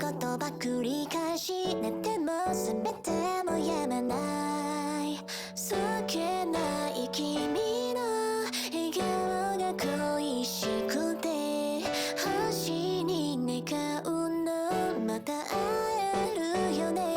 ことば繰り返し寝ても覚めてもやまないそっけない君の笑顔が恋しくて星に願うのまた会えるよね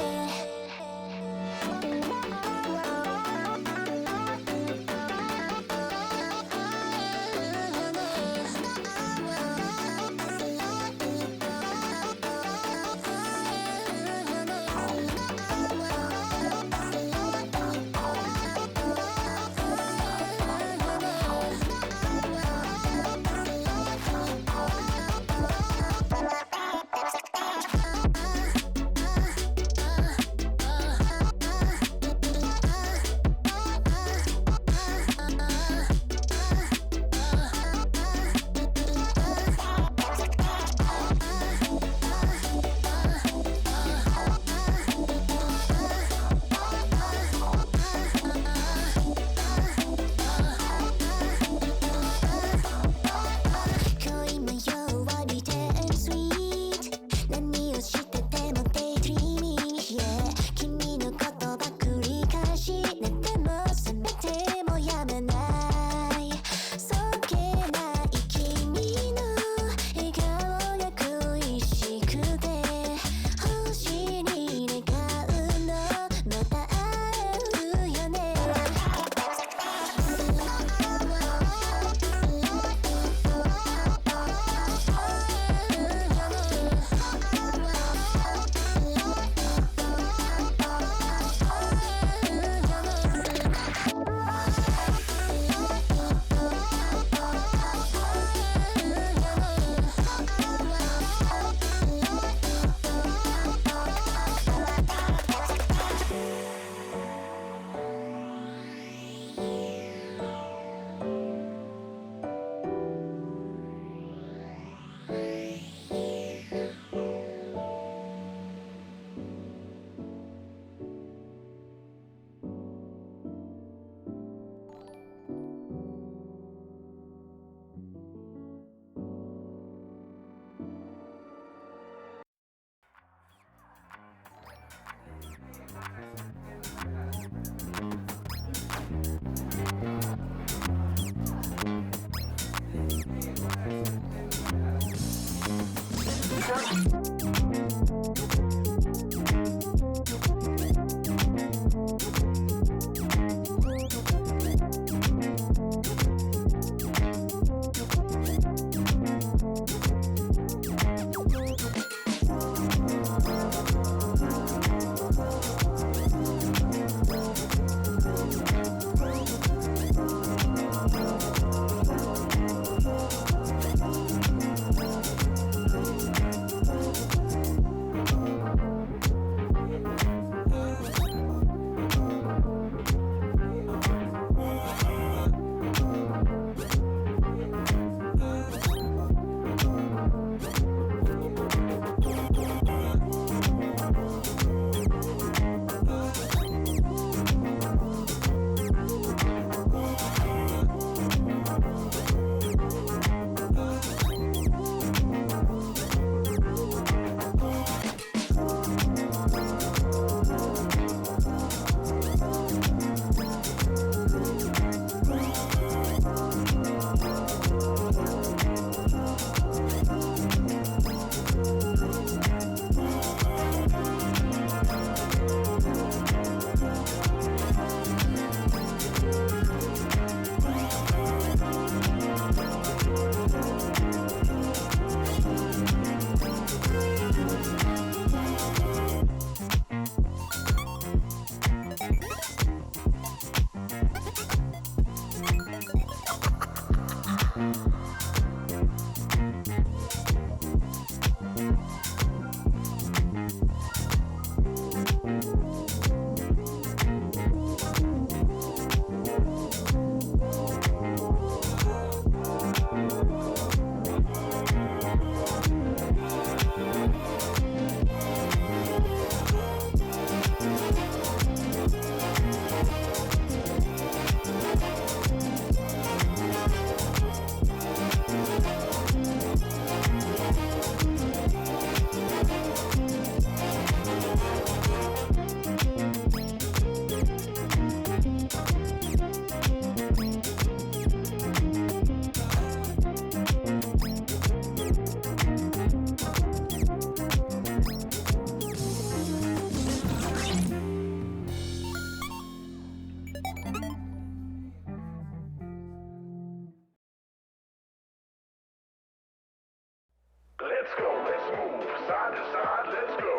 Let's go, let's move side to side, let's go.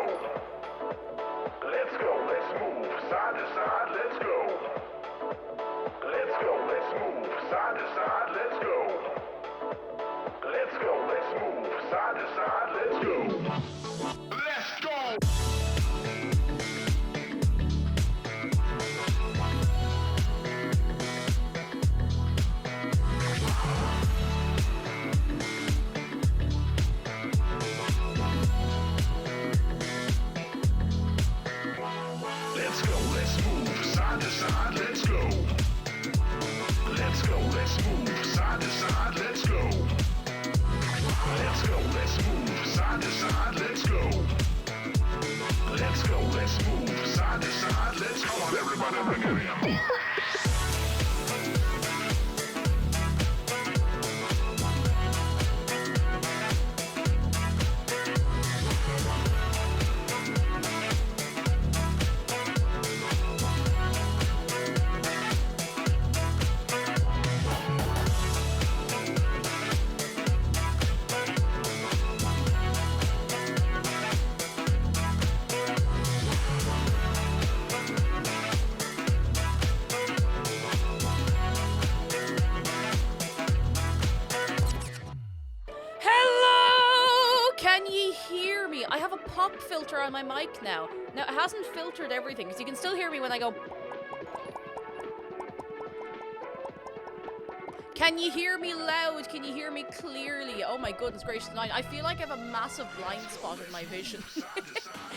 Let's go, let's move side to side, let's go. Let's go, let's move side to side, let's go. Let's go, let's move side to side, let's go. Let's go. Let's go, let's move side to side, let's go. Let's go, let's move side to side, let's go. Let's go, let's move side to side, let's go. Let's go, let's move side to side, let's go. Come on, everybody, bring it in. Hello! Can ye hear me? I have a pop filter on my mic now. Now, it hasn't filtered everything, because you can still hear me when I go... Can you hear me loud? Can you hear me clearly? Oh my goodness gracious, I feel like I have a massive blind spot in my vision.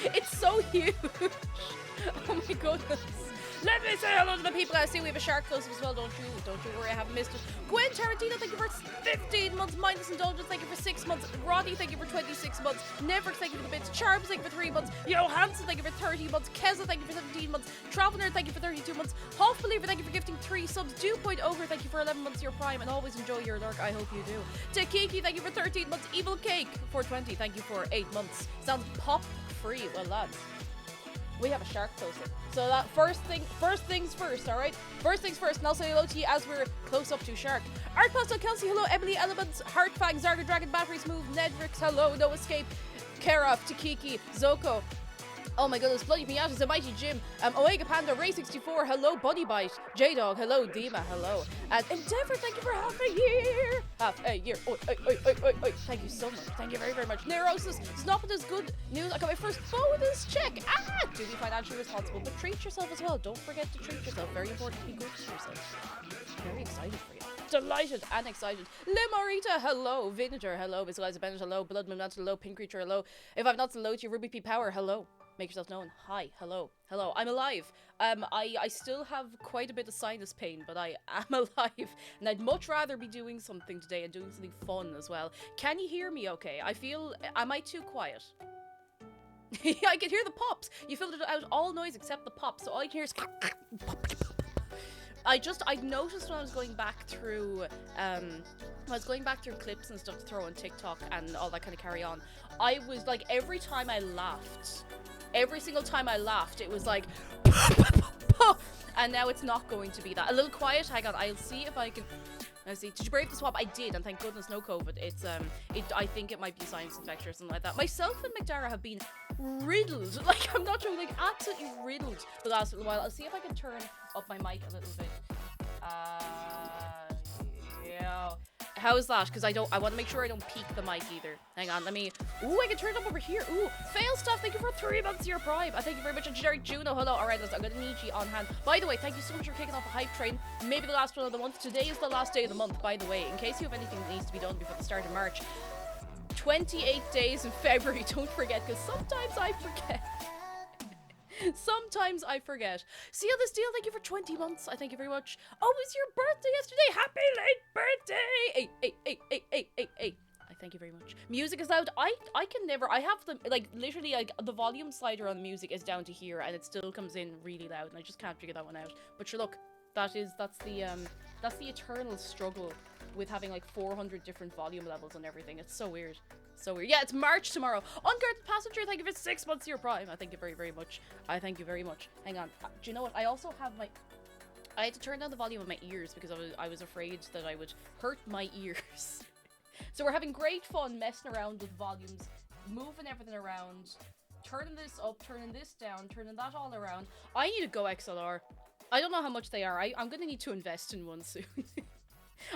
It's so huge. Oh my goodness. Let me say hello to the people. I see we have a shark close as well. Don't you worry, I haven't missed it. Gwen Tarantino, thank you for 15 months. Mindless Indulgence, thank you for 6 months. Roddy, thank you for 26 months. Never, thank you for the bits. Charms, thank you for 3 months. Johansson, thank you for 30 months. Keza, thank you for 17 months. Traveler, thank you for 32 months. Half Believer, thank you for gifting 3 subs. Dewpoint Ogre, thank you for 11 months of your prime, and always enjoy your lurk. I hope you do. Takiki, thank you for 13 months. Evil Cake, 420, thank you for 8 months. Sounds pop free. Well, lads, we have a shark close-up. So that first things first, alright? First things first, and I'll say hello to you as we're close up to shark. Art Pastel Kelsey, hello. Emily Elements, Heartfang, Zarga Dragon, Battery Smooth, Nedrix, hello. No Escape, Keraf, Takiki, Zoko. Oh my goodness, Bloody Piatas, The Mighty Jim, Omega Panda, Ray64, hello. Buddy Bite, J-Dog, hello. Dima, hello. And Endeavor, thank you for half a year. Half a year. Oi. Thank you so much. Thank you very, very much. Neurosis, Snopping is good news. I got my first bonus check. Do be financially responsible, but treat yourself as well. Don't forget to treat yourself. Very important to be good to yourself. Very excited for you. Delighted and excited. Limorita, hello. Vinegar, hello. Miss Eliza Bennett, hello. Blood Moon Nancy, hello. Pink Creature, hello. If I've not said hello to you, Ruby P. Power, hello. Make yourself known. Hi, hello. I'm alive. I still have quite a bit of sinus pain, but I am alive, and I'd much rather be doing something today and doing something fun as well. Can you hear me okay? Am I too quiet? I can hear the pops. You filtered out all noise except the pops, so all I can hear is I noticed when I was going back through clips and stuff to throw on TikTok and all that kind of carry on, I was like, every single time I laughed, it was like, and now it's not going to be that. A little quiet, hang on, I'll see if I can, let's see, did you brave the swab? I did, and thank goodness no COVID. I think it might be a sinus infection or something like that. Myself and McDara have been riddled, like, I'm not joking, like, absolutely riddled the last little while. I'll see if I can turn up my mic a little bit. Yeah. How is that? Because I want to make sure I don't peak the mic either. Hang on, I can turn it up over here. Fail stuff, thank you for 3 months of your prime. Thank you very much. And Generic Juno, hello. Alright, I'm gonna need you on hand. By the way, thank you so much for kicking off a hype train. Maybe the last one of the month. Today is the last day of the month, by the way, in case you have anything that needs to be done before the start of March. 28 days in February, don't forget, because sometimes I forget. Sometimes I forget. See how this deal, thank you for 20 months. I thank you very much. Oh, it was your birthday yesterday. Happy late birthday. Hey. I thank you very much. Music is loud. I can never, I have the, like, literally, like, the volume slider on the music is down to here, and it still comes in really loud, and I just can't figure that one out. But sure, look, that's the eternal struggle with having like 400 different volume levels and everything. It's so weird. So weird. Yeah, it's March tomorrow. Unguarded Passenger, thank you for 6 months of your prime. I thank you very, very much. I thank you very much. Hang on. Do you know what? I also have I had to turn down the volume of my ears because I was afraid that I would hurt my ears. So we're having great fun messing around with volumes, moving everything around, turning this up, turning this down, turning that all around. I need a Go XLR. I don't know how much they are. I'm gonna need to invest in one soon.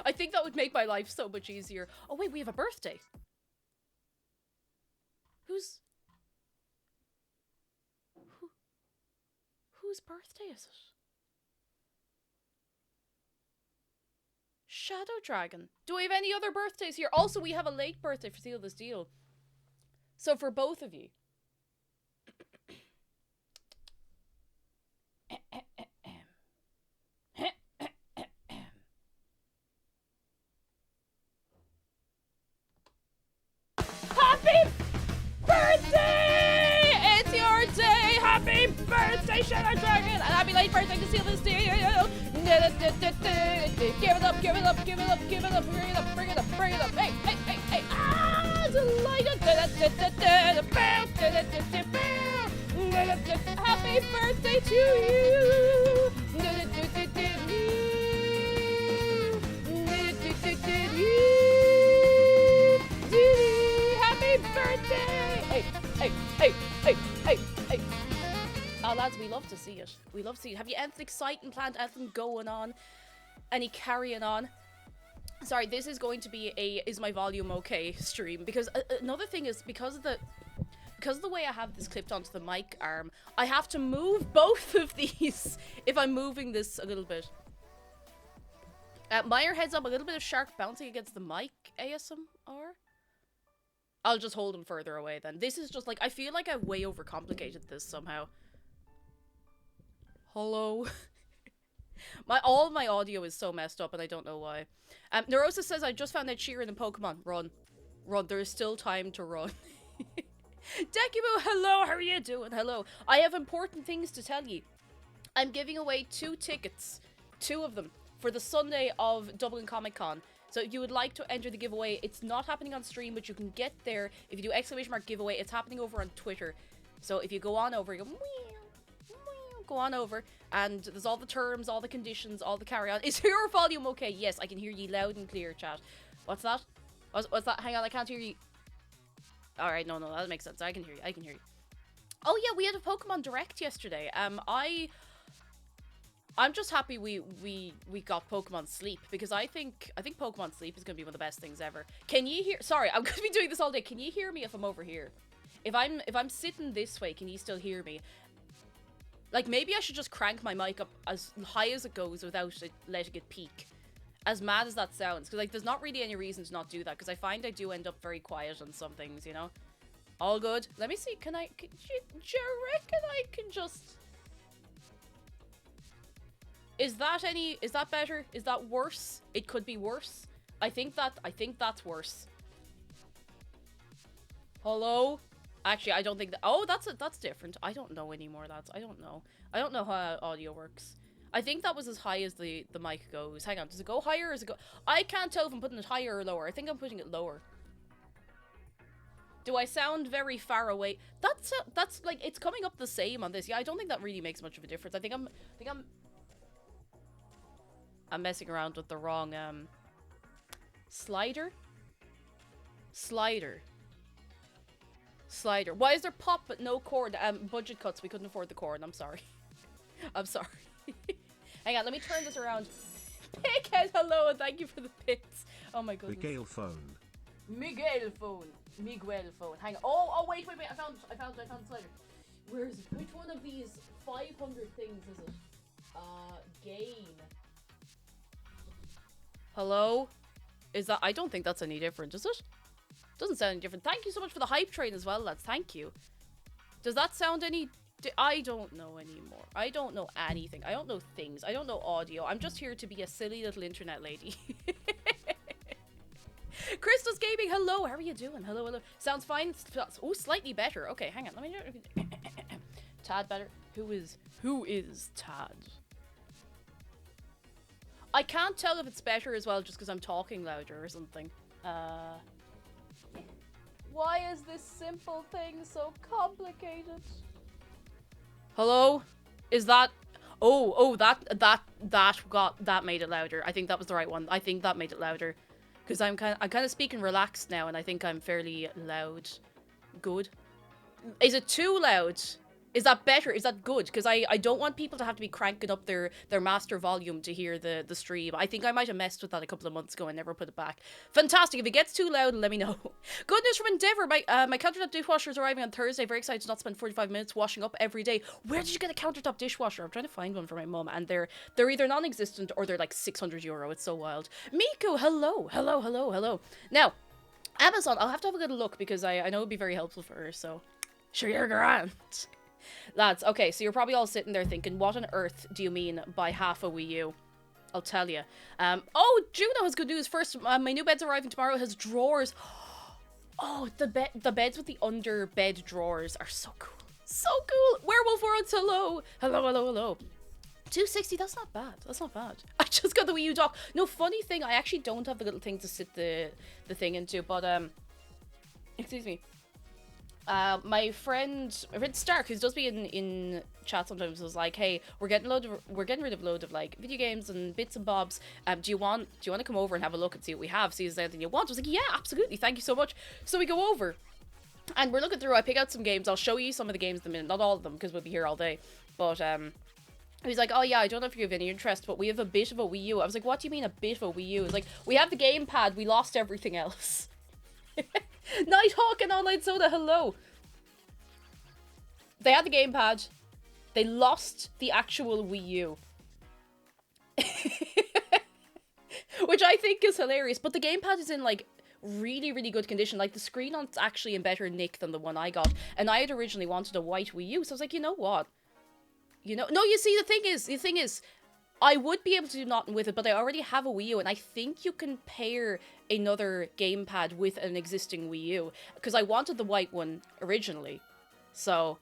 I think that would make my life so much easier. Oh wait, we have a birthday. Whose birthday is it? Shadow Dragon. Do we have any other birthdays here? Also, we have a late birthday for Seal This Deal. So for both of you. Happy birthday! It's your day! Happy birthday, Shadow Dragon! And happy late birthday to Seal This Deal! Give it up, give it up, give it up, give it up, bring it up, bring it up, bring it up. Hey, hey, hey, hey! Ah, delighted! Happy birthday to you! Happy birthday! Hey, hey, hey, hey, hey, hey. Oh, lads, we love to see it. We love to see it. Have you anything exciting planned? Anything going on? Any carrying on? Sorry, this is going to be a Is My Volume Okay stream. Because another thing is, because of the way I have this clipped onto the mic arm, I have to move both of these if I'm moving this a little bit. Meyer heads up, a little bit of shark bouncing against the mic ASMR. I'll just hold him further away then. This is just like, I feel like I've way overcomplicated this somehow. Hello? All of my audio is so messed up and I don't know why. Neurosis says, I just found Ed Sheeran in Pokemon. Run. Run. There is still time to run. Dekibu, hello, how are you doing? Hello. I have important things to tell you. I'm giving away 2 tickets. 2 of them. For the Sunday of Dublin Comic Con. So if you would like to enter the giveaway, it's not happening on stream, but you can get there. If you do ! Giveaway, it's happening over on Twitter. So if you go on over, you go on over, and there's all the terms, all the conditions, all the carry on. Is your volume okay? Yes, I can hear you loud and clear, chat. What's that? What's that? Hang on, I can't hear you. Alright, no, that makes sense. I can hear you. Oh yeah, we had a Pokemon Direct yesterday. I'm just happy we got Pokemon Sleep, because I think Pokemon Sleep is gonna be one of the best things ever. Can you hear? Sorry, I'm gonna be doing this all day. Can you hear me if I'm over here? If I'm sitting this way, can you still hear me? Like, maybe I should just crank my mic up as high as it goes without it letting it peak. As mad as that sounds, because like there's not really any reason to not do that, because I find I do end up very quiet on some things, you know. All good. Let me see. Do you reckon I can just? Is that better? Is that worse? It could be worse. I think that's worse. Hello? Actually, I don't think that. Oh, that's different. I don't know anymore. I don't know how audio works. I think that was as high as the mic goes. Hang on, does it go higher or does it go? I can't tell if I'm putting it higher or lower. I think I'm putting it lower. Do I sound very far away? That's like, it's coming up the same on this. Yeah, I don't think that really makes much of a difference. I think I'm messing around with the wrong slider. Why is there pop but no cord? Budget cuts. We couldn't afford the cord. I'm sorry. I'm sorry. Hang on, let me turn this around. Pighead, hello, and thank you for the bits. Oh my goodness. Miguel phone. Hang on. Oh, wait. I found the slider. Where is it? Which one of these 500 things is it? Gain. Hello? Is that? I don't think that's any different, is it? Doesn't sound any different. Thank you so much for the hype train as well, lads. Thank you. Does that sound any... I don't know anymore. I don't know anything. I don't know things. I don't know audio. I'm just here to be a silly little internet lady. Crystal's Gaming, hello. How are you doing? Hello. Sounds fine. Oh, slightly better. Okay, hang on. Let me... Tad better. Who is Tad? I can't tell if it's better as well just because I'm talking louder or something. Why is this simple thing so complicated? Hello? Is that... Oh, that made it louder. I think that was the right one. I think that made it louder. Because I'm kind of speaking relaxed now, and I think I'm fairly loud. Good. Is it too loud? Is that better? Is that good? Because I don't want people to have to be cranking up their master volume to hear the stream. I think I might have messed with that a couple of months ago and never put it back. Fantastic. If it gets too loud, let me know. Good news from Endeavour. My countertop dishwasher is arriving on Thursday. Very excited to not spend 45 minutes washing up every day. Where did you get a countertop dishwasher? I'm trying to find one for my mum, and they're either non-existent or they're like €600. It's so wild. Miku, hello. Hello, hello, hello. Now, Amazon, I'll have to have a good look because I know it'd be very helpful for her, so sure you're grand. Lads, okay, so you're probably all sitting there thinking, what on earth do you mean by half a Wii U? I'll tell you. Oh, Juno has good news. First, my new bed's arriving tomorrow. It has drawers. Oh, the beds with the under bed drawers are so cool. So cool. Werewolf World, hello. Hello, hello, hello. 260, that's not bad. That's not bad. I just got the Wii U dock. No, funny thing, I actually don't have the little thing to sit the thing into, but, excuse me. My friend Stark, who does be in chat sometimes, was like, "Hey, we're getting rid of a load of like video games and bits and bobs. Do you want to come over and have a look and see what we have? See if there's anything you want?" I was like, "Yeah, absolutely. Thank you so much." So we go over, and we're looking through. I pick out some games. I'll show you some of the games in a minute, not all of them because we'll be here all day. But he's like, "Oh yeah, I don't know if you have any interest, but we have a bit of a Wii U." I was like, "What do you mean a bit of a Wii U?" It's like, "We have the gamepad. We lost everything else." Nighthawk and Online Soda, hello. They had the gamepad. They lost the actual Wii U. Which I think is hilarious. But the gamepad is in, like, really, really good condition. Like, the screen on it's actually in better nick than the one I got. And I had originally wanted a white Wii U. So I was like, you know what? No, you see, the thing is, I would be able to do nothing with it, but I already have a Wii U, and I think you can pair another gamepad with an existing Wii U, because I wanted the white one originally. So,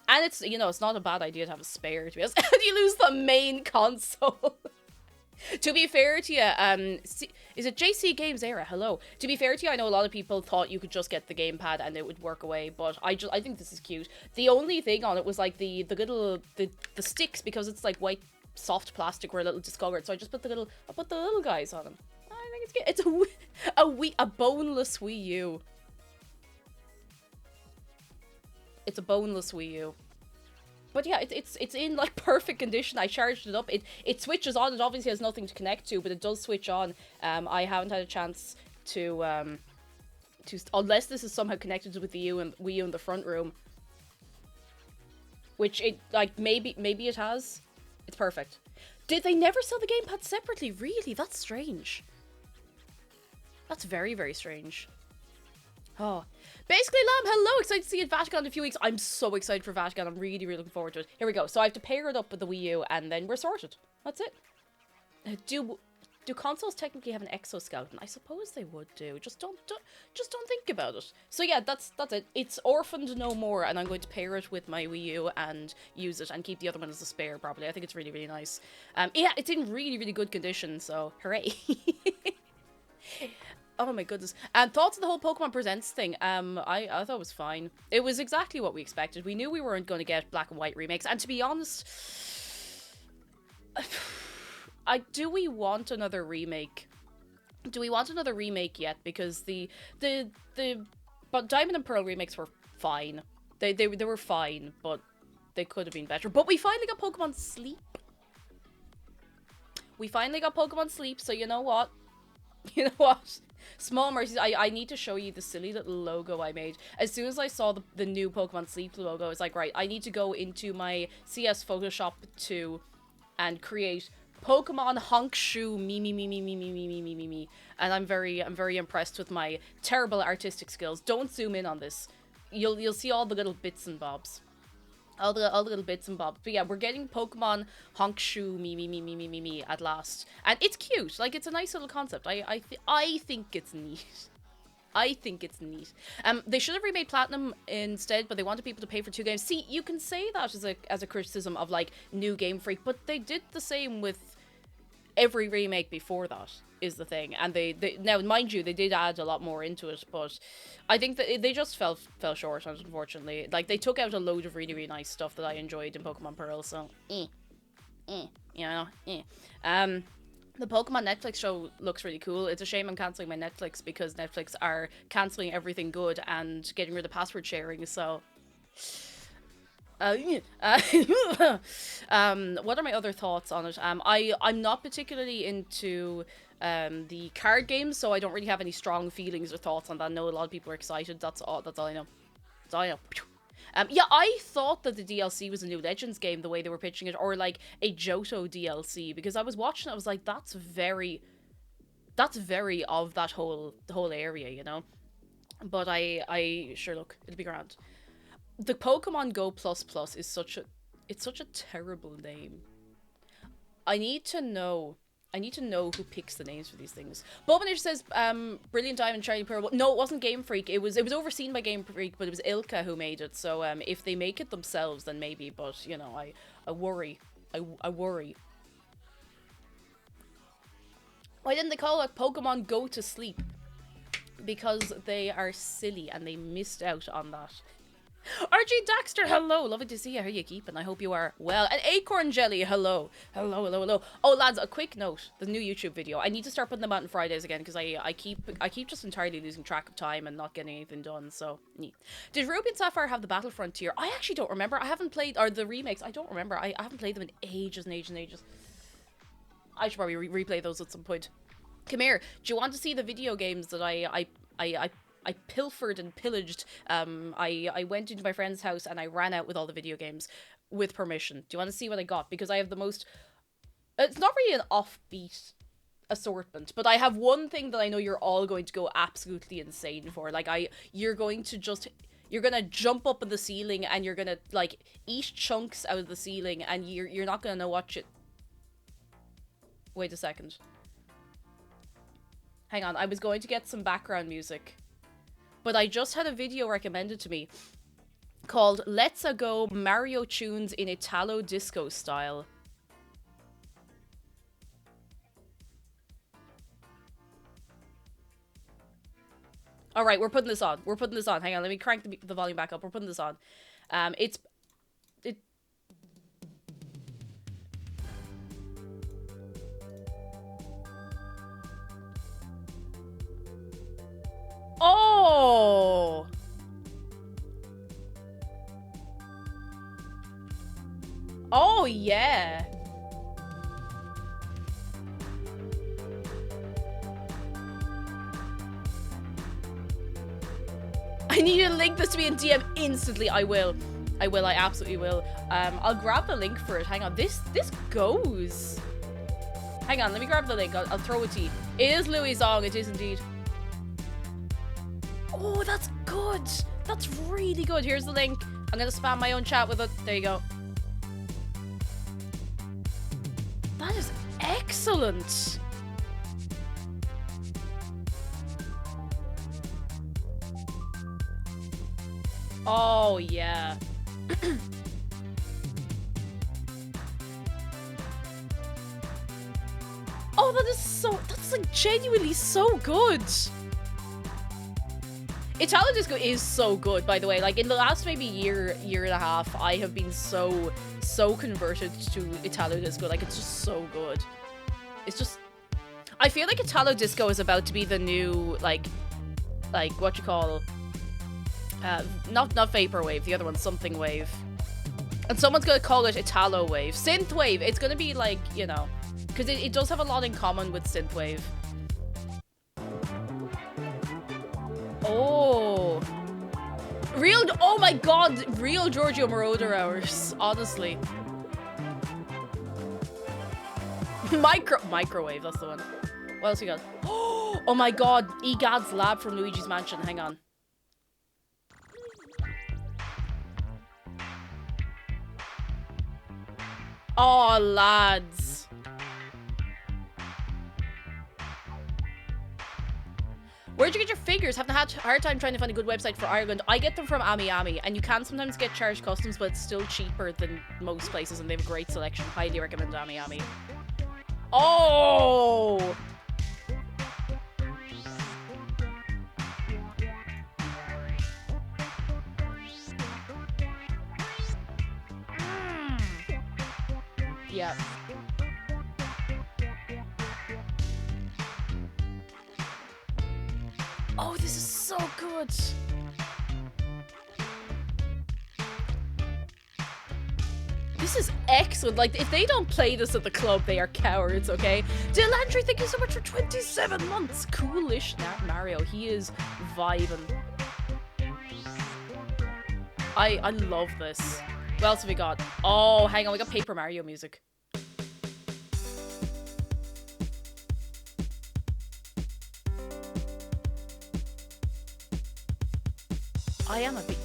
and it's, it's not a bad idea to have a spare, to be honest. You lose the main console. To be fair to you, is it JC Games Era? Hello. To be fair to you, I know a lot of people thought you could just get the gamepad and it would work away, but I think this is cute. The only thing on it was like the sticks, because it's like white soft plastic, were a little discolored, so I just put the little guys on them. I think it's cute. It's a boneless Wii U. It's a boneless Wii U. But yeah, it's in like perfect condition. I charged it up. It switches on. It obviously has nothing to connect to, but it does switch on. I haven't had a chance to unless this is somehow connected with the Wii U in the front room. Which it like maybe it has. It's perfect. Did they never sell the gamepad separately? Really? That's strange. That's very, very strange. Oh. Basically, Lamb, hello! Excited to see you at Vatican in a few weeks. I'm so excited for Vatican. I'm really, really looking forward to it. Here we go. So I have to pair it up with the Wii U, and then we're sorted. That's it. Do consoles technically have an exoskeleton? I suppose they would do. Just don't think about it. So yeah, that's it. It's orphaned no more, and I'm going to pair it with my Wii U and use it and keep the other one as a spare, probably. I think it's really, really nice. Yeah, it's in really, really good condition, so hooray. Oh my goodness. Thoughts of the whole Pokemon Presents thing? I thought it was fine. It was exactly what we expected. We knew we weren't going to get black and white remakes, and to be honest, do we want another remake? Do we want another remake yet? Because but Diamond and Pearl remakes were fine. They were fine, but they could have been better. But we finally got Pokemon Sleep. We finally got Pokemon Sleep, so you know what? You know what? Small mercies. I need to show you the silly little logo I made. As soon as I saw the new Pokemon Sleep logo, it's like, right, I need to go into my CS Photoshop 2 and create Pokemon Honkshoe me. And I'm very impressed with my terrible artistic skills. Don't zoom in on this. You'll see all the little bits and bobs. All the little bits and bobs. But yeah, we're getting Pokemon Honkshoe me at last. And it's cute. Like, it's a nice little concept. I think it's neat. I think it's neat. They should have remade Platinum instead, but they wanted people to pay for 2 games. See, you can say that as a criticism of, like, New Game Freak, but they did the same with every remake before that, is the thing. And they now, mind you, they did add a lot more into it, but I think that they just fell short, unfortunately. Like, they took out a load of really, really nice stuff that I enjoyed in Pokemon Pearl, so The Pokemon Netflix show looks really cool. It's a shame I'm cancelling my Netflix because Netflix are cancelling everything good and getting rid of password sharing, so... what are my other thoughts on it? I'm not particularly into the card games, so I don't really have any strong feelings or thoughts on that. I know a lot of people are excited. That's all I know. That's all I know. Yeah, I thought that the DLC was a new Legends game, the way they were pitching it, or like a Johto DLC, because I was watching it, I was like, that's very of that whole area, you know? But I sure, look, it'll be grand. The Pokemon Go Plus Plus is such a terrible name. I need to know who picks the names for these things. Bobanish says, Brilliant Diamond, Shiny Pearl. No, it wasn't Game Freak. It was overseen by Game Freak, but it was Ilka who made it. So if they make it themselves, then maybe. But you know, I worry. I worry. Why didn't they call it Pokemon Go to Sleep? Because they are silly and they missed out on that. RG Daxter, hello. Lovely to see you. How are you keeping? I hope you are well. And Acorn Jelly, hello. Hello. Oh, lads, a quick note. The new YouTube video. I need to start putting them out on Fridays again because I keep just entirely losing track of time and not getting anything done. So, neat. Did Ruby and Sapphire have the Battle Frontier? I actually don't remember. I haven't played, or the remakes. I don't remember. I haven't played them in ages and ages and ages. I should probably replay those at some point. Come here. Do you want to see the video games that I pilfered and pillaged? I went into my friend's house and I ran out with all the video games with permission. Do you want to see what I got? Because I have the most... It's not really an offbeat assortment, but I have one thing that I know you're all going to go absolutely insane for. Like, you're going to jump up in the ceiling and you're gonna, like, eat chunks out of the ceiling and you're not gonna know what shit... Wait a second. Hang on, I was going to get some background music. But I just had a video recommended to me called Let's A Go Mario Tunes in Italo Disco Style. Alright, we're putting this on. Hang on, let me crank the volume back up. We're putting this on. Oh! Oh, yeah. I need you to link this to me in DM instantly. I will. I absolutely will. I'll grab the link for it. Hang on. This goes. Hang on, let me grab the link. I'll throw it to you. It is Louis Zong. It is indeed. Oh, that's good. That's really good. Here's the link. I'm going to spam my own chat with it. There you go. That is excellent. Oh, yeah. Oh, that's like genuinely so good. Italo Disco is so good, by the way. Like, in the last maybe year and a half, I have been so converted to Italo Disco. Like, it's just so good. It's just... I feel like Italo Disco is about to be the new, like what you call... not Vaporwave, the other one, Something Wave. And someone's gonna call it Italo Wave. Synthwave, it's gonna be like, you know... Because it does have a lot in common with Synthwave. Oh. Oh my god, real Giorgio Moroder hours, honestly. Microwave, that's the one. What else we got? Oh my god, Egad's Lab from Luigi's Mansion, hang on. Oh, lads. Where'd you get your figures? Haven't had a hard time trying to find a good website for Ireland. I get them from Ami, and you can sometimes get charged customs, but it's still cheaper than most places, and they have a great selection. Highly recommend Ami. Oh! Yeah. Oh, this is so good. This is excellent. Like, if they don't play this at the club, they are cowards, okay? Delandry, thank you so much for 27 months. Coolish Mario. He is vibing. I love this. What else have we got? Oh, hang on. We got Paper Mario music. I am a bee.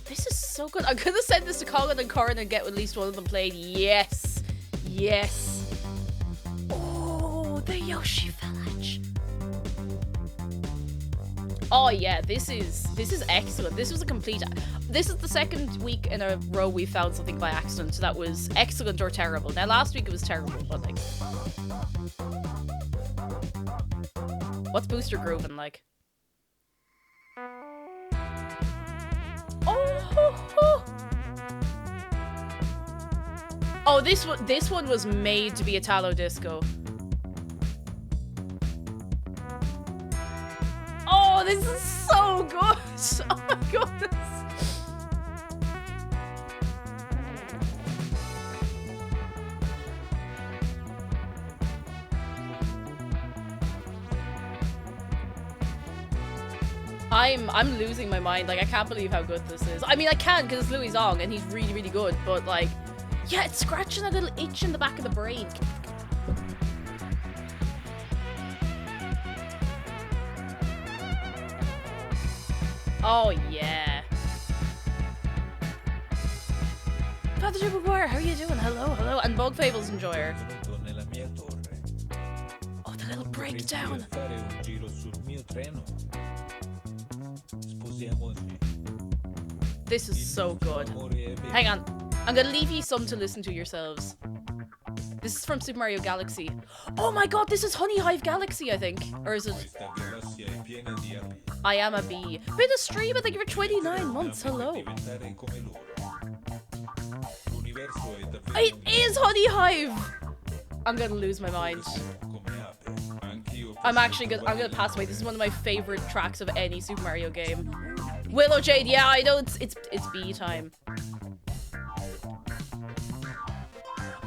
This is so good. I'm gonna send this to Colin and Corin and get at least one of them played. Yes. Yes. Oh, the Yoshi Village. Oh yeah, this is excellent. This was a complete... This is the second week in a row we found something by accident that was excellent or terrible. Now last week it was terrible, but like... What's Booster Groovin' like? Oh, this one was made to be Italo disco. Oh, this is so good! Oh my goodness! I'm losing my mind. Like, I can't believe how good this is. I mean, I can because it's Louis Zong and he's really, really good. But like, yeah, it's scratching a little itch in the back of the brain. Oh yeah. Father Jim McGuire, how are you doing? Hello, hello, and Bug Fables Enjoyer. Oh, the little breakdown. This is so good. Hang on. I'm gonna leave you some to listen to yourselves. This is from Super Mario Galaxy. Oh my god, this is Honey Hive Galaxy, I think. Or is it... I am a bee. Been a streamer, thank you for 29 months. Hello. It is Honey Hive! I'm gonna lose my mind. I'm gonna pass away. This is one of my favorite tracks of any Super Mario game. Willow Jade, yeah, I know it's bee time.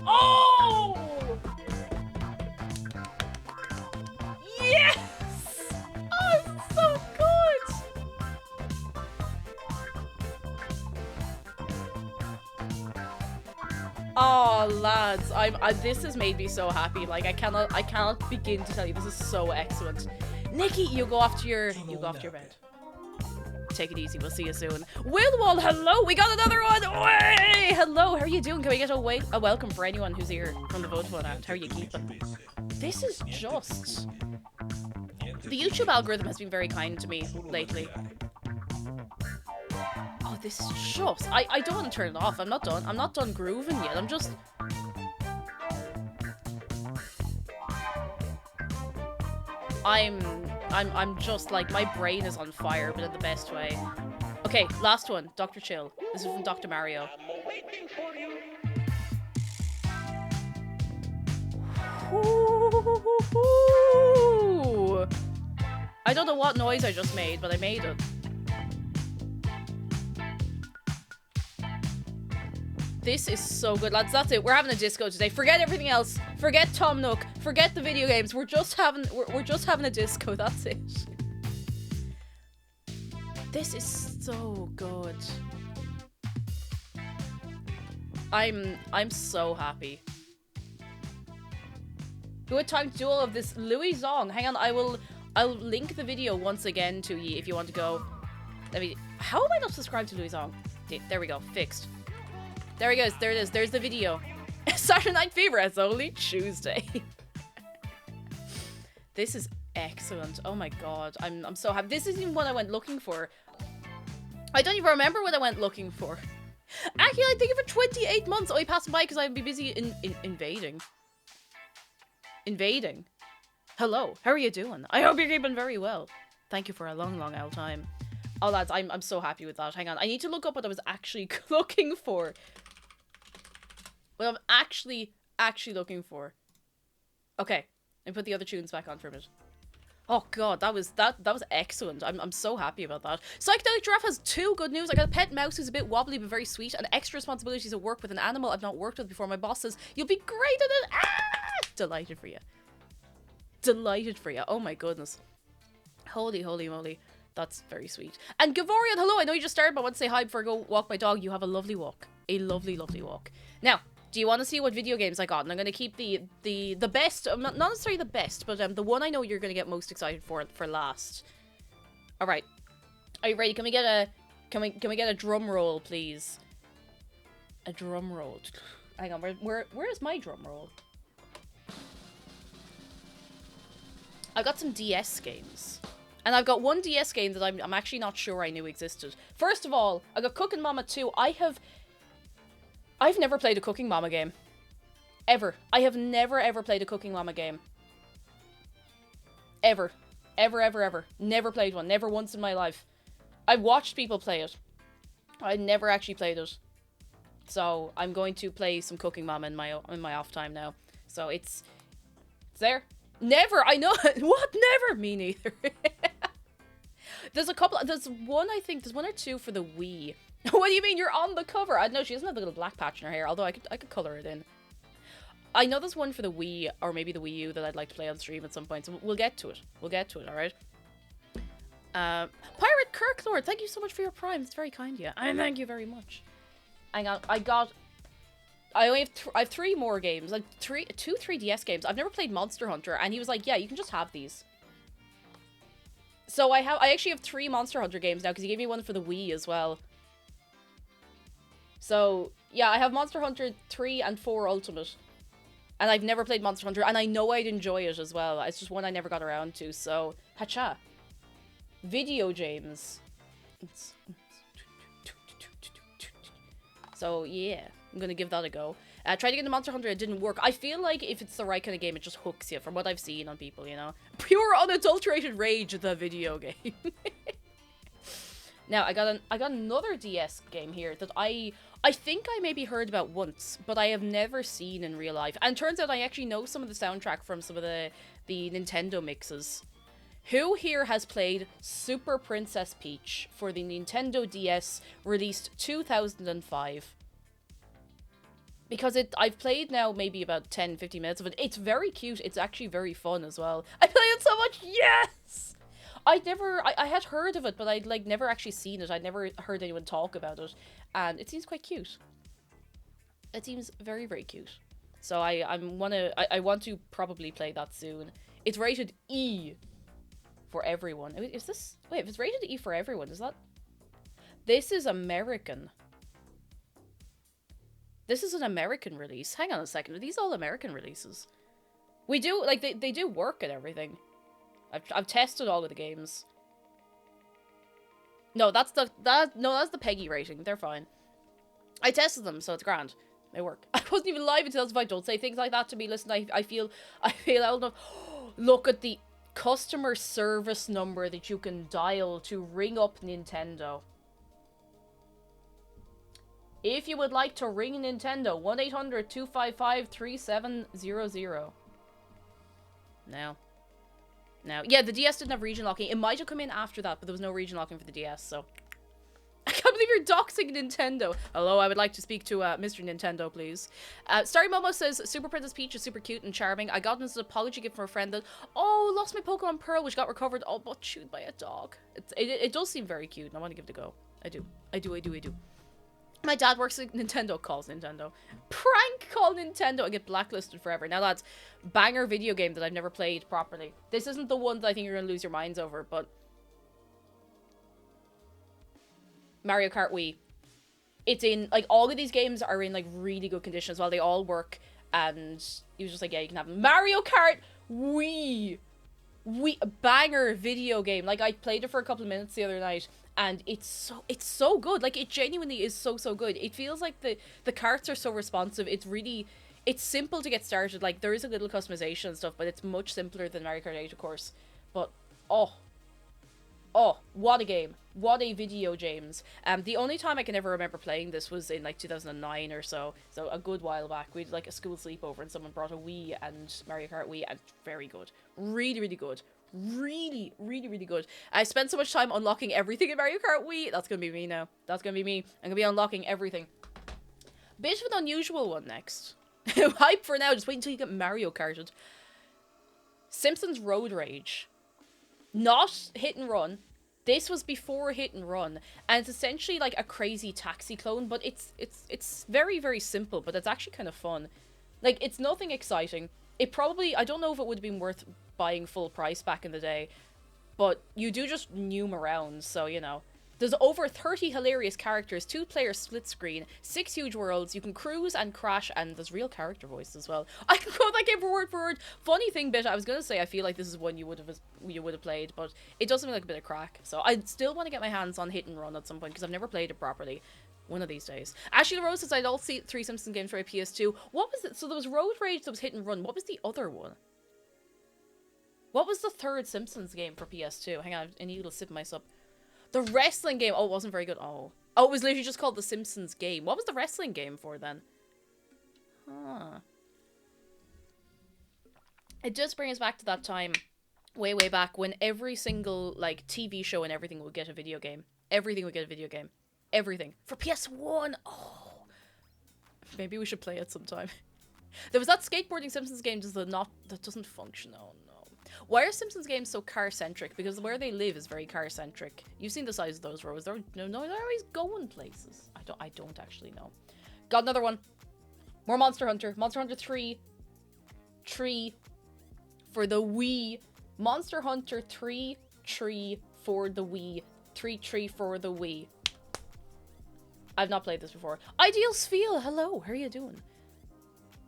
Oh! Yes! Oh, it's so good! Oh, lads, this has made me so happy. Like, I cannot begin to tell you. This is so excellent. Nikki, you go off to your bed. Take it easy. We'll see you soon. Willwall, hello. We got another one. Way! Hello. How are you doing? Can we get a welcome for anyone who's here from the Vodafone app? How are you keeping? This is just... The YouTube algorithm has been very kind to me lately. Oh, this is just... I don't want to turn it off. I'm not done grooving yet. I'm just... I'm just like, my brain is on fire, but in the best way. Okay, last one. Dr. Chill. This is from Dr. Mario. Ooh. I don't know what noise I just made, but I made it. This is so good, lads. That's it. We're having a disco today. Forget everything else. Forget Tom Nook. Forget the video games. We're just having a disco. That's it. This is so good. I'm so happy. Who had time to do all of this? Louis Zong. Hang on, I'll link the video once again to you if you want to go. How am I not subscribed to Louis Zong? There we go. Fixed. There he goes. There it is. There's the video. Saturday Night Fever. It's only Tuesday. This is excellent. Oh my god. I'm so happy. This isn't even what I went looking for. I don't even remember what I went looking for. Actually, I think for 28 months. Oh, he passed by because I'd be busy invading. Invading. Hello. How are you doing? I hope you're keeping very well. Thank you for a long, long old time. Oh, lads, I'm so happy with that. Hang on. I need to look up what I was actually looking for. What I'm actually looking for. Okay. Let me put the other tunes back on for a minute. Oh god, that was excellent. I'm so happy about that. Psychedelic Giraffe has 2 good news. I got a pet mouse who's a bit wobbly but very sweet, and extra responsibilities at work with an animal I've not worked with before. My boss says you'll be great at it. Ah! Delighted for you. Delighted for you. Oh my goodness. Holy moly. That's very sweet. And Gavorian, hello. I know you just started, but I want to say hi before I go walk my dog. You have a lovely walk. A lovely walk. Now, do you want to see what video games I got? And I'm going to keep the best, not necessarily the best, but the one I know you're going to get most excited for last. All right. Are you ready? Can we get a drum roll, please? A drum roll. Hang on. Where is my drum roll? I got some DS games. And I've got one DS game that I'm actually not sure I knew existed. First of all, I got Cooking Mama 2. I've never played a Cooking Mama game. Ever. I have never ever played a Cooking Mama game. Ever. Ever. Never played one. Never once in my life. I've watched people play it. I never actually played it. So I'm going to play some Cooking Mama in my off time now. So it's there. Never. I know. What? Never. Me neither. There's one or two for the Wii. What do you mean? You're on the cover. I know she doesn't have the little black patch in her hair, although I could color it in. I know there's one for the Wii, or maybe the Wii U, that I'd like to play on stream at some point, so we'll get to it. Alright? Pirate Kirklord, thank you so much for your Prime. It's very kind of you. I thank you very much. I have 3 more games. Like, 3 3DS games. I've never played Monster Hunter, and he was like, yeah, you can just have these. So I actually have 3 Monster Hunter games now, because he gave me one for the Wii as well. So, yeah, I have Monster Hunter 3 and 4 Ultimate. And I've never played Monster Hunter, and I know I'd enjoy it as well. It's just one I never got around to, so... Hacha. Video games. So, yeah. I'm gonna give that a go. Tried to get the Monster Hunter, it didn't work. I feel like if it's the right kind of game, it just hooks you, from what I've seen on people, you know? Pure unadulterated rage, the video game. Now, I got another DS game here that I think I maybe heard about once, but I have never seen in real life. And turns out I actually know some of the soundtrack from some of the Nintendo mixes. Who here has played Super Princess Peach for the Nintendo DS, released 2005? Because I've played now maybe about 10-15 minutes of it. It's very cute. It's actually very fun as well. I play it so much. Yes! I had heard of it, but I'd like never actually seen it. I'd never heard anyone talk about it. And it seems quite cute. It seems very, very cute. So I want to probably play that soon. It's rated E for everyone. Is this... Wait, if it's rated E for everyone, is that... This is American. This is an American release. Hang on a second. Are these all American releases? We do... Like, they do work and everything. I've tested all of the games. No, that's the PEGI rating. They're fine. I tested them, so it's grand. They work. I wasn't even live until I don't say things like that to me. Listen, I feel old enough. Look at the customer service number that you can dial to ring up Nintendo. If you would like to ring Nintendo, 1-800-255-3700. Now, yeah, the DS didn't have region locking. It might have come in after that, but there was no region locking for the DS, so... I can't believe you're doxing Nintendo. Hello, I would like to speak to Mr. Nintendo, please. Starry Momo says, Super Princess Peach is super cute and charming. I got this apology gift from a friend that, oh, lost my Pokemon Pearl, which got recovered, all but chewed by a dog. It does seem very cute, and I want to give it a go. I do. My dad works at Nintendo, calls Nintendo. Prank call Nintendo and get blacklisted forever. Now, lads, banger video game that I've never played properly. This isn't the one that I think you're going to lose your minds over, but... Mario Kart Wii. It's in, like, all of these games are in, like, really good condition as well. They all work, and he was just like, yeah, you can have them. Mario Kart Wii! Banger video game. Like, I played it for a couple of minutes the other night, and it's so good. Like, it genuinely is so good. It feels like the carts are so responsive. It's simple to get started. Like, there is a little customization and stuff, but it's much simpler than Mario Kart 8, of course. But, oh, what a game. What a video, James. The only time I can ever remember playing this was in, like, 2009 or so. So, a good while back. We had, like, a school sleepover, and someone brought a Wii and Mario Kart Wii, and very good. Really, really good. Really, really, really good. I spent so much time unlocking everything in Mario Kart Wii. That's gonna be me now. That's gonna be me. I'm gonna be unlocking everything. Bit of an unusual one next. Hype for now, just wait until you get Mario Karted. Simpsons Road Rage. Not Hit and Run. This was before Hit and Run, and it's essentially like a crazy taxi clone, but it's very, very simple, but it's actually kind of fun. Like, it's nothing exciting. It probably, I don't know if it would have been worth buying full price back in the day, but you do just noom around, so, you know. There's over 30 hilarious characters, 2-player split screen, 6 huge worlds, you can cruise and crash, and there's real character voice as well. I can quote that game for word. Funny thing, bit, I was gonna say I feel like this is one you would have played, but it does seem like a bit of crack. So I still want to get my hands on Hit and Run at some point, because I've never played it properly. One of these days. Ashley Rose says I'd all see 3 Simpsons games for a PS2. What was it? So there was Road Rage, there was Hit and Run. What was the other one? What was the third Simpsons game for PS2? Hang on, I need a little sip of my sup. The wrestling game. Oh, it wasn't very good. Oh, it was literally just called The Simpsons Game. What was the wrestling game for then? Huh. It does bring us back to that time, way back, when every single, like, TV show and everything would get a video game. Everything would get a video game. Everything. For PS1! Oh! Maybe we should play it sometime. There was that skateboarding Simpsons game that doesn't function. Oh no. Why are Simpsons games so car-centric? Because where they live is very car-centric. You've seen the size of those roads. They're always going places. I don't actually know. Got another one. More Monster Hunter. Monster Hunter 3. Tree. For the Wii. Monster Hunter 3. Tree. For the Wii. 3 tree for the Wii. I've not played this before. Ideal Sphere, hello, how are you doing?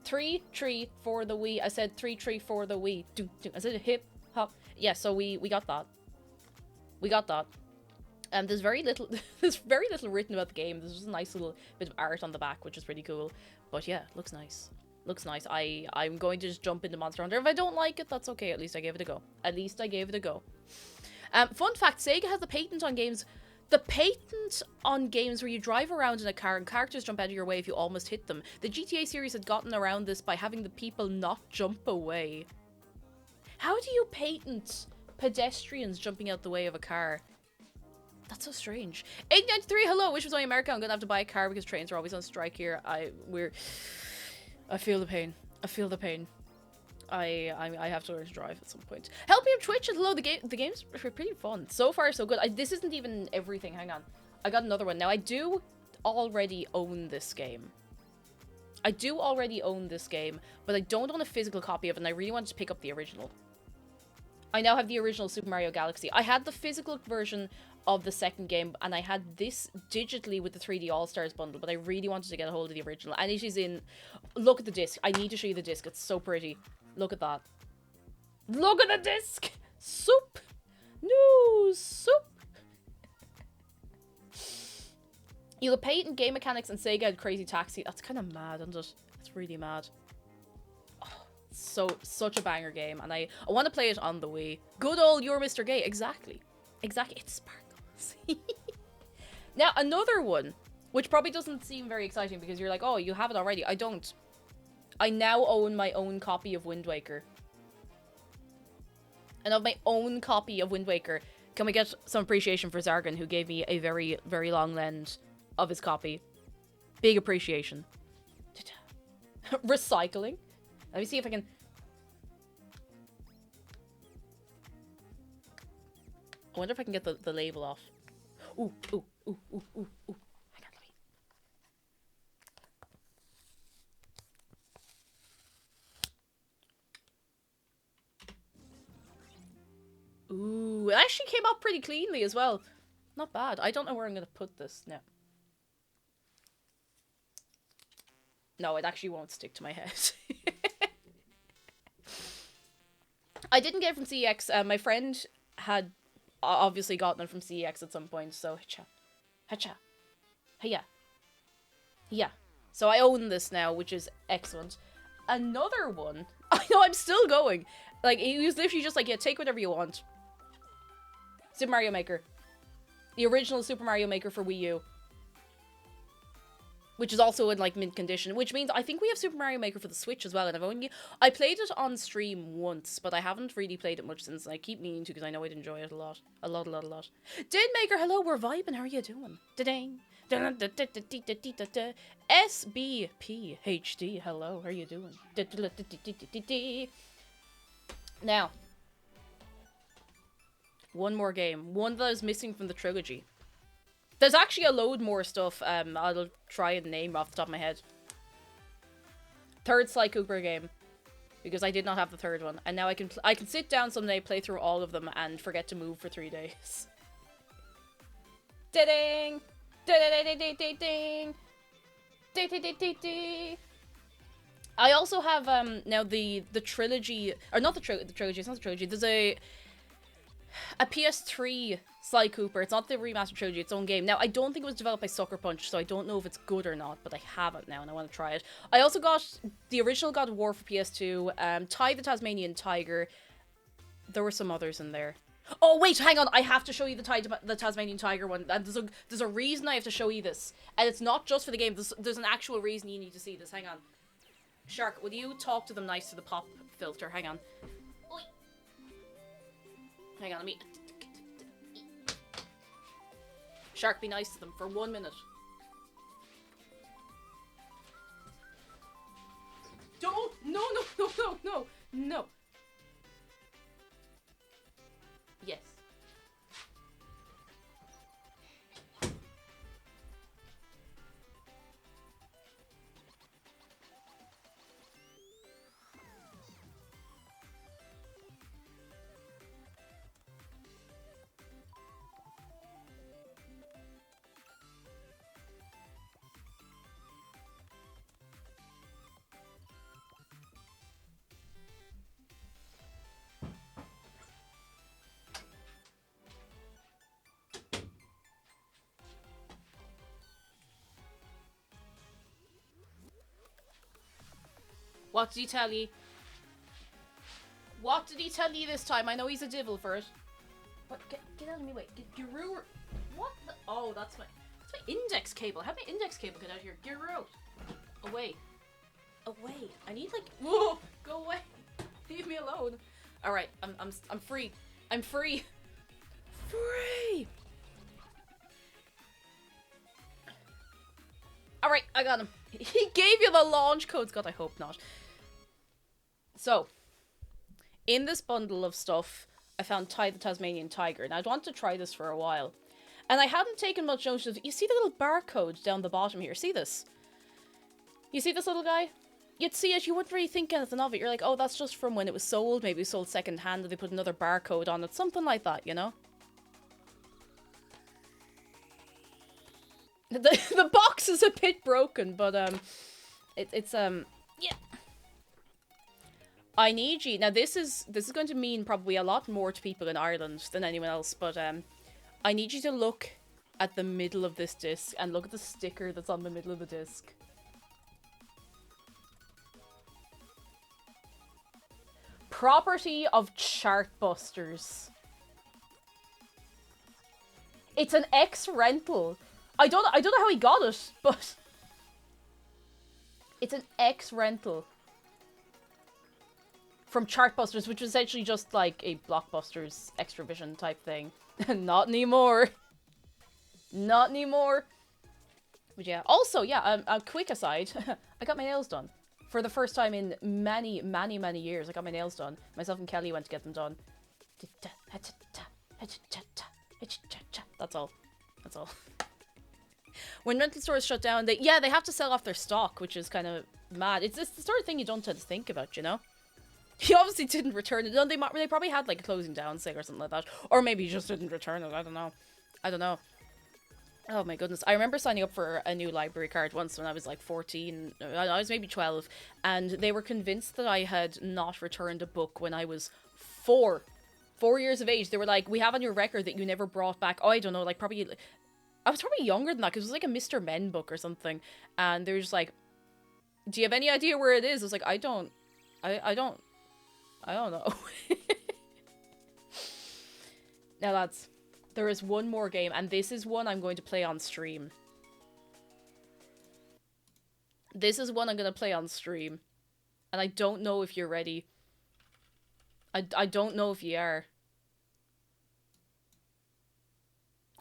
3 tree for the Wii. I said 3 tree for the Wii. I said hip hop. Yeah, so we got that. We got that. There's very little written about the game. There's just a nice little bit of art on the back, which is pretty cool. But yeah, looks nice. Looks nice. I'm going to just jump into Monster Hunter. If I don't like it, that's okay. At least I gave it a go. At least I gave it a go. Fun fact, Sega has the patent on games. The patent on games where you drive around in a car and characters jump out of your way if you almost hit them. The GTA series had gotten around this by having the people not jump away. How do you patent pedestrians jumping out the way of a car? That's so strange. 893, hello, which was only America. I'm gonna have to buy a car because trains are always on strike here. I feel the pain. I feel the pain. I have to learn to drive at some point. Help me on Twitch and hello, the game's pretty fun. So far, so good. This isn't even everything. Hang on. I got another one. Now, I do already own this game. I do already own this game, but I don't own a physical copy of it, and I really wanted to pick up the original. I now have the original Super Mario Galaxy. I had the physical version of the second game, and I had this digitally with the 3D All-Stars bundle, but I really wanted to get a hold of the original. And it is in... Look at the disc. I need to show you the disc. It's so pretty. Look at that. Look at the disc! Soup! No, soup! You have patent game mechanics and Sega had Crazy Taxi. That's kind of mad, isn't it? It's really mad. Oh, such a banger game, and I want to play it on the Wii. Good old You're Mr. Gay. Exactly. Exactly. It sparkles. Now, another one, which probably doesn't seem very exciting because you're like, oh, you have it already. I don't. I now own my own copy of Wind Waker. And of my own copy of Wind Waker, can we get some appreciation for Zargan, who gave me a very, very long lend of his copy? Big appreciation. Recycling. Let me see if I can... I wonder if I can get the label off. Ooh, ooh, ooh, ooh, ooh, ooh. Hang on, let me... Ooh, it actually came out pretty cleanly as well. Not bad. I don't know where I'm going to put this now. No, it actually won't stick to my head. I didn't get it from CEX. My friend had obviously gotten it from CEX at some point, so hacha. Hiya. Yeah. So I own this now, which is excellent. Another one. I know, I'm still going. Like, he was literally just like, yeah, take whatever you want. Super Mario Maker. The original Super Mario Maker for Wii U. which is also in like mint condition, which means I think we have Super Mario Maker for the Switch as well. And I played it on stream once, but I haven't really played it much since. And I keep meaning to because I know I'd enjoy it a lot. Did Maker, hello, we're vibing. How are you doing? Da-ding. SBPHD, hello, how are you doing? Now, one more game, one that is missing from the trilogy. There's actually a load more stuff. I'll try and name off the top of my head. Third Sly Cooper game, because I did not have the third one, and now I can sit down someday, play through all of them, and forget to move for 3 days. Ding, ding, ding, ding. I also have now the trilogy, or not the trilogy. It's not the trilogy. There's a PS3 Sly Cooper. It's not the remastered trilogy, its own game. Now, I don't think it was developed by Sucker Punch, so I don't know if it's good or not, but I have it now and I want to try it. I also got the original God of War for PS2, Ty the Tasmanian Tiger. There were some others in there. Oh, wait, hang on. I have to show you the Tasmanian Tiger one. And there's a reason I have to show you this. And it's not just for the game. There's an actual reason you need to see this. Hang on. Shark, will you talk to them nice to the pop filter? Hang on. Oi. Hang on, let me... Shark, be nice to them for 1 minute. Don't! No! Yes. What did he tell you? What did he tell you this time? I know he's a devil for it. What? Get out of my way. Get out. What the? Oh, that's my index cable. How did my index cable get out here? Get out. Away. Away. I need like... Whoa! Go away. Leave me alone. Alright, I'm free. I'm free. Free! Alright, I got him. He gave you the launch codes. God, I hope not. So, in this bundle of stuff, I found Ty the Tasmanian Tiger. And I'd want to try this for a while. And I hadn't taken much notice of... You see the little barcode down the bottom here? See this? You see this little guy? You'd see it, you wouldn't really think anything of it. You're like, oh, that's just from when it was sold. Maybe it was sold second hand and they put another barcode on it. Something like that, you know? The box is a bit broken, but, yeah. I need you. Now, this is going to mean probably a lot more to people in Ireland than anyone else, but, I need you to look at the middle of this disc and look at the sticker that's on the middle of the disc. Property of Chartbusters. It's an X-rental. I don't know how he got it, but it's an X-rental from Chartbusters, which is essentially just like a Blockbusters Extra Vision type thing. Not anymore. Not anymore. But yeah. Also, yeah, a quick aside. I got my nails done. For the first time in many, many, many years, I got my nails done. Myself and Kelly went to get them done. That's all. That's all. When rental stores shut down, they have to sell off their stock, which is kind of mad. It's the sort of thing you don't tend to think about, you know? He obviously didn't return it. No, they probably had like a closing down sale or something like that. Or maybe he just didn't return it. I don't know. I don't know. Oh my goodness. I remember signing up for a new library card once when I was like 14. I was maybe 12. And they were convinced that I had not returned a book when I was 4. 4 years of age. They were like, we have on your record that you never brought back... Oh, I don't know. Like probably... I was probably younger than that because it was like a Mr. Men book or something. And they were just like, do you have any idea where it is? I was like, I don't know. Now lads, there is one more game, and this is one I'm going to play on stream. This is one I'm gonna play on stream. And I don't know if you're ready. I don't know if you are.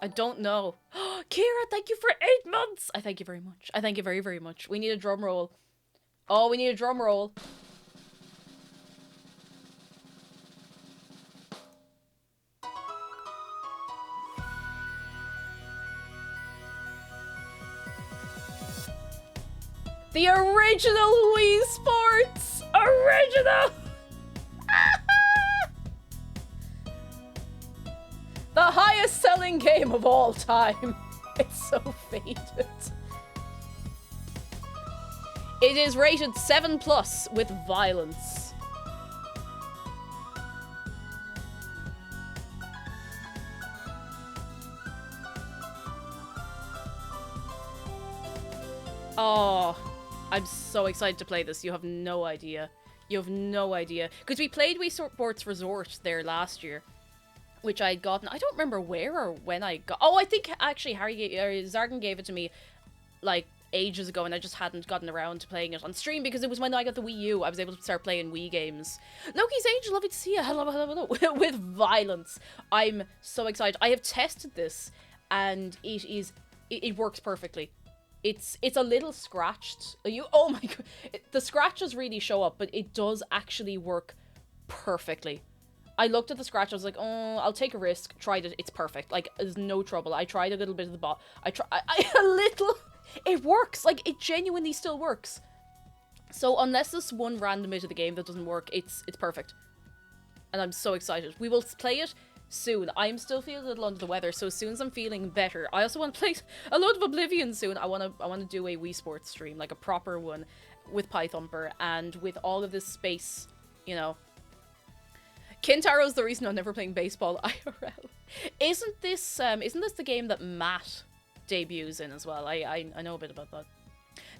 I don't know. Kira, thank you for 8 months! I thank you very much. I thank you very, very much. We need a drum roll. Oh, we need a drum roll. The original Wii Sports! Original! The highest selling game of all time. It's so faded. It is rated 7+ with violence. Oh, I'm so excited to play this. You have no idea. You have no idea. Because we played Wii Sports Resort there last year, which I had gotten. I don't remember where or when I got. Oh, I think actually Zargan gave it to me like ages ago, and I just hadn't gotten around to playing it on stream because it was when I got the Wii U. I was able to start playing Wii games. Loki's Angel, lovely to see you. Hello, hello, hello. With violence. I'm so excited. I have tested this, and it works perfectly. It's a little scratched. Oh my god, the scratches really show up, but it does actually work perfectly. I looked at the scratch, I was like, oh, I'll take a risk. Tried it, it's perfect. Like, there's no trouble. I tried a little bit of the bot. A little. It works. Like, it genuinely still works. So unless there's one random bit of the game that doesn't work, it's perfect. And I'm so excited. We will play it soon. I'm still feeling a little under the weather, so as soon as I'm feeling better, I also want to play a load of Oblivion soon. I want to do a Wii Sports stream, like a proper one, with PyThumper and with all of this space, you know. Kintaro's the reason I'm never playing baseball IRL. Isn't this the game that Matt debuts in as well? I know a bit about that.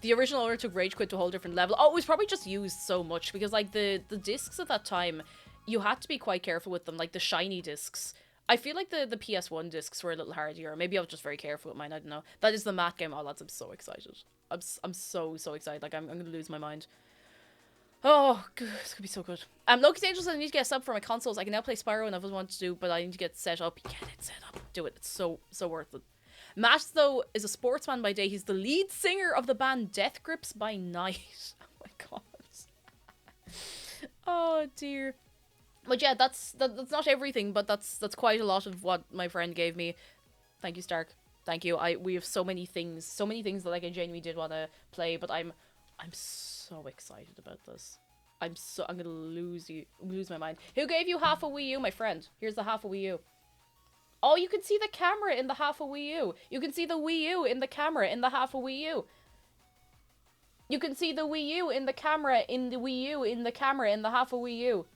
The original owner took Rage Quit to a whole different level. Oh, it was probably just used so much because like the discs at that time, you had to be quite careful with them, like the shiny discs. I feel like the PS1 discs were a little hardier, or maybe I was just very careful with mine, I don't know. That is the Matt game. Oh lads, I'm so excited. I'm so excited, like I'm gonna lose my mind. Oh, good. It's gonna be so good. Loki's Angels, I need to get a sub for my consoles. I can now play Spyro and I've always wanted to do, but I need to get set up. Get it set up. Do it. It's so worth it. Matt, though, is a sportsman by day. He's the lead singer of the band Death Grips by night. Oh my god. Oh dear. But yeah, that's not everything, but that's quite a lot of what my friend gave me. Thank you, Stark. Thank you. We have so many things that like I genuinely did want to play, but I'm so excited about this. I'm gonna lose my mind. Who gave you half a Wii U, my friend? Here's the half a Wii U. Oh, you can see the camera in the half a Wii U. You can see the Wii U in the camera in the half a Wii U. You can see the Wii U in the camera in the Wii U in the camera in the half a Wii U.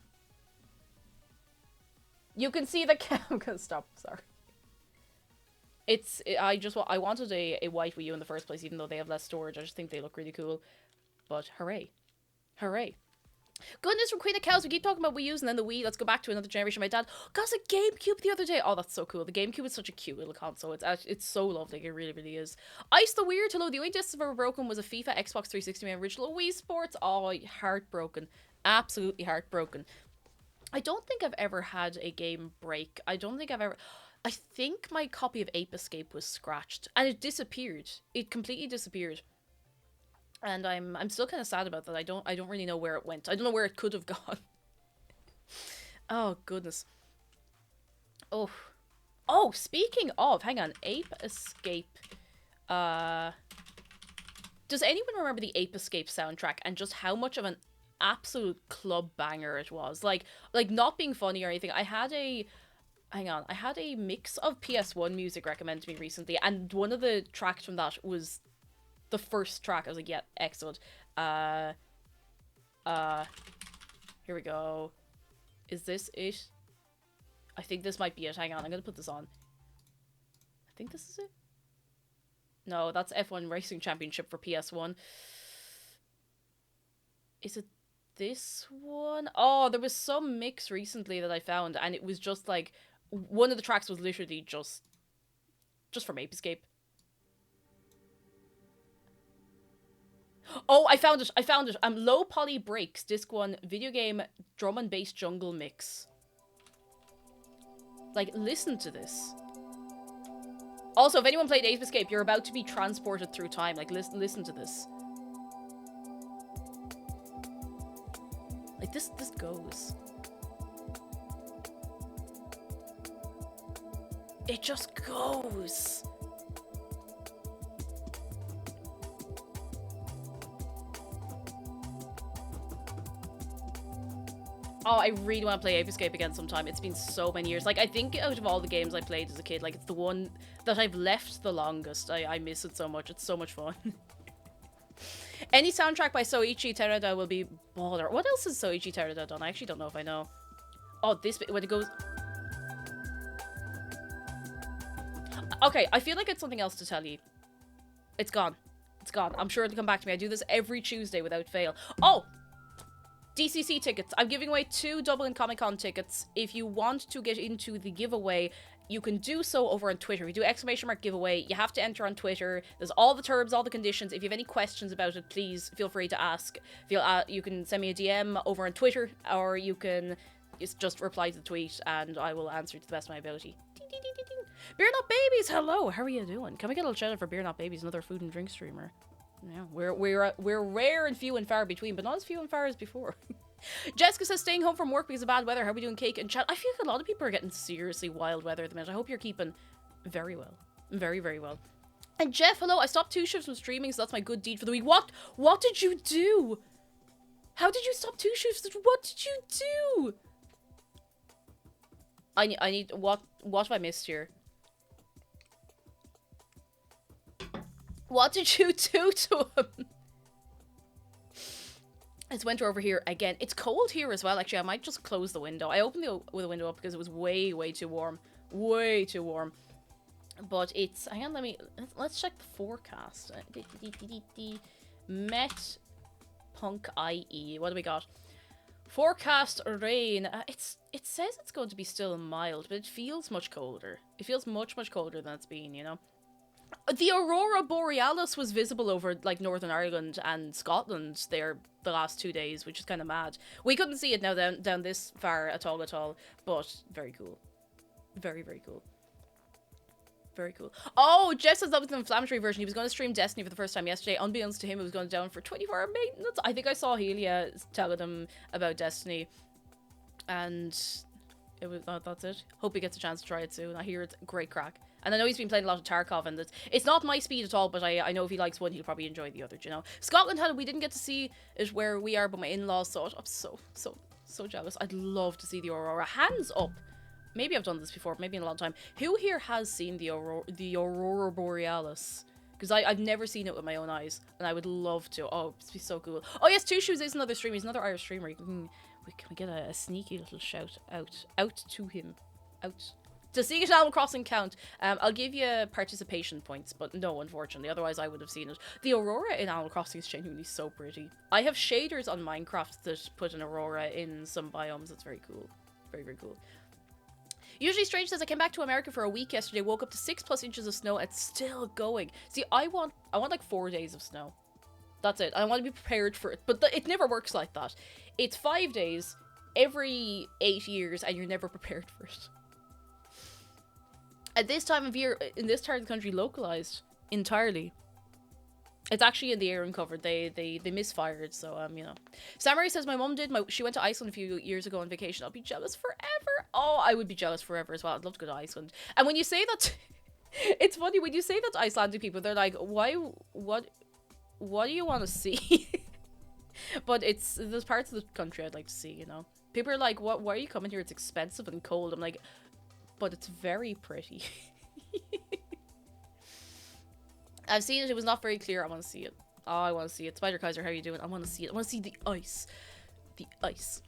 You can see the I'm gonna stop, sorry. I wanted a white Wii U in the first place, even though they have less storage. I just think they look really cool. But hooray. Hooray. Goodness from Queen of Cows, we keep talking about Wii U's and then the Wii. Let's go back to another generation. My dad got a GameCube the other day. Oh, that's so cool. The GameCube is such a cute little console. It's so lovely. It really, really is. Ice the Weird. Hello. The only discs I've ever broken was a FIFA, Xbox 360, and original Wii Sports. Oh, heartbroken. Absolutely heartbroken. I don't think I've ever had a game break. I think my copy of Ape Escape was scratched. And it disappeared. It completely disappeared. And I'm still kind of sad about that. I don't really know where it went. I don't know where it could have gone. Oh goodness. Oh, speaking of, hang on, Ape Escape. Does anyone remember the Ape Escape soundtrack and just how much of an absolute club banger it was? Like not being funny or anything. I had a mix of PS1 music recommended to me recently, and one of the tracks from that was the first track. I was like, yeah, excellent. Here we go. Is this it? I think this might be it. Hang on, I'm gonna put this on. I think this is it. No, that's F1 Racing Championship for PS1. Is it this one? Oh, there was some mix recently that I found, and it was just like, one of the tracks was literally just from Ape Escape. Oh, I found it. I found it. Low Poly Breaks, Disc 1, video game drum and bass jungle mix. Like, listen to this. Also, if anyone played Ape Escape, you're about to be transported through time. Like, listen to this. Like, this goes. It just goes. Oh, I really want to play Ape Escape again sometime. It's been so many years. Like, I think out of all the games I played as a kid, like, it's the one that I've left the longest. I miss it so much. It's so much fun. Any soundtrack by Soichi Terada will be baller. What else has Soichi Terada done? I actually don't know if I know. Oh, this bit, when it goes... Okay, I feel like it's something else to tell you. It's gone. It's gone. I'm sure it'll come back to me. I do this every Tuesday without fail. Oh! DCC tickets. I'm giving away 2 Dublin Comic Con tickets. If you want to get into the giveaway, you can do so over on Twitter. We do ! giveaway. You have to enter on Twitter. There's all the terms, all the conditions. If you have any questions about it, please feel free to ask. You can send me a DM over on Twitter, or you can just reply to the tweet, and I will answer to the best of my ability. Beer Not Babies, hello. How are you doing? Can we get a little shout out for Beer Not Babies, another food and drink streamer? Yeah, we're rare and few and far between, but not as few and far as before. Jessica says staying home from work because of bad weather. How are we doing, Cake and chat? I feel like a lot of people are getting seriously wild weather at the minute. I hope you're keeping very well. Very, very well. And Jeff, hello. I stopped 2 shifts from streaming, so that's my good deed for the week. What did you do? How did you stop 2 shifts? What did you do? I need what have I missed here? What did you do to him? It's winter over here again. It's cold here as well, actually. I might just close the window. I opened the window up because it was way, way too warm. Way too warm. But it's... Hang on, let's check the forecast. Met Punk IE. What do we got? Forecast rain. It says it's going to be still mild, but it feels much colder. It feels much, much colder than it's been, you know? The Aurora Borealis was visible over, like, Northern Ireland and Scotland there the last 2 days, which is kind of mad. We couldn't see it now down this far at all, but very cool. Very, very cool. Very cool. Oh, Jeff says that was an inflammatory version. He was going to stream Destiny for the first time yesterday. Unbeknownst to him, it was going down for 24-hour maintenance. I think I saw Helia telling him about Destiny, and it was that's it. Hope he gets a chance to try it soon. I hear it's great crack. And I know he's been playing a lot of Tarkov, and it's not my speed at all, but I know if he likes one, he'll probably enjoy the other, you know? Scotland we didn't get to see it where we are, but my in-laws saw it. I'm so jealous. I'd love to see the Aurora. Hands up. Maybe I've done this before, maybe in a long time. Who here has seen the Aurora Borealis? Because I've never seen it with my own eyes, and I would love to. Oh, it'd be so cool. Oh yes, Two Shoes is another streamer. He's another Irish streamer. Can we get a sneaky little shout out to him? Out. To see it Animal Crossing count, I'll give you participation points, but no, unfortunately, otherwise I would have seen it. The Aurora in Animal Crossing is genuinely so pretty. I have shaders on Minecraft that put an Aurora in some biomes. It's very cool. Very, very cool. Usually Strange says, I came back to America for a week yesterday, woke up to 6+ inches of snow, it's still going. See, I want like 4 days of snow. That's it. I want to be prepared for it, but it never works like that. It's 5 days every 8 years, and you're never prepared for it. At this time of year, in this part of the country, localized entirely. It's actually in the air and covered. They misfired, so you know. Samurai says my mum did. She went to Iceland a few years ago on vacation. I'll be jealous forever. Oh, I would be jealous forever as well. I'd love to go to Iceland. And when you say that, it's funny when you say that to Icelandic people, they're like, "Why? What do you want to see?" But there's parts of the country I'd like to see. You know, people are like, "What? Why are you coming here? It's expensive and cold." I'm like, but it's very pretty. I've seen it. It was not very clear. I want to see it. Oh, I want to see it. Spider Kaiser, how are you doing? I want to see it. I want to see the ice. The ice.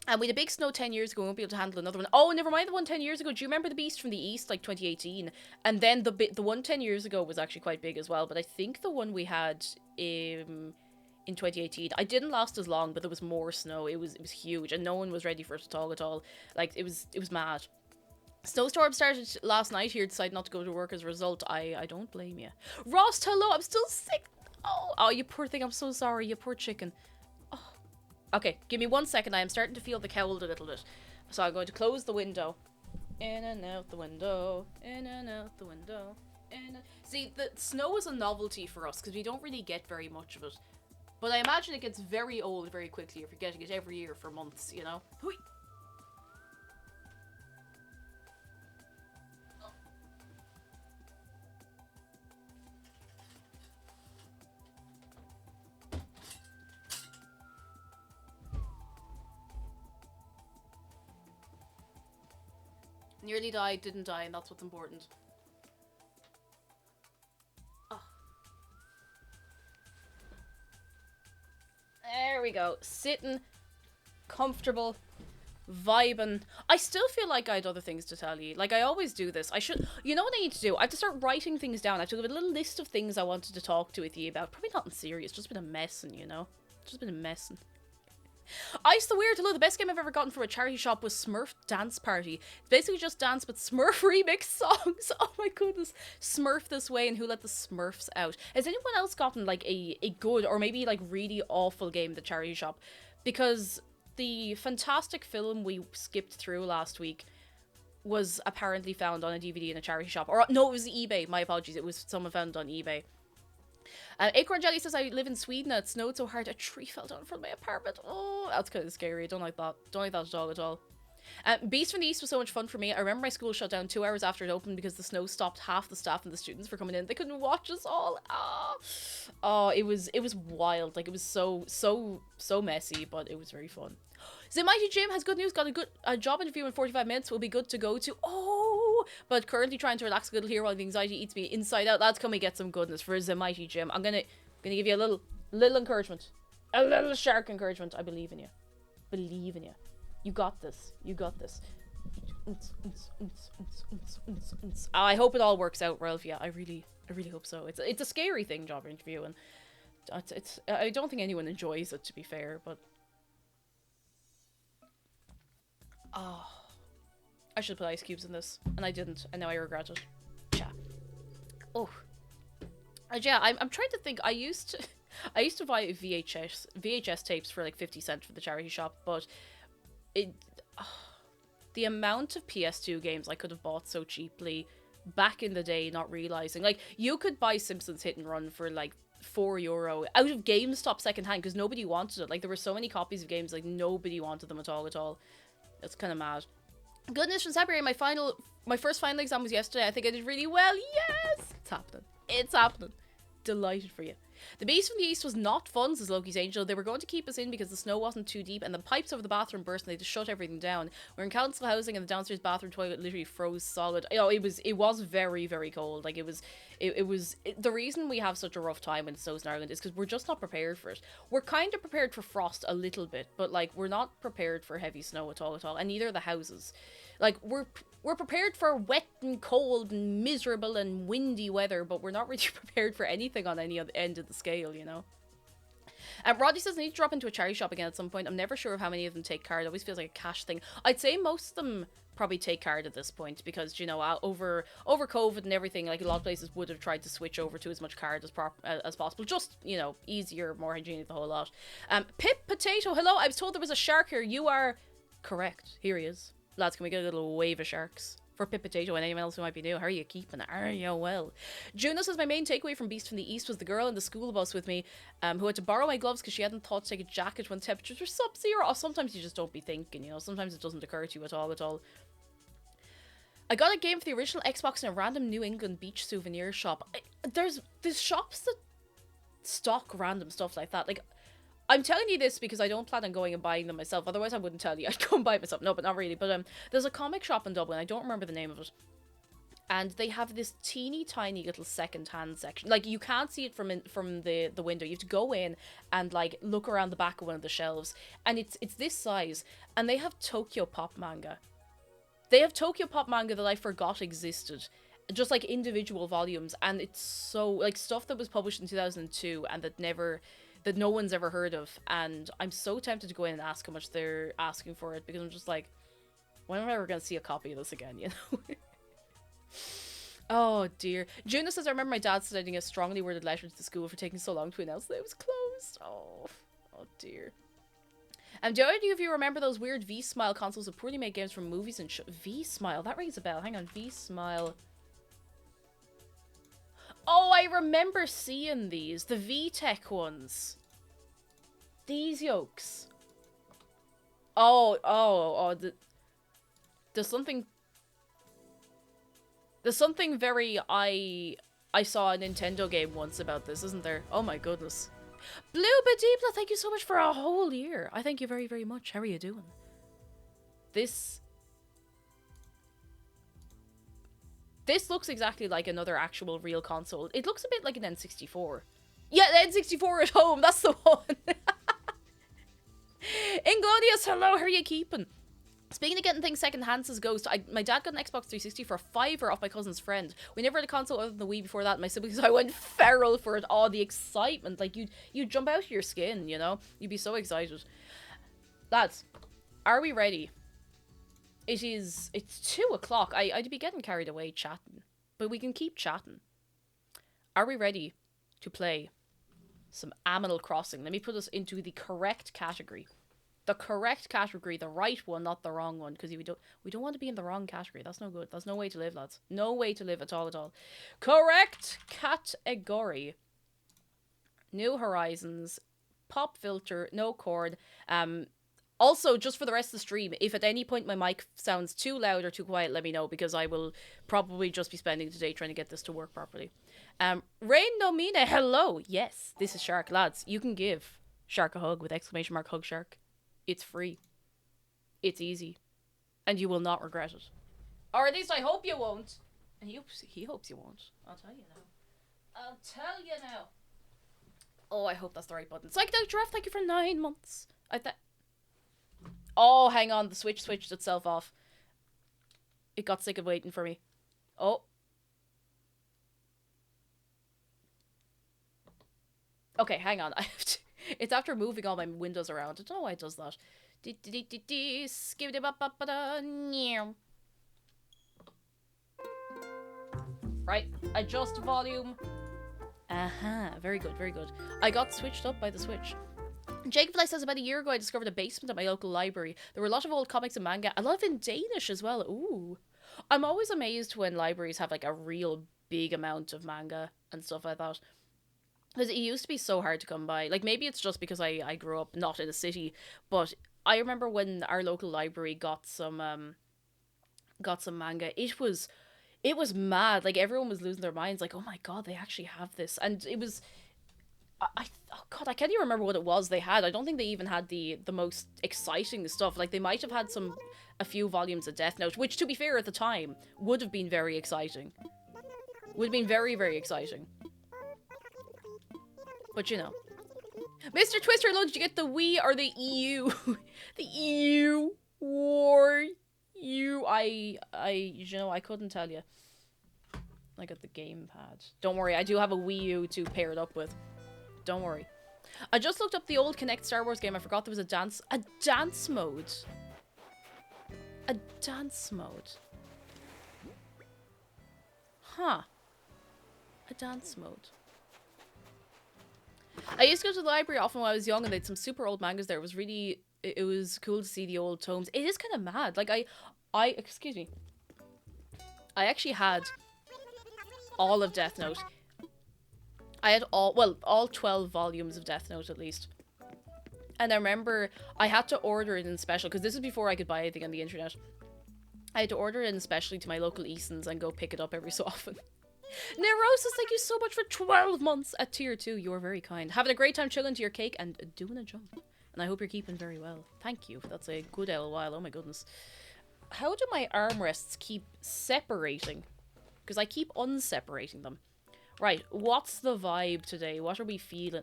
And we had a big snow 10 years ago. We won't be able to handle another one. Oh, never mind the one 10 years ago. Do you remember the Beast from the East, like 2018? And then the one 10 years ago was actually quite big as well. But I think the one we had in 2018, I didn't last as long, but there was more snow. It was huge, and no one was ready for it at all. Like, it was mad. Snowstorm started last night here, decided not to go to work as a result. I don't blame you. Ross, hello, I'm still sick. Oh, you poor thing. I'm so sorry. You poor chicken. Oh. Okay, give me 1 second. I am starting to feel the cold a little bit. So I'm going to close the window. In and out the window. In and out the window. See, the snow is a novelty for us because we don't really get very much of it. But I imagine it gets very old very quickly if you're getting it every year for months, you know? Hui. Nearly died, didn't die, and that's what's important. Oh. There we go. Sitting, comfortable, vibing. I still feel like I had other things to tell you. Like, I always do this. I should... You know what I need to do? I have to start writing things down. I have to give a little list of things I wanted to talk to with you about. Probably nothing serious. Just been a messing, you know? Just been a messing. Ice the Weird, hello, the best game I've ever gotten from a charity shop was Smurf Dance Party. It's basically just dance but Smurf remix songs. Oh my goodness. Smurf This Way and Who Let the Smurfs Out. Has anyone else gotten like a good or maybe like really awful game at the charity shop? Because the fantastic film we skipped through last week was apparently found on a DVD in a charity shop. Or no, it was eBay, my apologies. It was someone found it on eBay. Acorn Jelly says, I live in Sweden and it snowed so hard a tree fell down from my apartment. Oh, that's kind of scary. I don't like that. Don't like that at all. Beast from the East was so much fun for me. I remember my school shut down 2 hours after it opened because the snow stopped half the staff and the students from coming in. They couldn't watch us all. Oh, it was wild. Like, it was so messy, but it was very fun. The Mighty Jim has good news. Got a job interview in 45 minutes. Will be good to go to. Oh, but currently trying to relax a little here while the anxiety eats me inside out. Lads, can we get some goodness for the Mighty Jim? I'm gonna give you a little encouragement, a little shark encouragement. I believe in you. Believe in you. You got this. You got this. I hope it all works out, Ralph. Yeah, I really hope so. It's a scary thing, job interview, and I don't think anyone enjoys it, to be fair, but. Oh, I should put ice cubes in this, and I didn't, and now I regret it. Yeah. Oh. Yeah, I'm trying to think. I used to buy VHS tapes for like 50 cents for the charity shop, but the amount of PS2 games I could have bought so cheaply back in the day, not realizing, like, you could buy Simpsons Hit and Run for like €4 out of GameStop secondhand because nobody wanted it. Like, there were so many copies of games, like nobody wanted them at all. It's kind of mad. Goodness from February, my first final exam was yesterday. I think I did really well. Yes! It's happening. Delighted for you. The Beast from the East was not fun, says Loki's Angel. They were going to keep us in because the snow wasn't too deep and the pipes over the bathroom burst and they just shut everything down. We're in council housing and the downstairs bathroom toilet literally froze solid. You know, it was very, very cold. Like, the reason we have such a rough time when it snows in Ireland is because we're just not prepared for it. We're kind of prepared for frost a little bit, but like, we're not prepared for heavy snow at all, and neither are the houses. Like, we're prepared for wet and cold and miserable and windy weather, but we're not really prepared for anything on any other end of the scale, you know? Roddy says, I need to drop into a charity shop again at some point. I'm never sure of how many of them take card. It always feels like a cash thing. I'd say most of them probably take card at this point because, you know, over COVID and everything, like, a lot of places would have tried to switch over to as much card as possible. Just, you know, easier, more hygienic, the whole lot. Pip Potato, hello. I was told there was a shark here. You are correct. Here he is. Lads, can we get a little wave of sharks for Pip Potato and anyone else who might be new? How are you keeping it? Are you well? Juno says, my main takeaway from Beast from the East was the girl in the school bus with me who had to borrow my gloves because she hadn't thought to take a jacket when temperatures were sub-zero. Or sometimes you just don't be thinking, you know. Sometimes it doesn't occur to you at all. I got a game for the original Xbox in a random New England beach souvenir shop. There's shops that stock random stuff like that. Like, I'm telling you this because I don't plan on going and buying them myself. Otherwise, I wouldn't tell you. I'd go and buy it myself. No, but not really. But there's a comic shop in Dublin. I don't remember the name of it. And they have this teeny tiny little second-hand section. Like, you can't see it from the window. You have to go in and, like, look around the back of one of the shelves. And it's this size. And they have Tokyo Pop manga. They have Tokyo Pop manga that I forgot existed. Just, like, individual volumes. And it's so, like, stuff that was published in 2002 and that no one's ever heard of, and I'm so tempted to go in and ask how much they're asking for it, because I'm just like, when am I ever going to see a copy of this again, you know? Oh dear. Juna says, I remember my dad sending a strongly worded letter to the school for taking so long to announce that it was closed. Oh dear. Do any of you remember those weird V-Smile consoles with poorly made games from movies and V-Smile? That rings a bell. Hang on, V-Smile. Oh, I remember seeing these. The VTech ones. These yokes. There's something... There's something very... I saw a Nintendo game once about this, isn't there? Oh my goodness. Blue Badibla, thank you so much for a whole year. I thank you very, very much. How are you doing? This looks exactly like another actual real console. It looks a bit like an N64. Yeah, the N64 at home. That's the one. Inglorious, hello. How are you keeping? Speaking of getting things second-hand, says Ghost, my dad got an Xbox 360 for a $5 off my cousin's friend. We never had a console other than the Wii before that. My siblings and I went feral for it. Oh, the excitement. Like, you'd jump out of your skin, you know? You'd be so excited. Lads, are we ready? It's 2 o'clock. I'd be getting carried away chatting. But we can keep chatting. Are we ready to play some Animal Crossing? Let me put us into the correct category. The correct category, the right one, not the wrong one, because we don't want to be in the wrong category. That's no good. That's no way to live, lads. No way to live at all. Correct category. New Horizons, pop filter, no cord. Also, just for the rest of the stream, if at any point my mic sounds too loud or too quiet, let me know, because I will probably just be spending today trying to get this to work properly. Rain Nomina, hello. Yes, this is Shark, lads. You can give Shark a hug with exclamation mark hugshark. It's free. It's easy. And you will not regret it. Or at least I hope you won't. And he hopes you won't. I'll tell you now. Oh, I hope that's the right button. Psychedelic Giraffe, thank you for 9 months. Oh, hang on. The Switch switched itself off. It got sick of waiting for me. Oh. Okay, hang on. I have to... It's after moving all my windows around. I don't know why it does that. Right, adjust volume. Very good, very good. I got switched up by the Switch. Jacob Fly says, about a year ago I discovered a basement at my local library. There were a lot of old comics and manga. A lot of in Danish as well. Ooh. I'm always amazed when libraries have like a real big amount of manga and stuff like that. Because it used to be so hard to come by. Like, maybe it's just because I grew up not in a city, but I remember when our local library got some manga. It was mad. Like, everyone was losing their minds. Like, oh my god, they actually have this. And it was... oh god, I can't even remember what it was they had. I don't think they even had the most exciting stuff. Like, they might have had a few volumes of Death Note, which, to be fair, at the time, would have been very exciting. Would have been very, very exciting. But, you know. Mr. Twister, did you get the Wii or the EU? The EU or you? You know, I couldn't tell you. I got the gamepad. Don't worry, I do have a Wii U to pair it up with. Don't worry. I just looked up the old Kinect Star Wars game. I forgot there was a dance mode. A dance mode. Huh. A dance mode. I used to go to the library often when I was young, and they had some super old mangas there. It was cool to see the old tomes. It is kind of mad. Like, excuse me. I actually had all of Death Note. I had all 12 volumes of Death Note at least. And I remember I had to order it in special, because this is before I could buy anything on the internet. I had to order it in specially to my local Easons and go pick it up every so often. Neurosis, thank you so much for 12 months at tier 2. You are very kind. Having a great time chilling to your cake and doing a jump. And I hope you're keeping very well. Thank you. That's a good L while. Oh my goodness. How do my armrests keep separating? Because I keep unseparating them. Right, what's the vibe today? What are we feeling?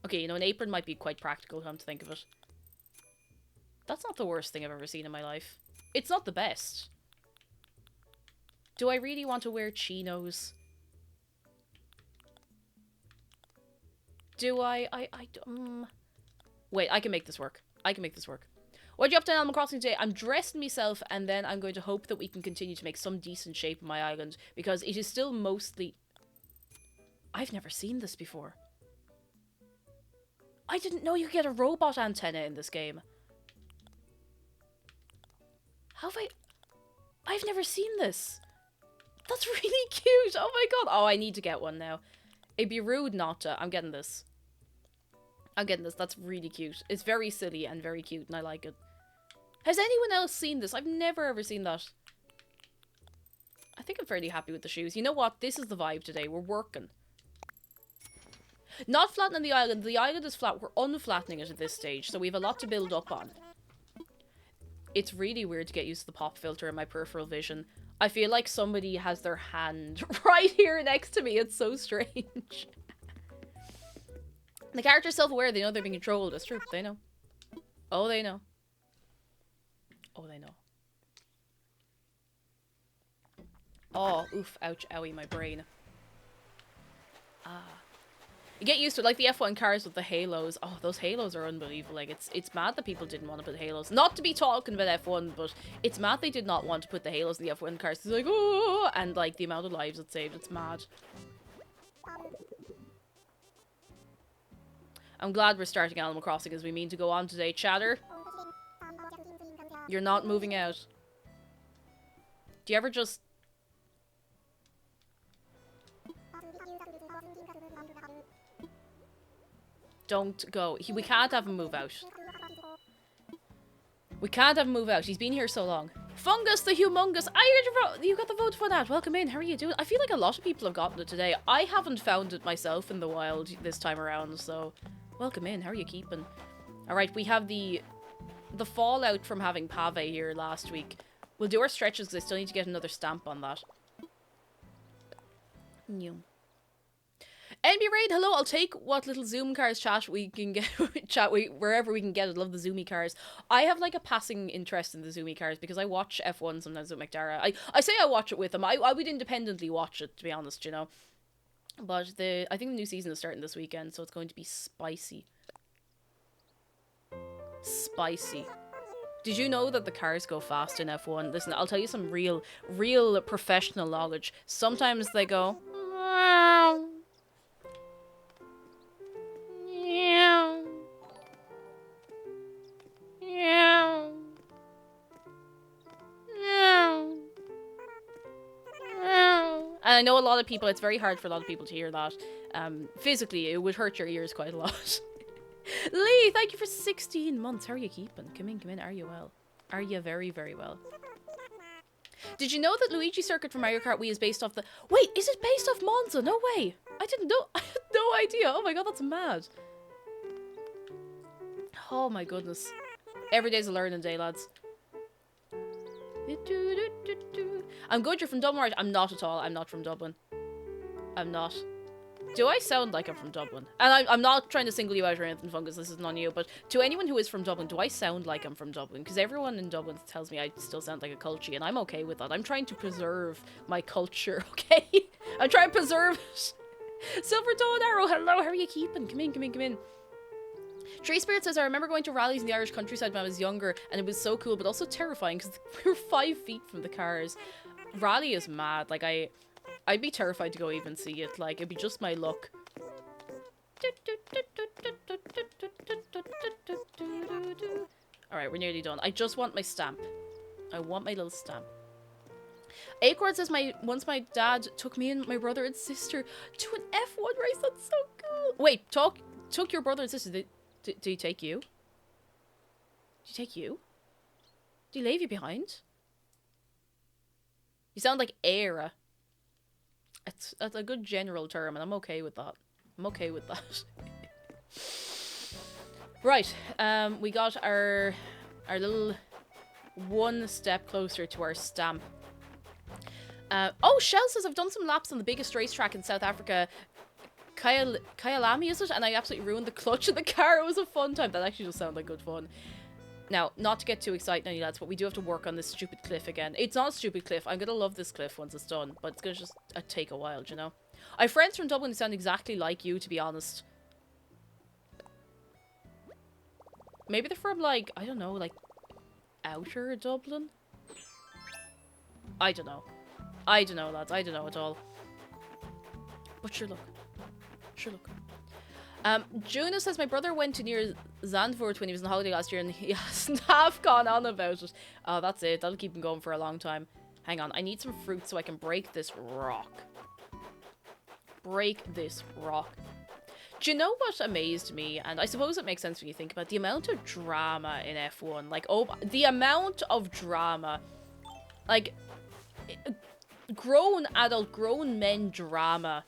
Okay, you know, an apron might be quite practical, come to think of it. That's not the worst thing I've ever seen in my life. It's not the best. Do I really want to wear chinos? Do I? Wait, I can make this work. I can make this work. What are you up to in Animal Crossing today? I'm dressing myself, and then I'm going to hope that we can continue to make some decent shape of my island, because it is still mostly... I've never seen this before. I didn't know you could get a robot antenna in this game. How have I've never seen this. That's really cute. Oh my god. Oh, I need to get one now. It'd be rude not to. I'm getting this. I'm getting this. That's really cute. It's very silly and very cute, and I like it. Has anyone else seen this? I've never ever seen that. I think I'm fairly happy with the shoes. You know what? This is the vibe today. We're working. Not flattening the island. The island is flat. We're unflattening it at this stage, so we have a lot to build up on. It's really weird to get used to the pop filter in my peripheral vision. I feel like somebody has their hand right here next to me. It's so strange. The character's self-aware. They know they're being controlled. It's true. They know. Oh, they know. Oh, they know. Oh, oof, ouch, owie, my brain. Ah. You get used to it, like the F1 cars with the halos. Oh, those halos are unbelievable. Like, it's mad that people didn't want to put halos. Not to be talking about F1, but it's mad they did not want to put the halos in the F1 cars. It's like, oh, and like the amount of lives it saved. It's mad. I'm glad we're starting Animal Crossing as we mean to go on today. Chatter, you're not moving out. Do you ever just... Don't go. We can't have him move out. We can't have him move out. He's been here so long. Fungus the Humongous. I heard your vote. You got the vote for that. Welcome in. How are you doing? I feel like a lot of people have gotten it today. I haven't found it myself in the wild this time around, so welcome in. How are you keeping? Alright, we have the fallout from having Pave here last week. We'll do our stretches because I still need to get another stamp on that. New. NB Raid, hello, I'll take what little Zoom cars chat we can get, wherever we can get it. Love the Zoomy cars. I have like a passing interest in the Zoomy cars because I watch F1 sometimes with McDara. I say I watch it with them. I would independently watch it, to be honest, you know. But I think the new season is starting this weekend, so it's going to be spicy. Spicy. Did you know that the cars go fast in F1? Listen, I'll tell you some real professional knowledge. Sometimes they go... And I know a lot of people, it's very hard for a lot of people to hear that. Physically, it would hurt your ears quite a lot. Lee, thank you for 16 months. How are you keeping? Come in. Are you well? Are you very, very well? Did you know that Luigi Circuit from Mario Kart Wii is based off the... Wait, is it based off Monza? No way. I didn't know. I had no idea. Oh my god, that's mad. Oh my goodness. Every day's a learning day, lads. I'm good, you're from Dublin, right? I'm not at all. I'm not from Dublin. I'm not. Do I sound like I'm from Dublin? And I'm not trying to single you out or anything, Fungus. This isn't on you. But to anyone who is from Dublin, do I sound like I'm from Dublin? Because everyone in Dublin tells me I still sound like a culture, and I'm okay with that. I'm trying to preserve my culture, okay? I'm trying to preserve it. Silver Dawn Arrow, hello, how are you keeping? Come in. Tree Spirit says, I remember going to rallies in the Irish countryside when I was younger, and it was so cool, but also terrifying, because we were 5 feet from the cars. Rally is mad. Like, I'd be terrified to go even see it. Like, it'd be just my luck. Alright, we're nearly done. I just want my stamp. I want my little stamp. Acorn says, once my dad took me and my brother and sister to an F1 race. That's so cool. Wait, took your brother and sister. Did he take you? Did he take you? Did he leave you behind? You sound like Era. That's a good general term, and I'm okay with that. I'm okay with that. Right, we got our little one step closer to our stamp. Oh, Shell says, I've done some laps on the biggest racetrack in South Africa. Kyalami, is it? And I absolutely ruined the clutch of the car. It was a fun time. That actually does sound like good fun. Now, not to get too excited, any lads, but we do have to work on this stupid cliff again. It's not a stupid cliff. I'm going to love this cliff once it's done, but it's going to just take a while, you know? I have friends from Dublin who sound exactly like you, to be honest. Maybe they're from, like, I don't know, like, outer Dublin? I don't know. I don't know, lads. I don't know at all. But sure, look. Sure, look. Juno says, my brother went to near Zandvoort when he was on holiday last year and he hasn't half gone on about it. Oh, that's it. That'll keep him going for a long time. Hang on. I need some fruit so I can break this rock. Break this rock. Do you know what amazed me? And I suppose it makes sense when you think about the amount of drama in F1. Like, oh, the amount of drama. Like, grown adult, grown men drama.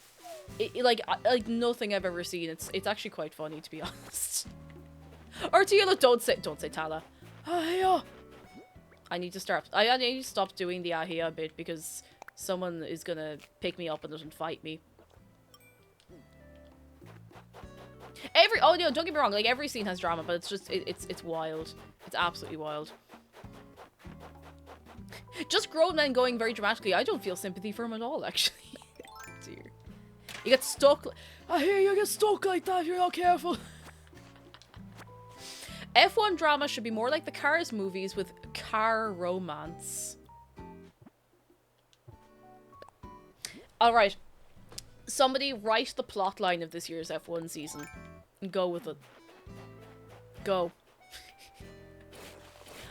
Like nothing I've ever seen. It's actually quite funny, to be honest. Artila, don't say Tala. Ahia. I need to start. I need to stop doing the Ahia bit because someone is gonna pick me up and fight me. Oh no, don't get me wrong. Like every scene has drama, but it's just it's wild. It's absolutely wild. Just grown men going very dramatically. I don't feel sympathy for him at all, actually. Dear. You get stuck. I hear you get stuck like that if you're not careful. F1 drama should be more like the Cars movies with car romance. Alright. Somebody write the plot line of this year's F1 season. And go with it. Go.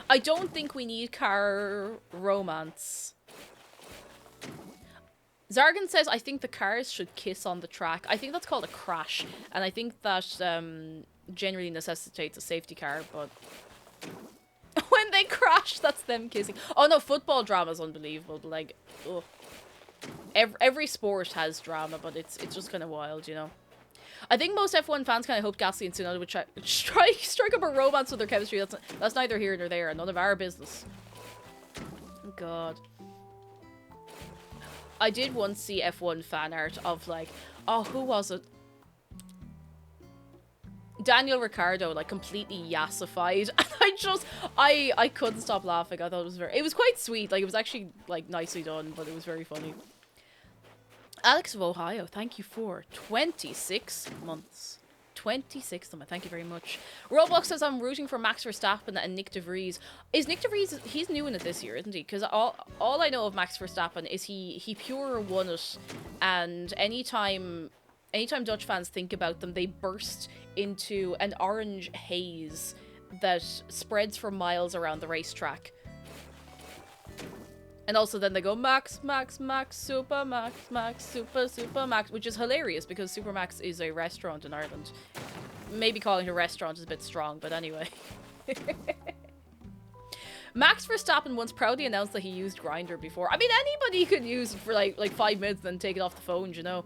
I don't think we need car romance. Zargan says, I think the cars should kiss on the track. I think that's called a crash. And I think that generally necessitates a safety car, but... when they crash, that's them kissing. Oh no, football drama is unbelievable. But like, ugh. Every sport has drama, but it's just kind of wild, you know? I think most F1 fans kind of hope Gasly and Tsunoda would strike up a romance with their chemistry. That's neither here nor there. None of our business. God. I did once see F1 fan art of like, oh, who was it? Daniel Ricciardo, like completely yassified. And I couldn't stop laughing. I thought it was quite sweet. Like it was actually like nicely done, but it was very funny. Alex of Ohio, thank you for 26 months. 26 of them, thank you very much. Roblox says I'm rooting for Max Verstappen and Nick DeVries. Is Nick DeVries, he's new in it this year, isn't he? Because all I know of Max Verstappen is he pure won it, and anytime Dutch fans think about them, they burst into an orange haze that spreads for miles around the racetrack. And also then they go, Max, Max, Max, Super Max, Max, Super Max, which is hilarious because Super Max is a restaurant in Ireland. Maybe calling it a restaurant is a bit strong, but anyway. Max Verstappen once proudly announced that he used Grindr before. I mean, anybody could use it for like 5 minutes and then take it off the phone, you know?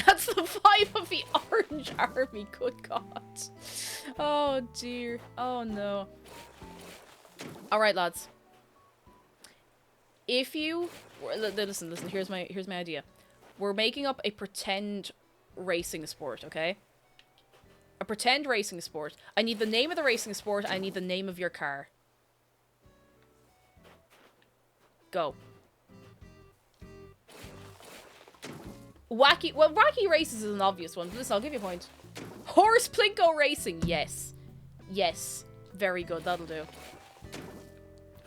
That's the vibe of the Orange Army, good God. Oh dear, oh no. Alright lads. If you listen, here's my idea. We're making up a pretend racing sport, okay? A pretend racing sport. I need the name of the racing sport, I need the name of your car. Go. Wacky races is an obvious one. Listen, I'll give you a point. Horse Plinko Racing, yes. Yes. Very good, that'll do.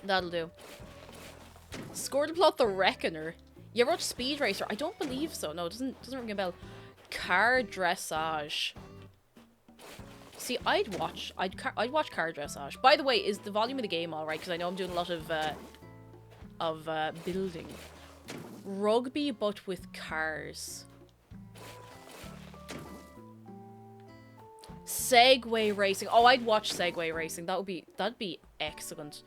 That'll do. Score to Plot the Reckoner. You ever watch Speed Racer? I don't believe so. No, it doesn't ring a bell. Car Dressage. See, I'd watch Car Dressage. By the way, is the volume of the game alright? Because I know I'm doing a lot of building. Rugby, but with cars. Segway racing. Oh, I'd watch Segway racing. That'd be excellent.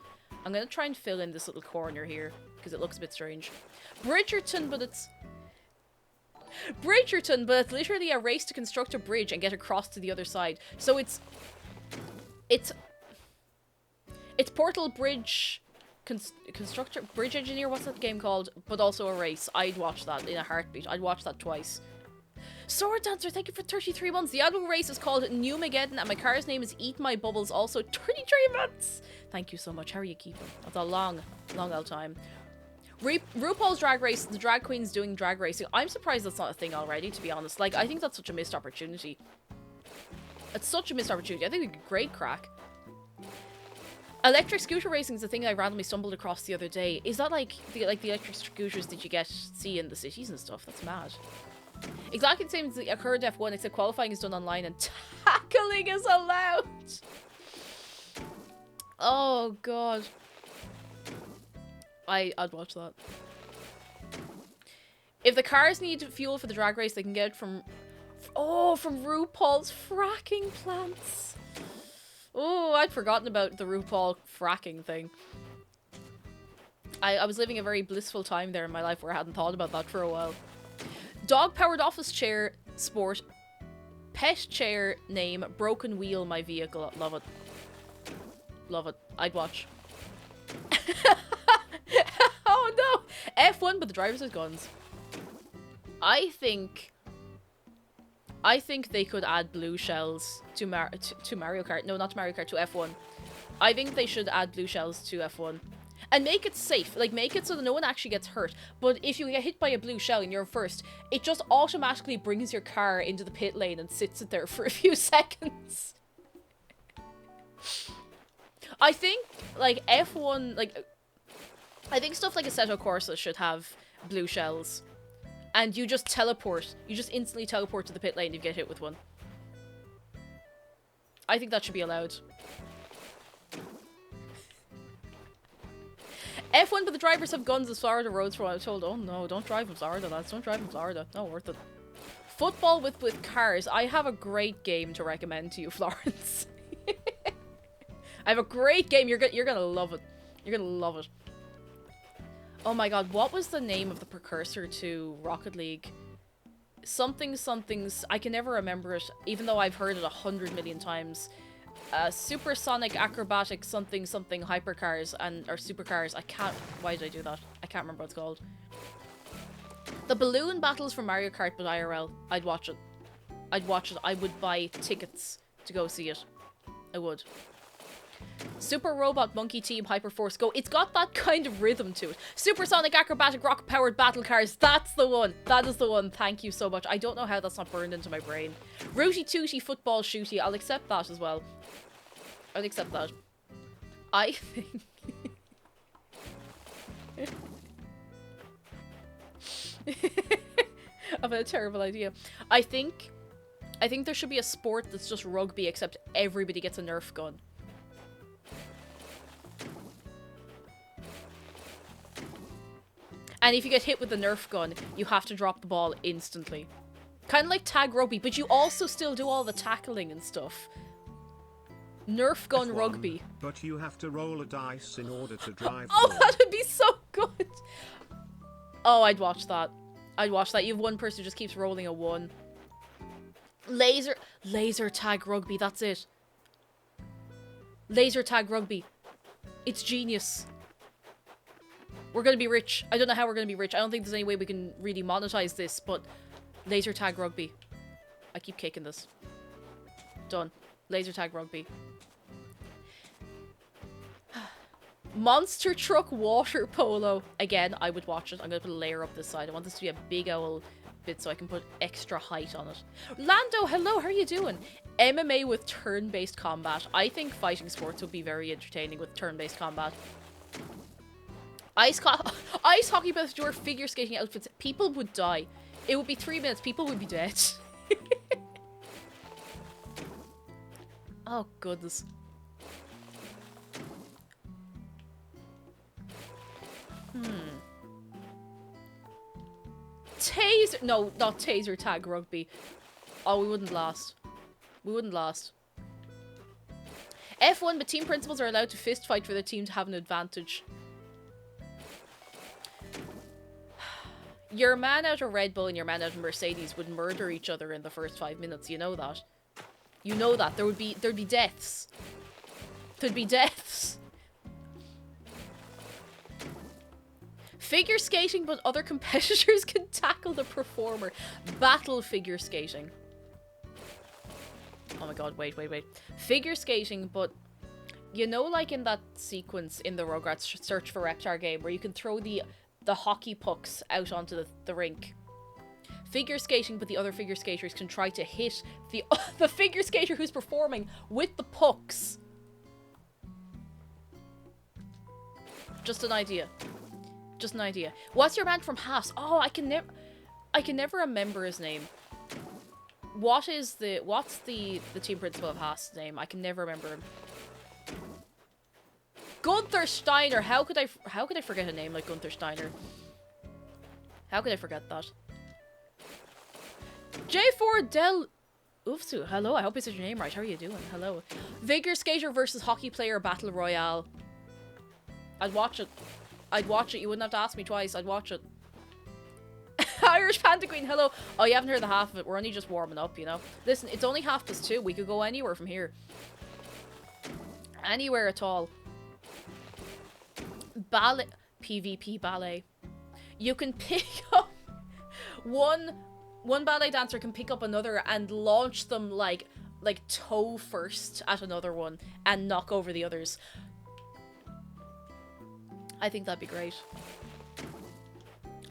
I'm gonna try and fill in this little corner here because it looks a bit strange. Bridgerton, but it's literally a race to construct a bridge and get across to the other side. So it's Portal Bridge Constructor, Bridge Engineer, what's that game called? But also a race. I'd watch that in a heartbeat. I'd watch that twice. Sword Dancer, thank you for 33 months. The annual race is called Newmageddon and my car's name is Eat My Bubbles, also 33 months. Thank you so much. How are you keeping? That's a long old time. RuPaul's Drag Race, the drag queens doing drag racing. I'm surprised that's not a thing already, to be honest. Like, I think that's such a missed opportunity. It's such a missed opportunity. I think it'd be great crack. Electric scooter racing is the thing I randomly stumbled across the other day. Is that like the electric scooters that you see in the cities and stuff? That's mad. Exactly the same as the current F1, except qualifying is done online and tackling is allowed. Oh god. I'd watch that. If the cars need fuel for the drag race, they can get it from RuPaul's fracking plants. Oh, I'd forgotten about the RuPaul fracking thing. I was living a very blissful time there in my life where I hadn't thought about that for a while. Dog-powered office chair sport. Pet chair name. Broken wheel my vehicle. Love it. Love it. I'd watch. Oh no! F1 but the drivers have guns. I think they could add blue shells to Mario Kart. No, not to Mario Kart, to F1. I think they should add blue shells to F1. And make it safe. Like, make it so that no one actually gets hurt. But if you get hit by a blue shell and you're first, it just automatically brings your car into the pit lane and sits it there for a few seconds. I think, like, F1, like... I think stuff like Assetto Corsa should have blue shells. And you just teleport. You just instantly teleport to the pit lane if you get hit with one. I think that should be allowed. F1, but the drivers have guns as Florida roads for what I'm told. Oh no, don't drive in Florida, lads. Don't drive in Florida. Not worth it. Football with cars. I have a great game to recommend to you, Florence. I have a great game. You're gonna love it. You're gonna love it. Oh my god, what was the name of the precursor to Rocket League? Something's... I can never remember it, even though I've heard it 100 million times. Supersonic acrobatic something hypercars or supercars. I can't... Why did I do that? I can't remember what it's called. The balloon battles from Mario Kart but IRL. I'd watch it. I'd watch it. I would buy tickets to go see it. I would. Super Robot Monkey Team Hyperforce Go. It's got that kind of rhythm to it. Supersonic Acrobatic Rocket Powered Battle Cars. That's the one. That is the one. Thank you so much. I don't know how that's not burned into my brain. Rooty Tooty Football Shooty. I'll accept that as well. I'll accept that. I think... I've had a terrible idea. I think there should be a sport that's just rugby except everybody gets a Nerf gun. And if you get hit with the Nerf gun, you have to drop the ball instantly. Kind of like tag rugby, but you also still do all the tackling and stuff. Nerf gun F1, rugby. But you have to roll a dice in order to drive. Oh, that would be so good. Oh, I'd watch that. I'd watch that. You have one person who just keeps rolling a 1. Laser tag rugby, that's it. Laser tag rugby. It's genius. We're gonna be rich. I don't know how we're gonna be rich. I don't think there's any way we can really monetize this, but laser tag rugby. I keep kicking this. Done. Laser tag rugby. Monster truck water polo. Again, I would watch it. I'm gonna put a layer up this side. I want this to be a big old bit so I can put extra height on it. Lando, hello, how are you doing? MMA with turn-based combat. I think fighting sports would be very entertaining with turn-based combat. Ice hockey with your figure skating outfits. People would die. It would be 3 minutes. People would be dead. Oh, goodness. Taser... No, not taser tag rugby. Oh, we wouldn't last. We wouldn't last. F1, but team principals are allowed to fist fight for their team to have an advantage. Your man out of Red Bull and your man out of Mercedes would murder each other in the first 5 minutes. You know that. You know that. There'd be deaths. There'd be deaths. Figure skating, but other competitors can tackle the performer. Battle figure skating. Oh my god, wait. Figure skating, but... You know, like in that sequence in the Rugrats Search for Reptar game where you can throw the hockey pucks out onto the rink. Figure skating, but the other figure skaters can try to hit the figure skater who's performing with the pucks. Just an idea. Just an idea. What's your man from Halves? Oh, I can never remember his name. What's the team principal of Haas' name? I can never remember him. Gunther Steiner. How could I forget a name like Gunther Steiner? How could I forget that? J4 Del Oofsu. Hello, I hope I said your name right. How are you doing? Hello. Figure skater versus hockey player battle royale. I'd watch it. I'd watch it. You wouldn't have to ask me twice. I'd watch it. Irish Panda Queen, hello. Oh, you haven't heard the half of it. We're only just warming up, you know. Listen, it's only 2:30. We could go anywhere from here. Anywhere at all. Ballet. PvP ballet. You can pick up one ballet dancer can pick up another and launch them like toe first at another one and knock over the others. I think that'd be great.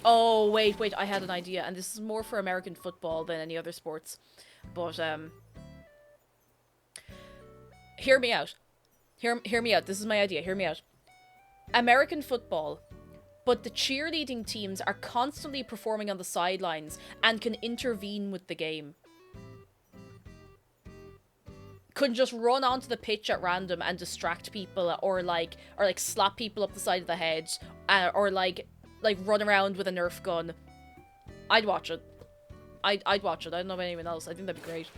Oh, wait, I had an idea, and this is more for American football than any other sports. But, hear me out. Hear me out. This is my idea. Hear me out. American football, but the cheerleading teams are constantly performing on the sidelines and can intervene with the game. Couldn't just run onto the pitch at random and distract people, or slap people up the side of the head, or run around with a Nerf gun. I'd watch it. I'd watch it. I don't know about anyone else. I think that'd be great.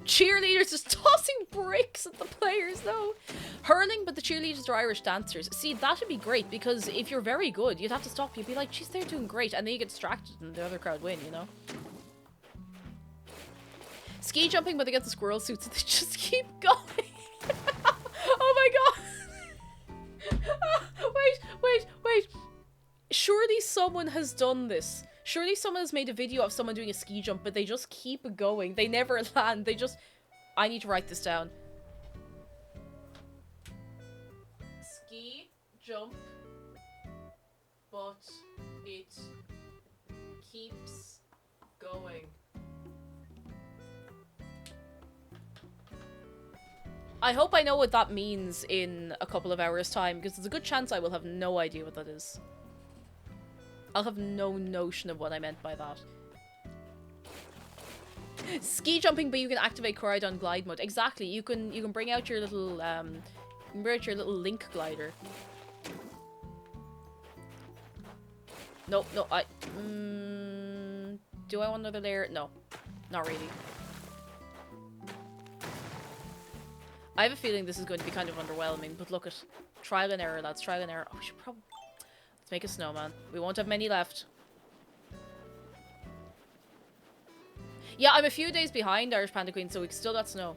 Cheerleaders just tossing bricks at the players, though. Hurling, but the cheerleaders are Irish dancers. See, that'd be great, because if you're very good, you'd have to stop. You'd be like, geez, they're doing great. And then you get distracted and the other crowd win, you know? Ski jumping, but they get the squirrel suits and they just keep going. Oh my god. Wait. Surely someone has done this. Surely someone has made a video of someone doing a ski jump, but they just keep going. They never land. They just... I need to write this down. Ski jump, but it keeps going. I hope I know what that means in a couple of hours' time, because there's a good chance I will have no idea what that is. I'll have no notion of what I meant by that. Ski jumping, but you can activate Corridon glide mode. Exactly. You can bring out your little link glider. No, do I want another layer? No. Not really. I have a feeling this is going to be kind of underwhelming, but look at trial and error, lads. Trial and error. Oh, we should probably... Let's make a snowman. We won't have many left. Yeah, I'm a few days behind Irish Panda Queen, so we still got snow.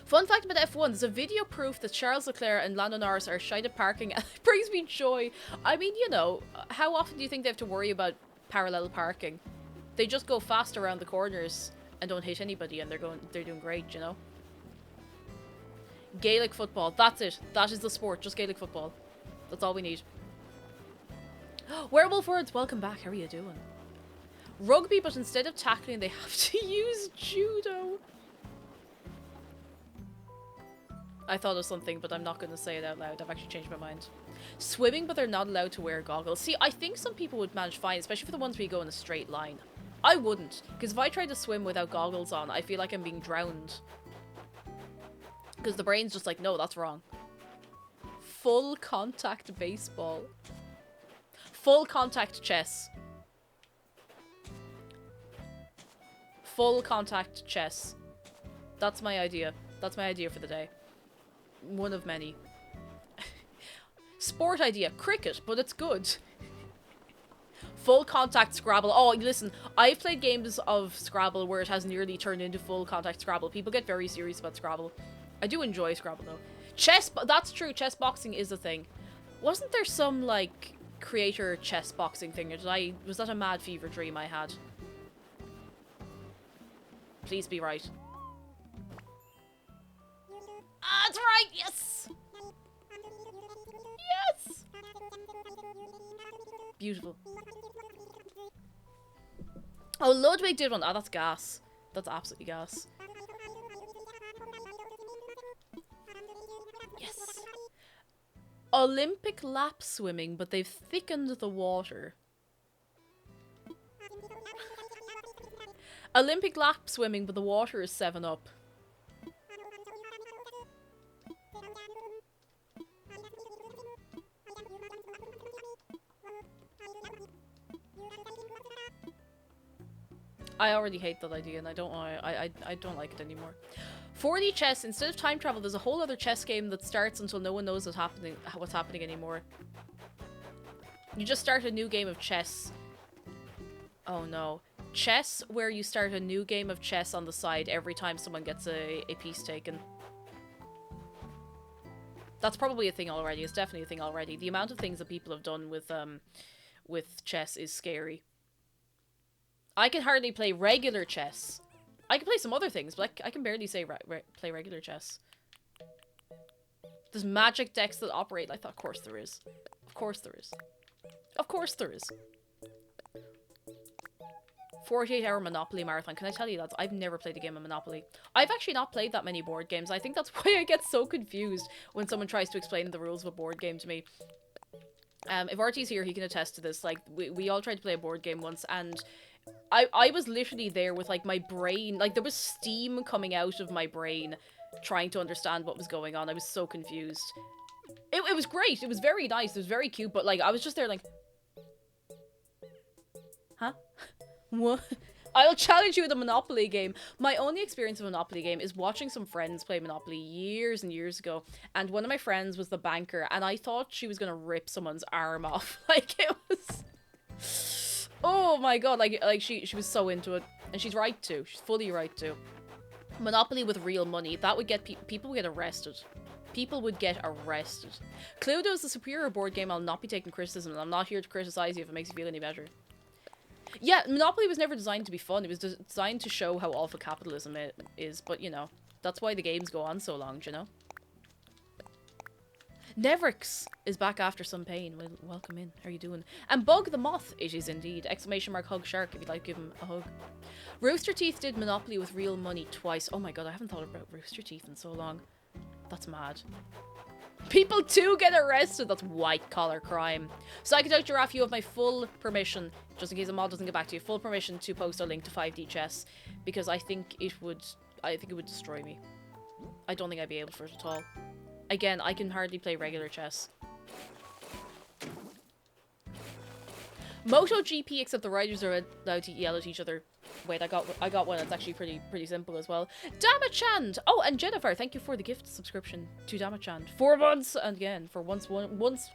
Fun fact about F1, there's a video proof that Charles Leclerc and Lando Norris are shite at parking, and it brings me joy. I mean, you know, how often do you think they have to worry about parallel parking? They just go fast around the corners and don't hit anybody, and they're doing great, you know? Gaelic football, that's it. That is the sport, just Gaelic football. That's all we need. Werewolf Words, welcome back. How are you doing? Rugby, but instead of tackling, they have to use judo. I thought of something, but I'm not going to say it out loud. I've actually changed my mind. Swimming, but they're not allowed to wear goggles. See, I think some people would manage fine, especially for the ones where you go in a straight line. I wouldn't, because if I tried to swim without goggles on, I feel like I'm being drowned. Because the brain's just like, no, that's wrong. Full contact baseball. Full contact chess. Full contact chess. That's my idea. That's my idea for the day. One of many. Sport idea. Cricket, but it's good. Full contact Scrabble. Oh, listen. I've played games of Scrabble where it has nearly turned into full contact Scrabble. People get very serious about Scrabble. I do enjoy Scrabble, though. Chess, that's true. Chess boxing is a thing. Wasn't there some, like, creator chess boxing thing? Or was that a mad fever dream I had? Please be right. Ah, that's right! Yes! Yes! Beautiful. Oh, Ludwig did one. Oh, that's gas. That's absolutely gas. Olympic lap swimming, but they've thickened the water. Olympic lap swimming, but the water is 7-Up. I already hate that idea, and I don't like it anymore. 4D chess, instead of time travel, there's a whole other chess game that starts until no one knows what's happening anymore. You just start a new game of chess. Oh no. Chess, where you start a new game of chess on the side every time someone gets a piece taken. That's probably a thing already. It's definitely a thing already. The amount of things that people have done with chess is scary. I can hardly play regular chess. I can play some other things, but I can barely say play regular chess. There's magic decks that operate like that. Of course there is. Of course there is. Of course there is. 48-hour Monopoly marathon. Can I tell you that? I've never played a game of Monopoly. I've actually not played that many board games. I think that's why I get so confused when someone tries to explain the rules of a board game to me. If Artie's here, he can attest to this. Like, we all tried to play a board game once, and I was literally there with, like, my brain. Like, there was steam coming out of my brain trying to understand what was going on. I was so confused. It was great. It was very nice. It was very cute, but, like, I was just there, like... Huh? What? I'll challenge you with a Monopoly game. My only experience of a Monopoly game is watching some friends play Monopoly years and years ago. And one of my friends was the banker, and I thought she was gonna rip someone's arm off. Like, it was... Oh my god, like she was so into it. And she's right to. She's fully right to. Monopoly with real money. That would get people would get arrested. People would get arrested. Cluedo is the superior board game. I'll not be taking criticism. I'm not here to criticize you if it makes you feel any better. Yeah, Monopoly was never designed to be fun. It was designed to show how awful capitalism is. But, you know, that's why the games go on so long, you know? Nevrix is back after some pain. Well, welcome in. How are you doing? And Bug the Moth, it is indeed. Exclamation mark hug shark if you'd like to give him a hug. Rooster Teeth did Monopoly with real money twice. Oh my god, I haven't thought about Rooster Teeth in so long. That's mad. People too get arrested. That's white collar crime. Psychotic Giraffe, you have my full permission, just in case the mod doesn't get back to you, full permission to post a link to 5D chess, because I think it would destroy me. I don't think I'd be able for it at all. Again, I can hardly play regular chess. MotoGP, except the riders are allowed to yell at each other. Wait, I got one that's actually pretty simple as well. Damachand! Oh, and Jennifer, thank you for the gift subscription to Damachand. 4 months, and again, for once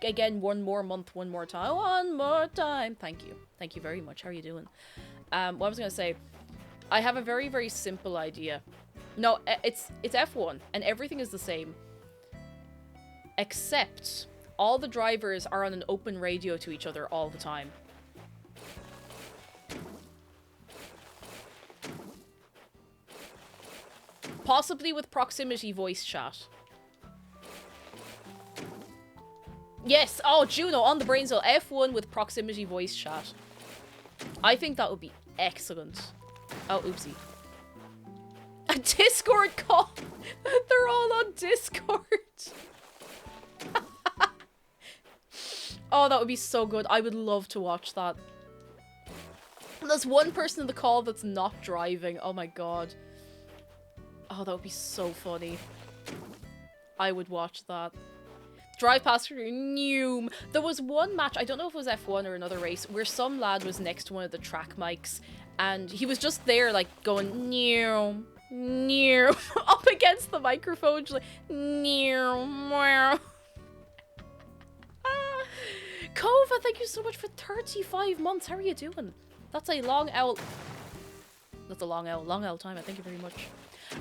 again, one more month, one more time. One more time! Thank you. Thank you very much. How are you doing? What I was gonna say, I have a very, very simple idea. No, it's F1, and everything is the same. Except, all the drivers are on an open radio to each other all the time. Possibly with proximity voice chat. Yes! Oh, Juno, on the brain cell. F1 with proximity voice chat. I think that would be excellent. Oh, oopsie. A Discord call! They're all on Discord! Oh, that would be so good. I would love to watch that. There's one person in the call that's not driving. Oh my god. Oh, that would be so funny. I would watch that. Drive past Noom. There was one match, I don't know if it was F1 or another race, where some lad was next to one of the track mics, and he was just there, like, going, Noom, Noom, up against the microphone, just like, Noom, Noom. Kova, thank you so much for 35 months. How are you doing? That's a long L. That's a long L time. Thank you very much.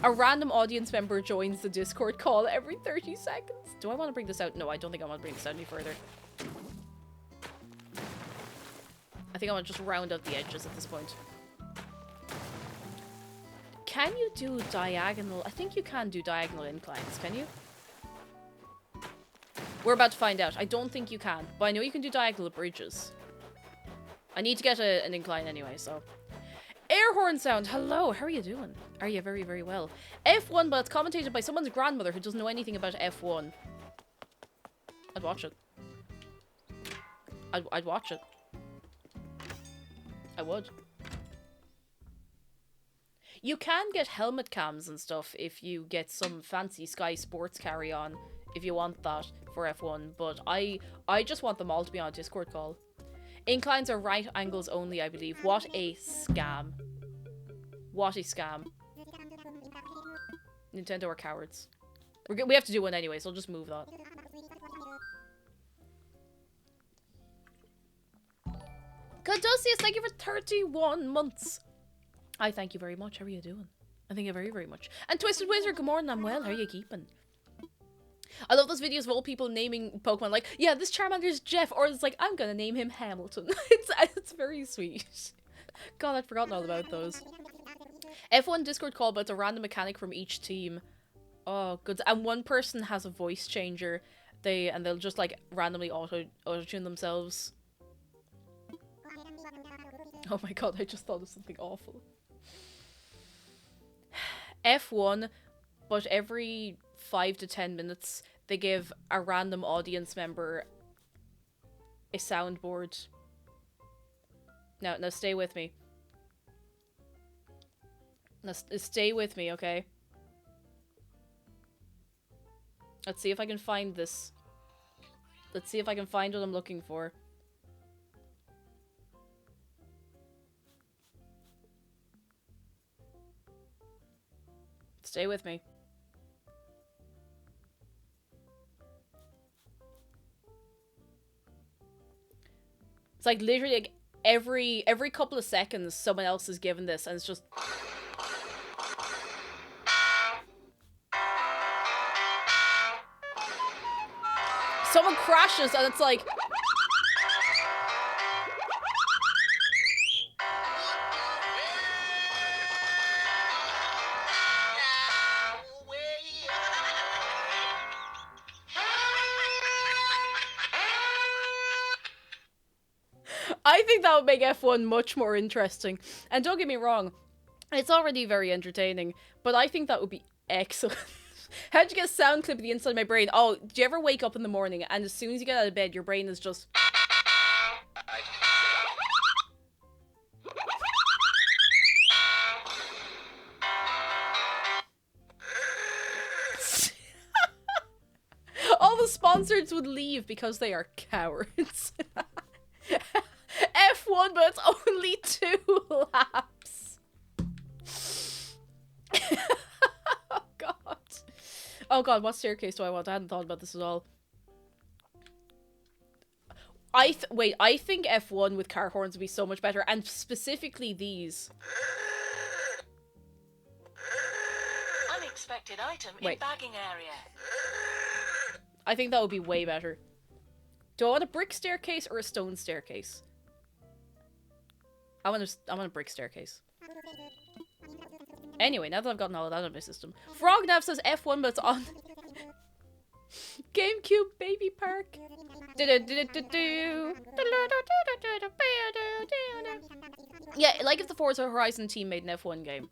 A random audience member joins the Discord call every 30 seconds. Do I want to bring this out? No, I don't think I want to bring this out any further. I think I want to just round out the edges at this point. Can you do diagonal? I think you can do diagonal inclines, can you? We're about to find out. I don't think you can, but I know you can do diagonal bridges. I need to get an incline anyway, so... Air horn sound. Hello, how are you doing? Are you very, very well? F1, but it's commentated by someone's grandmother who doesn't know anything about F1. I'd watch it. I'd watch it. I would. You can get helmet cams and stuff if you get some fancy Sky Sports carry-on, if you want that for F1, but I just want them all to be on a Discord call. Inclines are right angles only, I believe. What a scam. What a scam. Nintendo are cowards. We have to do one anyway, so I'll just move that. Caduceus, thank you for 31 months. I thank you very much. How are you doing? I thank you very, very much. And Twisted Wizard, good morning. I'm well. How are you keeping? I love those videos of all people naming Pokemon like, yeah, this Charmander's Jeff, or it's like, I'm gonna name him Hamilton. It's very sweet. God, I'd forgotten all about those. F1 Discord call, but it's a random mechanic from each team. Oh, good. And one person has a voice changer. They'll just like randomly auto-tune themselves. Oh my god, I just thought of something awful. F1, but every 5 to 10 minutes, they give a random audience member a soundboard. Now stay with me. Now stay with me, okay? Let's see if I can find this. Let's see if I can find what I'm looking for. Stay with me. It's like literally like every couple of seconds someone else is given this and it's just someone crashes and it's like I think that would make F1 much more interesting. And don't get me wrong, it's already very entertaining, but I think that would be excellent. How'd you get a sound clip of the inside of my brain? Oh, do you ever wake up in the morning and as soon as you get out of bed, your brain is just... All the sponsors would leave because they are cowards. F1, but it's only 2 laps. Oh god. Oh god, what staircase do I want? I hadn't thought about this at all. Wait, I think F1 with car horns would be so much better, and specifically these. Unexpected item Wait. in bagging area. I think that would be way better. Do I want a brick staircase or a stone staircase? I want a brick staircase. Anyway, now that I've gotten all of that out of my system. Frognav says F1, but it's on GameCube Baby Park. Yeah, like if the Forza Horizon team made an F1 game.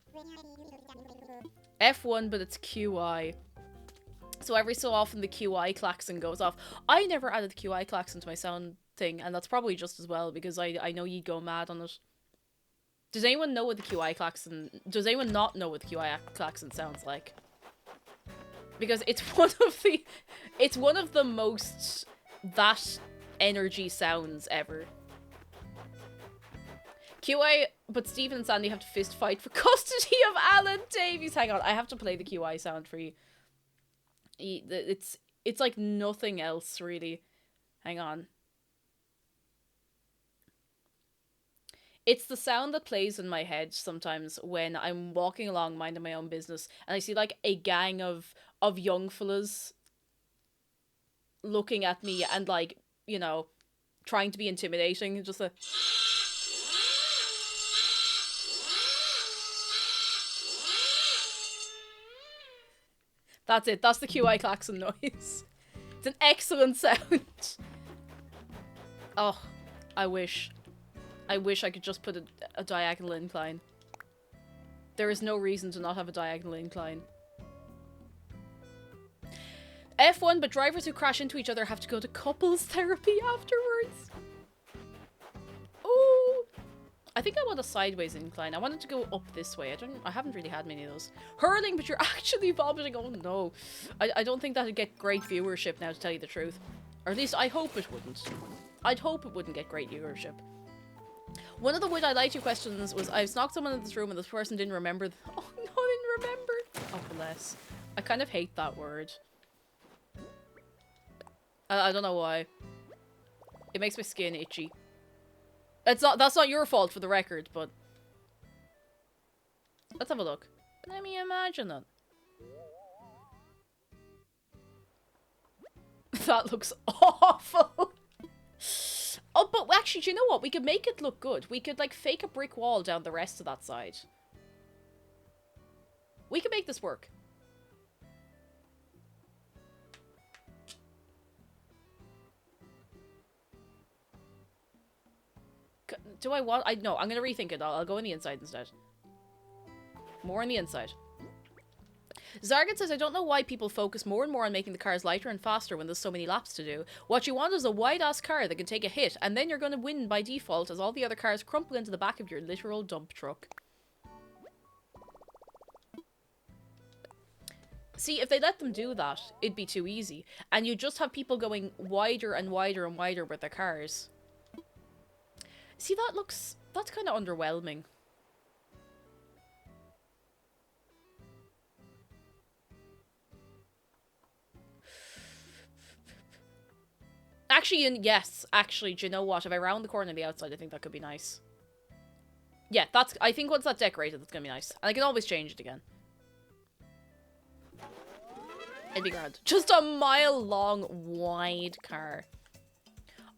F1, but it's QI. So every so often the QI klaxon goes off. I never added the QI klaxon to my sound thing, and that's probably just as well, because I know you'd go mad on it. Does anyone know what the QI klaxon... Does anyone not know what the QI klaxon sounds like? Because it's one of the most that energy sounds ever. QI, but Stephen and Sandy have to fist fight for custody of Alan Davies. Hang on, I have to play the QI sound for you. It's like nothing else, really. Hang on. It's the sound that plays in my head sometimes when I'm walking along minding my own business and I see like a gang of young fellas looking at me and like, you know, trying to be intimidating. Just a... That's it. That's the QI klaxon noise. It's an excellent sound. Oh, I wish I could just put a diagonal incline. There is no reason to not have a diagonal incline. F1, but drivers who crash into each other have to go to couples therapy afterwards. Oh, I think I want a sideways incline. I wanted to go up this way. I haven't really had many of those. Hurling, but you're actually vomiting. Oh no. I don't think that'd get great viewership now, to tell you the truth. Or at least I hope it wouldn't. I'd hope it wouldn't get great viewership. One of the Would I Lie To questions was, I've knocked someone in this room and this person didn't remember. Oh no, I didn't remember. Oh bless. I kind of hate that word. I don't know why. It makes my skin itchy. That's not your fault, for the record, but let's have a look. Let me imagine it. That looks awful. Oh, but actually, do you know what? We could make it look good. We could, like, fake a brick wall down the rest of that side. We can make this work. Do I want... No, I'm gonna rethink it. I'll go on the inside instead. More on the inside. Zargan says, I don't know why people focus more and more on making the cars lighter and faster when there's so many laps to do. What you want is a wide-ass car that can take a hit, and then you're going to win by default as all the other cars crumple into the back of your literal dump truck. See, if they let them do that, it'd be too easy. And you just have people going wider and wider and wider with their cars. See, that's kind of underwhelming. Actually, yes, actually, do you know what? If I round the corner on the outside, I think that could be nice. Yeah, I think once that's decorated, that's gonna be nice. And I can always change it again. It'd be grand. Just a mile-long, wide car.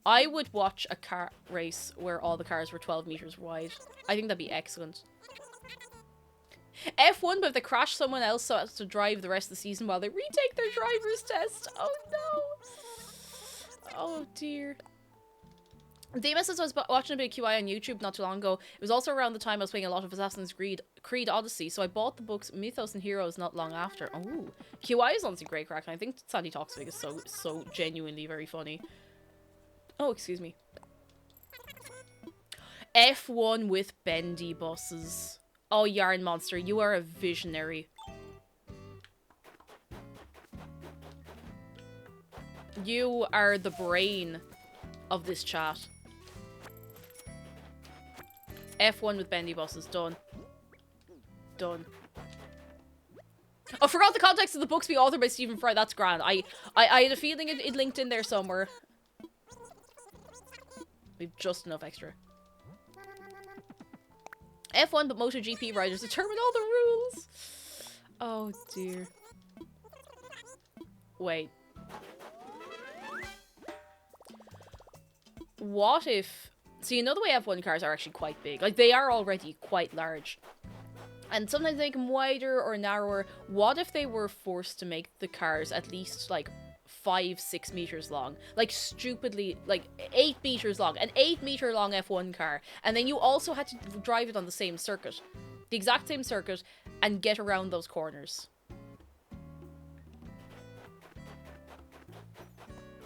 I would watch a car race where all the cars were 12 meters wide. I think that'd be excellent. F1, but if they crash, someone else has to drive the rest of the season while they retake their driver's test. Oh no! Oh dear. Demas says, I was watching a bit of QI on YouTube not too long ago. It was also around the time I was playing a lot of Assassin's Creed Odyssey, so I bought the books Mythos and Heroes not long after. Oh, QI is honestly great crack, and I think Sandy Toxic is so genuinely very funny. Oh, excuse me. F1 with bendy buses. Oh, Yarn Monster, you are a visionary. You are the brain of this chat. F1 with bendy buses. Done. Done. Oh, forgot the context of the books being authored by Stephen Fry. That's grand. I had a feeling it linked in there somewhere. We've just enough extra. F1, but MotoGP riders determine all the rules. Oh, dear. Wait. What if... So you know the way F1 cars are actually quite big. Like, they are already quite large. And sometimes they make them wider or narrower. What if they were forced to make the cars at least, like, 5-6 meters long? Like, stupidly, like, 8 meters long. An 8-meter long F1 car. And then you also had to drive it on the same circuit. The exact same circuit. And get around those corners.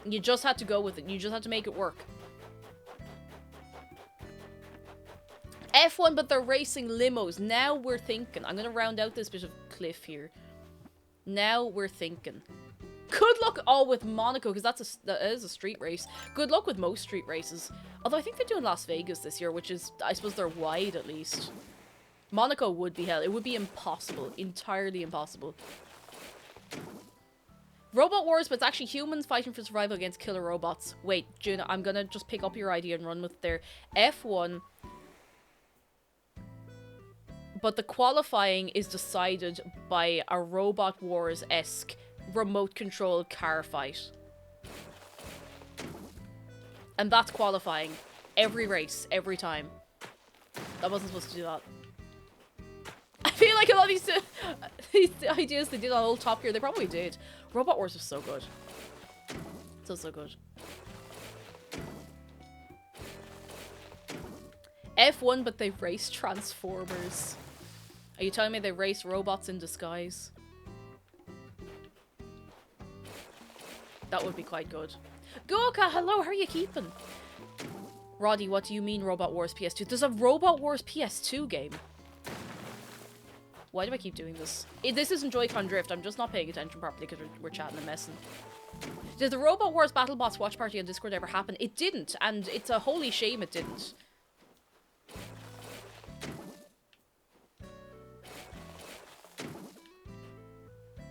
You just had to go with it. You just had to make it work. F1, but they're racing limos. Now we're thinking. I'm going to round out this bit of cliff here. Now we're thinking. Good luck all with Monaco, because that is a street race. Good luck with most street races. Although I think they're doing Las Vegas this year, which is, I suppose they're wide at least. Monaco would be hell. It would be impossible. Entirely impossible. Robot Wars, but it's actually humans fighting for survival against killer robots. Wait, June, I'm going to just pick up your idea and run with their F1... But the qualifying is decided by a Robot Wars-esque remote control car fight. And that's qualifying. Every race, every time. I wasn't supposed to do that. I feel like a lot of these ideas they did on old Top Gear, they probably did. Robot Wars was so good. So good. F1, but they race Transformers. Are you telling me they race robots in disguise? That would be quite good. Goka, hello, how are you keeping? Roddy, what do you mean Robot Wars PS2? There's a Robot Wars PS2 game. Why do I keep doing this? This isn't Joy-Con Drift, I'm just not paying attention properly because we're chatting and messing. Did the Robot Wars BattleBots watch party on Discord ever happen? It didn't, and it's a holy shame it didn't.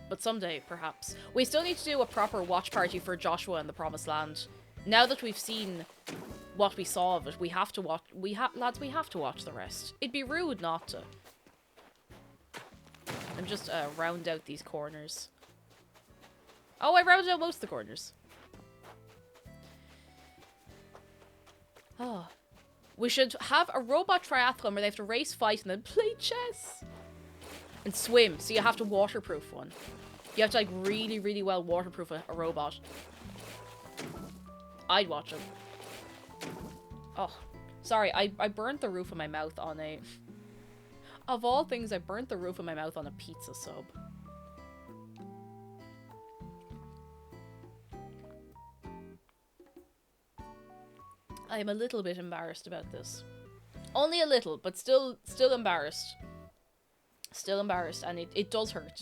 But someday, perhaps. We still need to do a proper watch party for Joshua and the Promised Land. Now that we've seen what we saw of it, we have to watch. Lads, we have to watch the rest. It'd be rude not to. Let me just round out these corners. Oh, I rounded out most of the corners. Oh. We should have a robot triathlon where they have to race, fight, and then play chess. And swim, so you have to waterproof one. You have to, like, really, really well waterproof a robot. I'd watch it. Oh. Sorry, I burnt the roof of my mouth on a... Of all things, I burnt the roof of my mouth on a pizza sub. I am a little bit embarrassed about this. Only a little, but still embarrassed. Still embarrassed, and it does hurt.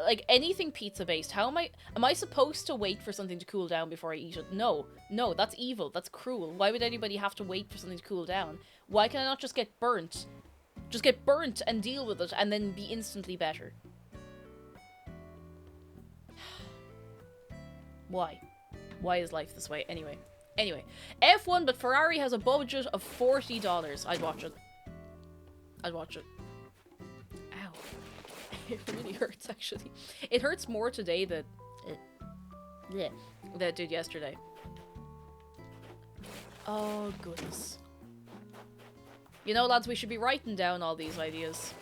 Like, anything pizza-based, how am I supposed to wait for something to cool down before I eat it? No. No, that's evil. That's cruel. Why would anybody have to wait for something to cool down? Why can I not just get burnt? Just get burnt and deal with it, and then be instantly better. Why? Why is life this way? Anyway, F1, but Ferrari has a budget of $40. I'd watch it. I'd watch it. Ow. It really hurts, actually. It hurts more today than it did yesterday. Oh, goodness. You know, lads, we should be writing down all these ideas.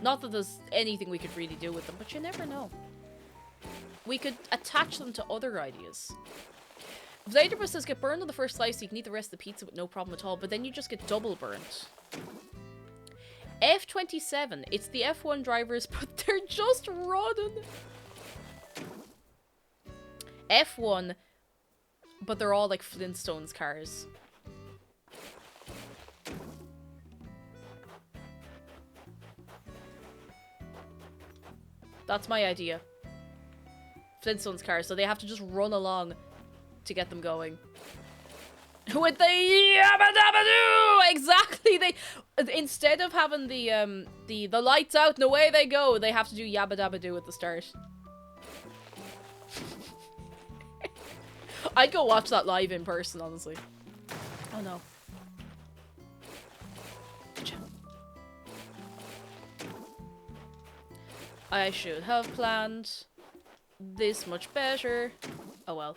Not that there's anything we could really do with them, but you never know. We could attach them to other ideas. Vladerbus says, get burned on the first slice so you can eat the rest of the pizza with no problem at all, but then you just get double burnt. F27, it's the F1 drivers, but they're just running. F1, but they're all like Flintstones cars. That's my idea. Flintstones cars, so they have to just run along to get them going. With the yabba dabba doo! Exactly, they instead of having the lights out and away they go, they have to do yabba dabba doo at the start. I'd go watch that live in person, honestly. Oh no. I should have planned this much better. Oh well.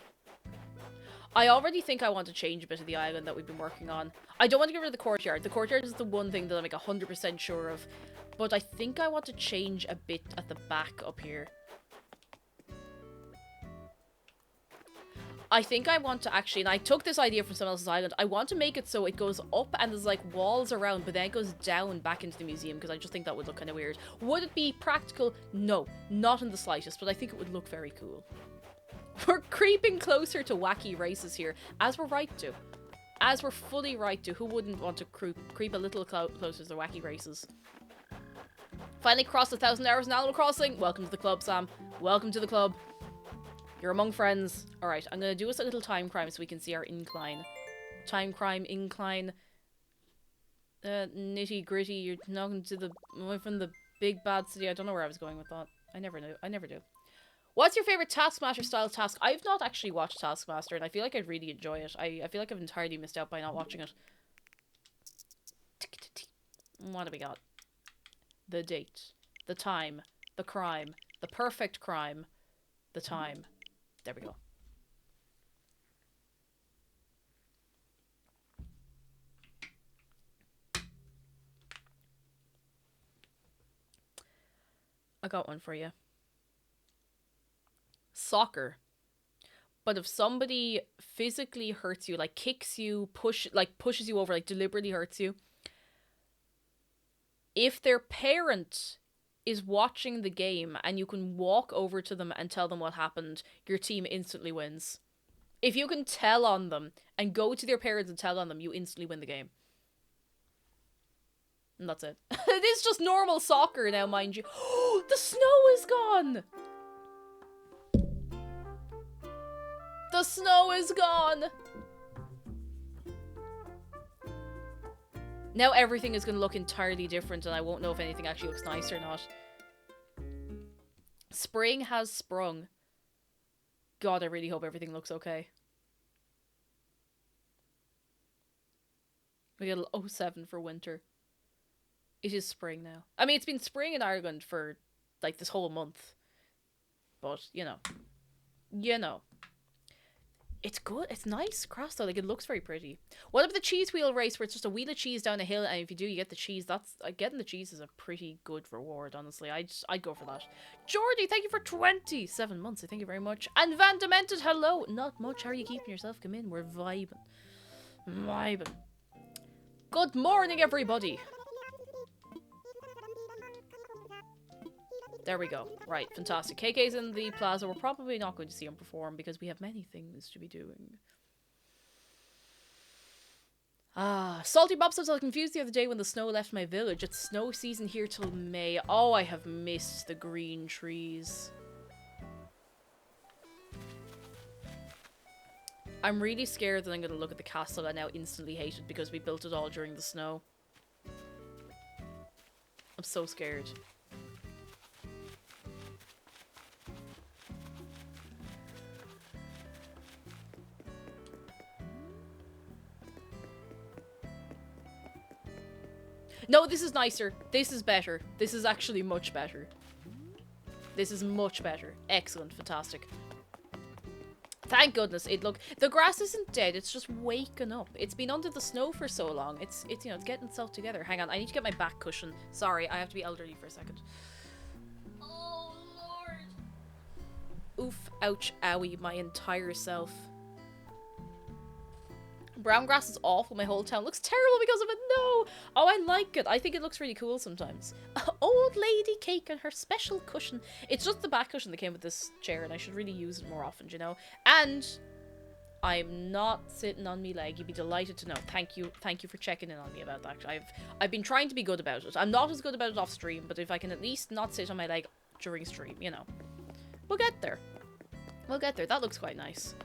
I already think I want to change a bit of the island that we've been working on. I don't want to get rid of the courtyard. The courtyard is the one thing that I'm like 100% sure of. But I think I want to change a bit at the back up here. I think I want to actually, and I took this idea from someone else's island, I want to make it so it goes up and there's like walls around, but then it goes down back into the museum because I just think that would look kind of weird. Would it be practical? No, not in the slightest, but I think it would look very cool. We're creeping closer to wacky races here, as we're right to. As we're fully right to. Who wouldn't want to creep a little closer to the wacky races? Finally crossed 1,000 hours in Animal Crossing. Welcome to the club, Sam. Welcome to the club. You're among friends. Alright, I'm gonna do us a little time crime so we can see our incline. Time crime, incline. Nitty gritty. You're knocking to the away from the big bad city. I don't know where I was going with that. I never knew. I never do. What's your favorite Taskmaster style task? I've not actually watched Taskmaster and I feel like I'd really enjoy it. I feel like I've entirely missed out by not watching it. What do we got? The date. The time. The crime. The perfect crime. The time. There we go. I got one for you. Soccer. But if somebody physically hurts you, like kicks you, pushes you over, like deliberately hurts you, if their parent is watching the game and you can walk over to them and tell them what happened, your team instantly wins. If you can tell on them and go to their parents and tell on them, you instantly win the game. And that's it. It is just normal soccer now, mind you. The snow is gone! The snow is gone! Now everything is going to look entirely different and I won't know if anything actually looks nice or not. Spring has sprung. God, I really hope everything looks okay. We get a 07 for winter. It is spring now. I mean, it's been spring in Ireland for, like, this whole month. But, you know. You know. It's good. It's nice cross, though. Like, it looks very pretty. What about the cheese wheel race where it's just a wheel of cheese down a hill, and if you do, you get the cheese? That's... getting the cheese is a pretty good reward, honestly. I'd go for that. Jordy, thank you for 27 months. Thank you very much. And Van Demented, hello. Not much. How are you keeping yourself? Come in. We're vibing. Vibing. Good morning, everybody. There we go. Right, fantastic. KK's in the plaza. We're probably not going to see him perform because we have many things to be doing. Salty Bob says I was confused the other day when the snow left my village. It's snow season here till May. Oh, I have missed the green trees. I'm really scared that I'm going to look at the castle I now instantly hate it because we built it all during the snow. I'm so scared. No, this is nicer. This is better. This is actually much better. This is much better. Excellent. Fantastic. Thank goodness. The grass isn't dead. It's just waking up. It's been under the snow for so long. It's you know, it's getting itself together. Hang on. I need to get my back cushion. Sorry, I have to be elderly for a second. Oh, Lord. Oof. Ouch. Owie. My entire self. Brown grass is awful. My whole town looks terrible because of it. No! Oh, I like it. I think it looks really cool sometimes. Old lady cake and her special cushion. It's just the back cushion that came with this chair, and I should really use it more often, you know? And I'm not sitting on me leg. You'd be delighted to know. Thank you. Thank you for checking in on me about that. I've been trying to be good about it. I'm not as good about it off stream, but if I can at least not sit on my leg during stream, you know. We'll get there. We'll get there. That looks quite nice.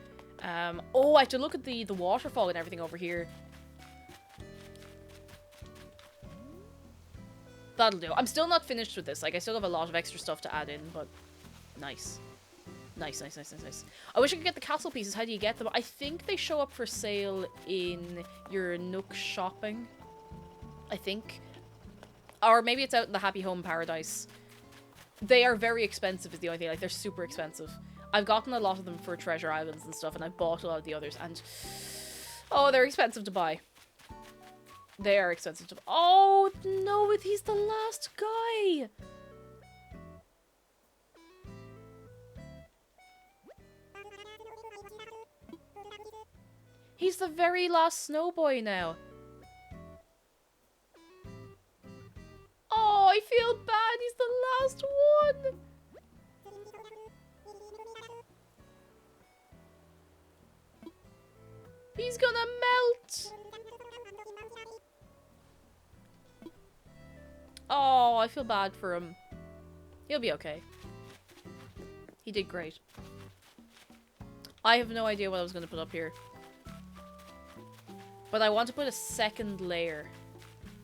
Oh, I have to look at the waterfall and everything over here. That'll do. I'm still not finished with this. Like, I still have a lot of extra stuff to add in, but nice. Nice, nice, nice, nice, nice. I wish I could get the castle pieces. How do you get them? I think they show up for sale in your Nook shopping. I think. Or maybe it's out in the Happy Home Paradise. They are very expensive is the only thing. Like, they're super expensive. I've gotten a lot of them for Treasure Islands and stuff, and I've bought a lot of the others, and... oh, they're expensive to buy. They are expensive to buy. Oh, no, he's the last guy! He's the very last snow boy now. Oh, I feel bad. He's the last one. He's gonna melt. Oh, I feel bad for him. He'll be okay. He did great. I have no idea what I was going to put up here. But I want to put a second layer.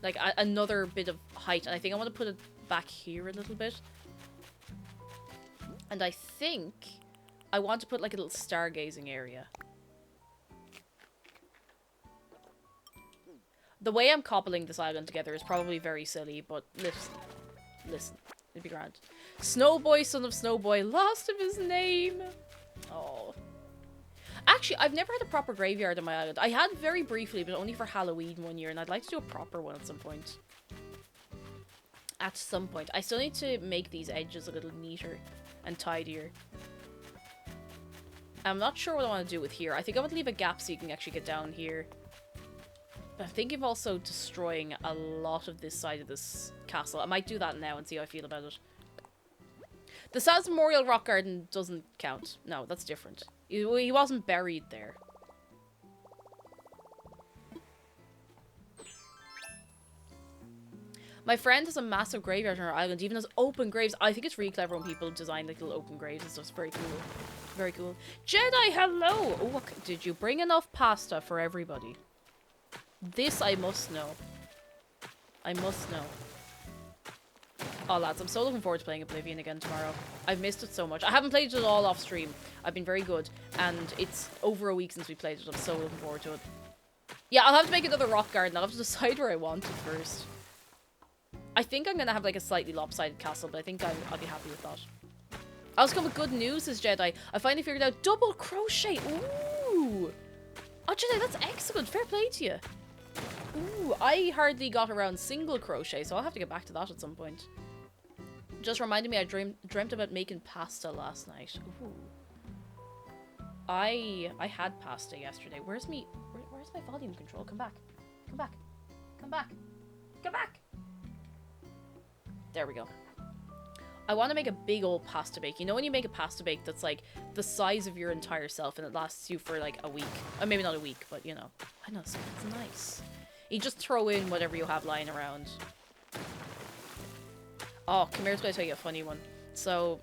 Like, another bit of height. And I think I want to put it back here a little bit. And I think I want to put, like, a little stargazing area. The way I'm cobbling this island together is probably very silly, but listen, it'd be grand. Snowboy, son of Snowboy, lost of his name. Oh. Actually, I've never had a proper graveyard on my island. I had very briefly, but only for Halloween one year, and I'd like to do a proper one at some point. At some point. I still need to make these edges a little neater and tidier. I'm not sure what I want to do with here. I think I want to leave a gap so you can actually get down here. I'm thinking of also destroying a lot of this side of this castle. I might do that now and see how I feel about it. The Saz Memorial Rock Garden doesn't count. No, that's different. He wasn't buried there. My friend has a massive graveyard on her island, even has open graves. I think it's really clever when people design like little open graves and stuff. It's very cool. Very cool. Jedi, hello! Oh, did you bring enough pasta for everybody? This I must know. I must know. Oh, lads, I'm so looking forward to playing Oblivion again tomorrow. I've missed it so much. I haven't played it all off stream. I've been very good. And it's over a week since we played it. I'm so looking forward to it. Yeah, I'll have to make another rock garden. I'll have to decide where I want it first. I think I'm going to have like a slightly lopsided castle, but I think I'll be happy with that. I was coming with good news, says Jedi. I finally figured out double crochet. Ooh. Oh, Jedi, that's excellent. Fair play to you. Ooh, I hardly got around single crochet, so I'll have to get back to that at some point. Just reminded me I dreamt about making pasta last night. Ooh. I had pasta yesterday. Where's my volume control? Come back. Come back. Come back. Come back. There we go. I want to make a big old pasta bake. You know when you make a pasta bake that's like the size of your entire self and it lasts you for like a week? Or maybe not a week, but you know. I know, it's nice. You just throw in whatever you have lying around. Oh, come here, to tell you a funny one. So,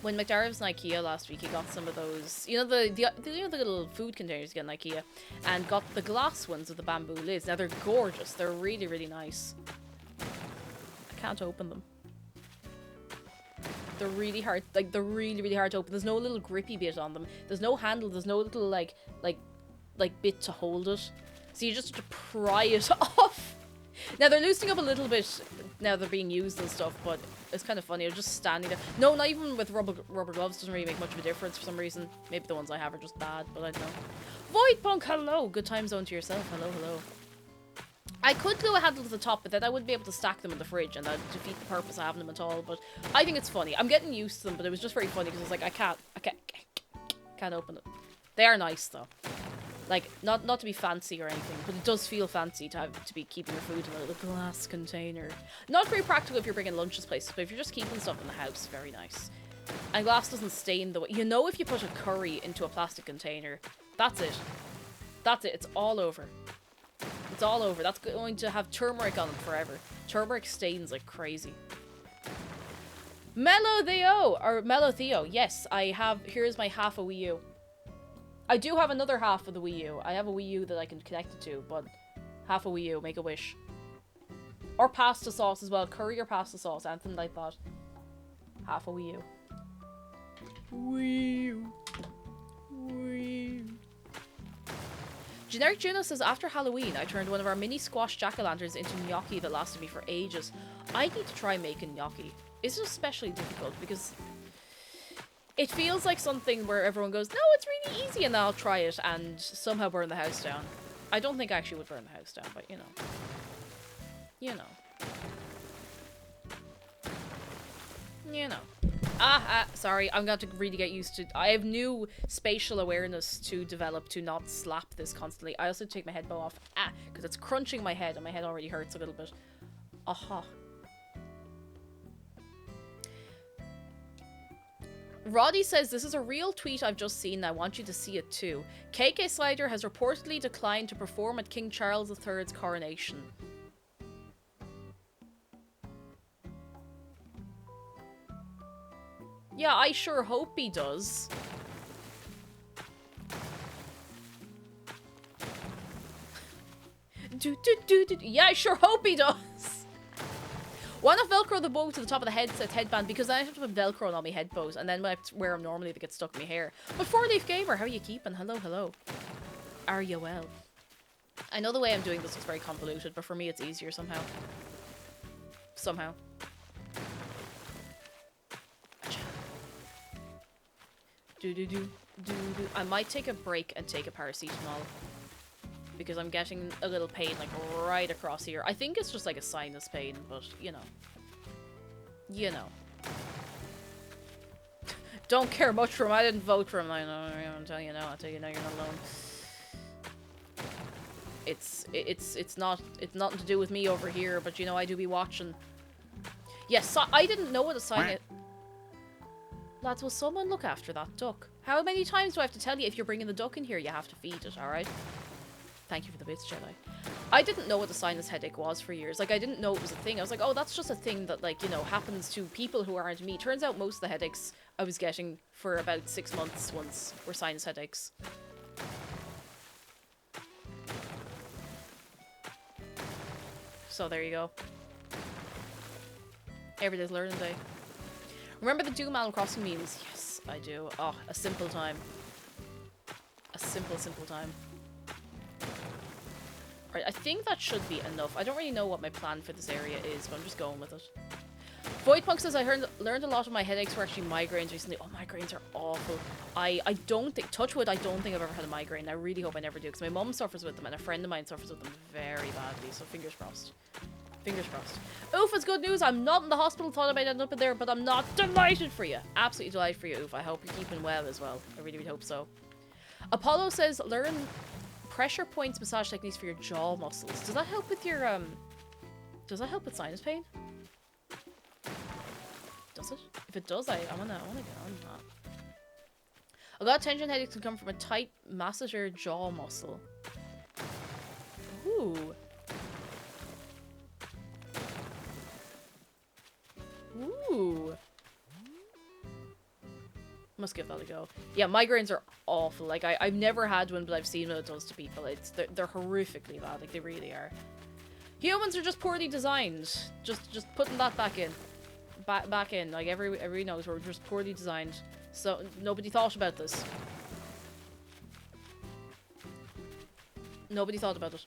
when McDara was in IKEA last week, he got some of those, you know the little food containers you get in IKEA, and got the glass ones with the bamboo lids. Now they're gorgeous. They're really, really nice. I can't open them. They're really hard. Like they're really, really hard to open. There's no little grippy bit on them. There's no handle. There's no little like bit to hold it. So you just have to pry it off. Now they're loosening up a little bit now they're being used and stuff, but it's kind of funny. They're just standing there. No, not even with rubber gloves doesn't really make much of a difference for some reason. Maybe the ones I have are just bad, but I don't know. Voidpunk, hello. Good time zone to yourself. Hello, hello. I could glue a handle to the top, but then I wouldn't be able to stack them in the fridge, and that'd defeat the purpose of having them at all. But I think it's funny. I'm getting used to them, but it was just very funny because it's like I can't open it. They are nice though. Like not to be fancy or anything, but it does feel fancy to be keeping your food in a little glass container. Not very practical if you're bringing lunches places, but if you're just keeping stuff in the house, very nice. And glass doesn't stain the way. You know, if you put a curry into a plastic container, that's it. That's it. It's all over. It's all over. That's going to have turmeric on it forever. Turmeric stains like crazy. Mellow Theo. Yes, I have. Here's my half a Wii U. I do have another half of the Wii U. I have a Wii U that I can connect it to, but half a Wii U. Make a wish. Or pasta sauce as well. Curry or pasta sauce. Anything like that. Half a Wii U. Wii U. Wii U. Generic Juno says, after Halloween, I turned one of our mini squash jack-o'-lanterns into gnocchi that lasted me for ages. I need to try making gnocchi. It's especially difficult because it feels like something where everyone goes, no, it's really easy, and then I'll try it and somehow burn the house down. I don't think I actually would burn the house down, but you know. You know. You know. Sorry, I'm going to really get used to... I have new spatial awareness to develop to not slap this constantly. I also take my head bow off, because it's crunching my head, and my head already hurts a little bit. Aha. Roddy says, this is a real tweet I've just seen, and I want you to see it too. KK Slider has reportedly declined to perform at King Charles III's coronation. Yeah, I sure hope he does. Yeah, I sure hope he does. Why not Velcro the bow to the top of the headband? Because I have to put Velcro on all my head bows, and then when I wear them normally, they get stuck in my hair. But 4-Leaf Gamer, how are you keeping? Hello, hello. Are you well? I know the way I'm doing this is very convoluted, but for me it's easier somehow. Somehow. I might take a break and take a paracetamol. Because I'm getting a little pain, like, right across here. I think it's just, like, a sinus pain, but, you know. You know. Don't care much for him. I didn't vote for him. I know, I'll tell you now. I'll tell you now, you're not alone. it's nothing to do with me over here, but you know, I do be watching. Yes, so I didn't know what a sign it. Lads, will someone look after that duck? How many times do I have to tell you, if you're bringing the duck in here, you have to feed it, alright? Thank you for the bits, Jedi. I didn't know what the sinus headache was for years. Like, I didn't know it was a thing. I was like, oh, that's just a thing that, like, you know, happens to people who aren't me. Turns out most of the headaches I was getting for about 6 months once were sinus headaches. So there you go. Every day's learning day. Remember the Doom Animal Crossing memes? Yes, I do. Oh, a simple time. A simple time. Right, I think that should be enough. I don't really know what my plan for this area is, but I'm just going with it. Voidpunk says, I learned a lot of my headaches were actually migraines recently. Oh, migraines are awful. I don't think, touch wood, I don't think I've ever had a migraine. I really hope I never do, because my mum suffers with them, and a friend of mine suffers with them very badly, so fingers crossed. Fingers crossed. Oof, it's good news. I'm not in the hospital. Thought I might end up in there, but I'm not. Delighted for you. Absolutely delighted for you, Oof. I hope you're keeping well as well. I really, really hope so. Apollo says, learn pressure points massage techniques for your jaw muscles. Does that help with your, does that help with sinus pain? Does it? If it does, I wanna get on that. A lot of tension headaches can come from a tight masseter jaw muscle. Ooh. Ooh. Must give that a go. Yeah, migraines are awful. Like, I've never had one, but I've seen what it does to people. They're horrifically bad. Like, they really are. Humans are just poorly designed. Just putting that back in. Back in. Like, everybody knows we're just poorly designed. So, nobody thought about this. Nobody thought about it.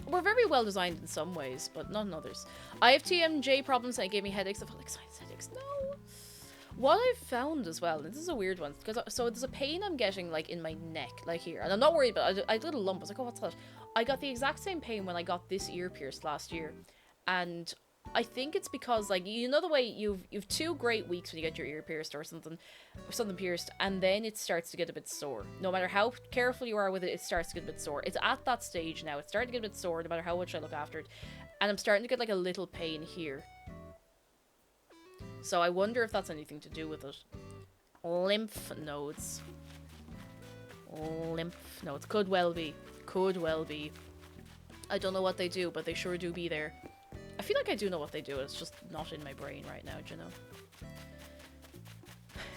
We're very well designed in some ways, but not in others. I have TMJ problems and it gave me headaches. I felt like sinus headaches. No. What I've found as well, and this is a weird one, because so there's a pain I'm getting like in my neck, like here, and I'm not worried about it. I had a little lump. I was like, oh, what's that? I got the exact same pain when I got this ear pierced last year, and I think it's because, like, you know the way you've 2 great weeks when you get your ear pierced or something pierced, and then it starts to get a bit sore. No matter how careful you are with it, it starts to get a bit sore. It's at that stage now. It's starting to get a bit sore no matter how much I look after it, and I'm starting to get like a little pain here. So I wonder if that's anything to do with it. Lymph nodes. Lymph nodes. Could well be. Could well be. I don't know what they do, but they sure do be there. I feel like I do know what they do. It's just not in my brain right now, do you know?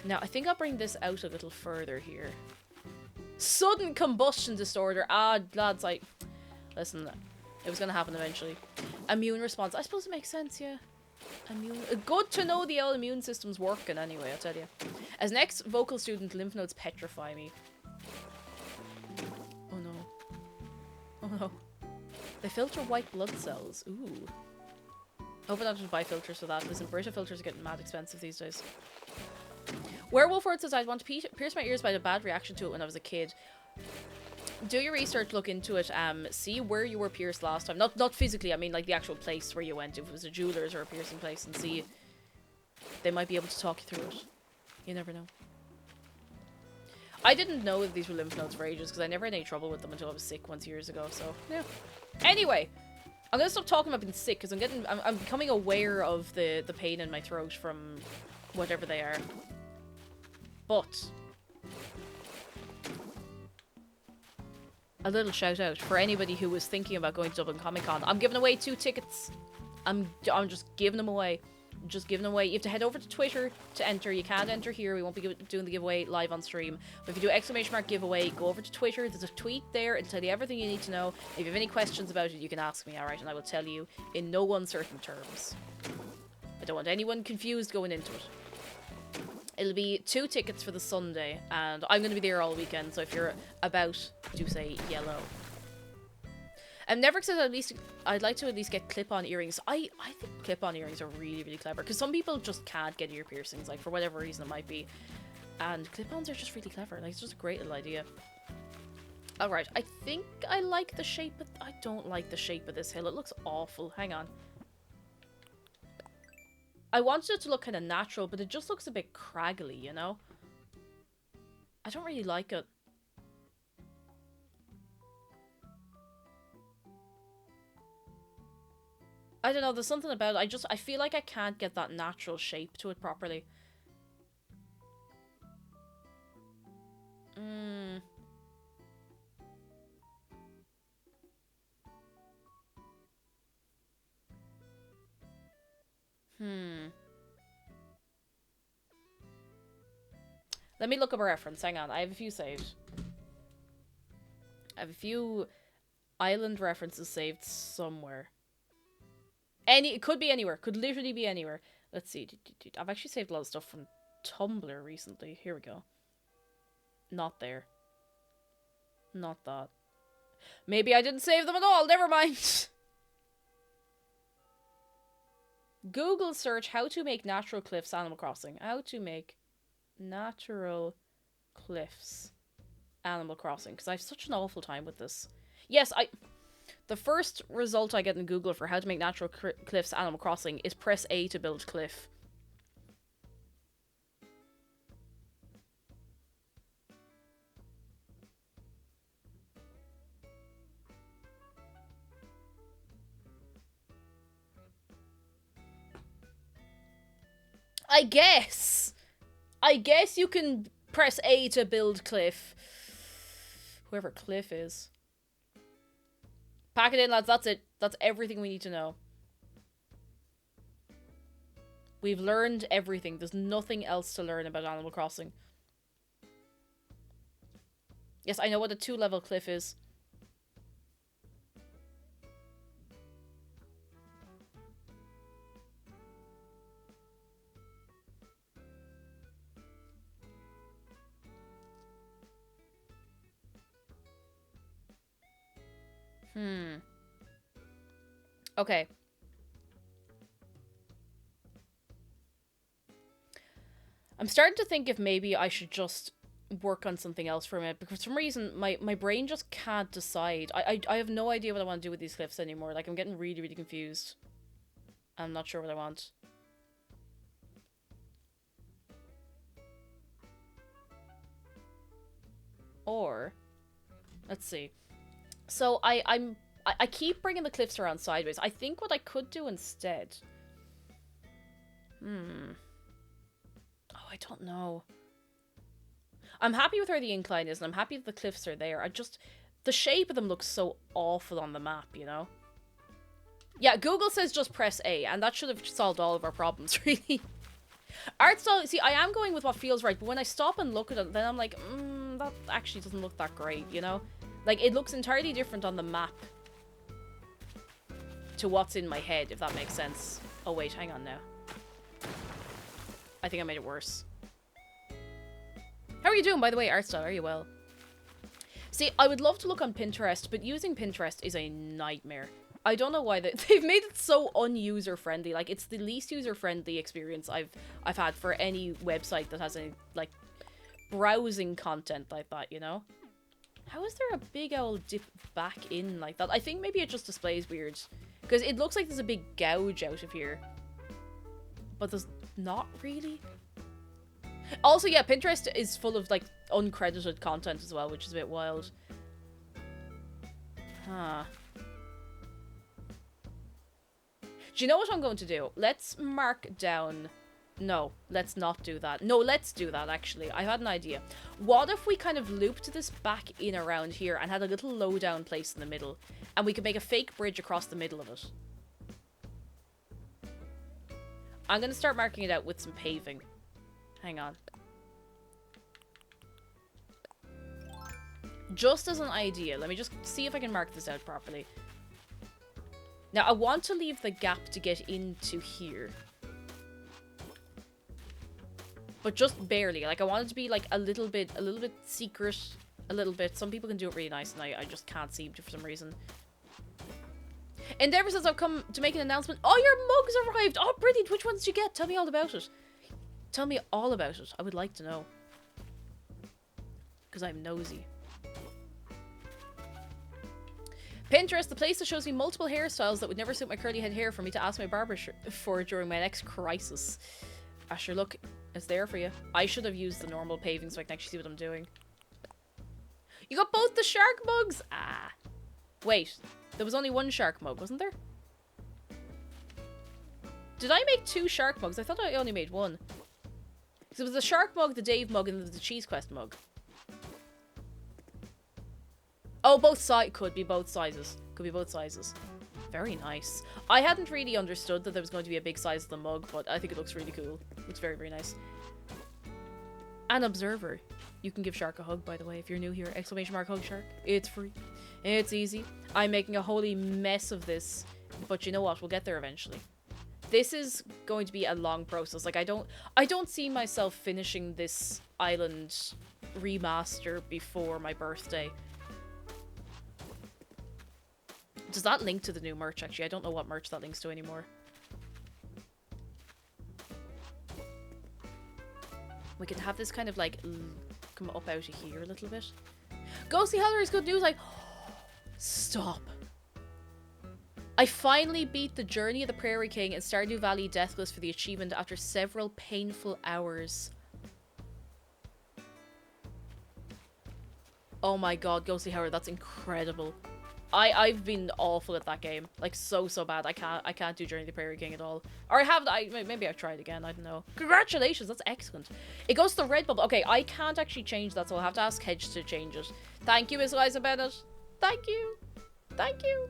Now, I think I'll bring this out a little further here. Sudden combustion disorder. Ah, lads, listen, it was going to happen eventually. Immune response. I suppose it makes sense, yeah. Good to know the old immune system's working anyway, I'll tell you. As next vocal student, lymph nodes petrify me. Oh no. Oh no. They filter white blood cells. Ooh. I hope I don't have to buy filters for that. Listen, Brita filters are getting mad expensive these days. Werewolf Word says, I want to pierce my ears, but I had a bad reaction to it when I was a kid. Do your research, look into it, see where you were pierced last time. Not physically, I mean like the actual place where you went. If it was a jeweler's or a piercing place, and see. They might be able to talk you through it. You never know. I didn't know that these were lymph nodes for ages, because I never had any trouble with them until I was sick once years ago, so, yeah. Anyway, I'm gonna stop talking about being sick, because I'm becoming aware of the pain in my throat from whatever they are. But a little shout out for anybody who was thinking about going to Dublin Comic Con. I'm giving away 2 tickets. I'm just giving them away. Just giving them away. You have to head over to Twitter to enter. You can't enter here. We won't be doing the giveaway live on stream. But if you do ! Giveaway, go over to Twitter. There's a tweet there. It'll tell you everything you need to know. If you have any questions about it, you can ask me, alright? And I will tell you in no uncertain terms. I don't want anyone confused going into it. It'll be 2 tickets for the Sunday, and I'm going to be there all weekend, so if you're about, do say yellow. And Neverick says I'd like to at least get clip-on earrings. I think clip-on earrings are really, really clever, because some people just can't get ear piercings, like, for whatever reason it might be. And clip-ons are just really clever, like, it's just a great little idea. Alright, I think I like the shape, but I don't like the shape of this hill. It looks awful. Hang on. I wanted it to look kind of natural, but it just looks a bit craggly, you know? I don't really like it. I don't know, there's something about it. I feel like I can't get that natural shape to it properly. Let me look up a reference. Hang on. I have a few saved. I have a few island references saved somewhere. It could be anywhere. Could literally be anywhere. Let's see. I've actually saved a lot of stuff from Tumblr recently. Here we go. Not there. Not that. Maybe I didn't save them at all. Never mind. Google search how to make natural cliffs Animal Crossing. How to make natural cliffs Animal Crossing. Because I have such an awful time with this. Yes, the first result I get in Google for how to make natural cliffs Animal Crossing is press A to build cliff. I guess you can press A to build cliff. Whoever Cliff is. Pack it in, lads. That's it. That's everything we need to know. We've learned everything. There's nothing else to learn about Animal Crossing. Yes, I know what a 2-level cliff is. Okay. I'm starting to think if maybe I should just work on something else for a minute, because for some reason my brain just can't decide. I have no idea what I want to do with these cliffs anymore. Like, I'm getting really, really confused. I'm not sure what I want. Or, let's see. So I keep bringing the cliffs around sideways. I think what I could do instead... Oh, I don't know. I'm happy with where the incline is, and I'm happy that the cliffs are there. The shape of them looks so awful on the map, you know? Yeah, Google says just press A, and that should have solved all of our problems, really. Art style, see, I am going with what feels right, but when I stop and look at it, then I'm like, that actually doesn't look that great, you know? Like, it looks entirely different on the map to what's in my head, if that makes sense. Oh, wait, hang on now. I think I made it worse. How are you doing, by the way, art style? Are you well? See, I would love to look on Pinterest, but using Pinterest is a nightmare. I don't know why they've made it so un-user-friendly. Like, it's the least user-friendly experience I've had for any website that has any, like, browsing content like that, you know? How is there a big old dip back in like that? I think maybe it just displays weird. Because it looks like there's a big gouge out of here. But there's not really. Also, yeah, Pinterest is full of, like, uncredited content as well, which is a bit wild. Huh. Do you know what I'm going to do? Let's mark down... No, let's not do that. No, let's do that, actually. I had an idea. What if we kind of looped this back in around here and had a little low-down place in the middle, and we could make a fake bridge across the middle of it? I'm going to start marking it out with some paving. Hang on. Just as an idea, let me just see if I can mark this out properly. Now, I want to leave the gap to get into here. But just barely. Like, I want it to be, like, a little bit secret. A little bit. Some people can do it really nice, and I just can't seem to for some reason. Endeavour says I've come to make an announcement. Oh, your mugs arrived! Oh, brilliant! Which ones did you get? Tell me all about it. Tell me all about it. I would like to know. Because I'm nosy. Pinterest, the place that shows me multiple hairstyles that would never suit my curly head hair for me to ask my barber for during my next crisis. Asher, look, it's there for you. I should have used the normal paving so I can actually see what I'm doing. You got both the shark mugs? Ah. Wait, there was only one shark mug, wasn't there? Did I make 2 shark mugs? I thought I only made 1. Because it was the shark mug, the Dave mug, and the Cheese Quest mug. Oh, both sides. Could be both sizes. Could be both sizes. Very nice. I hadn't really understood that there was going to be a big size of the mug, but I think it looks really cool. Looks very, very nice. An observer. You can give Shark a hug, by the way, if you're new here. Exclamation mark hug Shark. It's free. It's easy. I'm making a holy mess of this, but you know what? We'll get there eventually. This is going to be a long process. Like, I don't see myself finishing this island remaster before my birthday. Does that link to the new merch, actually? I don't know what merch that links to anymore. We can have this kind of, like, come up out of here a little bit. Ghostly Heller is good news. Like, stop. I finally beat the Journey of the Prairie King and Stardew Valley Deathless for the achievement after several painful hours. Oh my god, Ghostly Howard, that's incredible. I've been awful at that game. Like, so bad. I can't do Journey of the Prairie King at all. Or maybe I've tried again, I don't know. Congratulations, that's excellent. It goes to the red bubble. Okay, I can't actually change that, so I'll have to ask Hedge to change it. Thank you, Miss Eliza Bennett. Thank you. Thank you.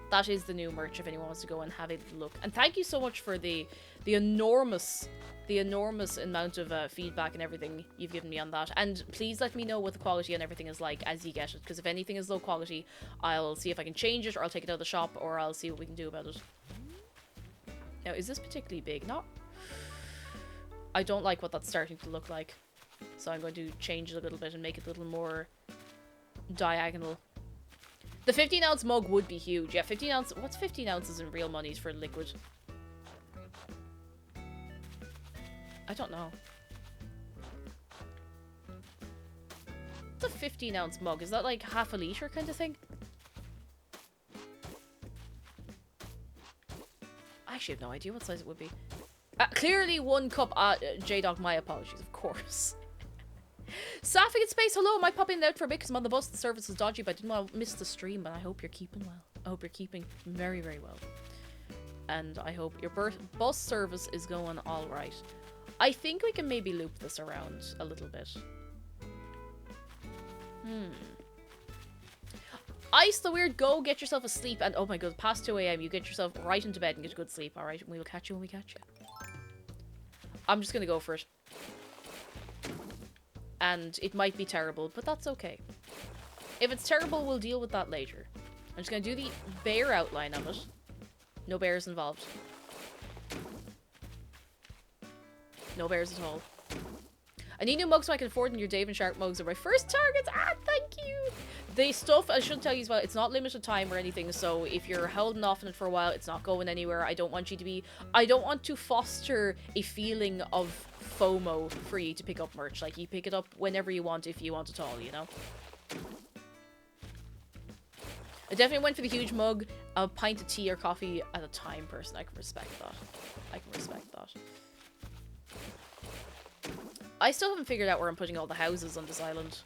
That is the new merch if anyone wants to go and have a look. And thank you so much for the enormous amount of feedback and everything you've given me on that. And please let me know what the quality and everything is like as you get it. Because if anything is low quality, I'll see if I can change it, or I'll take it out of the shop, or I'll see what we can do about it. Now, is this particularly big? No. I don't like what that's starting to look like. So I'm going to change it a little bit and make it a little more diagonal. The 15-ounce mug would be huge. Yeah, 15 ounce. What's 15 ounces in real monies for liquid? I don't know. It's a 15-ounce mug. Is that like half a litre kind of thing? I actually have no idea what size it would be. Clearly 1 cup. J-Dog, my apologies, of course. Sapphic in space, hello. I might pop in and out for a bit because I'm on the bus. The service is dodgy, but I didn't want to miss the stream. But I hope you're keeping well. I hope you're keeping very, very well. And I hope your bus service is going all right. I think we can maybe loop this around a little bit. Ice the Weird, go get yourself a sleep. And oh my god, past 2 a.m. you get yourself right into bed and get a good sleep. Alright, we will catch you when we catch you. I'm just gonna go for it. And it might be terrible, but that's okay. If it's terrible, we'll deal with that later. I'm just gonna do the bear outline of it. No bears involved. No bears at all. I need new mugs so I can afford them. Your Dave and Shark mugs are my first targets. Thank you. The stuff, I should tell you as well, it's not limited time or anything, so if you're holding off on it for a while, it's not going anywhere. I don't want to foster a feeling of FOMO for you to pick up merch. Like, you pick it up whenever you want, if you want at all, you know? I definitely went for the huge mug, a pint of tea or coffee at a time person. I can respect that. I can respect that. I still haven't figured out where I'm putting all the houses on this island.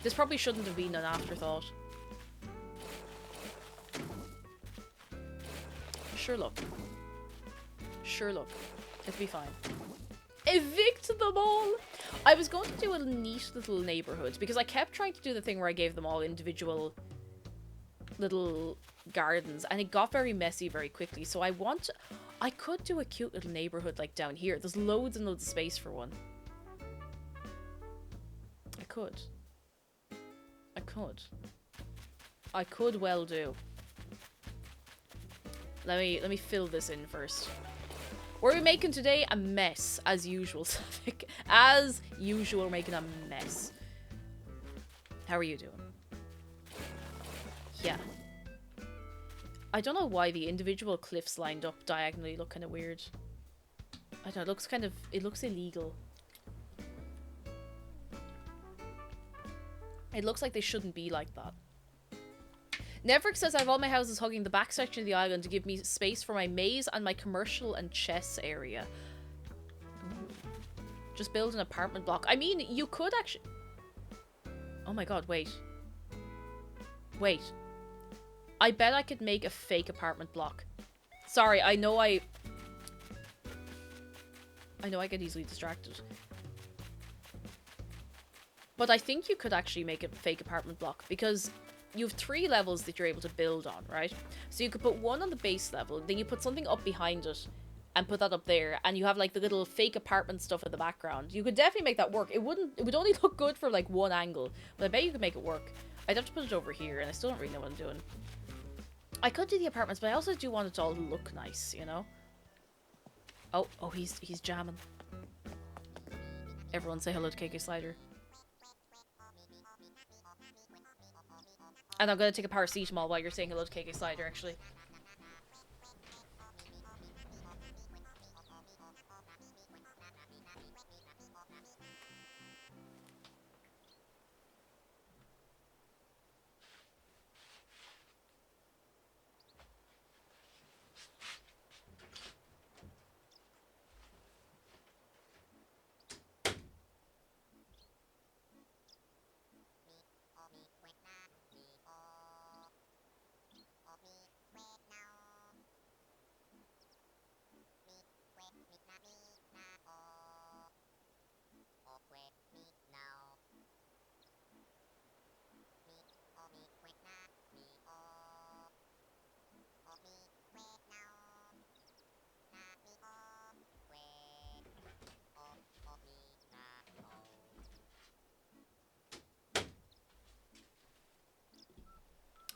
This probably shouldn't have been an afterthought. Sure look. Sure look. It'll be fine. Evict them all! I was going to do a neat little neighborhood because I kept trying to do the thing where I gave them all individual little gardens and it got very messy very quickly. So I could do a cute little neighborhood like down here. There's loads and loads of space for one. I could. I could well do. Let me fill this in first. What are we making today? A mess, as usual. As usual, we're making a mess. How are you doing? Yeah. I don't know why the individual cliffs lined up diagonally look kind of weird. I don't know, it looks illegal. It looks like they shouldn't be like that. Neverick says I have all my houses hugging the back section of the island to give me space for my maze and my commercial and chess area. Ooh. Just build an apartment block. I mean, you could actually... Oh my god, wait. Wait. I bet I could make a fake apartment block Sorry, I know I get easily distracted. But I think you could actually make a fake apartment block because you have 3 levels that you're able to build on, right? So you could put one on the base level, then you put something up behind it and put that up there, and you have like the little fake apartment stuff in the background. You could definitely make that work. It would only look good for like one angle, but I bet you could make it work. I'd have to put it over here, and I still don't really know what I'm doing. I could do the apartments, but I also do want it to all look nice, you know? Oh, he's jamming. Everyone say hello to KK Slider. And I'm gonna take a paracetamol while you're saying hello to KK Slider, actually.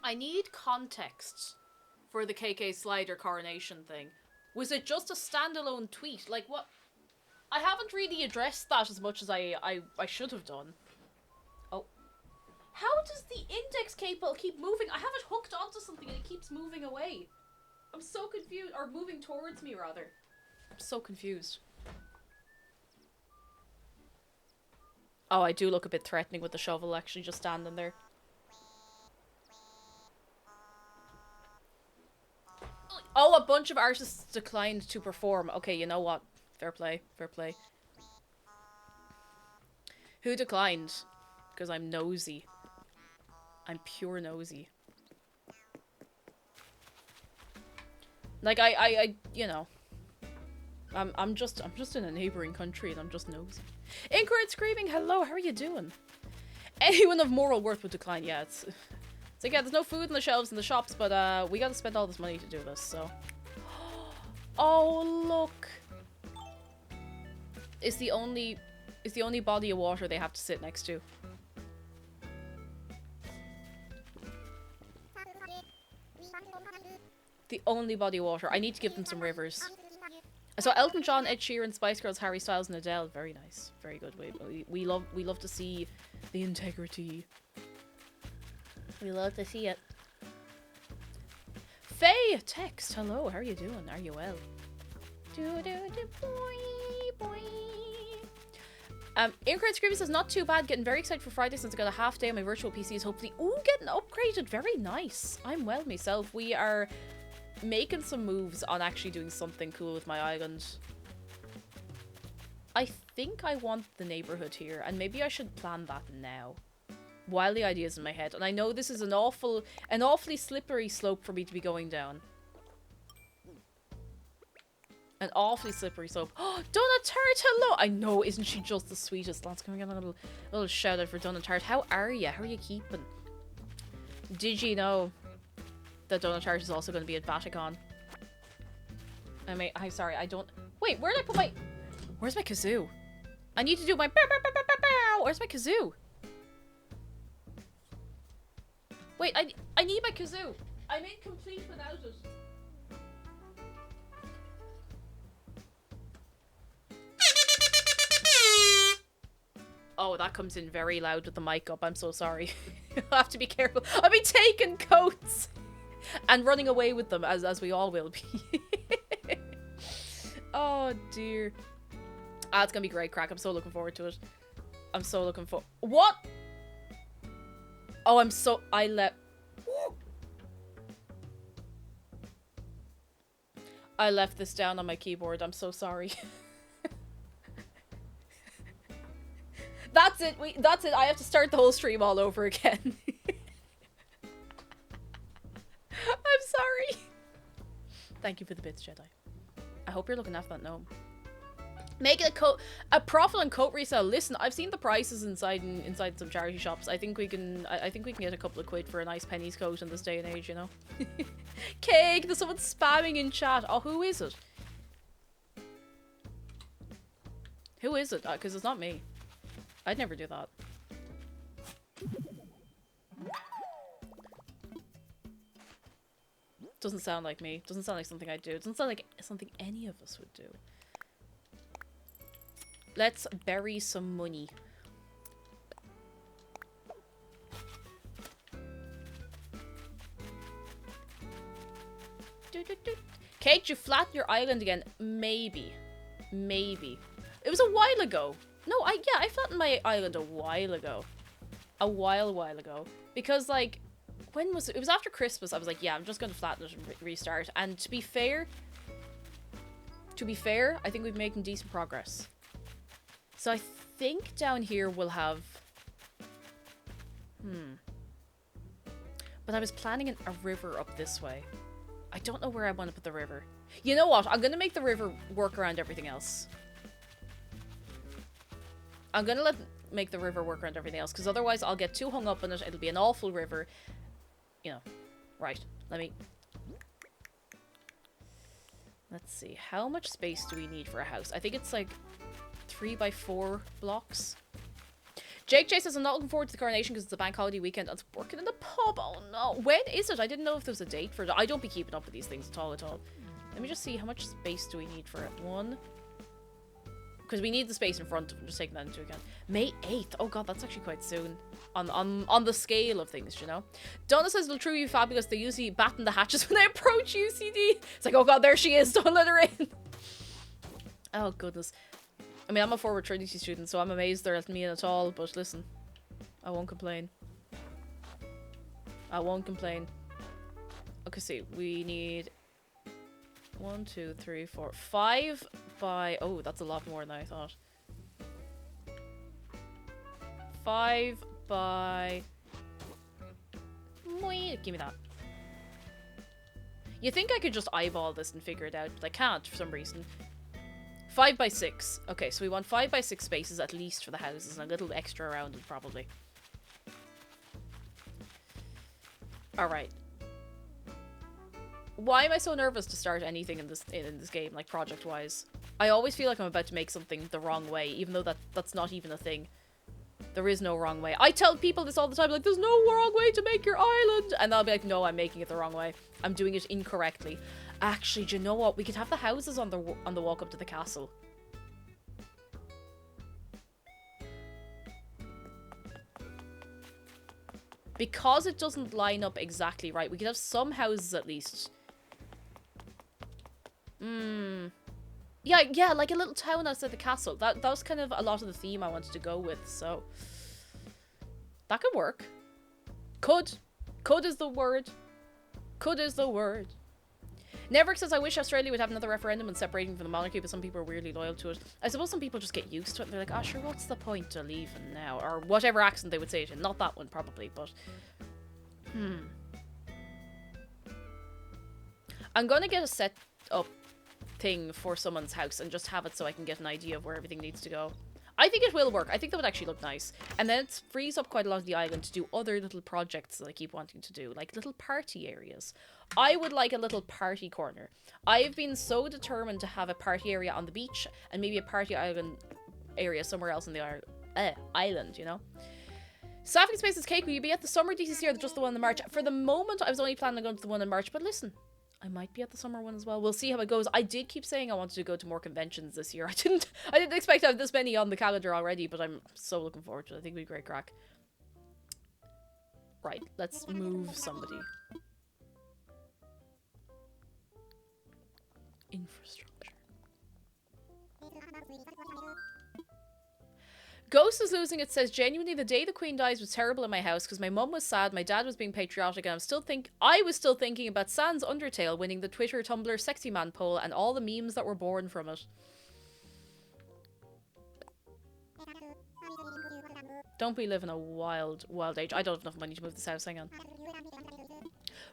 I need context for the KK Slider coronation thing. Was it just a standalone tweet? Like, what? I haven't really addressed that as much as I should have done. Oh. How does the index cable keep moving? I have it hooked onto something and it keeps moving away. I'm so confused. Or moving towards me, rather. I'm so confused. Oh, I do look a bit threatening with the shovel actually just standing there. Oh, a bunch of artists declined to perform. Okay, you know what? Fair play, fair play. Who declined? Because I'm nosy. I'm pure nosy. Like, I you know. I'm just in a neighboring country and I'm just nosy. Incorrect Screaming, hello, how are you doing? Anyone of moral worth would decline, yeah, it's like, yeah, there's no food on the shelves in the shops, but we gotta spend all this money to do this, so. Oh, look. It's the only body of water they have to sit next to. The only body of water. I need to give them some rivers. I saw Elton John, Ed Sheeran, Spice Girls, Harry Styles, and Adele. Very nice. Very good. We love to see the integrity. We love to see it. Faye, text. Hello, how are you doing? Are you well? Incorrect Screaming says, not too bad. Getting very excited for Friday since I got a half day on my virtual PCs. Hopefully, getting upgraded. Very nice. I'm well myself. We are making some moves on actually doing something cool with my island. I think I want the neighborhood here, and maybe I should plan that now. While the idea's in my head. And I know this is an awfully slippery slope for me to be going down. An awfully slippery slope. Oh, Donut Tart, hello! I know, isn't she just the sweetest? Let's go get a little shout out for Donut Tart. How are you? How are you keeping? Did you know that Donut Tart is also going to be at Vatican? I mean, I'm sorry, I don't... Wait, where did I put my... Where's my kazoo? I need to do my... Where's my kazoo? Wait, I need my kazoo. I'm incomplete without it. Oh, that comes in very loud with the mic up. I'm so sorry. I'll have to be careful. I'll be taking coats and running away with them, as we all will be. Oh, dear. Ah, it's gonna be great, crack. I'm so looking forward to it. I'm so looking for... What? Oh, I left this down on my keyboard. I'm so sorry. That's it. That's it. I have to start the whole stream all over again. I'm sorry. Thank you for the bits, Jedi. I hope you're looking after that gnome. Make it a profit on coat resale. Listen, I've seen the prices inside some charity shops. I think we can get a couple of quid for a nice pennies coat in this day and age, you know. Cake, there's someone spamming in chat. Oh, who is it? Who is it? Because it's not me. I'd never do that. Doesn't sound like me. Doesn't sound like something I'd do. Doesn't sound like something any of us would do. Let's bury some money. Kate, did you flatten your island again? Maybe. Maybe. It was a while ago. No, I flattened my island a while ago. A while ago. Because, like, when was it? It was after Christmas. I was like, yeah, I'm just going to flatten it and restart. And to be fair, I think we've made some decent progress. So I think down here we'll have... But I was planning a river up this way. I don't know where I want to put the river. You know what? I'm going to make the river work around everything else. I'm going to make the river work around everything else, because otherwise I'll get too hung up on it. It'll be an awful river. You know. Right. Let's see. How much space do we need for a house? I think it's like 3x4 blocks. Jake J says, I'm not looking forward to the coronation because it's a bank holiday weekend. I was working in the pub. Oh no. When is it? I didn't know if there was a date for it. I don't be keeping up with these things at all. Let me just see, how much space do we need for it? One. Because we need the space in front of them. Just taking that into account. May 8th. Oh god, that's actually quite soon. On the scale of things, you know. Donna says, it'll truly be fabulous. They usually batten the hatches when they approach UCD. It's like, oh god, there she is. Don't let her in. Oh goodness. I mean, I'm a forward Trinity student, so I'm amazed they're letting me in at all, but listen. I won't complain. I won't complain. Okay, see, we need 1, 2, 3, 4, 5 by... Oh, that's a lot more than I thought. 5 by... Wait, give me that. You think I could just eyeball this and figure it out, but I can't for some reason. 5 by 6. Okay, so we want 5 by 6 spaces at least for the houses and a little extra around it, probably. Alright. Why am I so nervous to start anything in this game, like project-wise? I always feel like I'm about to make something the wrong way, even though that's not even a thing. There is no wrong way. I tell people this all the time, like, there's no wrong way to make your island! And they'll be like, no, I'm making it the wrong way. I'm doing it incorrectly. Actually, do you know what? We could have the houses on the walk up to the castle. Because it doesn't line up exactly right, we could have some houses at least. Yeah, like a little town outside the castle. That was kind of a lot of the theme I wanted to go with, so... That could work. Could is the word. Could is the word. Neverick says, I wish Australia would have another referendum on separating from the monarchy, but some people are weirdly loyal to it. I suppose some people just get used to it and they're like, oh, sure, what's the point of leaving now? Or whatever accent they would say it in. Not that one, probably, but... I'm gonna get a set up thing for someone's house and just have it so I can get an idea of where everything needs to go. I think it will work. I think that would actually look nice. And then it frees up quite a lot of the island to do other little projects that I keep wanting to do, like little party areas. I would like a little party corner. I've been so determined to have a party area on the beach and maybe a party island area somewhere else in the island, you know? Sapphic Spaces Cake, will you be at the summer DCC or just the one in March? For the moment, I was only planning on going to the one in March, but listen, I might be at the summer one as well. We'll see how it goes. I did keep saying I wanted to go to more conventions this year. I didn't expect to have this many on the calendar already, but I'm so looking forward to it. I think it'll be great crack. Right, let's move somebody. Infrastructure. Ghost is losing it says, genuinely the day the Queen dies was terrible in my house because my mum was sad, my dad was being patriotic, and I was still thinking about Sans Undertale winning the Twitter Tumblr Sexy Man poll and all the memes that were born from it. Don't we live in a wild, wild age? I don't have enough money to move this house, hang on.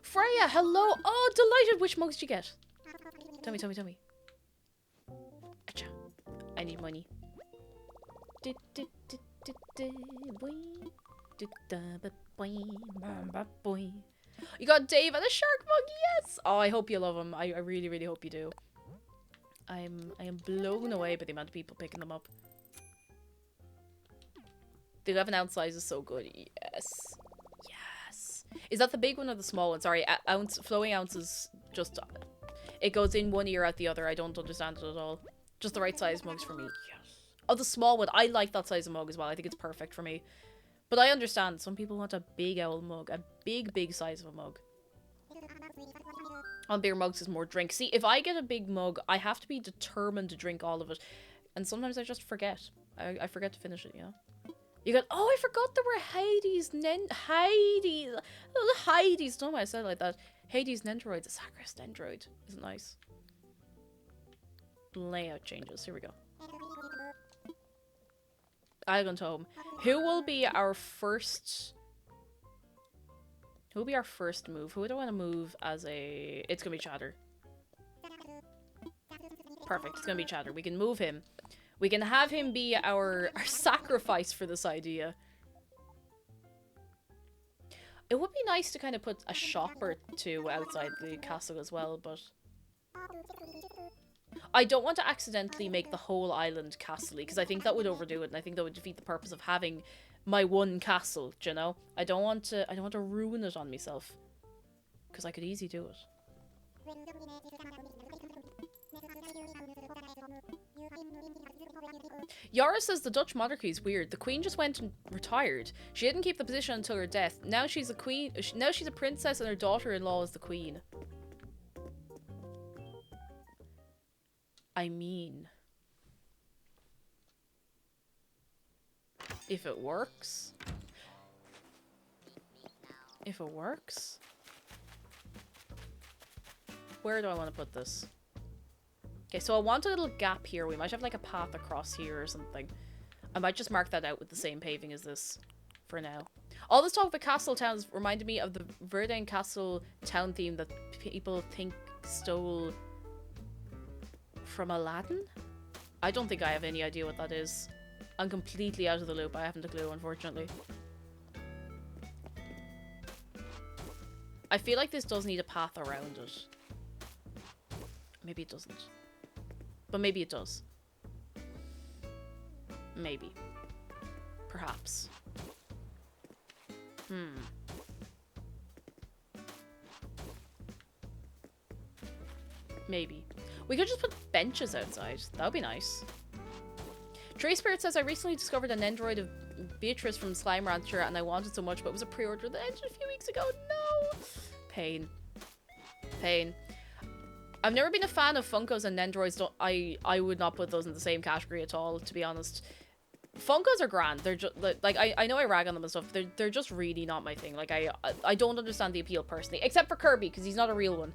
Freya, hello! Oh, delighted! Which mugs did you get? Tell me, tell me, tell me. Acha. I need money. You got Dave and a shark monkey, yes! Oh, I hope you love him. I really, really hope you do. I am blown away by the amount of people picking them up. The 11-ounce size is so good. Yes. Yes. Is that the big one or the small one? Sorry, flowing ounces just... It goes in one ear out the other. I don't understand it at all. Just the right size mugs for me. Yes. Oh, the small one. I like that size of mug as well. I think it's perfect for me. But I understand. Some people want a big owl mug. A big, big size of a mug. On bigger mugs is more drink. See, if I get a big mug, I have to be determined to drink all of it. And sometimes I just forget. I forget to finish it, you know? You got... Oh, I forgot there were Hades... Hades... Oh, the Hades. Don't know why I said it like that. Hades Nendoroid. The Sacros Nendoroid. Isn't nice. Layout changes. Here we go. Island home. Who will be our first... Who will be our first move? Who do I want to move as a... It's going to be Chatter. Perfect. It's going to be Chatter. We can move him. We can have him be our sacrifice for this idea. It would be nice to kind of put a shop or two outside the castle as well, but... I don't want to accidentally make the whole island castle-y, because I think that would overdo it, and I think that would defeat the purpose of having my one castle, do you know? I don't want to ruin it on myself. Because I could easily do it. Yara says the Dutch monarchy is weird. The queen just went and retired. She didn't keep the position until her death. Now she's a queen. Now she's a princess and her daughter-in-law is the queen. I mean... If it works... If it works... Where do I want to put this? Okay, so I want a little gap here. We might have like a path across here or something. I might just mark that out with the same paving as this for now. All this talk about castle towns reminded me of the Verdun castle town theme that people think stole from Aladdin? I don't think I have any idea what that is. I'm completely out of the loop. I haven't a clue, unfortunately. I feel like this does need a path around it. Maybe it doesn't. But maybe it does. Maybe. Perhaps. Maybe. We could just put benches outside. That would be nice. Trey Spirit says, I recently discovered an Nendoroid of Beatrice from Slime Rancher and I wanted so much, but it was a pre-order that ended a few weeks ago. No! Pain. Pain. I've never been a fan of Funkos and Nendoroids. I would not put those in the same category at all, to be honest. Funkos are grand. They're just like I know I rag on them and stuff. They're just really not my thing. Like I don't understand the appeal personally, except for Kirby because he's not a real one.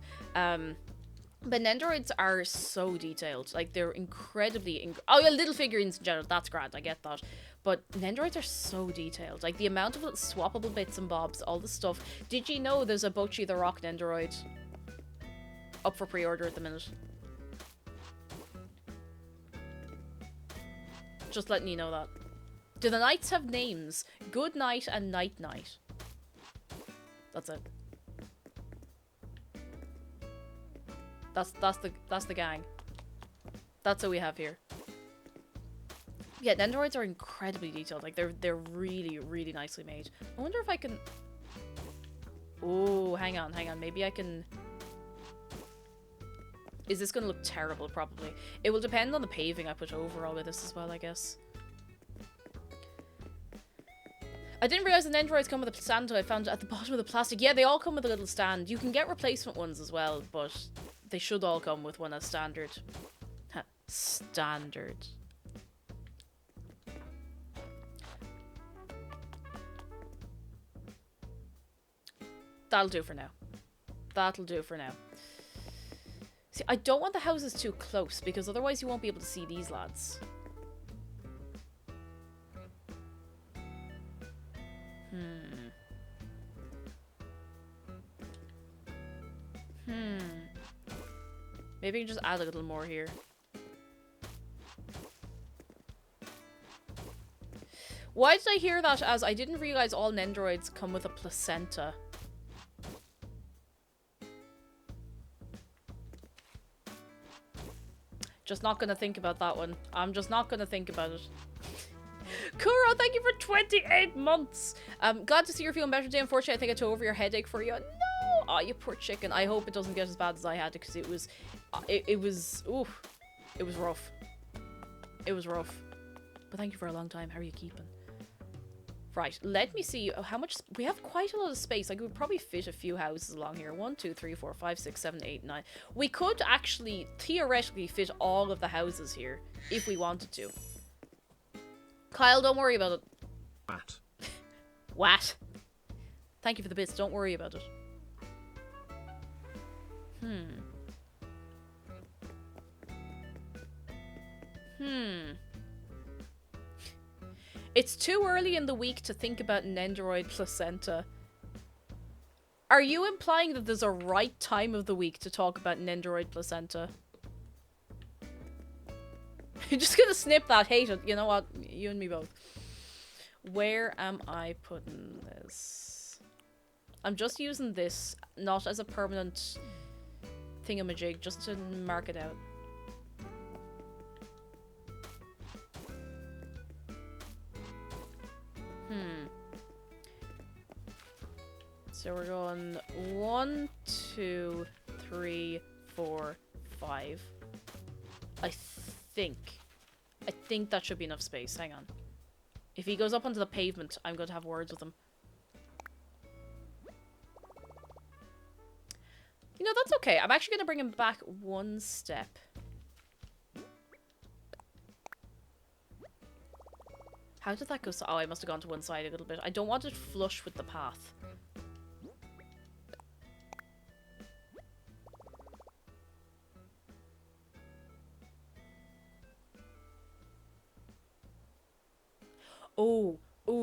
But Nendoroids are so detailed. Like they're incredibly oh yeah, little figurines in general. That's grand. I get that. But Nendoroids are so detailed. Like the amount of little swappable bits and bobs, all the stuff. Did you know there's a Bochi the Rock Nendoroid up for pre-order at the minute? Just letting you know that. Do the knights have names? Good Night and Night Night. That's it. That's the gang. That's what we have here. Yeah, Nendoroids are incredibly detailed. Like they're really, really nicely made. I wonder if I can... Oh, hang on. Maybe I can... Is this going to look terrible? Probably. It will depend on the paving I put over all of this as well, I guess. I didn't realize the Nendoroids come with a stand until I found it at the bottom of the plastic. Yeah, they all come with a little stand. You can get replacement ones as well, but they should all come with one as standard. Standard. That'll do for now. That'll do for now. See, I don't want the houses too close, because otherwise you won't be able to see these lads. Maybe I can just add a little more here. Why did I hear that as I didn't realize all Nendoroids come with a placenta? Just not gonna think about that one. I'm just not gonna think about it. Kuro, thank you for 28 months. Glad to see you're feeling better today. Unfortunately, I think I took over your headache for you. No! Oh, you poor chicken. I hope it doesn't get as bad as I had it, because it was... oof. It was rough. It was rough. But thank you for a long time. How are you keeping? Right, let me see how much... We have quite a lot of space. Like, we would probably fit a few houses along here. 1, 2, 3, 4, 5, 6, 7, 8, 9. We could actually, theoretically, fit all of the houses here, if we wanted to. Kyle, don't worry about it. What? What? Thank you for the bits. Don't worry about it. It's too early in the week to think about Nendoroid placenta. Are you implying that there's a right time of the week to talk about Nendoroid placenta? You're just gonna snip that, hate it. You know what? You and me both. Where am I putting this? I'm just using this, not as a permanent thingamajig, just to mark it out. So we're going 1, 2, 3, 4, 5. I think that should be enough space. Hang on. If he goes up onto the pavement, I'm going to have words with him. You know, that's okay. I'm actually going to bring him back one step. How did that go? Oh, I must have gone to one side a little bit. I don't want it flush with the path. Oh,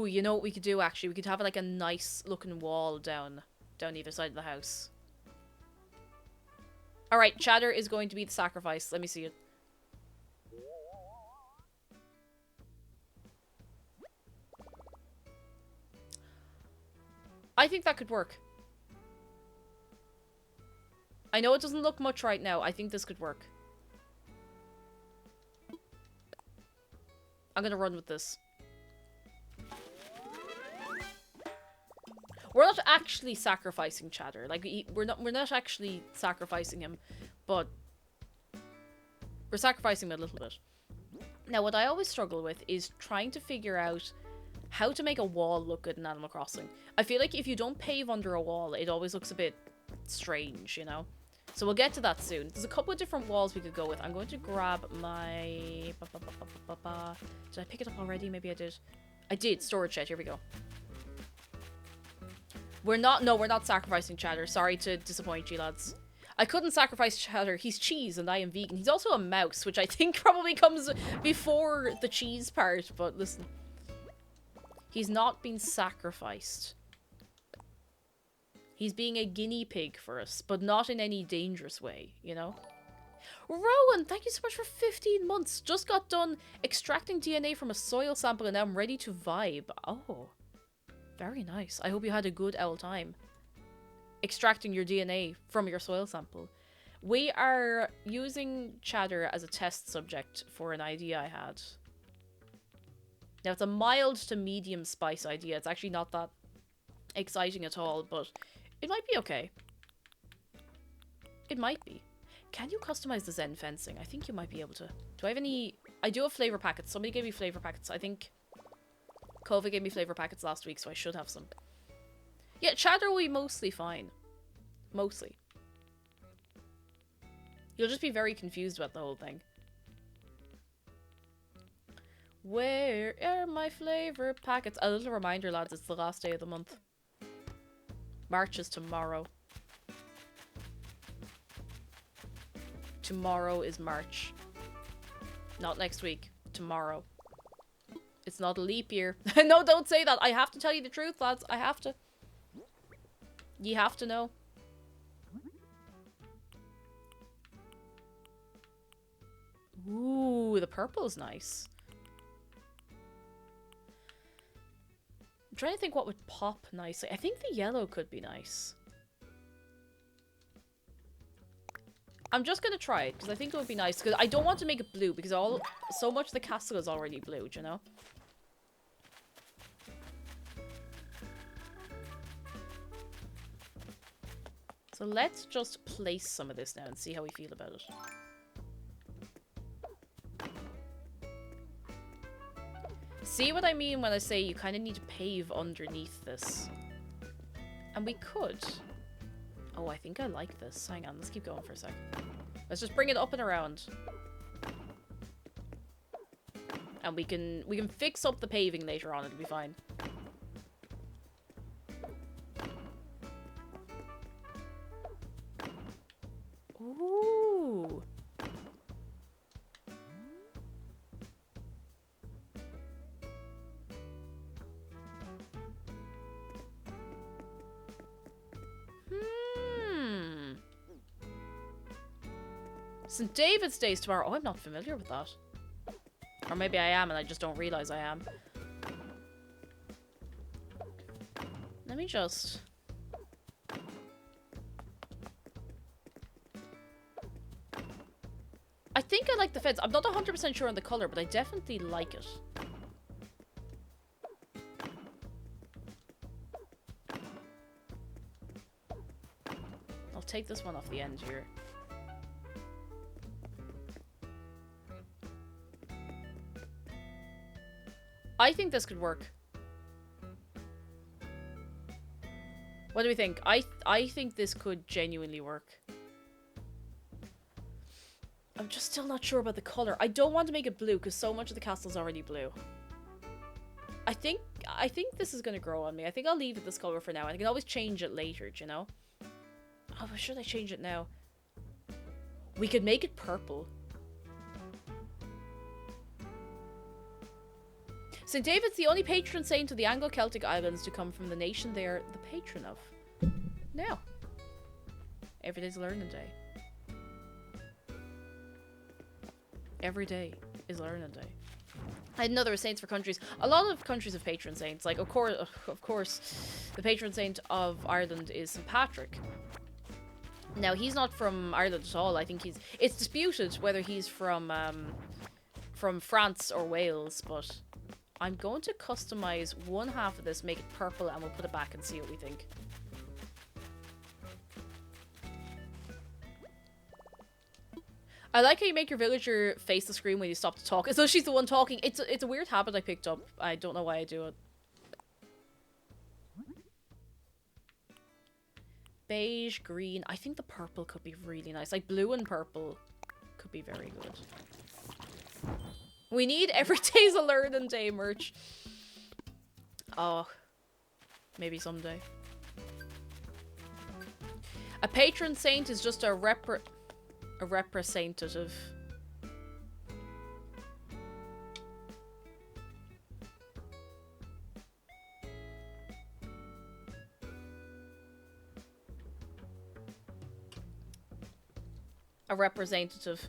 you know what we could do actually? We could have like a nice looking wall down either side of the house. Alright, Chatter is going to be the sacrifice. Let me see it. I think that could work. I know it doesn't look much right now. I think this could work. I'm gonna run with this. We're not actually sacrificing Chatter. Like, we're not actually sacrificing him, but we're sacrificing him a little bit. Now, what I always struggle with is trying to figure out how to make a wall look good in Animal Crossing. I feel like if you don't pave under a wall, it always looks a bit strange, you know? So we'll get to that soon. There's a couple of different walls we could go with. I'm going to grab my... Did I pick it up already? Maybe I did. I did. Storage shed. Here we go. We're not sacrificing Chatter. Sorry to disappoint you, lads. I couldn't sacrifice Chatter. He's cheese and I am vegan. He's also a mouse, which I think probably comes before the cheese part. But listen. He's not been sacrificed. He's being a guinea pig for us, but not in any dangerous way, you know? Rowan, thank you so much for 15 months. Just got done extracting DNA from a soil sample and now I'm ready to vibe. Oh. Very nice. I hope you had a good old time extracting your DNA from your soil sample. We are using Chatter as a test subject for an idea I had. Now, it's a mild to medium spice idea. It's actually not that exciting at all, but it might be okay. It might be. Can you customize the Zen fencing? I think you might be able to. Do I have any... I do have flavor packets. Somebody gave me flavor packets. I think... Kova gave me flavor packets last week, so I should have some. Yeah, Chatter will be mostly fine. Mostly. You'll just be very confused about the whole thing. Where are my flavor packets? A little reminder, lads, it's the last day of the month. March is tomorrow. Tomorrow is March. Not next week. Tomorrow. It's not a leap year. No, don't say that. I have to tell you the truth, lads. I have to. You have to know. Ooh, the purple's nice. I'm trying to think what would pop nicely. I think the yellow could be nice. I'm just gonna try it because I think it would be nice. Because I don't want to make it blue because so much of the castle is already blue. Do you know? So let's just place some of this now and see how we feel about it. See what I mean when I say you kind of need to pave underneath this? And we could. Oh, I think I like this. Hang on, let's keep going for a sec. Let's just bring it up and around. And we can fix up the paving later on, it'll be fine. Ooh. St. David's Day is tomorrow. Oh, I'm not familiar with that. Or maybe I am and I just don't realize I am. Let me just... I think I like the fence. I'm not 100% sure on the color, but I definitely like it. I'll take this one off the end here. I think this could work. What do we think? I think this could genuinely work. I'm just still not sure about the color. I don't want to make it blue because so much of the castle's already blue. I think this is gonna grow on me. I think I'll leave it this color for now. I can always change it later, do you know? Oh, but should I change it now? We could make it purple. St. David's the only patron saint of the Anglo-Celtic Islands to come from the nation they are the patron of. Now, every day's learning day. Every day is learning day. I didn't know there were saints for countries. A lot of countries have patron saints. Like, of course, the patron saint of Ireland is St. Patrick. Now, he's not from Ireland at all. I think it's disputed whether he's from France or Wales, but I'm going to customize one half of this, make it purple, and we'll put it back and see what we think. I like how you make your villager face the screen when you stop to talk, as though she's the one talking. It's a weird habit I picked up. I don't know why I do it. Beige, green. I think the purple could be really nice. Like, blue and purple could be very good. We need every day's a learning day merch. Oh. Maybe someday. A patron saint is just a representative. A representative.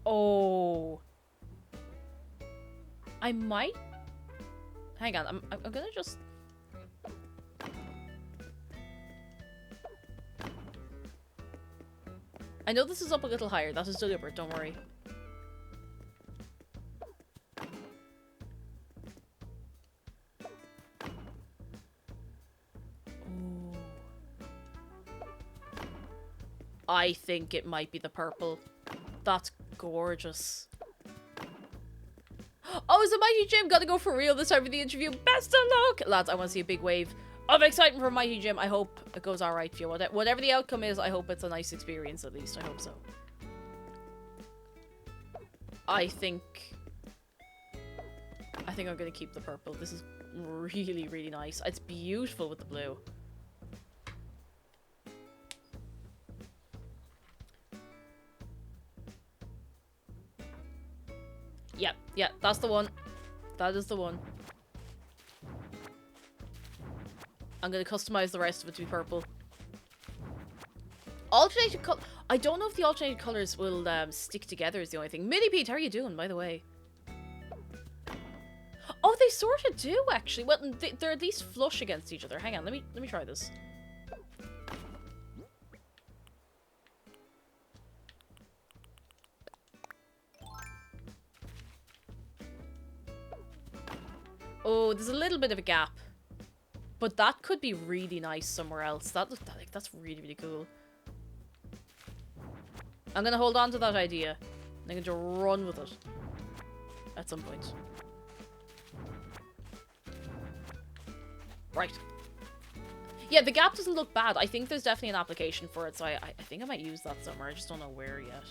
Oh. I might... Hang on, I'm gonna just... I know this is up a little higher. That is deliberate, don't worry. Ooh. I think it might be the purple. That's gorgeous. Oh, it's a Mighty Jim! Gotta go for real this time for the interview. Best of luck! Lads, I want to see a big wave of excitement from Mighty Jim. I hope it goes alright for you. Whatever the outcome is, I hope it's a nice experience at least. I hope so. I think I'm gonna keep the purple. This is really, really nice. It's beautiful with the blue. Yep, yeah, that's the one. That is the one. I'm gonna customize the rest of it to be purple. Alternated color. I don't know if the alternated colors will stick together is the only thing. Millipede, how are you doing, by the way? Oh, they sort of do, actually. Well, they're at least flush against each other. Hang on, let me try this. Oh, there's a little bit of a gap. But that could be really nice somewhere else. That's really, really cool. I'm gonna hold on to that idea. I'm gonna run with it. At some point. Right. Yeah, the gap doesn't look bad. I think there's definitely an application for it, so I think I might use that somewhere. I just don't know where yet.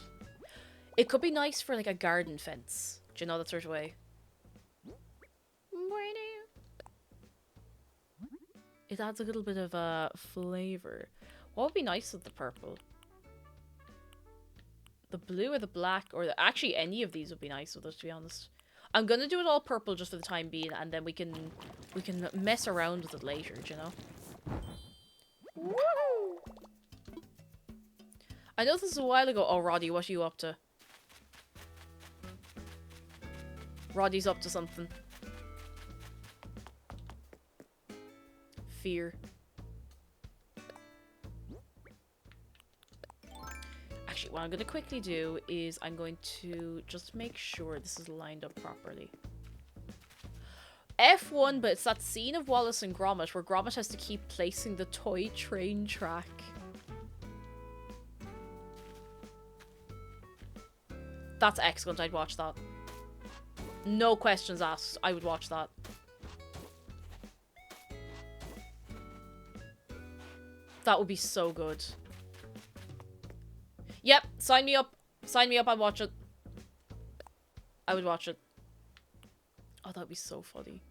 It could be nice for, like, a garden fence. Do you know that sort of way? It adds a little bit of flavor. What would be nice with the purple? The blue or the black, or actually any of these would be nice with it, to be honest. I'm gonna do it all purple just for the time being, and then we can mess around with it later, do you know? Woo! I know this is a while ago. Oh, Roddy, what are you up to? Roddy's up to something. Fear. Actually, what I'm going to quickly do is I'm going to just make sure this is lined up properly. F1, but it's that scene of Wallace and Gromit where Gromit has to keep placing the toy train track. That's excellent. I'd watch that. No questions asked. I would watch that. That would be so good. Yep, sign me up. Sign me up, I'd watch it. I would watch it. Oh, that would be so funny.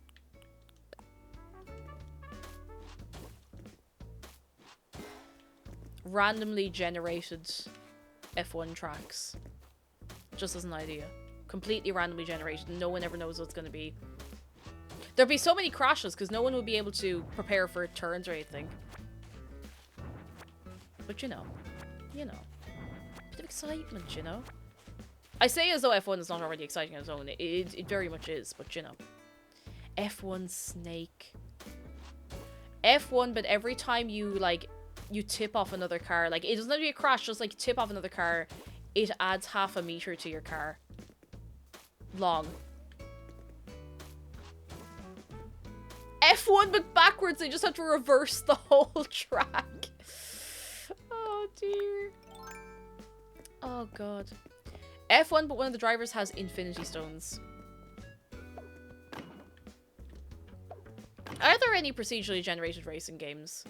Randomly generated F1 tracks. Just as an idea. Completely randomly generated. No one ever knows what it's going to be. There'd be so many crashes because no one would be able to prepare for turns or anything. But you know. You know. Bit of excitement, you know. I say as though F1 is not already exciting on its own. It very much is, but you know. F1 Snake. F1, but every time you, like, you tip off another car, like, it doesn't have to be a crash, just, like, tip off another car, it adds half a meter to your car. Long. F1, but backwards, they just have to reverse the whole track. Oh, dear. Oh, God. F1, but one of the drivers has infinity stones. Are there any procedurally generated racing games?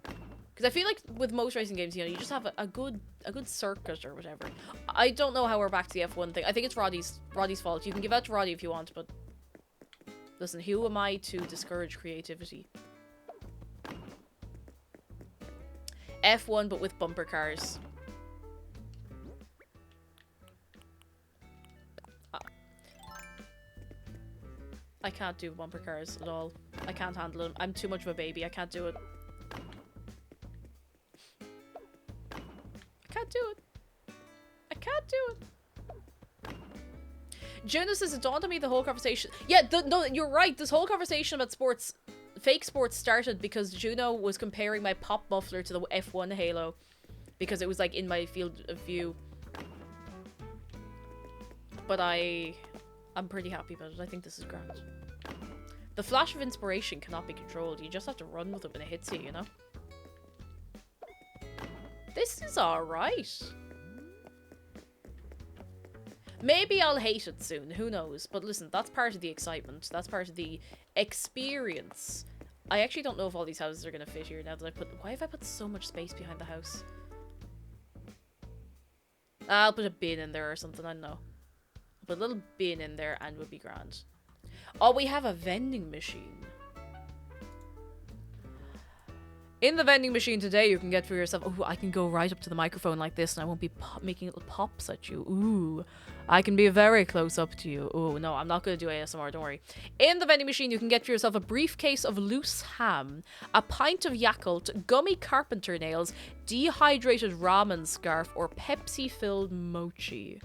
Because I feel like with most racing games, you know, you just have a good circuit or whatever. I don't know how we're back to the F1 thing. I think it's Roddy's fault. You can give out to Roddy if you want, but listen, who am I to discourage creativity? F1, but with bumper cars. I can't do bumper cars at all. I can't handle them. I'm too much of a baby. I can't do it. I can't do it. I can't do it. Juno says it dawned on me the whole conversation. Yeah, no, you're right. This whole conversation about sports, fake sports, started because Juno was comparing my pop muffler to the F1 Halo because it was like in my field of view. But I'm pretty happy about it. I think this is grand. The flash of inspiration cannot be controlled. You just have to run with it when it hits you, you know? This is alright. Maybe I'll hate it soon. Who knows? But listen, that's part of the excitement. That's part of the experience. I actually don't know if all these houses are going to fit here now that I put... Why have I put so much space behind the house? I'll put a bin in there or something. I don't know. Put a little bin in there and would be grand. Oh, we have a vending machine. In the vending machine today, you can get for yourself, oh, I can go right up to the microphone like this and I won't be making little pops at you. Ooh, I can be very close up to you. Oh, no, I'm not going to do ASMR, don't worry. In the vending machine, you can get for yourself a briefcase of loose ham, a pint of Yakult, gummy carpenter nails, dehydrated ramen scarf, or Pepsi-filled mochi.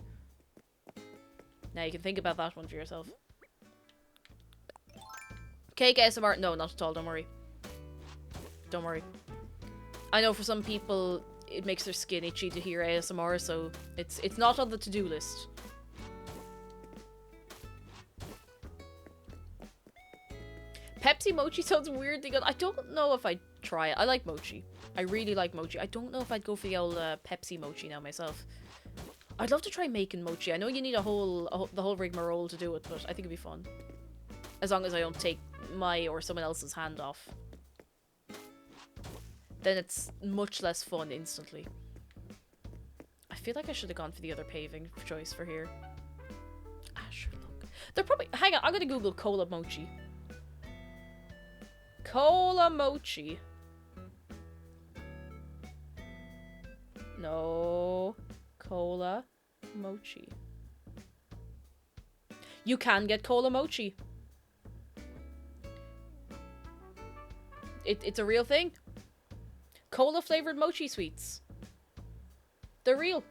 Now, you can think about that one for yourself. Cake ASMR? No, not at all, don't worry. Don't worry. I know for some people it makes their skin itchy to hear ASMR, so it's not on the to-do list. Pepsi mochi sounds weirdly good. I don't know if I'd try it. I like mochi. I really like mochi. I don't know if I'd go for the old Pepsi mochi now myself. I'd love to try making mochi. I know you need the whole rigmarole to do it, but I think it'd be fun. As long as I don't take my or someone else's hand off. Then it's much less fun instantly. I feel like I should have gone for the other paving choice for here. Ah, sure, look. They're probably... Hang on, I'm gonna Google cola mochi. Cola mochi. No. Cola mochi. You can get cola mochi. It's a real thing. Cola flavored mochi sweets. They're real.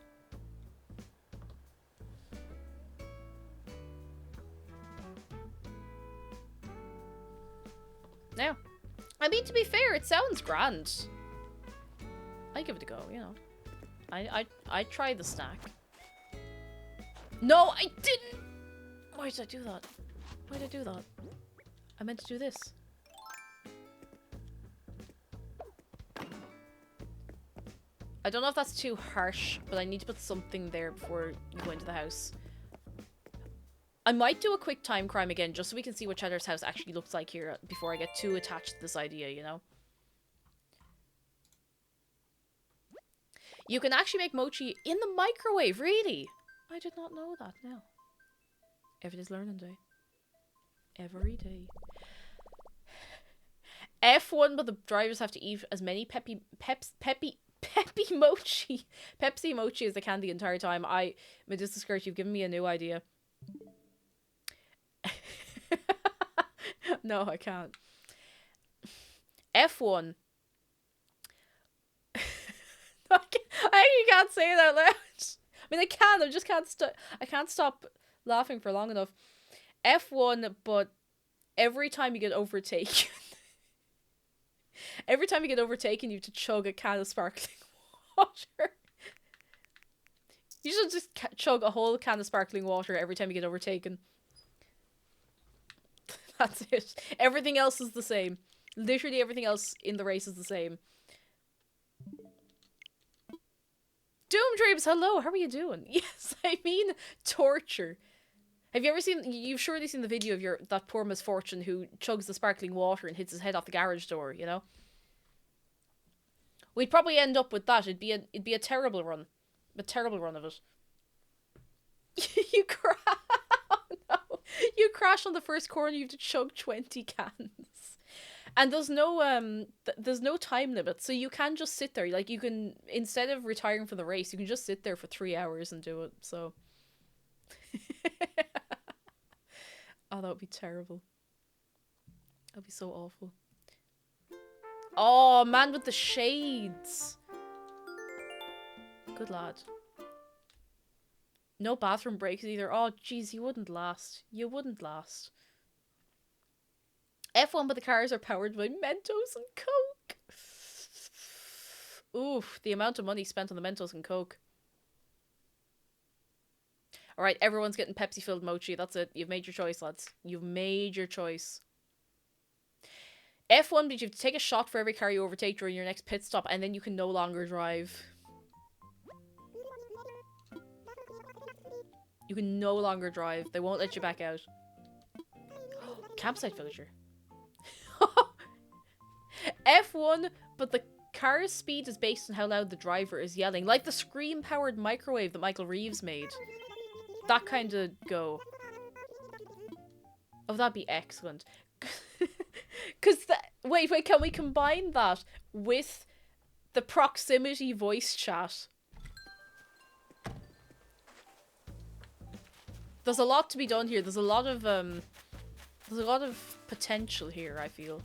Now, I mean, to be fair, it sounds grand. I give it a go, you know. I tried the snack. No, I didn't. Why did I do that? Why did I do that? I meant to do this. I don't know if that's too harsh, but I need to put something there before you go into the house. I might do a quick time crime again, just so we can see what Cheddar's house actually looks like here before I get too attached to this idea, you know? You can actually make mochi in the microwave, really? I did not know that, no. Every day's learning day. Every day. F1, but the drivers have to eat as many Pepsi mochi as they can the entire time. Medusa Skirt, you've given me a new idea. No, I can't. F1. I actually can't say it out loud. I mean, I can. I just can't stop. I can't stop laughing for long enough. F1, but every time you get overtaken, you have to chug a can of sparkling water. You should just chug a whole can of sparkling water every time you get overtaken. That's it. Everything else is the same. Literally everything else in the race is the same. Doom Dreams, hello, how are you doing? Yes, I mean torture. Have you ever seen, you've surely seen the video of that poor misfortune who chugs the sparkling water and hits his head off the garage door, you know? We'd probably end up with that. It'd be a terrible run. A terrible run of it. You crash. Oh, no. You crash on the first corner, you have to chug 20 cans. And there's no time limit, so you can just sit there. Like, you can, instead of retiring from the race, you can just sit there for 3 hours and do it, so. Oh, that would be terrible. That would be so awful. Oh, man with the shades. Good lad. No bathroom breaks either. Oh, jeez, you wouldn't last. You wouldn't last. F1, but the cars are powered by Mentos and Coke. Oof, the amount of money spent on the Mentos and Coke. Alright, everyone's getting Pepsi-filled mochi. That's it. You've made your choice, lads. You've made your choice. F1, but you have to take a shot for every car you overtake during your next pit stop, and then you can no longer drive. You can no longer drive. They won't let you back out. Campsite villager. F1, but the car's speed is based on how loud the driver is yelling. Like the scream-powered microwave that Michael Reeves made. That kind of go. Oh, that'd be excellent. Wait, can we combine that with the proximity voice chat. There's a lot to be done here. There's a lot of potential here, I feel.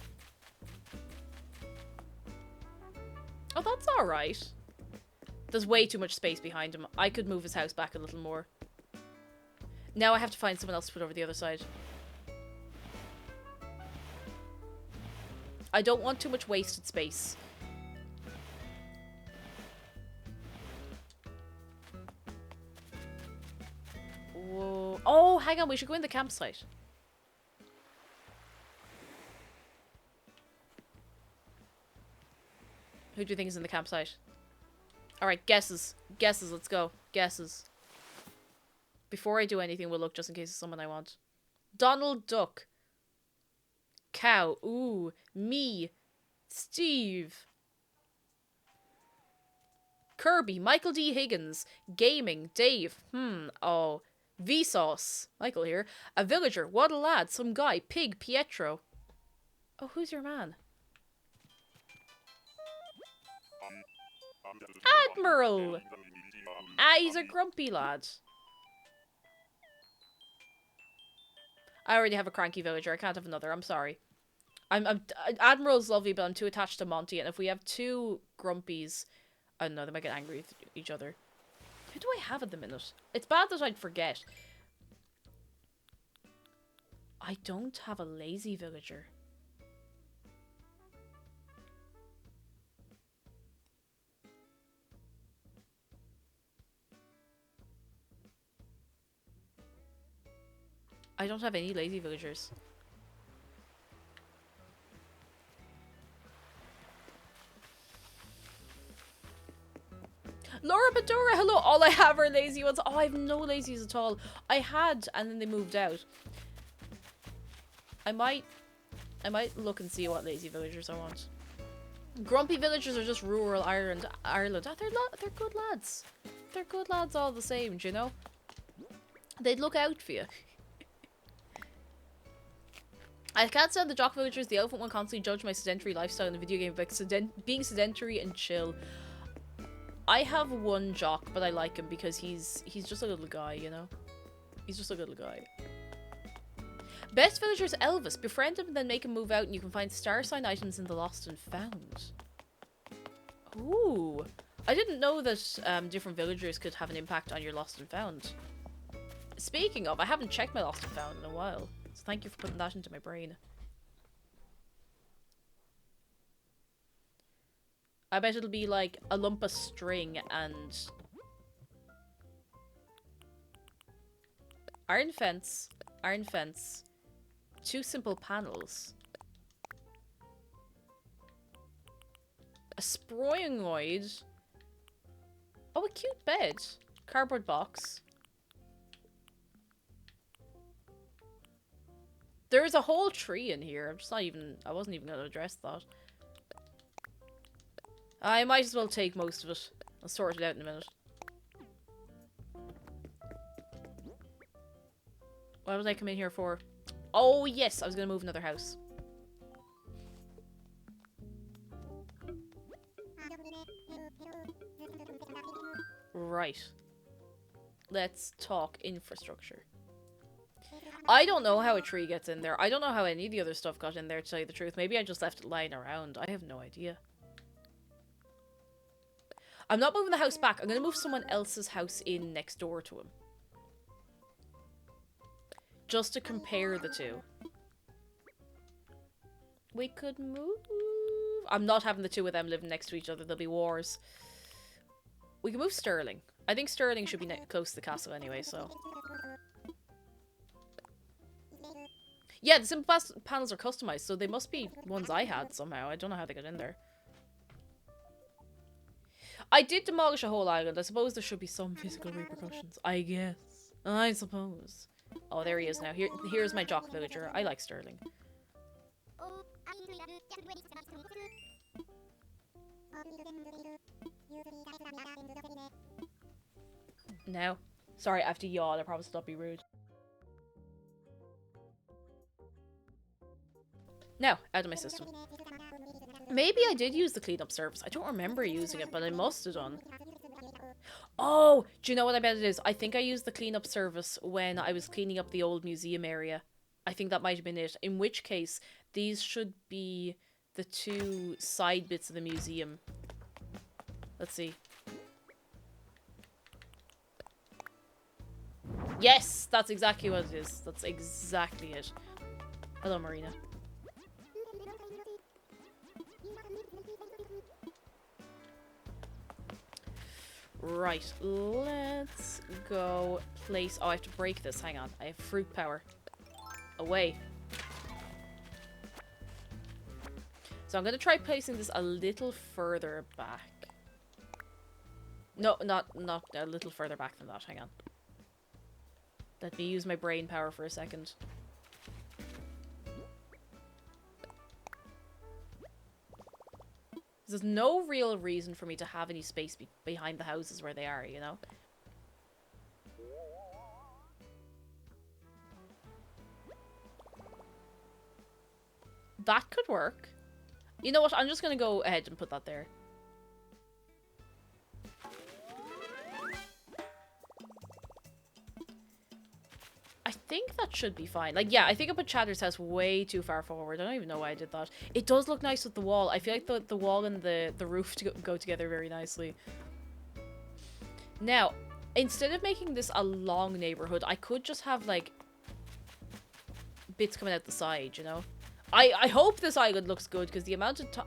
Oh, that's alright. There's way too much space behind him. I could move his house back a little more. Now I have to find someone else to put over the other side. I don't want too much wasted space. Whoa. Oh, hang on. We should go in the campsite. Who do you think is in the campsite? Alright, guesses. Guesses, let's go. Guesses. Before I do anything, we'll look just in case it's someone I want. Donald Duck. Cow. Ooh. Me. Steve. Kirby. Michael D. Higgins. Gaming. Dave. Oh. Vsauce. Michael here. A villager. What a lad. Some guy. Pig. Pietro. Oh, who's your man? Admiral! Ah, he's a grumpy lad. I already have a cranky villager. I can't have another. I'm sorry. Admiral's lovely, but I'm too attached to Monty. And if we have two grumpies, I don't know, they might get angry with each other. Who do I have at the minute? It's bad that I'd forget. I don't have a lazy villager. I don't have any lazy villagers. Laura Badura, hello! All I have are lazy ones. Oh, I have no lazies at all. I had, and then they moved out. I might look and see what lazy villagers I want. Grumpy villagers are just rural Ireland. Ah, they're good lads. They're good lads all the same, do you know? They'd look out for you. I can't stand the jock villagers. The elephant one constantly judge my sedentary lifestyle in the video game by being sedentary and chill. I have one jock, but I like him because he's just a little guy, you know? He's just a little guy. Best villager is Elvis. Befriend him and then make him move out and you can find star sign items in the lost and found. Ooh. I didn't know that different villagers could have an impact on your lost and found. Speaking of, I haven't checked my lost and found in a while. So thank you for putting that into my brain. I bet it'll be like a lump of string and... Iron fence. Iron fence. 2 simple panels. A sproingoid. Oh, a cute bed. Cardboard box. There's a whole tree in here. I wasn't even going to address that. I might as well take most of it. I'll sort it out in a minute. What was I coming here for? Oh, yes, I was going to move another house. Right. Let's talk infrastructure. I don't know how a tree gets in there. I don't know how any of the other stuff got in there, to tell you the truth. Maybe I just left it lying around. I have no idea. I'm not moving the house back. I'm going to move someone else's house in next door to him. Just to compare the two. We could move... I'm not having the two of them living next to each other. There'll be wars. We can move Sterling. I think Sterling should be close to the castle anyway, so... Yeah, the simple panels are customized, so they must be ones I had somehow. I don't know how they got in there. I did demolish a whole island. I suppose there should be some physical repercussions. I guess. I suppose. Oh, there he is now. Here's my jock villager. I like Sterling. Now. Sorry, I have to yawn. I promise not be rude. Now, out of my system. Maybe I did use the cleanup service. I don't remember using it, but I must have done. Oh, do you know what I bet it is? I think I used the cleanup service when I was cleaning up the old museum area. I think that might have been it. In which case, these should be the 2 side bits of the museum. Let's see. Yes, that's exactly what it is. That's exactly it. Hello, Marina. Right, let's go place... Oh, I have to break this. Hang on. I have fruit power. Away. So I'm going to try placing this a little further back. No, not a little further back than that. Hang on. Let me use my brain power for a second. There's no real reason for me to have any space behind the houses where they are, you know? That could work. You know what? I'm just going to go ahead and put that there. I think that should be fine. Like, yeah, I think I put Chatter's house way too far forward. I don't even know why I did that. It does look nice with the wall. I feel like the wall and the roof go together very nicely. Now, instead of making this a long neighborhood, I could just have, like, bits coming out the side, you know? I hope this island looks good, because the amount of time...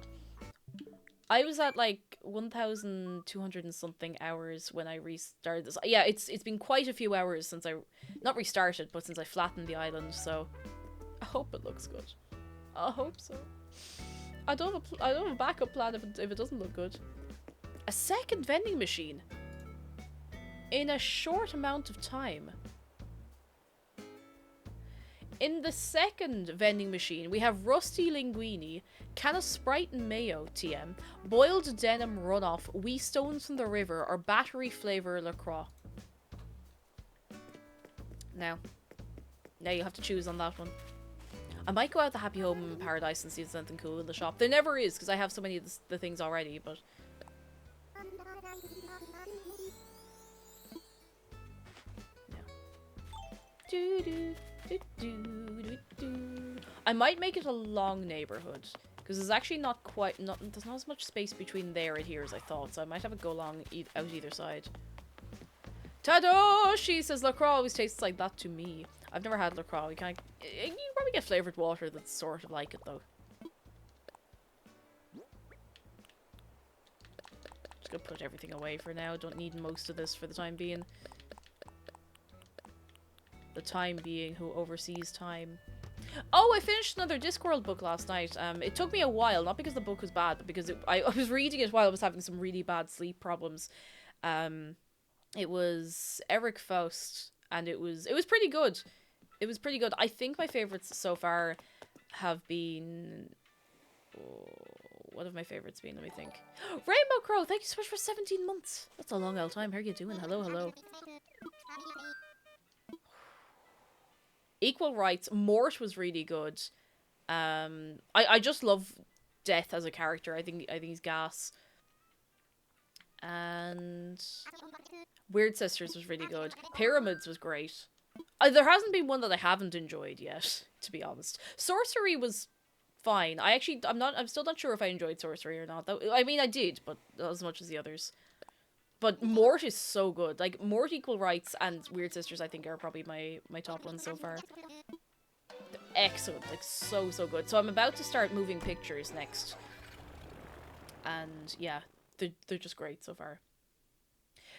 I was at, like, 1,200 and something hours when I restarted this. Yeah, it's been quite a few hours since I... Not restarted, but since I flattened the island, so... I hope it looks good. I hope so. I don't have a backup plan if it doesn't look good. A second vending machine? In a short amount of time. In the second vending machine, we have rusty linguine, can of Sprite and mayo, TM, boiled denim runoff, wee stones from the river, or battery flavour LaCroix. Now you have to choose on that one. I might go out the Happy Home in Paradise and see if there's anything cool in the shop. There never is, because I have so many of the things already, but... Yeah. I might make it a long neighborhood, because there's actually there's not as much space between there and here as I thought, so I might have it go along out either side. Tadoshi says LaCroix always tastes like that to me. I've never had LaCroix. You probably get flavoured water that's sort of like it though. Just gonna put everything away for now. Don't need most of this for the time being. The time being who oversees time. Oh, I finished another Discworld book last night. It took me a while, not because the book was bad, but because I was reading it while I was having some really bad sleep problems. It was Eric Faust, and it was pretty good. It was pretty good. I think my favourites so far have been... what have my favourites been? Let me think. Rainbow Crow, thank you so much for 17 months. That's a long old time. How are you doing? Hello, hello. Equal Rights. Mort was really good. I just love Death as a character. I think he's gas. And Weird Sisters was really good. Pyramids was great. There hasn't been one that I haven't enjoyed yet, to be honest. Sorcery was fine. I'm still not sure if I enjoyed Sorcery or not. I mean, I did, but not as much as the others. But Mort is so good. Like, Mort, Equal Rights, and Weird Sisters, I think, are probably my top ones so far. They're excellent. Like, so good. So I'm about to start moving pictures next. And, yeah, they're just great so far.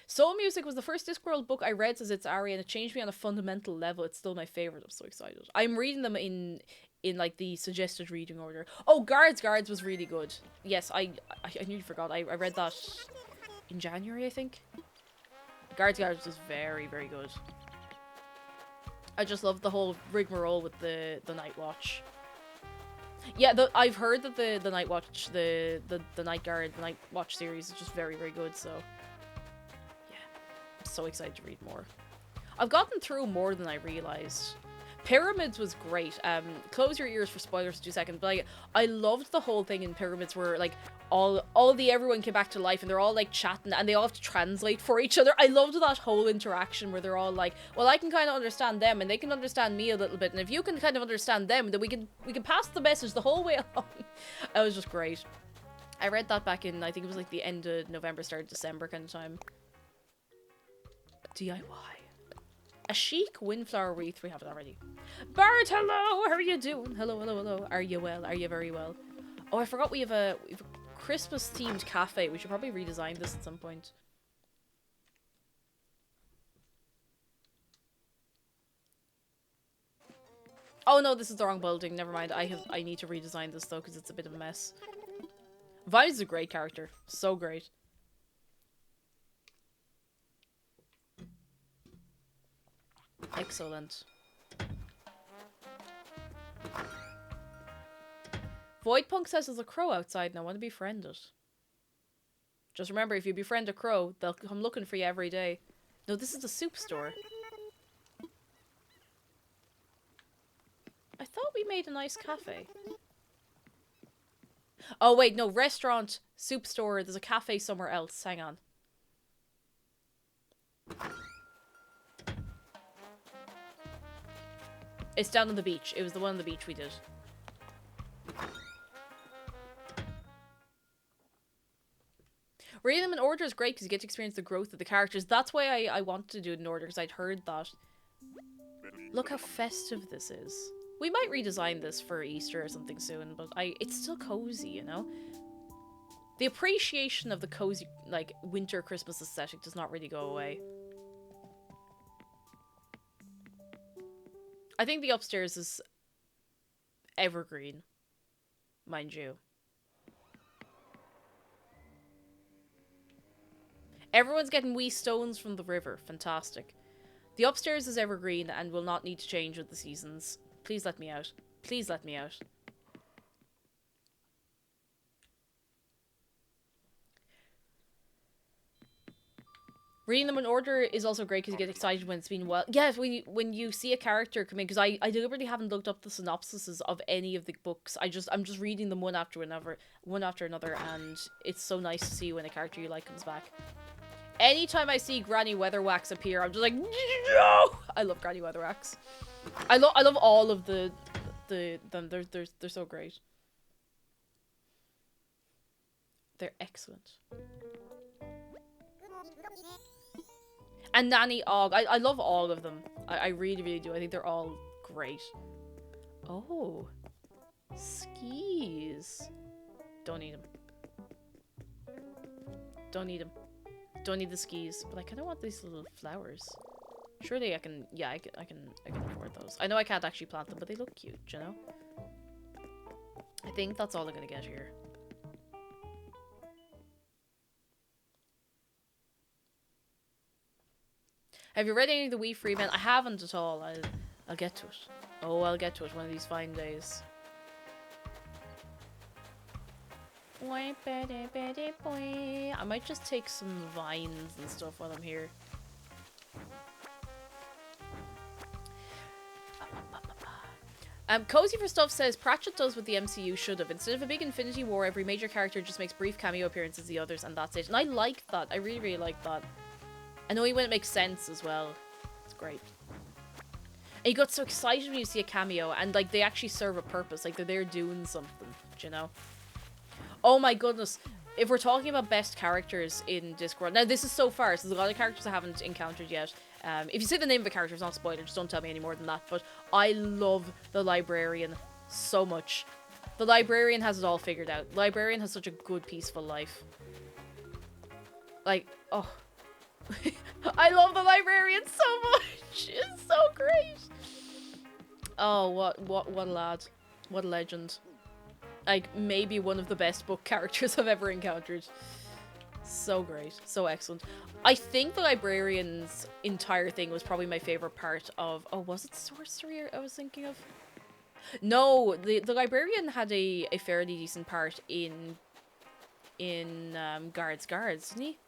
Soul Music was the first Discworld book I read as its Ari, and it changed me on a fundamental level. It's still my favourite. I'm so excited. I'm reading them in like the suggested reading order. Oh, Guards was really good. Yes, I nearly forgot. I read that in January, I think. Guards was very, very good. I just love the whole rigmarole with the Night Watch. Yeah, I've heard that the Night Watch, the Night Guard, the Night Watch series is just very, very good, so yeah. I'm so excited to read more. I've gotten through more than I realised. Pyramids was great. Close your ears for spoilers for 2 seconds, but like, I loved the whole thing in Pyramids where like everyone came back to life and they're all like chatting and they all have to translate for each other. I loved that whole interaction where they're all like, well, I can kind of understand them and they can understand me a little bit, and if you can kind of understand them, then we can pass the message the whole way along. That was just great. I read that back in, I think it was like the end of November, start of December kind of time. DIY. A chic windflower wreath. We have it already. Bart, hello! How are you doing? Hello, hello, hello. Are you well? Are you very well? Oh, I forgot we have a Christmas-themed cafe. We should probably redesign this at some point. Oh no, this is the wrong building. Never mind. I need to redesign this though because it's a bit of a mess. Vines is a great character. So great. Excellent. Voidpunk says there's a crow outside and I want to befriend it. Just remember, if you befriend a crow, they'll come looking for you every day. No, this is the soup store. I thought we made a nice cafe. Oh wait, no, restaurant, soup store, there's a cafe somewhere else. Hang on. It's down on the beach. It was the one on the beach we did. Reading them in order is great because you get to experience the growth of the characters. That's why I wanted to do it in order, because I'd heard that. Look how festive this is. We might redesign this for Easter or something soon, but it's still cozy, you know? The appreciation of the cozy, like, winter Christmas aesthetic does not really go away. I think the upstairs is evergreen, mind you. Everyone's getting wee stones from the river. Fantastic. The upstairs is evergreen and will not need to change with the seasons. Please let me out. Please let me out. Reading them in order is also great because you get excited when it's been well. Yeah, when you see a character come in, because I deliberately haven't looked up the synopsises of any of the books. I'm just reading them one after another, and it's so nice to see when a character you like comes back. Anytime I see Granny Weatherwax appear, I'm just like, no! I love Granny Weatherwax. I love all of them. They're so great. They're excellent. And Nanny Og. I love all of them. I really, really do. I think they're all great. Oh. Skis. Don't need them. Don't need them. Don't need the skis. But I kind of want these little flowers. Surely I can... Yeah, I can afford those. I know I can't actually plant them, but they look cute, you know? I think that's all I'm gonna get here. Have you read any of the Wee Free Men? I haven't at all. I'll get to it. Oh, I'll get to it one of these fine days. I might just take some vines and stuff while I'm here. Cozy for Stuff says, Pratchett does what the MCU should have. Instead of a big Infinity War, every major character just makes brief cameo appearances as the others, and that's it. And I like that. I really, really like that. I know when it makes sense as well. It's great. And you got so excited when you see a cameo, and like they actually serve a purpose. Like they're there doing something, do you know? Oh my goodness. If we're talking about best characters in Discworld, now this is so far, so there's a lot of characters I haven't encountered yet. If you say the name of a character, it's not a spoiler, just don't tell me any more than that. But I love the Librarian so much. The Librarian has it all figured out. The Librarian has such a good, peaceful life. Like, oh. I love the Librarian so much. It's so great. Oh, what a lad. What a legend. Like, maybe one of the best book characters I've ever encountered. So great. So excellent. I think the Librarian's entire thing was probably my favorite part of... Oh, was it Sorcery I was thinking of? No, the Librarian had a fairly decent part in Guards, didn't he?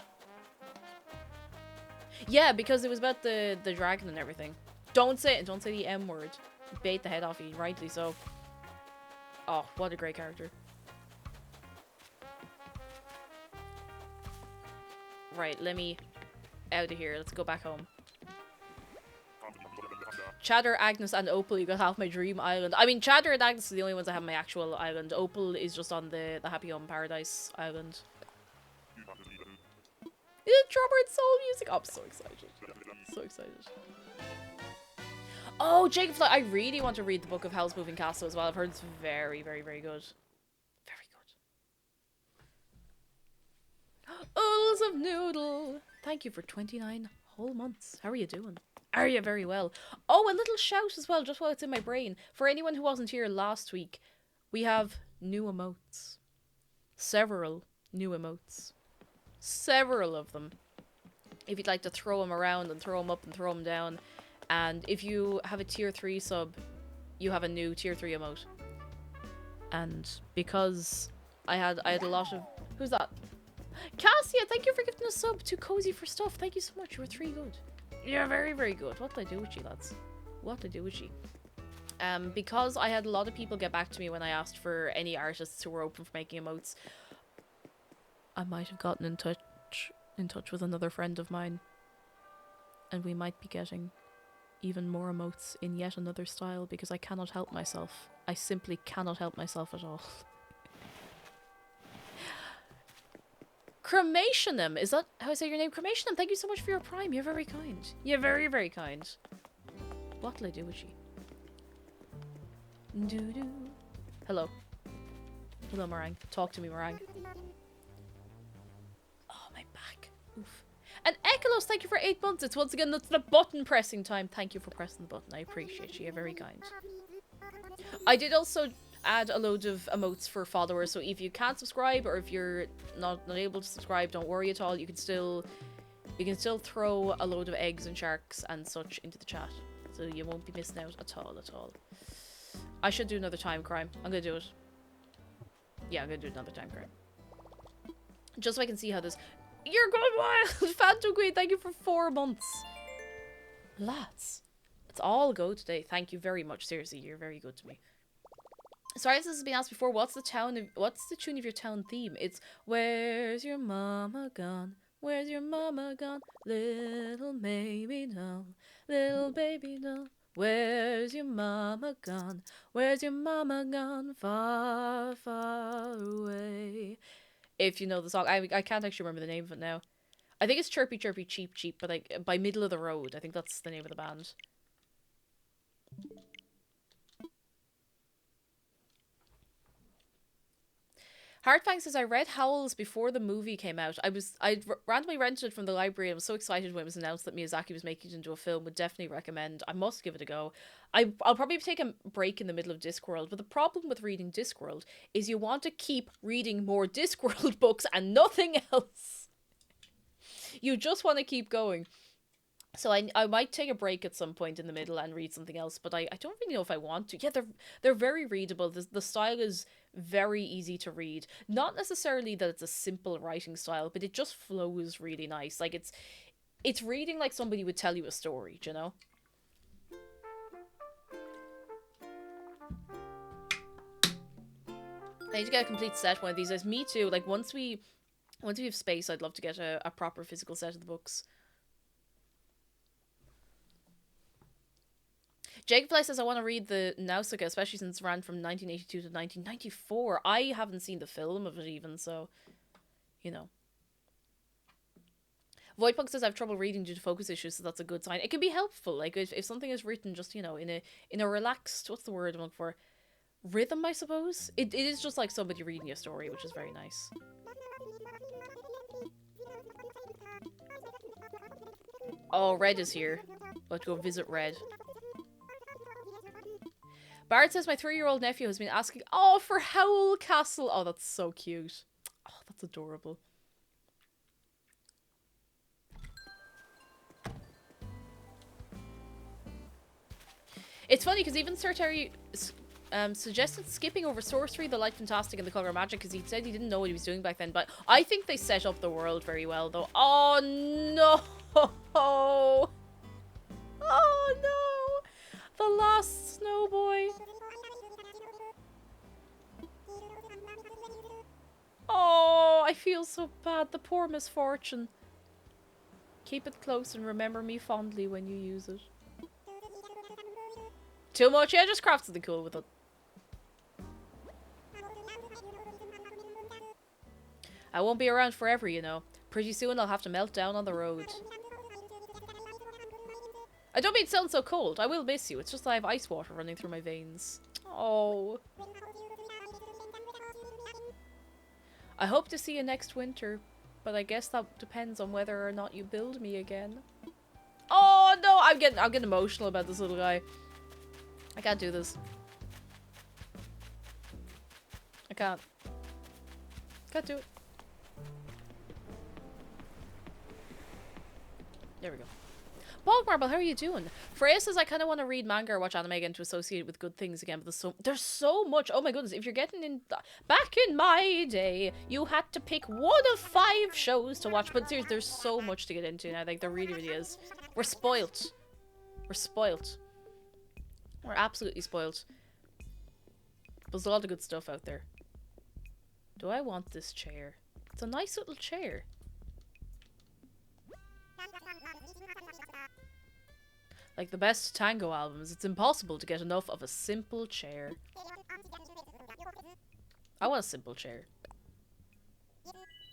Yeah, because it was about the dragon and everything. Don't say the M word. bait the head off you, rightly so. Oh, what a great character. Right, let me out of here. Let's go back home. Chadder, Agnes, and Opal, you got half my dream island. I mean, Chadder and Agnes are the only ones that have my actual island. Opal is just on the Happy Home Paradise island. Yeah, drummer and soul music. Oh, I'm so excited. So excited. Oh, Jacob Fly. I really want to read the book of Howl's Moving Castle as well. I've heard it's very, very, very good. Very good. Oodles of Noodle. Thank you for 29 whole months. How are you doing? Are you very well? Oh, a little shout as well, just while it's in my brain. For anyone who wasn't here last week, we have new emotes. Several new emotes. Several of them. If you'd like to throw them around and throw them up and throw them down. And if you have a tier 3 sub, you have a new tier 3 emote. And because I had a lot of... Who's that? Cassia, thank you for giving a sub to Cozy for Stuff. Thank you so much. You were 3 good. You're very, very good. What did I do with you, lads? What did I do with you? Because I had a lot of people get back to me when I asked for any artists who were open for making emotes, I might have gotten in touch with another friend of mine, and we might be getting even more emotes in yet another style, because I cannot help myself. I simply cannot help myself at all. Cremationum, is that how I say your name? Cremationum, thank you so much for your prime. You're very kind. You're very, very kind. What will I do with you? Doo-doo. Hello. Hello, Meringue. Talk to me, Meringue. Oh, my back. Oof. And Echolos, thank you for 8 months. It's once again, that's the button pressing time. Thank you for pressing the button. I appreciate you. You're very kind. I did also add a load of emotes for followers, so if you can't subscribe or if you're not able to subscribe, don't worry at all. You can still throw a load of eggs and sharks and such into the chat, so you won't be missing out at all. I should do another time crime. I'm gonna do it. Yeah, I'm gonna do another time crime, just so I can see how this... You're going wild! Phantom Queen, thank you for 4 months. Lads, it's all go today. Thank you very much. Seriously, you're very good to me. Sorry if this has been asked before, what's the tune of your town theme? It's Where's Your Mama Gone? Where's your mama gone? Little baby doll, little baby doll. Where's your mama gone? Where's your mama gone? Far, far away. If you know the song, I can't actually remember the name of it now. I think it's Chirpy Chirpy Cheep Cheep, but like by Middle of the Road. I think that's the name of the band. Heartfang says, I read Howls before the movie came out. I randomly rented it from the library and was so excited when it was announced that Miyazaki was making it into a film. Would definitely recommend. I must give it a go. I'll probably take a break in the middle of Discworld, but the problem with reading Discworld is you want to keep reading more Discworld books and nothing else. You just want to keep going. So I might take a break at some point in the middle and read something else, but I don't really know if I want to. Yeah, they're very readable. The style is very easy to read. Not necessarily that it's a simple writing style, but it just flows really nice. Like it's reading like somebody would tell you a story, do you know? I need to get a complete set one of these days. Me too. Like once we have space, I'd love to get a proper physical set of the books. Jacob Fly says, I want to read the Nausicaa, especially since it ran from 1982 to 1994. I haven't seen the film of it even, so, you know. Voidpunk says, I have trouble reading due to focus issues, so that's a good sign. It can be helpful, like, if something is written just, you know, in a relaxed, what's the word I'm looking for? Rhythm, I suppose? It is just like somebody reading a story, which is very nice. Oh, Red is here. Let's go visit Red. Bart says, my 3-year-old nephew has been asking, for Howl Castle. Oh, that's so cute. Oh, that's adorable. It's funny, because even Sir Terry suggested skipping over Sorcery, the Light Fantastic, and the Colour of Magic, because he said he didn't know what he was doing back then, but I think they set up the world very well, though. Oh, no! Oh, no! The last snow boy. Oh, I feel so bad. The poor misfortune. Keep it close and remember me fondly when you use it. Too much? Yeah, just craft something cool with it. I won't be around forever, you know. Pretty soon I'll have to melt down on the road. I don't mean to sound so cold. I will miss you. It's just I have ice water running through my veins. Oh. I hope to see you next winter, but I guess that depends on whether or not you build me again. Oh no, I'm getting emotional about this little guy. I can't do this. I can't. Can't do it. There we go. Bog Marble, how are you doing? Freya says I kind of want to read manga or watch anime again to associate it with good things again, but there's so much. Oh my goodness, if you're getting in... Back in my day, you had to pick one of 5 shows to watch, but seriously, there's so much to get into now. Like, there really, really is. We're spoilt. We're spoilt. We're absolutely spoilt. There's a lot of good stuff out there. Do I want this chair? It's a nice little chair. Like the best tango albums, it's impossible to get enough of a simple chair. I want a simple chair.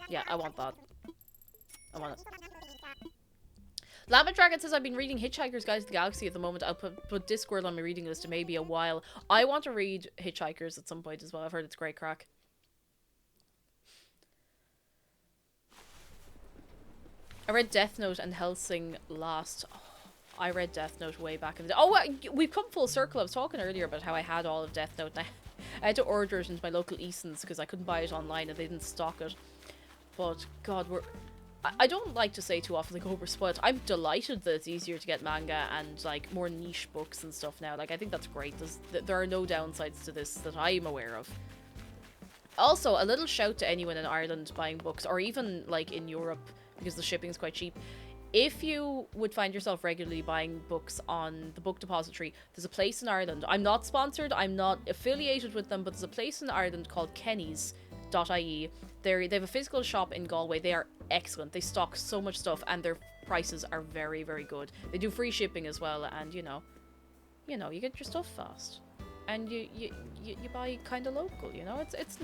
Yeah, I want that. I want it. Llama Dragon says I've been reading Hitchhiker's Guide to the Galaxy at the moment. I'll put Discworld on my reading list in maybe a while. I want to read Hitchhikers at some point as well. I've heard it's great crack. I read Death Note and Hellsing last. Oh, I read Death Note way back in the day. Oh, we've come full circle. I was talking earlier about how I had all of Death Note and I had to order it into my local Eason's because I couldn't buy it online and they didn't stock it. But God, I don't like to say too often like, oh, we're spoiled. I'm delighted that it's easier to get manga and like more niche books and stuff now. Like I think that's great. There are no downsides to this that I'm aware of. Also, a little shout to anyone in Ireland buying books or even like in Europe because the shipping is quite cheap. If you would find yourself regularly buying books on the Book Depository, there's a place in Ireland. I'm not sponsored, I'm not affiliated with them, but there's a place in Ireland called Kenny's.ie. They have a physical shop in Galway. They are excellent. They stock so much stuff and their prices are very, very good. They do free shipping as well, and you know, you get your stuff fast. And you buy kind of local, you know? It's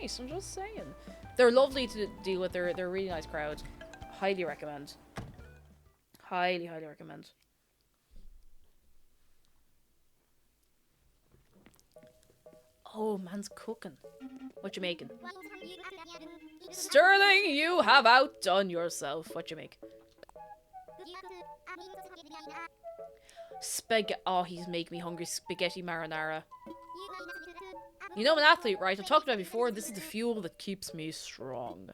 nice, I'm just saying. They're lovely to deal with. They're a really nice crowd. Highly recommend. Highly, highly recommend. Oh, man's cooking. What you making? Sterling, you have outdone yourself. What you make? Oh, he's making me hungry. Spaghetti marinara. You know I'm an athlete, right? I've talked about it before. This is the fuel that keeps me strong.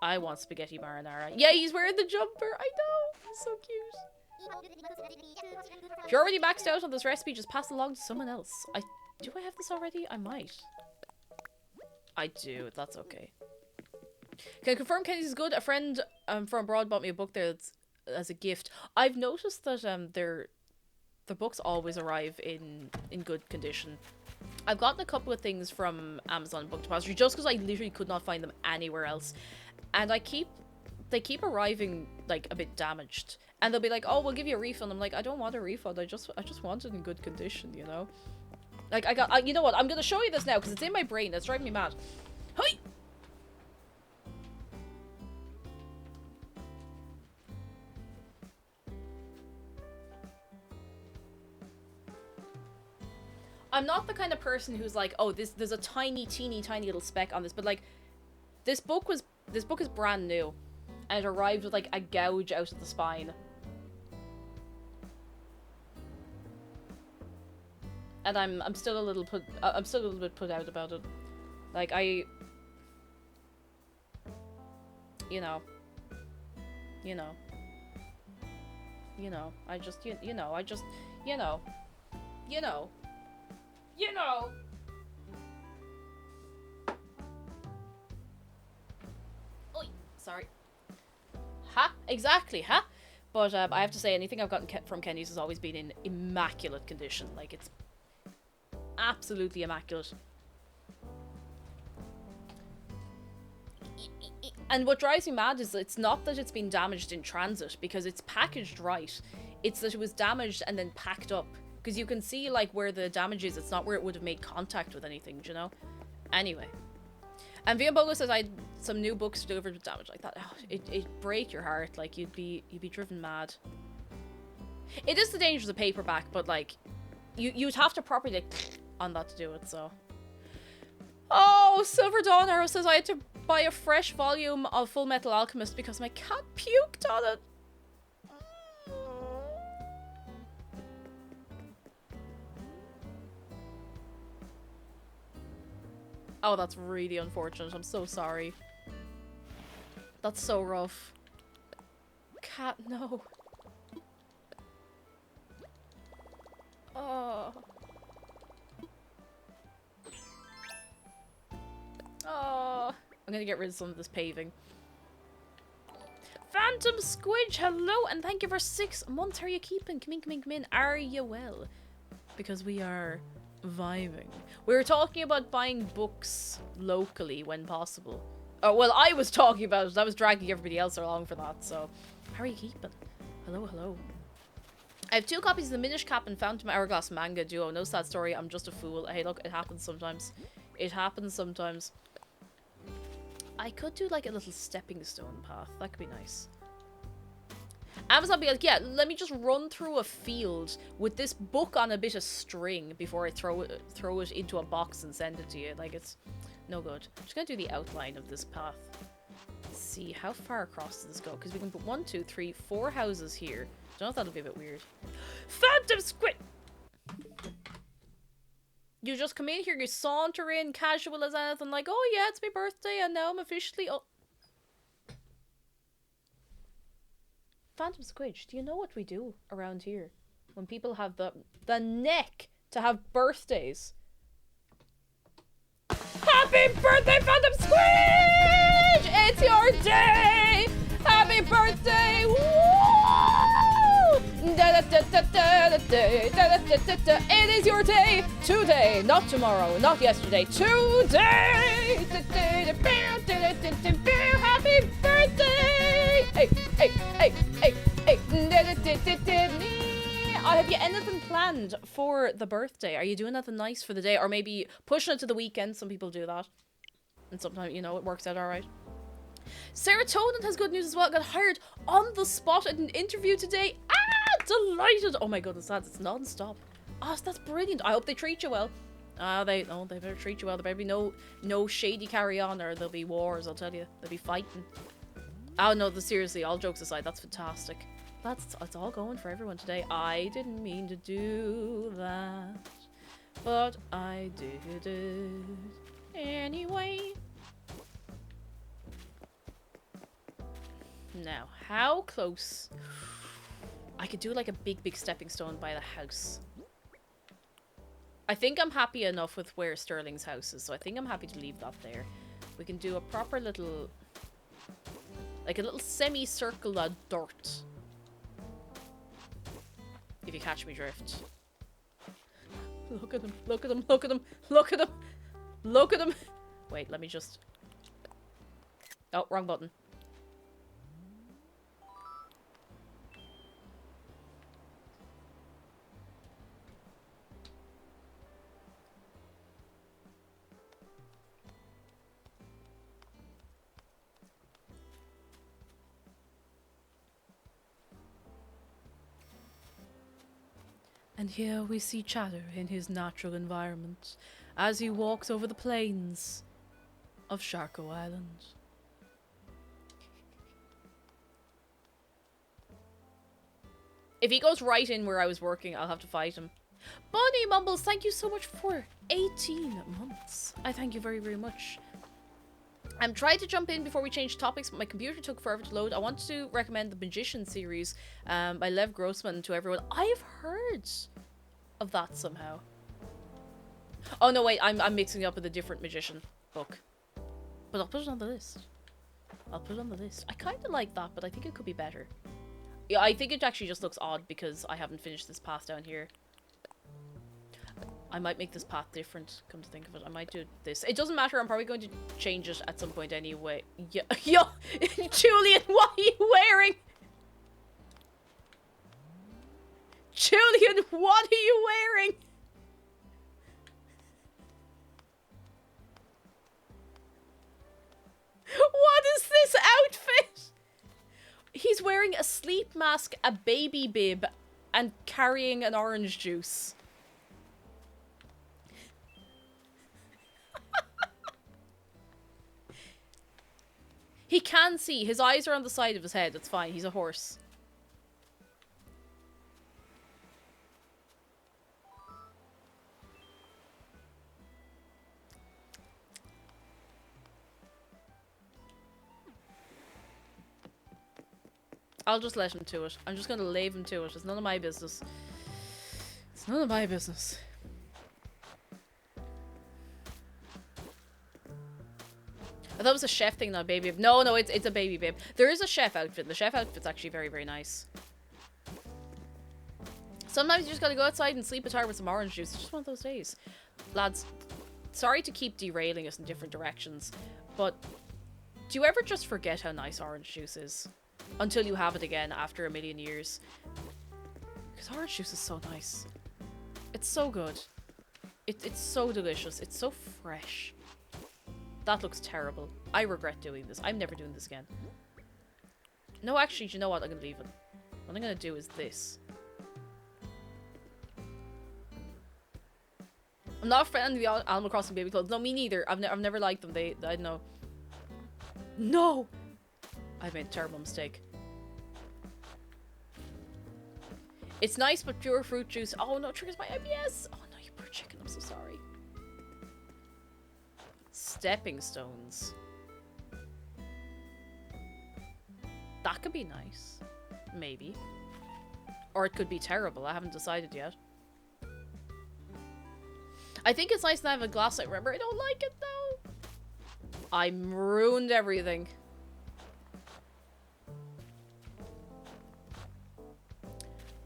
I want spaghetti marinara. Yeah, he's wearing the jumper. I know. He's so cute. If you're already maxed out on this recipe, just pass it along to someone else. Do I have this already? I might. I do. That's okay. Can I confirm Kenny's is good? A friend from abroad bought me a book there that's as a gift. I've noticed that their books always arrive in good condition. I've gotten a couple of things from Amazon Book Depository just because I literally could not find them anywhere else, and they keep arriving like a bit damaged, and they'll be like, "Oh, we'll give you a refund." I'm like, I don't want a refund. I just want it in good condition, you know. Like you know what? I'm gonna show you this now because it's in my brain. It's driving me mad. Hi. I'm not the kind of person who's like, oh, there's a tiny little speck on this, but like, this book is brand new, and it arrived with like a gouge out of the spine, and I'm still a little bit put out about it. Like you know, I just Oi, sorry. Ha, exactly, huh? But I have to say, anything I've gotten from Kenny's has always been in immaculate condition. Like, it's absolutely immaculate. And what drives me mad is it's not that it's been damaged in transit, because it's packaged right. It's that it was damaged and then packed up. Because you can see, like, where the damage is. It's not where it would have made contact with anything, do you know? Anyway. And Viambogo says I had some new books delivered with damage like that. Oh, it'd break your heart. Like, you'd be driven mad. It is the dangers of paperback, but, like, you'd have to properly, like, on that to do it, so. Oh, Silver Dawn Arrow says I had to buy a fresh volume of Full Metal Alchemist because my cat puked on it. Oh, that's really unfortunate. I'm so sorry. That's so rough. Cat, no. Oh. Oh. I'm gonna get rid of some of this paving. Phantom Squidge, hello, and thank you for 6 months. How are you keeping? Come in, come in, come in. Are you well? Because we are vibing. We were talking about buying books locally when possible. Oh, well, I was talking about it. I was dragging everybody else along for that, so. How are you keeping? Hello, hello. I have 2 copies of the Minish Cap and Phantom Hourglass manga duo. No sad story. I'm just a fool. Hey, look, it happens sometimes. It happens sometimes. I could do like a little stepping stone path. That could be nice. Amazon be like, yeah, let me just run through a field with this book on a bit of string before I throw it into a box and send it to you. Like, it's no good. I'm just gonna do the outline of this path. Let's see, how far across does this go? Because we can put 1, 2, 3, 4 houses here. Don't know if that'll be a bit weird. Phantom Squid! You just come in here, you saunter in casual as anything, like, oh yeah, it's my birthday and now I'm officially up. Phantom Squidge, do you know what we do around here when people have the neck to have birthdays? Happy birthday, Phantom Squidge! It's your day! Happy birthday! Woo! Da, da, da, da, da, da, da, da, da, da, da. It is your day today, not tomorrow, not yesterday, today! Da, da, da, da, da, da, da, da. Happy birthday! Hey, hey, hey, hey, hey! Da, da, da, da, da, da. Have you anything planned for the birthday? Are you doing anything nice for the day, or maybe pushing it to the weekend? Some people do that, and sometimes, you know, it works out all right. Serotonin has good news as well. Got hired on the spot at an interview today. Ah, delighted! Oh my goodness, lads, it's non-stop. Oh, that's brilliant. I hope they treat you well. They better treat you well. There better be no shady carry on, or there'll be wars. I'll tell you, there'll be fighting. Oh no, seriously, all jokes aside, that's fantastic. It's all going for everyone today. I didn't mean to do that, but I did it anyway. Now, how close? I could do like a big stepping stone by the house. I think I'm happy enough with where Sterling's house is, so I think I'm happy to leave that there. We can do a proper little, like a little semicircle of dirt. If you catch me drift. Look at him, look at him, look at him, look at him, look at him. Wait, let me just... Oh, wrong button. And here we see Chatter in his natural environment as he walks over the plains of Sharko Island. If he goes right in where I was working, I'll have to fight him. Bunny Mumbles, thank you so much for 18 months. I thank you very, very much. I'm trying to jump in before we change topics, but my computer took forever to load. I want to recommend the Magician series by Lev Grossman to everyone. I've heard of that somehow. Oh no, wait, I'm mixing it up with a different Magician book. But I'll put it on the list. I'll put it on the list. I kind of like that, but I think it could be better. Yeah, I think it actually just looks odd because I haven't finished this path down here. I might make this path different, come to think of it. I might do this. It doesn't matter, I'm probably going to change it at some point anyway. Yeah, yo, Julian, what are you wearing? Julian, what are you wearing? What is this outfit? He's wearing a sleep mask, a baby bib, and carrying an orange juice. He can see. His eyes are on the side of his head. It's fine. He's a horse. I'll just let him to it. I'm just gonna leave him to it. It's none of my business. It's none of my business. I thought it was a chef thing, not a baby bib. No, no, it's a baby bib. There is a chef outfit. The chef outfit's actually very, very nice. Sometimes you just gotta go outside and sleep a tire with some orange juice. It's just one of those days. Lads, sorry to keep derailing us in different directions, but do you ever just forget how nice orange juice is? Until you have it again after a million years. Because orange juice is so nice. It's so good. It's so delicious. It's so fresh. That looks terrible. I regret doing this. I'm never doing this again. No, actually, do you know what? I'm going to leave it. What I'm going to do is this. I'm not a fan of the Animal Crossing baby clothes. No, me neither. I've never liked them. I don't know. No! I made a terrible mistake. It's nice, but pure fruit juice. Oh no, it triggers my IBS. Oh no, you poor chicken. I'm so sorry. Stepping stones. That could be nice. Maybe. Or it could be terrible. I haven't decided yet. I think it's nice to have a glass light. Remember, I don't like it though. I ruined everything.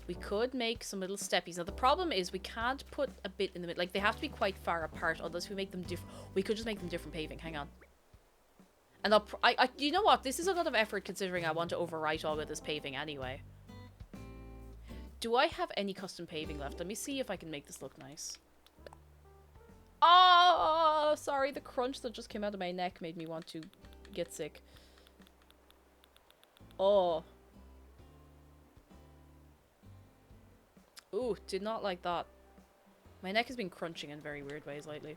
We could make some little steppies. Now, the problem is we can't put a bit in the middle. Like, they have to be quite far apart, unless we make them different. We could just make them different paving. Hang on. And you know what? This is a lot of effort, considering I want to overwrite all of this paving anyway. Do I have any custom paving left? Let me see if I can make this look nice. Oh, sorry. The crunch that just came out of my neck made me want to get sick. Oh. Ooh, did not like that. My neck has been crunching in very weird ways lately.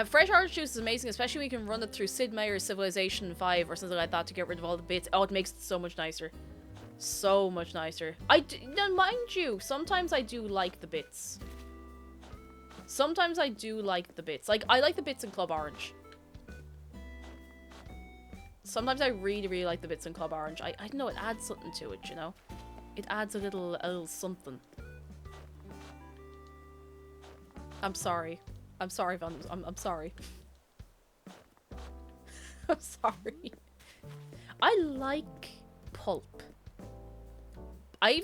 Fresh orange juice is amazing, especially when you can run it through Sid Meier's Civilization 5 or something like that to get rid of all the bits. Oh, it makes it so much nicer. So much nicer. Now, mind you, sometimes I do like the bits. Sometimes I do like the bits. Like, I like the bits in Club Orange. Sometimes I really, really like the bits in Club Orange. I don't know, it adds something to it, you know? It adds a little something. I'm sorry. I'm sorry, Van. I'm sorry. I'm sorry. I like pulp. I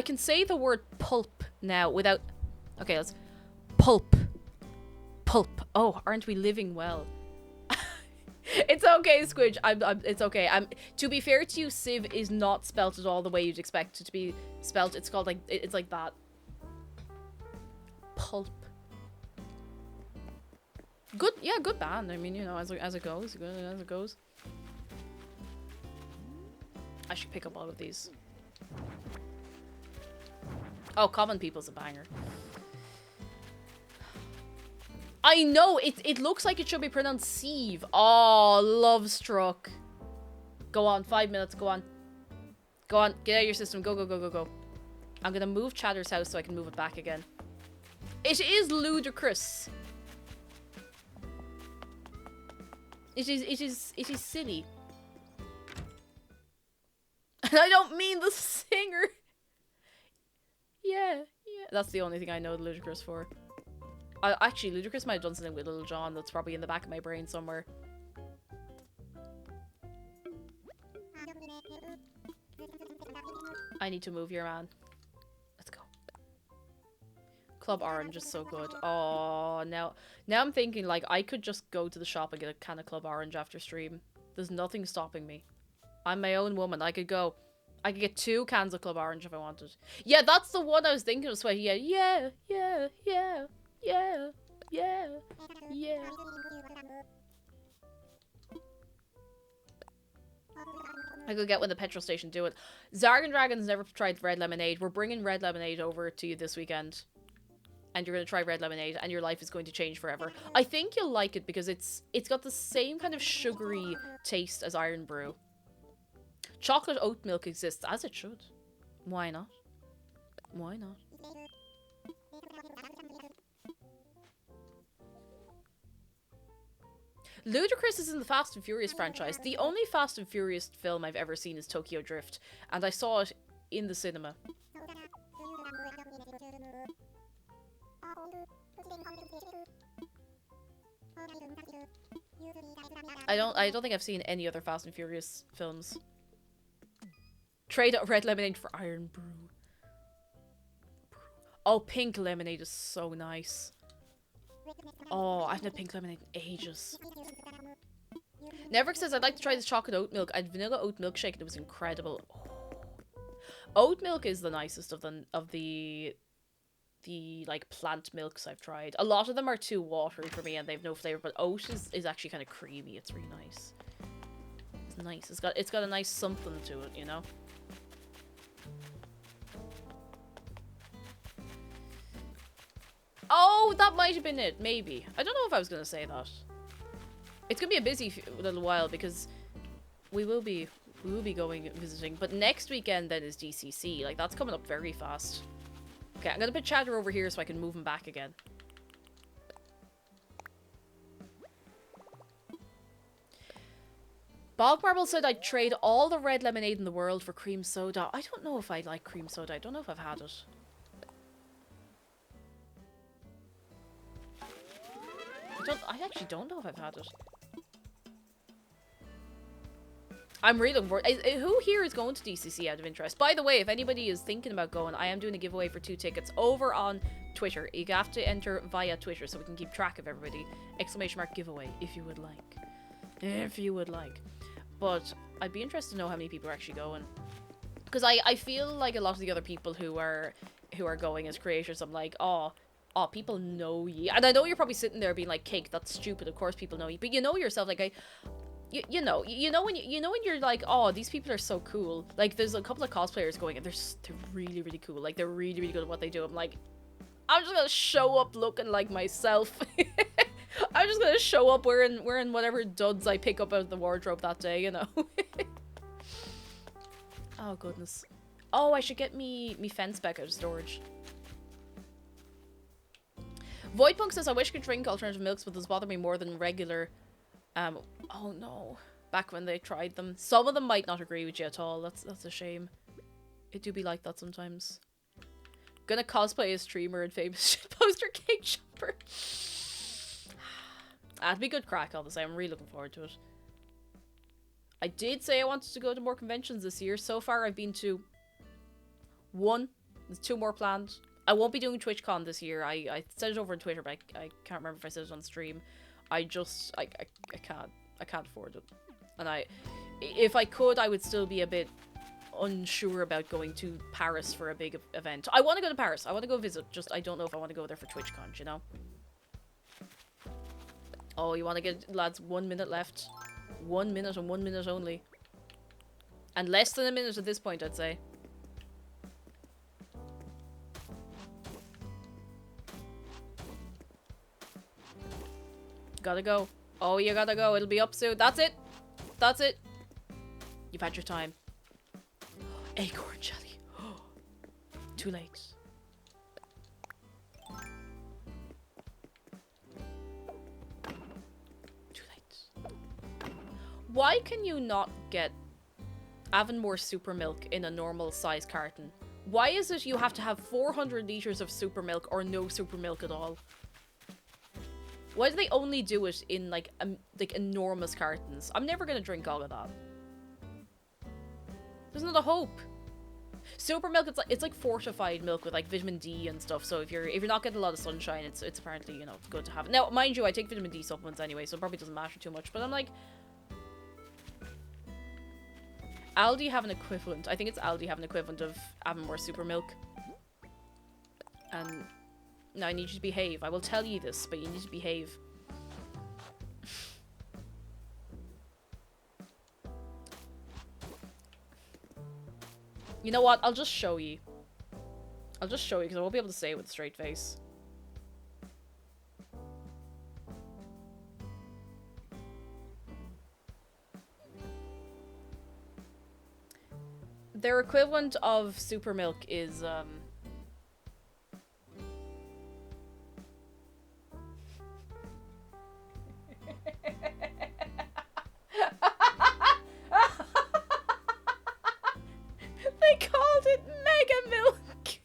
can say the word pulp now without... Okay, let's... Pulp. Pulp. Oh, aren't we living well? It's okay, Squidge. It's okay. To be fair to you, Civ is not spelt at all the way you'd expect it to be spelt. It's called like... It's like that. Pulp. Good, yeah, good band. I mean, you know, as it goes, good as it goes. I should pick up all of these. Oh, Common People's a banger. I know, it looks like it should be pronounced Sieve. Oh, love struck. Go on, 5 minutes, go on. Go on, get out of your system, go, go, go, go, go. I'm gonna move Chatter's house so I can move it back again. It is ludicrous. It is silly. And I don't mean the singer. Yeah. That's the only thing I know ludicrous for. Actually, Ludacris might have done something with Little John that's probably in the back of my brain somewhere. I need to move here, man. Let's go. Club Orange is so good. Oh, now I'm thinking, like, I could just go to the shop and get a can of Club Orange after stream. There's nothing stopping me. I'm my own woman. I could get 2 cans of Club Orange if I wanted. Yeah, that's the one I was thinking of, Sweaty. Yeah. I could get when the petrol station do it. Zargan Dragon's never tried red lemonade. We're bringing red lemonade over to you this weekend. And you're going to try red lemonade, and your life is going to change forever. I think you'll like it because it's got the same kind of sugary taste as Iron Brew. Chocolate oat milk exists, as it should. Why not? Why not? Ludacris is in the Fast and Furious franchise. The only Fast and Furious film I've ever seen is Tokyo Drift, and I saw it in the cinema. I don't think I've seen any other Fast and Furious films. Trade red lemonade for Iron Brew. Oh, pink lemonade is so nice. Oh, I haven't had pink lemonade in ages. Neverick says, I'd like to try this chocolate oat milk. I had vanilla oat milkshake and it was incredible. Oh. Oat milk is the nicest of the like plant milks I've tried. A lot of them are too watery for me and they have no flavor, but oat is actually kind of creamy. It's really nice. It's nice. It's got a nice something to it, you know? Oh, that might have been it. Maybe. I don't know if I was going to say that. It's going to be a busy little while because we will be going visiting. But next weekend then is DCC. Like, that's coming up very fast. Okay, I'm going to put Chatter over here so I can move him back again. Bog Marble said I'd trade all the red lemonade in the world for cream soda. I don't know if I like cream soda. I don't know if I've had it. I actually don't know if I've had it. I'm really looking forward. Who here is going to DCC out of interest? By the way, if anybody is thinking about going, I am doing a giveaway for 2 tickets over on Twitter. You have to enter via Twitter so we can keep track of everybody. ! Giveaway, if you would like. If you would like. But I'd be interested to know how many people are actually going. Because I feel like a lot of the other people who are going as creators, I'm like, oh, people know ye. And I know you're probably sitting there being like, Cake, that's stupid. Of course people know you. But you know yourself, like, you know when you're like, oh, these people are so cool. Like, there's a couple of cosplayers going, and they're really, really cool. Like, they're really, really good at what they do. I'm like, I'm just gonna show up looking like myself. I'm just gonna show up wearing whatever duds I pick up out of the wardrobe that day, you know. Oh goodness. Oh, I should get me fence back out of storage. Voidpunk says, I wish I could drink alternative milks, but those bother me more than regular. Oh no. Back when they tried them. Some of them might not agree with you at all. That's a shame. It do be like that sometimes. Gonna cosplay a streamer and famous poster cake shopper. That'd be good crack, all the same. I'm really looking forward to it. I did say I wanted to go to more conventions this year. So far, I've been to 1. There's 2 more planned. I won't be doing TwitchCon this year. I said it over on Twitter, but I can't remember if I said it on stream. I can't afford it. And if I could, I would still be a bit unsure about going to Paris for a big event. I want to go to Paris. I want to go visit. Just, I don't know if I want to go there for TwitchCon, you know? Oh, you want to get, lads, 1 minute left. 1 minute and 1 minute only. And less than a minute at this point, I'd say. Gotta go. Oh, you gotta go. It'll be up soon. That's it. That's it. You've had your time. Acorn jelly. Too late. Too late. Why can you not get Avonmore Super Milk in a normal size carton? Why is it you have to have 400 litres of super milk or no super milk at all? Why do they only do it in like enormous cartons? I'm never gonna drink all of that. There's not a hope. Super milk, it's like fortified milk with like vitamin D and stuff. So if you're not getting a lot of sunshine, it's apparently, you know, good to have. Now, mind you, I take vitamin D supplements anyway, so it probably doesn't matter too much. But I'm like, Aldi have an equivalent. I think it's Aldi have an equivalent of having more super milk. And now I need you to behave. I will tell you this, but you need to behave. You know what? I'll just show you. I'll just show you because I won't be able to say it with a straight face. Their equivalent of super milk is they called it Mega Milk.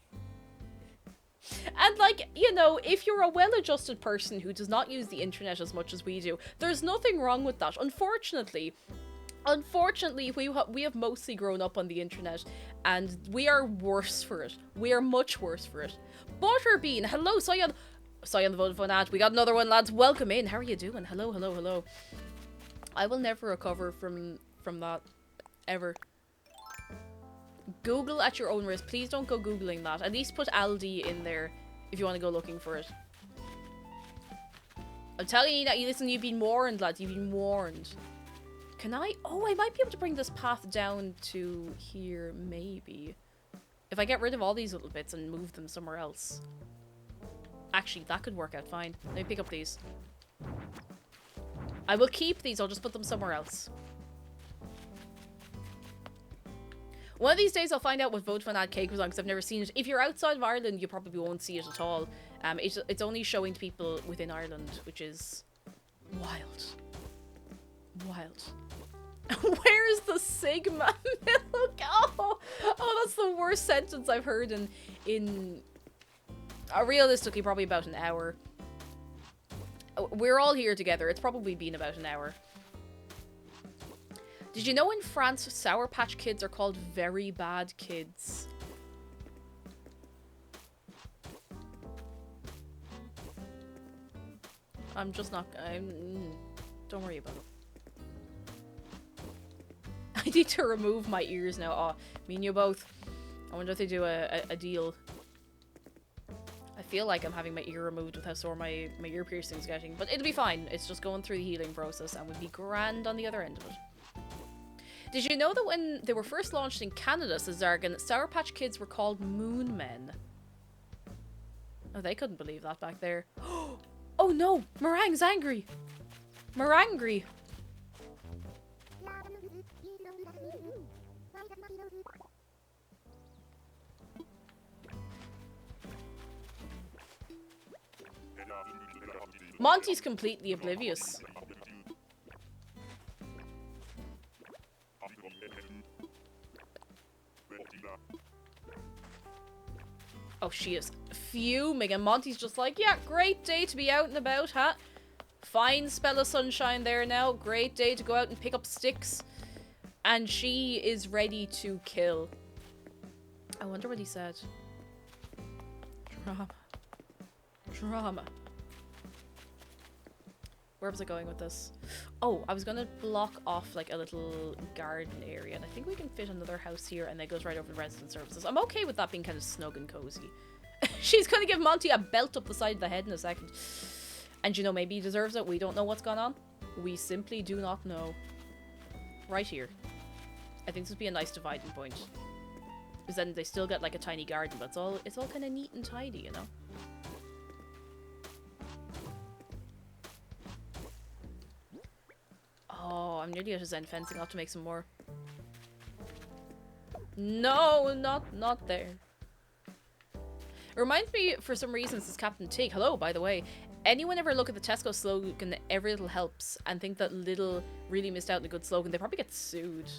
And like, you know, if you're a well-adjusted person who does not use the internet as much as we do, there's nothing wrong with that. Unfortunately, we have mostly grown up on the internet, and we are worse for it. We are much worse for it. Butterbean, hello, saw you on the Vodafone ad. We got another one, lads. Welcome in. How are you doing? Hello, hello, hello. I will never recover from that, ever. Google at your own risk. Please don't go Googling that. At least put Aldi in there if you want to go looking for it. I'm telling you that, listen, you've been warned, lads. You've been warned. Can I? Oh, I might be able to bring this path down to here, maybe. If I get rid of all these little bits and move them somewhere else. Actually, that could work out fine. Let me pick up these. I will keep these, I'll just put them somewhere else. One of these days I'll find out what Vodafone ad cake was on, because I've never seen it. If you're outside of Ireland, you probably won't see it at all. It's only showing to people within Ireland, which is wild. Wild. Where's the Sigma milk? Oh, that's the worst sentence I've heard in realistically probably about an hour. We're all here together. It's probably been about an hour. Did you know in France, Sour Patch Kids are called very bad kids? I'm just not... don't worry about it. I need to remove my ears now. Oh, me and you both. I wonder if they do a deal. I feel like I'm having my ear removed with how sore my ear piercing's getting. But it'll be fine. It's just going through the healing process and we'll be grand on the other end of it. Did you know that when they were first launched in Canada, says Zargan, Sour Patch Kids were called Moon Men? Oh, they couldn't believe that back there. Oh no! Meringue's angry! Meringue! Monty's completely oblivious. Oh, she is fuming, and Monty's just like, yeah, great day to be out and about, huh? Fine spell of sunshine there now. Great day to go out and pick up sticks. And she is ready to kill. I wonder what he said. Drama. Drama. Where was I going with this? Oh, I was gonna block off like a little garden area, and I think we can fit another house here, and that goes right over the resident services. I'm okay with that being kind of snug and cozy. She's gonna give Monty a belt up the side of the head in a second. And you know, maybe he deserves it. We don't know what's gone on. We simply do not know. Right here. I think this would be a nice dividing point. Because then they still get like a tiny garden, but it's all kind of neat and tidy, you know? Oh, I'm nearly out of Zen fencing. I'll have to make some more. No, not there. It reminds me, for some reasons, this Captain Tig. Hello, by the way. Anyone ever look at the Tesco slogan, every little helps, and think that little really missed out on a good slogan, they probably get sued.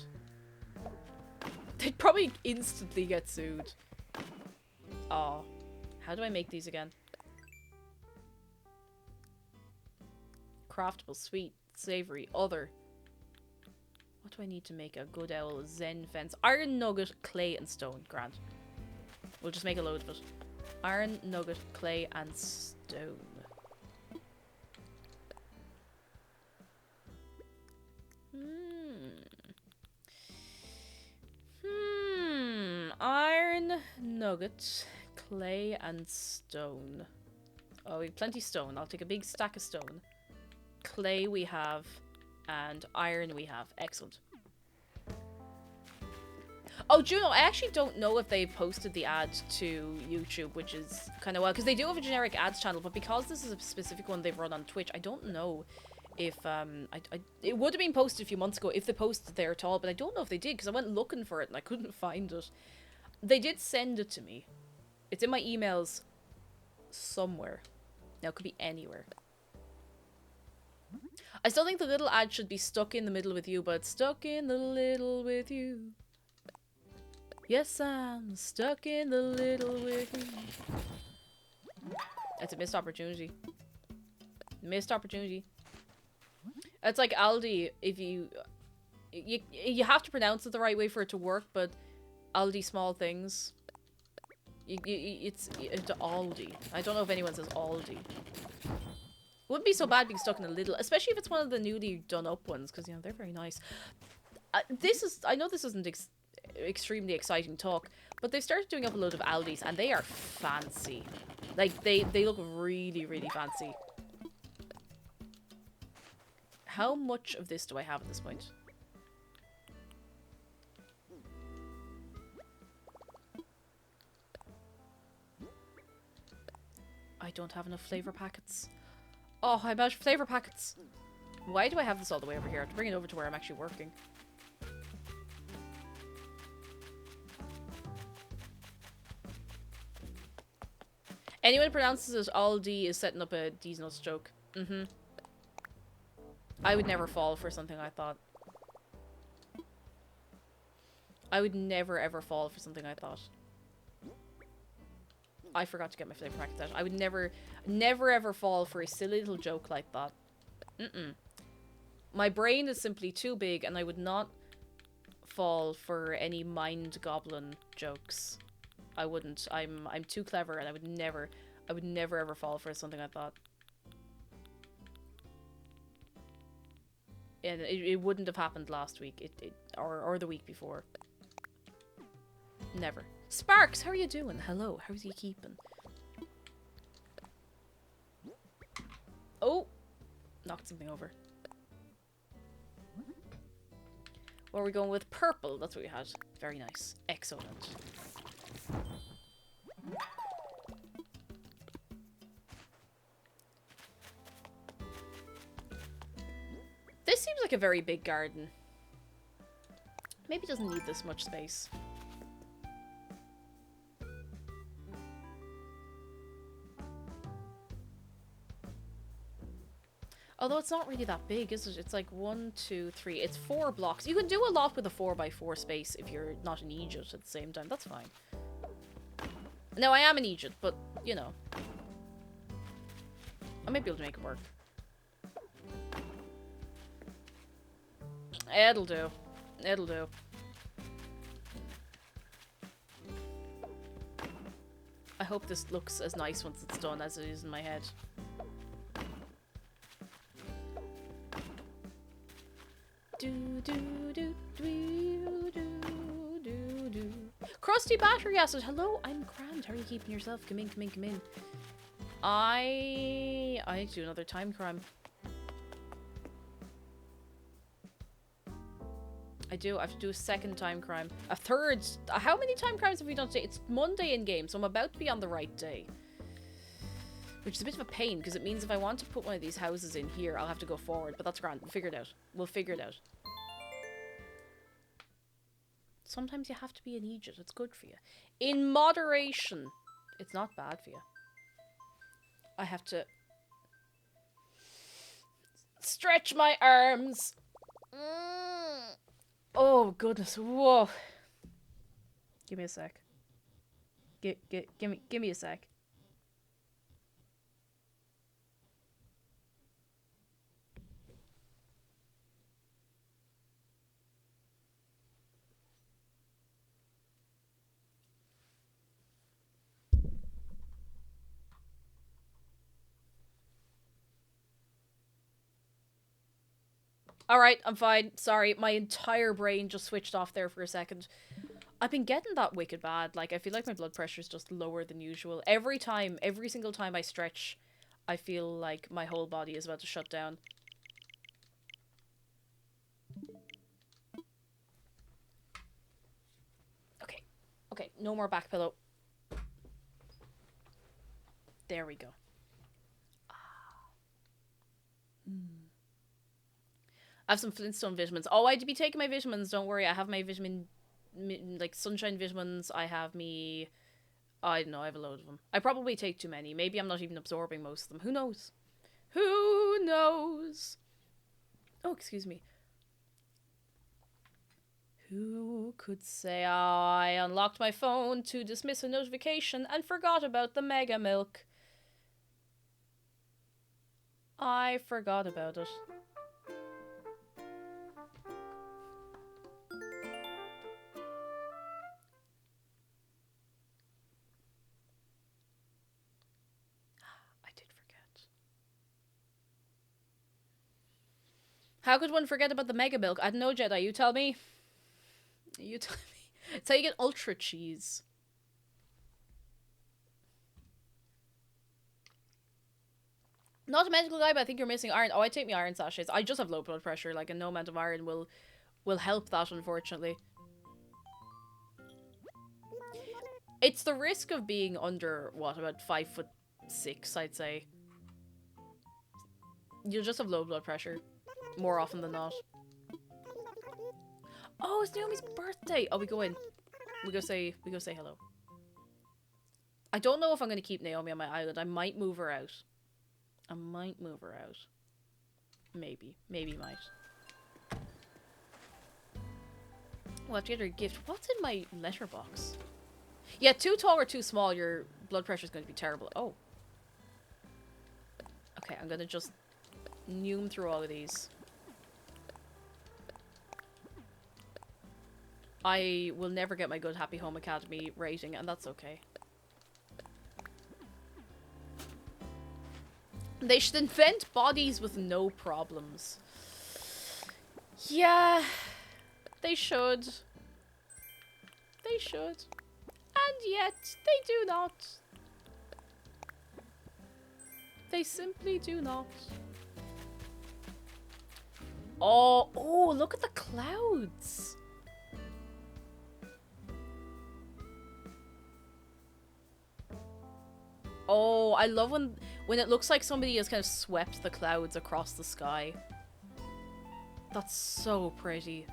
They'd probably instantly get sued. Oh. How do I make these again? craftable, sweet, savory, other. What do I need to make a good owl zen fence? Iron nugget, clay, and stone. Grand. We'll just make a load of it. Iron nugget, clay, and stone. Iron nugget, clay, and stone. Oh, we have plenty stone. I'll take a big stack of stone. Clay we have, and iron we have. Excellent. Oh, Juno, I actually don't know if they've posted the ad to YouTube, which is kind of well, because they do have a generic ads channel, but because this is a specific one they've run on Twitch, I don't know if, it would have been posted a few months ago if they posted there at all, but I don't know if they did, because I went looking for it and I couldn't find it. They did send it to me. It's in my emails somewhere. Now, it could be anywhere. I still think the little ad should be stuck in the middle with you, but stuck in the little with you. Yes, I'm stuck in the little with you. That's a missed opportunity. Missed opportunity. It's like Aldi, if you have to pronounce it the right way for it to work, but Aldi small things. It's Aldi. I don't know if anyone says Aldi. Wouldn't be so bad being stuck in a little, especially if it's one of the newly done up ones, because, you know, they're very nice. I know this isn't extremely exciting talk, but they've started doing up a load of Aldis, and they are fancy. Like, they look really, really fancy. How much of this do I have at this point? I don't have enough flavor packets. Oh, I'm out of flavor packets. Why do I have this all the way over here? I have to bring it over to where I'm actually working. Anyone who pronounces it Aldi is setting up a D's Nuts joke. I would never fall for something I thought. I would never ever fall for something I thought. I forgot to get my flavor packets out. I would never ever fall for a silly little joke like that. My brain is simply too big, and I would not fall for any mind goblin jokes. I wouldn't. I'm too clever, and I would never ever fall for something I thought. And it wouldn't have happened last week, or the week before. Never. Sparks, how are you doing? Hello, how's you keeping? Oh, knocked something over. What are we going with? Purple, that's what we had. Very nice. Excellent. This seems like a very big garden. Maybe it doesn't need this much space. Although it's not really that big, is it? It's like 1, 2, 3. It's 4 blocks. You can do a lot with a 4x4 space if you're not an Egypt at the same time. That's fine. Now, I am an Egypt, but, you know. I might be able to make it work. It'll do. It'll do. I hope this looks as nice once it's done as it is in my head. Crusty Battery Acid, hello, I'm grand. How are you keeping yourself? Come in, come in, come in. I need to do another time crime. I have to do a second time crime. A third. How many time crimes have we done today? It's Monday in game, so I'm about to be on the right day. Which is a bit of a pain, because it means if I want to put one of these houses in here, I'll have to go forward. But that's grand. We'll figure it out. We'll figure it out. Sometimes you have to be an Egypt. It's good for you. In moderation. It's not bad for you. I have to stretch my arms. Oh, goodness. Whoa. Give me a sec. Give me a sec. Alright, I'm fine. Sorry, my entire brain just switched off there for a second. I've been getting that wicked bad. Like, I feel like my blood pressure is just lower than usual. Every single time I stretch, I feel like my whole body is about to shut down. Okay. Okay, no more back pillow. There we go. I have some Flintstone vitamins. Oh, I'd be taking my vitamins, don't worry. I have my vitamin, like, sunshine vitamins. I have me... I don't know, I have a load of them. I probably take too many. Maybe I'm not even absorbing most of them. Who knows? Who knows? Oh, excuse me. Who could say I unlocked my phone to dismiss a notification and forgot about the Mega Milk? I forgot about it. I did forget. How could one forget about the Mega Milk? I don't know, Jedi. You tell me. You tell me. It's how you get ultra cheese. Not a medical guy, but I think you're missing iron. Oh, I take my iron sachets. I just have low blood pressure. Like, and no amount of iron will help that, unfortunately. It's the risk of being under, what, about 5'6", I'd say. You'll just have low blood pressure. More often than not. Oh, it's Naomi's birthday! Oh, we go in. We go say hello. I don't know if I'm going to keep Naomi on my island. I might move her out. I might move her out. Maybe. Maybe might. We'll have to get her a gift. What's in my letterbox? Yeah, too tall or too small, your blood pressure is going to be terrible. Oh. Okay, I'm going to just noom through all of these. I will never get my good Happy Home Academy rating, and that's okay. They should invent bodies with no problems. Yeah, they should. They should. And yet, they do not. They simply do not. Oh, look at the clouds. Oh, I love when it looks like somebody has kind of swept the clouds across the sky. That's so pretty.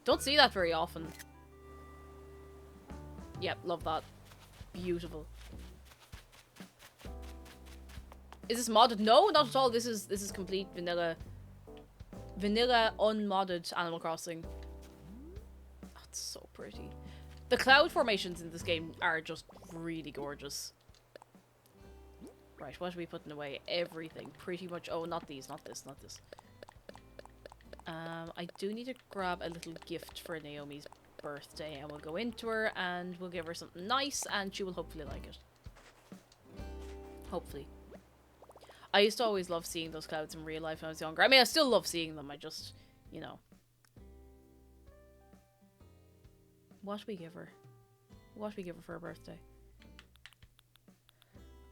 Don't see that very often. Yep, love that. Beautiful. Is this modded? No, not at all. This is complete vanilla unmodded Animal Crossing. That's so pretty. The cloud formations in this game are just really gorgeous. Right, what are we putting away? Everything. Pretty much. Oh, not these, not this, not this. I do need to grab a little gift for Naomi's birthday, and we'll go into her and we'll give her something nice and she will hopefully like it. Hopefully. I used to always love seeing those clouds in real life when I was younger. I mean, I still love seeing them. I just, you know. What do we give her? What do we give her for her birthday?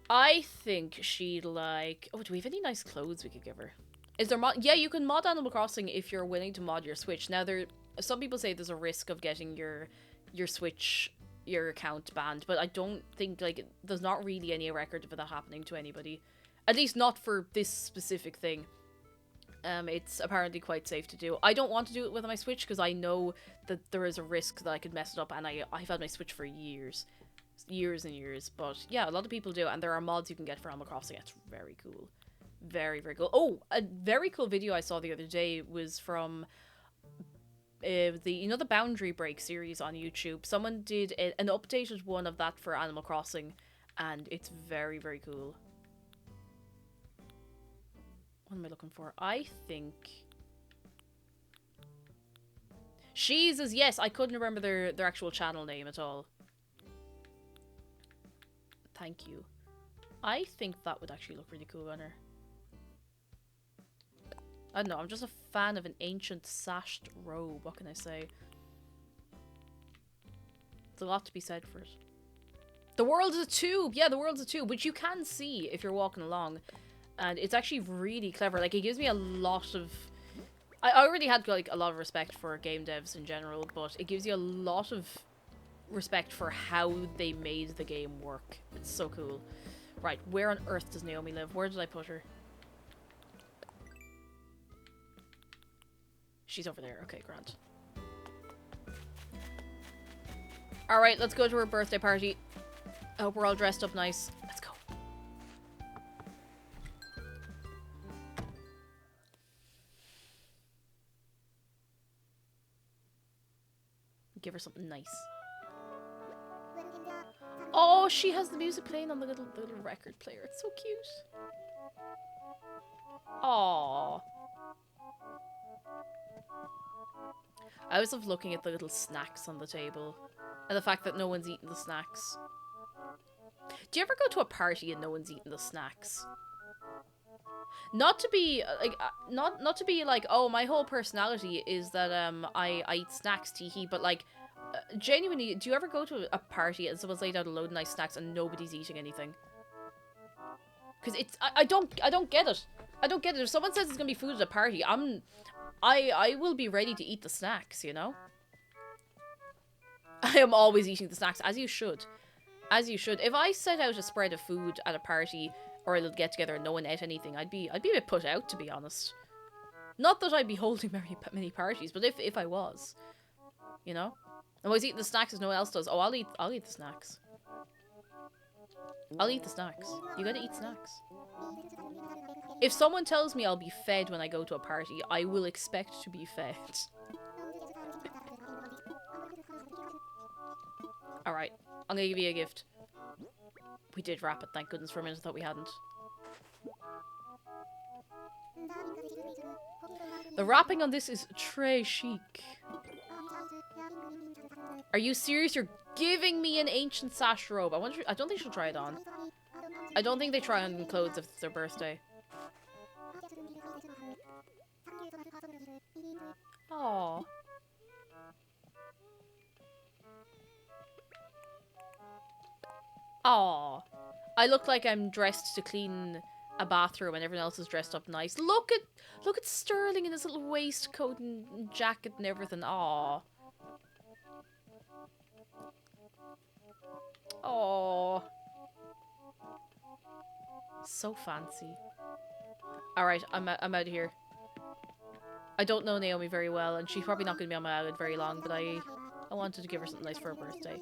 I think she'd like... Oh, do we have any nice clothes we could give her? Is there mod... Yeah, you can mod Animal Crossing if you're willing to mod your Switch. Now, some people say there's a risk of getting your Switch, your account banned, but I don't think, like, there's not really any record of that happening to anybody. At least not for this specific thing. It's apparently quite safe to do. I don't want to do it with my Switch because I know that there is a risk that I could mess it up, and I've had my Switch for years. Years and years, but yeah, a lot of people do, and there are mods you can get for Animal Crossing. It's very cool. Very, very cool. Oh, a very cool video I saw the other day was from the Boundary Break series on YouTube. Someone did an updated one of that for Animal Crossing, and it's very, very cool. What am I looking for? I think Jesus, yes, I couldn't remember their actual channel name at all. Thank you. I think that would actually look really cool on her. I don't know, I'm just a fan of an ancient sashed robe. What can I say? There's a lot to be said for it. The world is a tube! Yeah, the world's a tube, which you can see if you're walking along. And it's actually really clever. Like, it gives me a lot of... I already had, like, a lot of respect for game devs in general, but it gives you a lot of respect for how they made the game work. It's so cool. Right, where on earth does Naomi live? Where did I put her? She's over there. Okay, Grant. Alright, let's go to her birthday party. I hope we're all dressed up nice. Let's go. Give her something nice. Oh, she has the music playing on the little record player. It's so cute. Aww. I always love looking at the little snacks on the table. And the fact that no one's eating the snacks. Do you ever go to a party and no one's eating the snacks? Not to be like not to be like, oh, my whole personality is that I eat snacks, teehee, but like genuinely, do you ever go to a party and someone's laid out a load of nice snacks and nobody's eating anything? Because it's I don't get it. I don't get it. If someone says it's gonna be food at a party, I will be ready to eat the snacks, you know? I am always eating the snacks, as you should. As you should. If I set out a spread of food at a party or a little get together and no one ate anything, I'd be a bit put out, to be honest. Not that I'd be holding many parties, but if I was, you know, I'm always eating the snacks as no one else does. Oh, I'll eat the snacks. I'll eat the snacks. You gotta eat snacks. If someone tells me I'll be fed when I go to a party, I will expect to be fed. Alright, I'm gonna give you a gift. We did wrap it, thank goodness. For a minute I thought we hadn't. The wrapping on this is très chic. Are you serious? You're giving me an ancient sash robe. I don't think she'll try it on. I don't think they try on clothes if it's their birthday. Aww. Aww. I look like I'm dressed to clean a bathroom and everyone else is dressed up nice. Look at Sterling in his little waistcoat and jacket and everything. Aww. Aww. So fancy. Alright, I'm out of here. I don't know Naomi very well, and she's probably not going to be on my island very long, but I wanted to give her something nice for her birthday.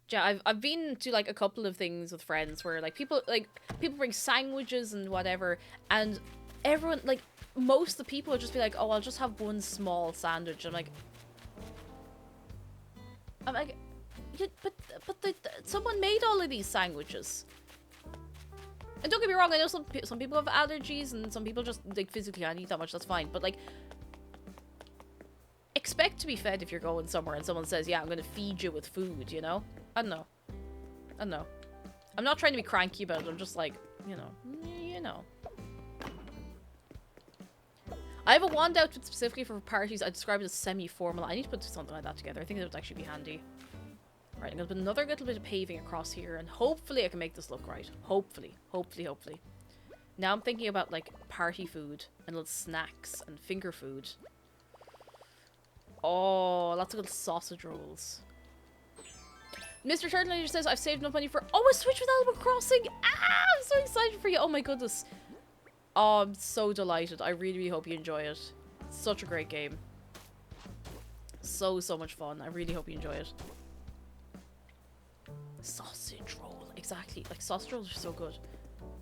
Yeah, I've been to like a couple of things with friends where like people bring sandwiches and whatever, and everyone, like, most of the people would just be like, oh, I'll just have one small sandwich. I'm like, yeah, but someone made all of these sandwiches. And don't get me wrong, I know some people have allergies and some people just like physically can't eat that much. That's fine, but like, expect to be fed if you're going somewhere and someone says, yeah, I'm gonna feed you with food, you know? I don't know. I don't know. I'm not trying to be cranky about it. I'm just like, you know. I have a wand outfit specifically for parties. I describe it as semi-formal. I need to put something like that together. I think that would actually be handy. Right, I'm gonna put another little bit of paving across here, and hopefully I can make this look right. Hopefully. Now I'm thinking about like party food and little snacks and finger food. Oh, lots of little sausage rolls. Mr. Turtlenator says, I've saved enough money for... Oh, a Switch with Animal Crossing! Ah, I'm so excited for you. Oh my goodness. Oh, I'm so delighted. I really, really hope you enjoy it. It's such a great game. So much fun. I really hope you enjoy it. Sausage roll. Exactly. Like, sausage rolls are so good.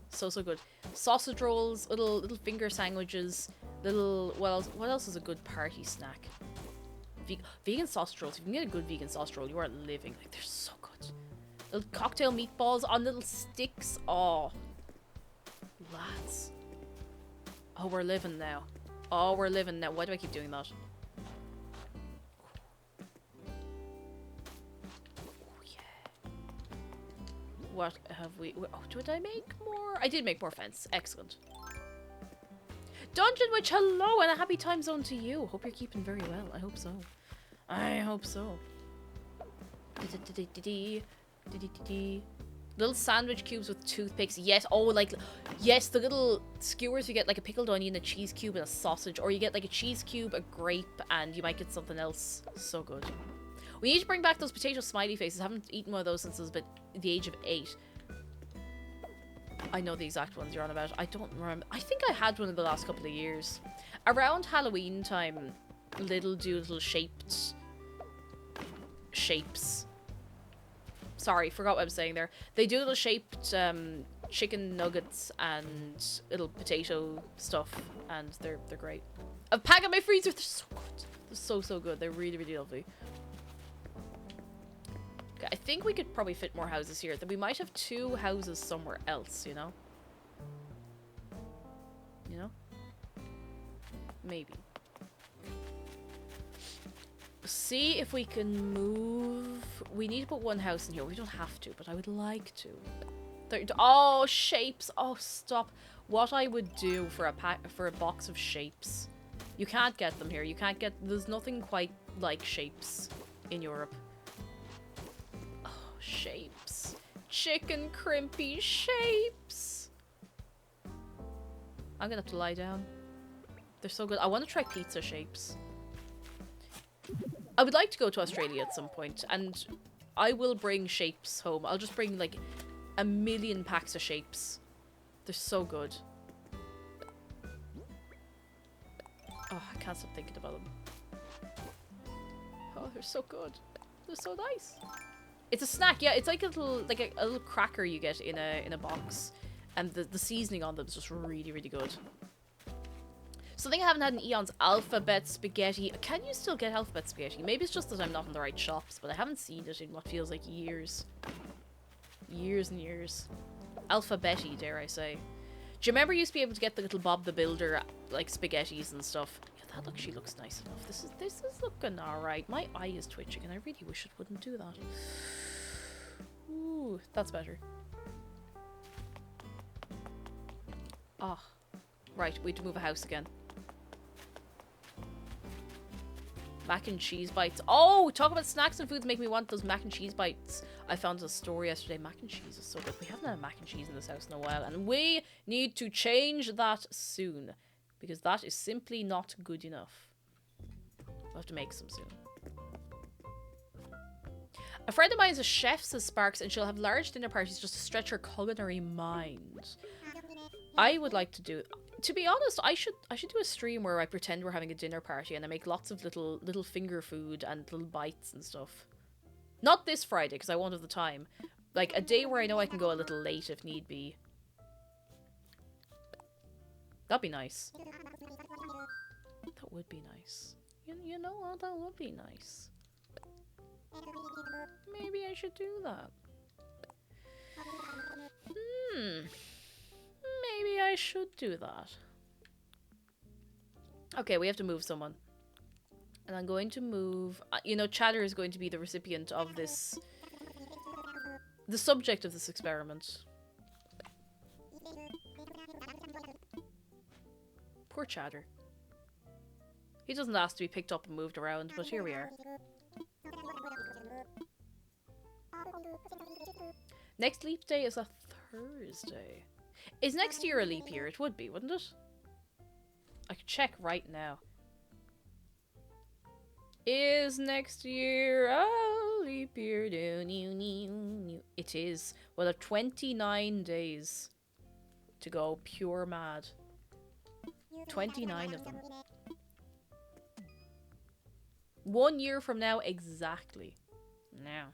So good. Sausage rolls, little finger sandwiches, little... What else is a good party snack? Vegan sausage rolls. If you can get a good vegan sausage roll, you are living. Like, they're so good. Little cocktail meatballs on little sticks. Oh. Lads. Oh, we're living now. Oh, we're living now. Why do I keep doing that? Oh, yeah. What have we... Oh, did I make more? I did make more fence. Excellent. Dungeon Witch, hello, and a happy time zone to you. Hope you're keeping very well. I hope so. I hope so. Little sandwich cubes with toothpicks. Yes. Oh, like, yes, the little skewers you get, like a pickled onion, a cheese cube, and a sausage. Or you get like a cheese cube, a grape, and you might get something else. So good. We need to bring back those potato smiley faces. I haven't eaten one of those since I was about the age of 8. I know the exact ones you're on about. I don't remember. I think I had one in the last couple of years. Around Halloween time, Lidl do little shapes. Sorry, forgot what I was saying there. They do little shaped chicken nuggets and little potato stuff, and they're great. A pack in my freezer. They're so good. They're so good. They're really, really lovely. Okay, I think we could probably fit more houses here. Then we might have 2 houses somewhere else, you know? You know? Maybe. See if we can move. We need to put 1 house in here. We don't have to, but I would like to. Oh, shapes. Oh, stop. What I would do for a box of shapes. You can't get them here. You can't get... There's nothing quite like shapes in Europe. Shapes. Chicken crimpy shapes. I'm gonna have to lie down. They're so good. I want to try pizza shapes. I would like to go to Australia at some point, and I will bring shapes home. I'll just bring like 1,000,000 packs of shapes. They're so good. Oh, I can't stop thinking about them. Oh, they're so good. They're so nice. It's a snack, yeah. It's like a little cracker you get in a box, and the seasoning on them is just really, really good. Something I haven't had in eons: alphabet spaghetti. Can you still get alphabet spaghetti? Maybe it's just that I'm not in the right shops, but I haven't seen it in what feels like years, years and years. Alphabetti, dare I say? Do you remember you used to be able to get the little Bob the Builder like spaghettis and stuff? Yeah, that actually looks nice enough. This is looking alright. My eye is twitching, and I really wish it wouldn't do that. Ooh, that's better. Ah, right. We have to move a house again. Mac and cheese bites. Oh, talk about snacks and foods make me want those mac and cheese bites. I found a store yesterday. Mac and cheese is so good. We haven't had mac and cheese in this house in a while, and we need to change that soon, because that is simply not good enough. We'll have to make some soon. A friend of mine is a chef, says Sparks, and she'll have large dinner parties just to stretch her culinary mind. I would like to do... To be honest, I should do a stream where I pretend we're having a dinner party and I make lots of little finger food and little bites and stuff. Not this Friday, because I won't have the time. Like, a day where I know I can go a little late if need be. That'd be nice. That would be nice. You know what? That would be nice. Maybe I should do that. Maybe I should do that. Okay, we have to move someone. And I'm going to move... you know, Chatter is going to be the recipient of this... The subject of this experiment. Poor Chatter. He doesn't ask to be picked up and moved around, but here we are. Next leap day is a Thursday. Is next year a leap year? It would be, wouldn't it? I could check right now. Is next year a leap year? It is. We'll have 29 days to go pure mad. 29 of them. 1 year from now exactly. Now.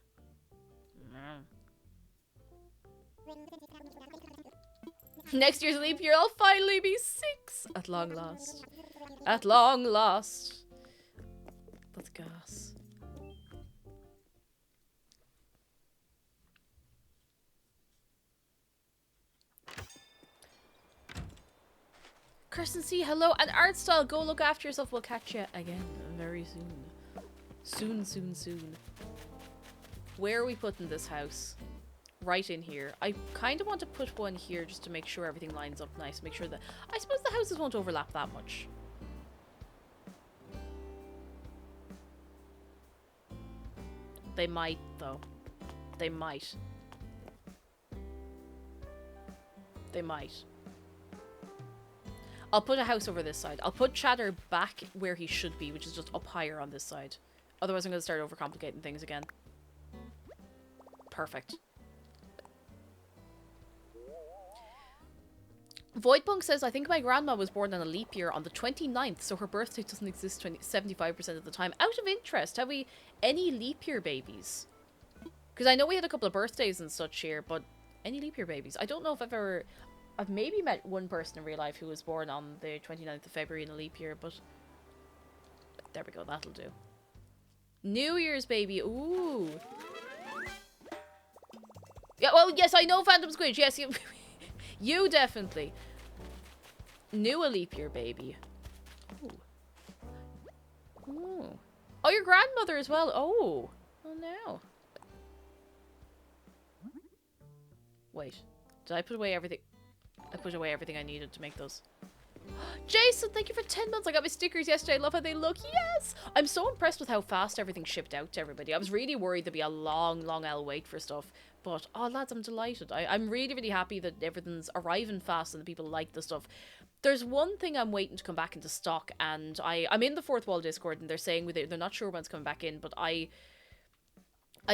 Next year's leap year, I'll finally be 6! At long last. At long last. That's gas. Kirsten C, hello. And Artstyle, go look after yourself. We'll catch you again very soon. Soon. Where are we putting this house? right in here. I kind of want to put one here just to make sure everything lines up nice. Make sure that... I suppose the houses won't overlap that much. They might, though. They might. They might. I'll put a house over this side. I'll put Chatter back where he should be, which is just up higher on this side. Otherwise I'm going to start overcomplicating things again. Perfect. Voidpunk says, I think my grandma was born on a leap year on the 29th, so her birthday doesn't exist 75% of the time. Out of interest, have we any leap year babies? Because I know we had a couple of birthdays and such here, but any leap year babies? I don't know if I've ever... I've maybe met one person in real life who was born on the 29th of February in a leap year, but... There we go, that'll do. New Year's baby, ooh. Yeah, well, yes, I know Phantom Squid, yes, you... You definitely. New a leap year baby. Ooh. Ooh. Oh, your grandmother as well. Oh. Oh no. Wait. Did I put away everything? I put away everything I needed to make those. Jason, thank you for 10 months. I got my stickers yesterday. I love how they look. Yes! I'm so impressed with how fast everything shipped out to everybody. I was really worried there'd be a long L wait for stuff. But, oh lads, I'm delighted. I'm really, really happy that everything's arriving fast and that people like the stuff. There's one thing I'm waiting to come back into stock, and I'm in the Fourth Wall Discord, and they're saying they're not sure when it's coming back in, but I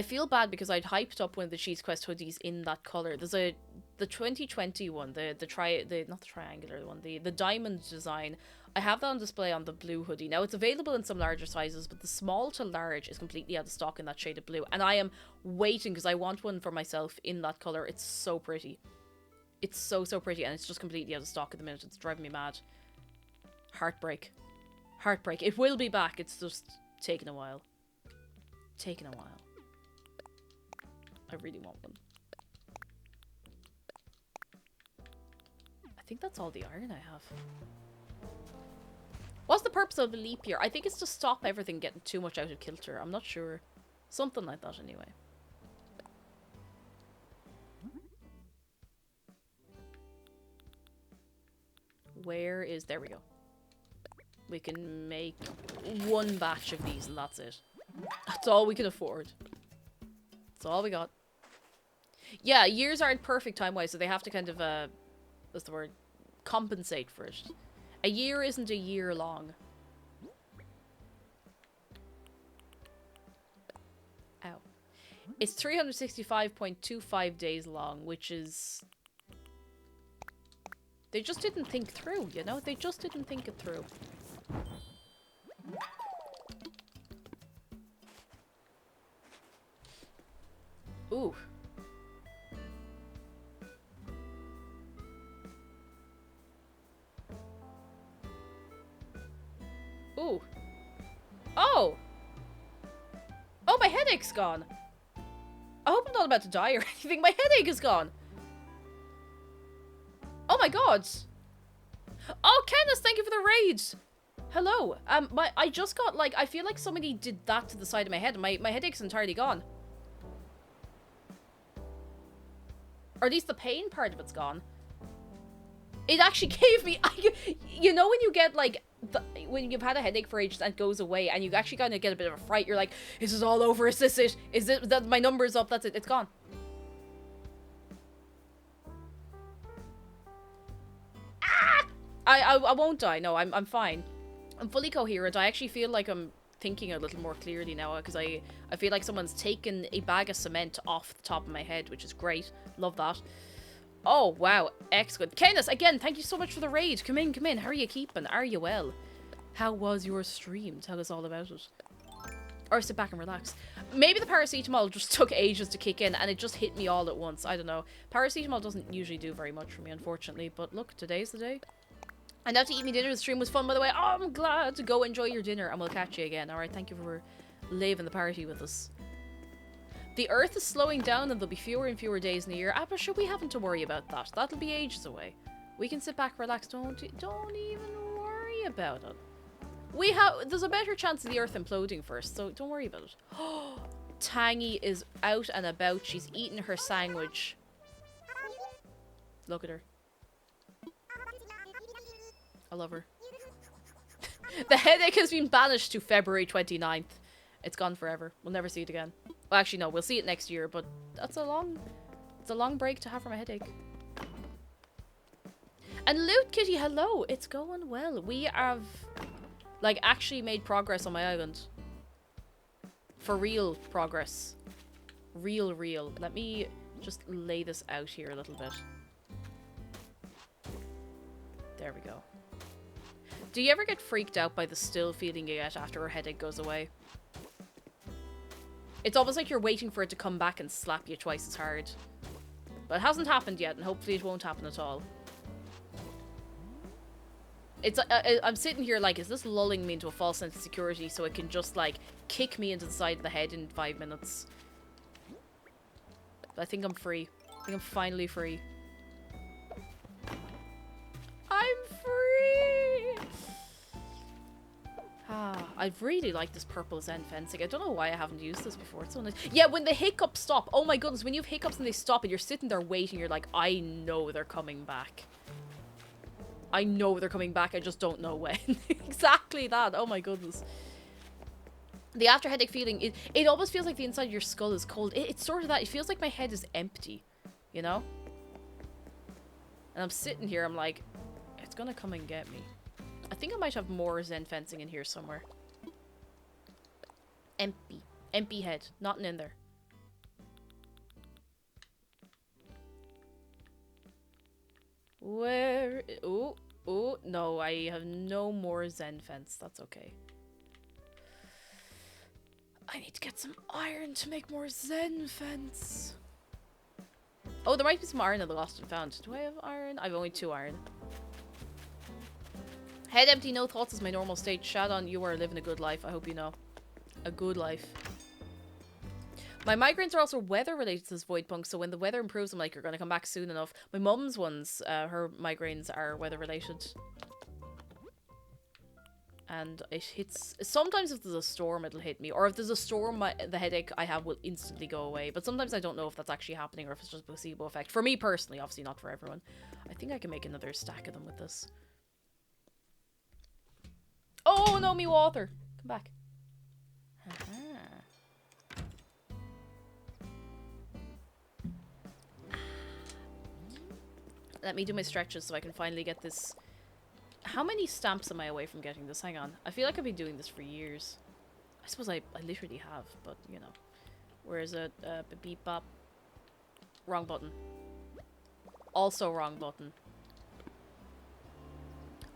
feel bad because I'd hyped up one of the Cheese Quest hoodies in that colour. There's the 2020 one, not the triangular one, the diamond design. I have that on display on the blue hoodie. Now, it's available in some larger sizes, but the small to large is completely out of stock in that shade of blue. And I am waiting because I want one for myself in that colour. It's so pretty. It's so, so pretty, and it's just completely out of stock at the minute. It's driving me mad. Heartbreak. Heartbreak. It will be back. It's just taking a while. Taking a while. I really want one. I think that's all the iron I have. What's the purpose of the leap year? I think it's to stop everything getting too much out of kilter. I'm not sure. Something like that anyway. Where is... There we go. We can make one batch of these and that's it. That's all we can afford. That's all we got. Yeah, years aren't perfect time-wise, so they have to kind of, what's the word? Compensate for it. A year isn't a year long. Ow. It's 365.25 days long, which is... They just didn't think through, you know? They just didn't think it through. Ooh. Ooh. Oh! Oh, my headache's gone. I hope I'm not about to die or anything. My headache is gone. Oh my god. Oh, Kenneth, thank you for the raid. Hello. I just got, like, I feel like somebody did that to the side of my head. My headache's entirely gone. Or at least the pain part of it's gone. It actually gave me... you know when you get, like... when you've had a headache for ages and it goes away and you actually kind of get a bit of a fright, you're like, is this all over? Is this it? Is it that my number's up? That's it. It's gone. Ah! I won't die. No, I'm fine. I'm fully coherent. I actually feel like I'm thinking a little more clearly now because I feel like someone's taken a bag of cement off the top of my head, which is great. Love that. Oh, wow. Excellent. Kenneth, again, thank you so much for the raid. Come in, come in. How are you keeping? Are you well? How was your stream? Tell us all about it. Or sit back and relax. Maybe the paracetamol just took ages to kick in and it just hit me all at once. I don't know. Paracetamol doesn't usually do very much for me, unfortunately. But look, today's the day. And now to eat me dinner. The stream was fun, by the way. Oh, I'm glad to go enjoy your dinner and we'll catch you again. Alright, thank you for leaving the party with us. The Earth is slowing down and there'll be fewer and fewer days in the year. But sure, we haven't to worry about that. That'll be ages away. We can sit back, relax. Don't even worry about it. There's a better chance of the Earth imploding first, so don't worry about it. Tangy is out and about. She's eating her sandwich. Look at her. I love her. The headache has been banished to February 29th. It's gone forever. We'll never see it again. Well, actually, no. We'll see it next year, but that's a long... It's a long break to have from a headache. And Loot Kitty, hello. It's going well. We have, like, actually made progress on my island. For real progress. Real. Let me just lay this out here a little bit. There we go. Do you ever get freaked out by the still feeling you get after a headache goes away? It's almost like you're waiting for it to come back and slap you twice as hard. But it hasn't happened yet, and hopefully it won't happen at all. It's I'm sitting here like, is this lulling me into a false sense of security so it can just, like, kick me into the side of the head in 5 minutes? But I think I'm free. I think I'm finally free. I'm free! I really like this purple Zen fencing. I don't know why I haven't used this before. It's so nice. Yeah, when the hiccups stop. Oh my goodness, when you have hiccups and they stop and you're sitting there waiting, you're like, I know they're coming back. I know they're coming back, I just don't know when. Exactly that. Oh my goodness. The after headache feeling, it almost feels like the inside of your skull is cold. It's sort of that. It feels like my head is empty, you know? And I'm sitting here, I'm like, it's gonna come and get me. I think I might have more Zen fencing in here somewhere. Empty. Empty head. Nothing in there. Where? Oh, no, I have no more Zen fence. That's okay. I need to get some iron to make more Zen fence. Oh, there might be some iron in the lost and found. Do I have iron? I have only 2 iron. Head empty, no thoughts is my normal state. Shadon, you are living a good life. I hope you know. A good life. My migraines are also weather related, says Voidpunk, so when the weather improves, I'm like, you're going to come back soon enough. My mum's ones, her migraines are weather related. And it hits... Sometimes if there's a storm, it'll hit me. Or if there's a storm, the headache I have will instantly go away. But sometimes I don't know if that's actually happening or if it's just a placebo effect. For me personally, obviously not for everyone. I think I can make another stack of them with this. Oh, no, me water. Come back. Let me do my stretches so I can finally get this. How many stamps am I away from getting this? Hang on. I feel like I've been doing this for years. I suppose I literally have, but, you know. Where is it? Beep bop. Wrong button. Also wrong button.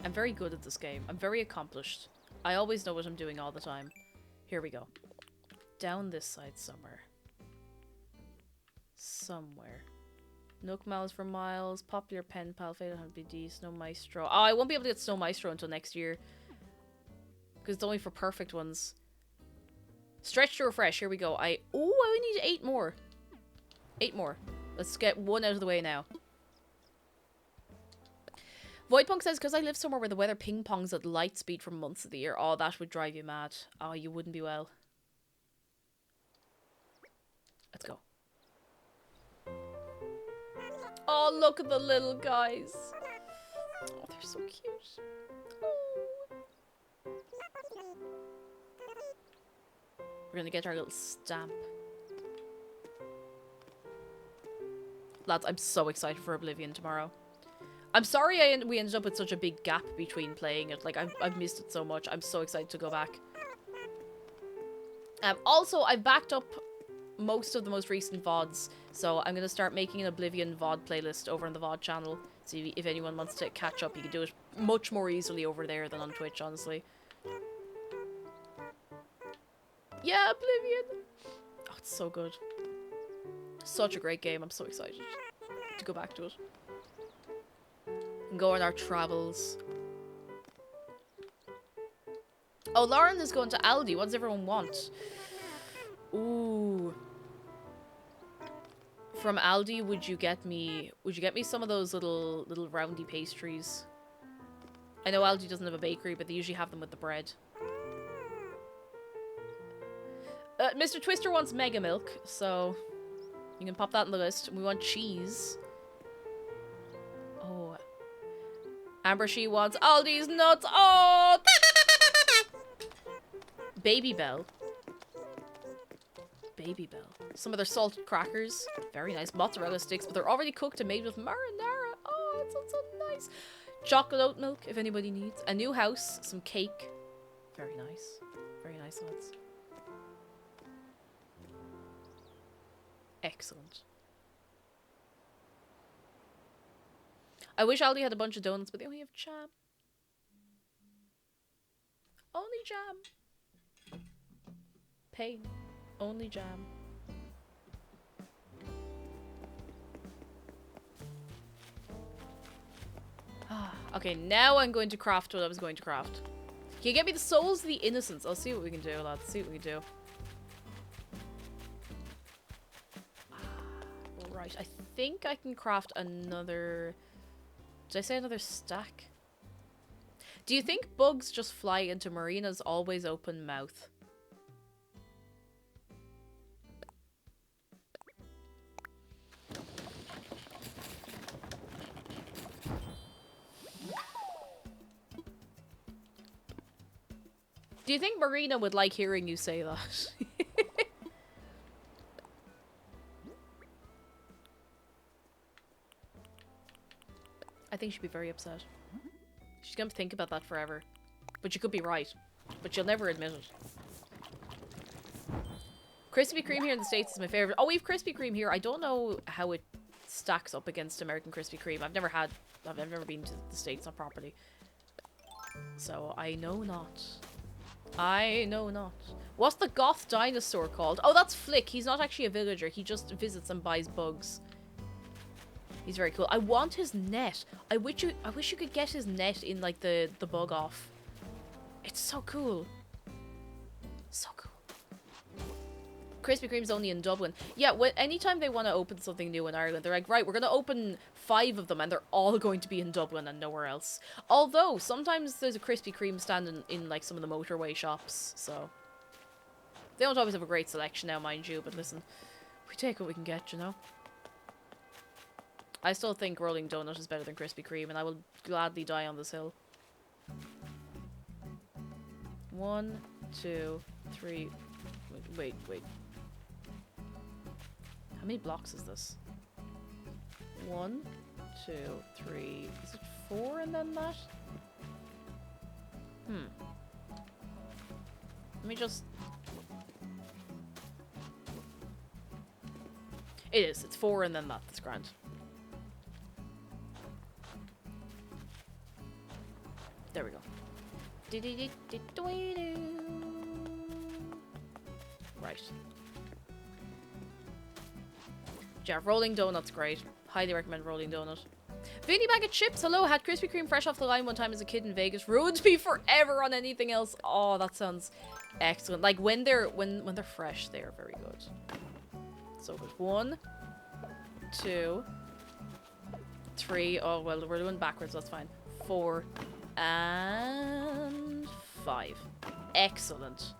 I'm very good at this game. I'm very accomplished. I always know what I'm doing all the time. Here we go. Down this side somewhere. Somewhere. Nook Miles for Miles. Popular Pen Pal. Fatal BD. Snow Maestro. Oh, I won't be able to get Snow Maestro until next year. Because it's only for perfect ones. Stretch to refresh. Here we go. I need 8 more. 8 more. Let's get 1 out of the way now. Voidpunk says, because I live somewhere where the weather ping-pongs at light speed for months of the year. Oh, that would drive you mad. Oh, you wouldn't be well. Let's go. Oh, look at the little guys. Oh, they're so cute. Oh. We're gonna get our little stamp. Lads, I'm so excited for Oblivion tomorrow. I'm sorry we ended up with such a big gap between playing it. Like, I've missed it so much. I'm so excited to go back. Also, I've backed up most of the most recent VODs, so I'm going to start making an Oblivion VOD playlist over on the VOD channel. So if anyone wants to catch up, you can do it much more easily over there than on Twitch, honestly. Yeah, Oblivion! Oh, it's so good. Such a great game. I'm so excited to go back to it. And go on our travels. Oh, Lauren is going to Aldi. What does everyone want? Ooh. From Aldi, would you get me some of those little roundy pastries? I know Aldi doesn't have a bakery, but they usually have them with the bread. Mr. Twister wants Mega Milk, so you can pop that in the list. We want cheese. Oh. Amber, she wants all these nuts. Oh! Baby Bell. Baby Bell. Some of their salted crackers. Very nice. Mozzarella sticks, but they're already cooked and made with marinara. Oh, it sounds so nice. Chocolate oat milk, if anybody needs. A new house. Some cake. Very nice. Very nice, lads. Excellent. I wish Aldi had a bunch of donuts, but they only have jam. Only jam. Pain. Only jam. Okay, now I'm going to craft what I was going to craft. Can you get me the souls of the innocents? I'll see what we can do, lads. See what we can do. Right, I think I can craft another... Did I say another stack? Do you think bugs just fly into Marina's always open mouth? Do you think Marina would like hearing you say that? I think she'd be very upset. She's gonna think about that forever. But you could be right. But you'll never admit it. Krispy Kreme here in the States is my favorite. Oh, we have Krispy Kreme here. I don't know how it stacks up against American Krispy Kreme. I've never been to the States, not properly. So, I know not. I know not. What's the goth dinosaur called? Oh, that's Flick. He's not actually a villager. He just visits and buys bugs. He's very cool. I want his net. I wish you could get his net in like the bug off. It's so cool. So cool. Krispy Kreme's only in Dublin. Yeah, anytime they want to open something new in Ireland, they're like, right, we're going to open 5 of them and they're all going to be in Dublin and nowhere else. Although, sometimes there's a Krispy Kreme stand in like some of the motorway shops, so... They don't always have a great selection now, mind you, but listen, we take what we can get, you know? I still think Rolling Donut is better than Krispy Kreme, and I will gladly die on this hill. 1, 2, 3... Wait. How many blocks is this? 1, 2, 3... Is it 4 and then that? Let me just... It is. It's 4 and then that. That's grand. There we go. Right. Yeah, Rolling Donut's great. Highly recommend Rolling Donut. Vinny Bag of Chips, hello. Had Krispy Kreme fresh off the line one time as a kid in Vegas. Ruined me forever on anything else. Oh, that sounds excellent. Like when they're fresh, they are very good. So good. 1, 2, 3. Oh well, we're doing backwards. That's fine. 4 and 5. Excellent.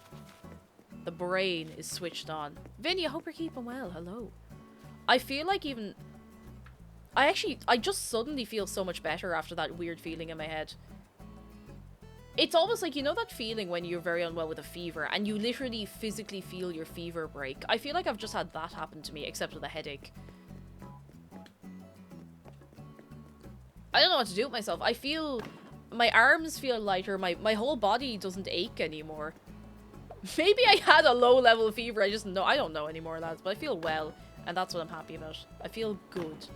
The brain is switched on. Vinny, I hope you're keeping well. Hello. I feel like even... I just suddenly feel so much better after that weird feeling in my head. It's almost like, you know that feeling when you're very unwell with a fever and you literally physically feel your fever break? I feel like I've just had that happen to me, except with a headache. I don't know what to do with myself. I feel... My arms feel lighter. My whole body doesn't ache anymore. Maybe I had a low level of fever. I don't know anymore, lads. But I feel well. And that's what I'm happy about. I feel good.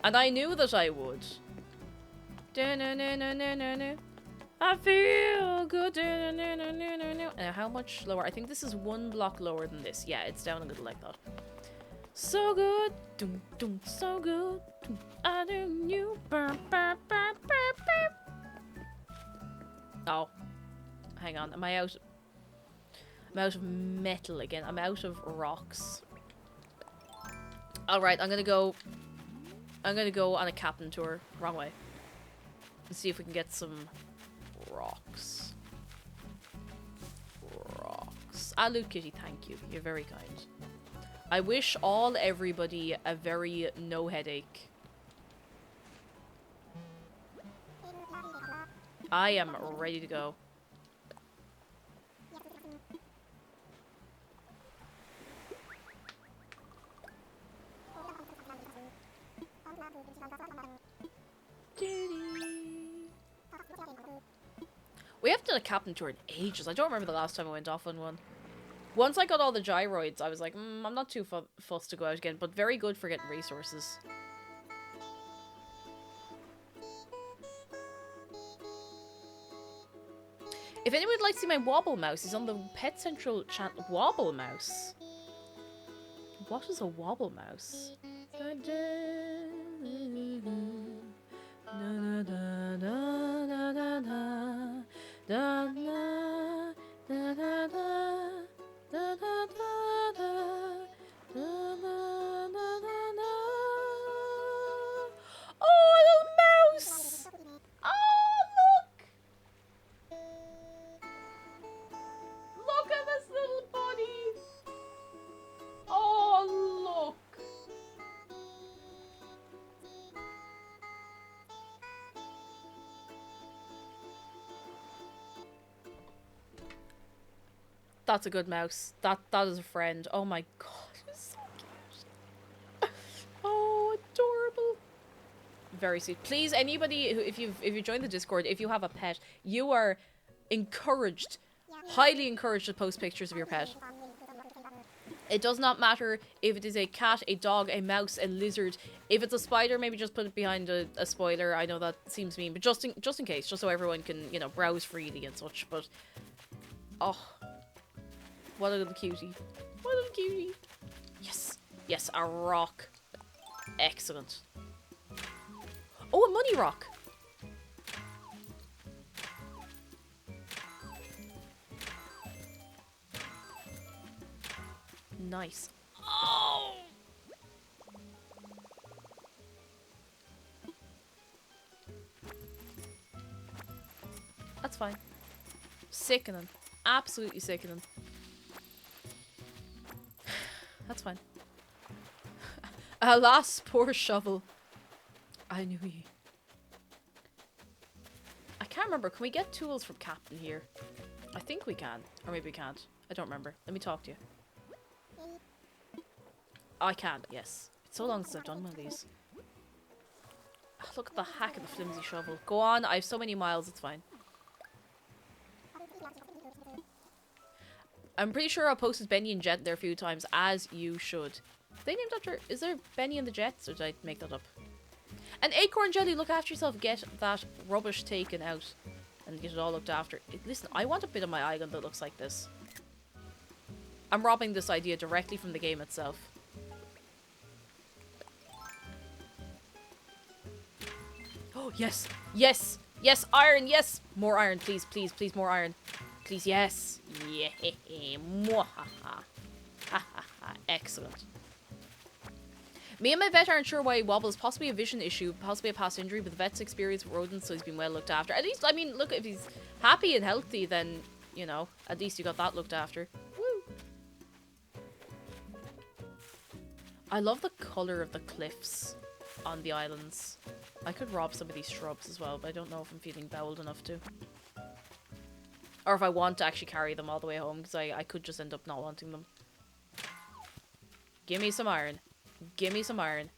And I knew that I would. I feel good. Now, how much lower? I think this is 1 block lower than this. Yeah, it's down a little like that. So good. So good. I do you. Oh. Hang on. Am I out? I'm out of metal again. I'm out of rocks. Alright, I'm gonna go on a captain tour. Wrong way. Let's see if we can get some rocks. Ah, Loot Kitty, thank you. You're very kind. I wish everybody a very no headache. I am ready to go. We haven't done a captain tour in ages. I don't remember the last time I went off on one. Once I got all the gyroids, I was like, I'm not too fussed to go out again, but very good for getting resources. If anyone would like to see my Wobble Mouse, he's on the Pet Central channel. Wobble Mouse? What is a Wobble Mouse? Oh, a little mouse! Oh, look! Look at this little bunny! Oh, look! That's a good mouse. That is a friend. Oh my god, it's so cute. Oh, adorable. Very sweet. Please, anybody who, if you join the Discord, if you have a pet, you are encouraged, highly encouraged to post pictures of your pet. It does not matter if it is a cat, a dog, a mouse, a lizard. If it's a spider, maybe just put it behind a spoiler. I know that seems mean, but just in case, just so everyone can, you know, browse freely and such. But oh, what a little cutie! What a little cutie! Yes, yes, a rock. Excellent. Oh, a money rock. Nice. Oh! That's fine. Sickening. Absolutely sickening. That's fine. Alas, poor shovel. I knew ye. I can't remember. Can we get tools from Captain here? I think we can. Or maybe we can't. I don't remember. Let me talk to you. I can, yes. It's so long since I've done one of these. Oh, look at the hack of the flimsy shovel. Go on, I have so many miles, it's fine. I'm pretty sure I posted Benny and Jet there a few times, as you should. They named after... Is there Benny and the Jets, or did I make that up? And Acorn Jelly, look after yourself. Get that rubbish taken out. And get it all looked after. Listen, I want a bit of my island that looks like this. I'm robbing this idea directly from the game itself. Oh, yes. Yes. Yes, iron. Yes. More iron, please. Please, please, more iron. Please, yes. Yeah. Mwahaha. Ha ha ha. Excellent. Me and my vet aren't sure why he wobbles. Possibly a vision issue, possibly a past injury, but the vet's experienced with rodents, so he's been well looked after. At least, I mean, look, if he's happy and healthy, then, you know, at least you got that looked after. Woo! I love the colour of the cliffs on the islands. I could rob some of these shrubs as well, but I don't know if I'm feeling bowled enough to. Or if I want to actually carry them all the way home, because I could just end up not wanting them. Give me some iron. Give me some iron.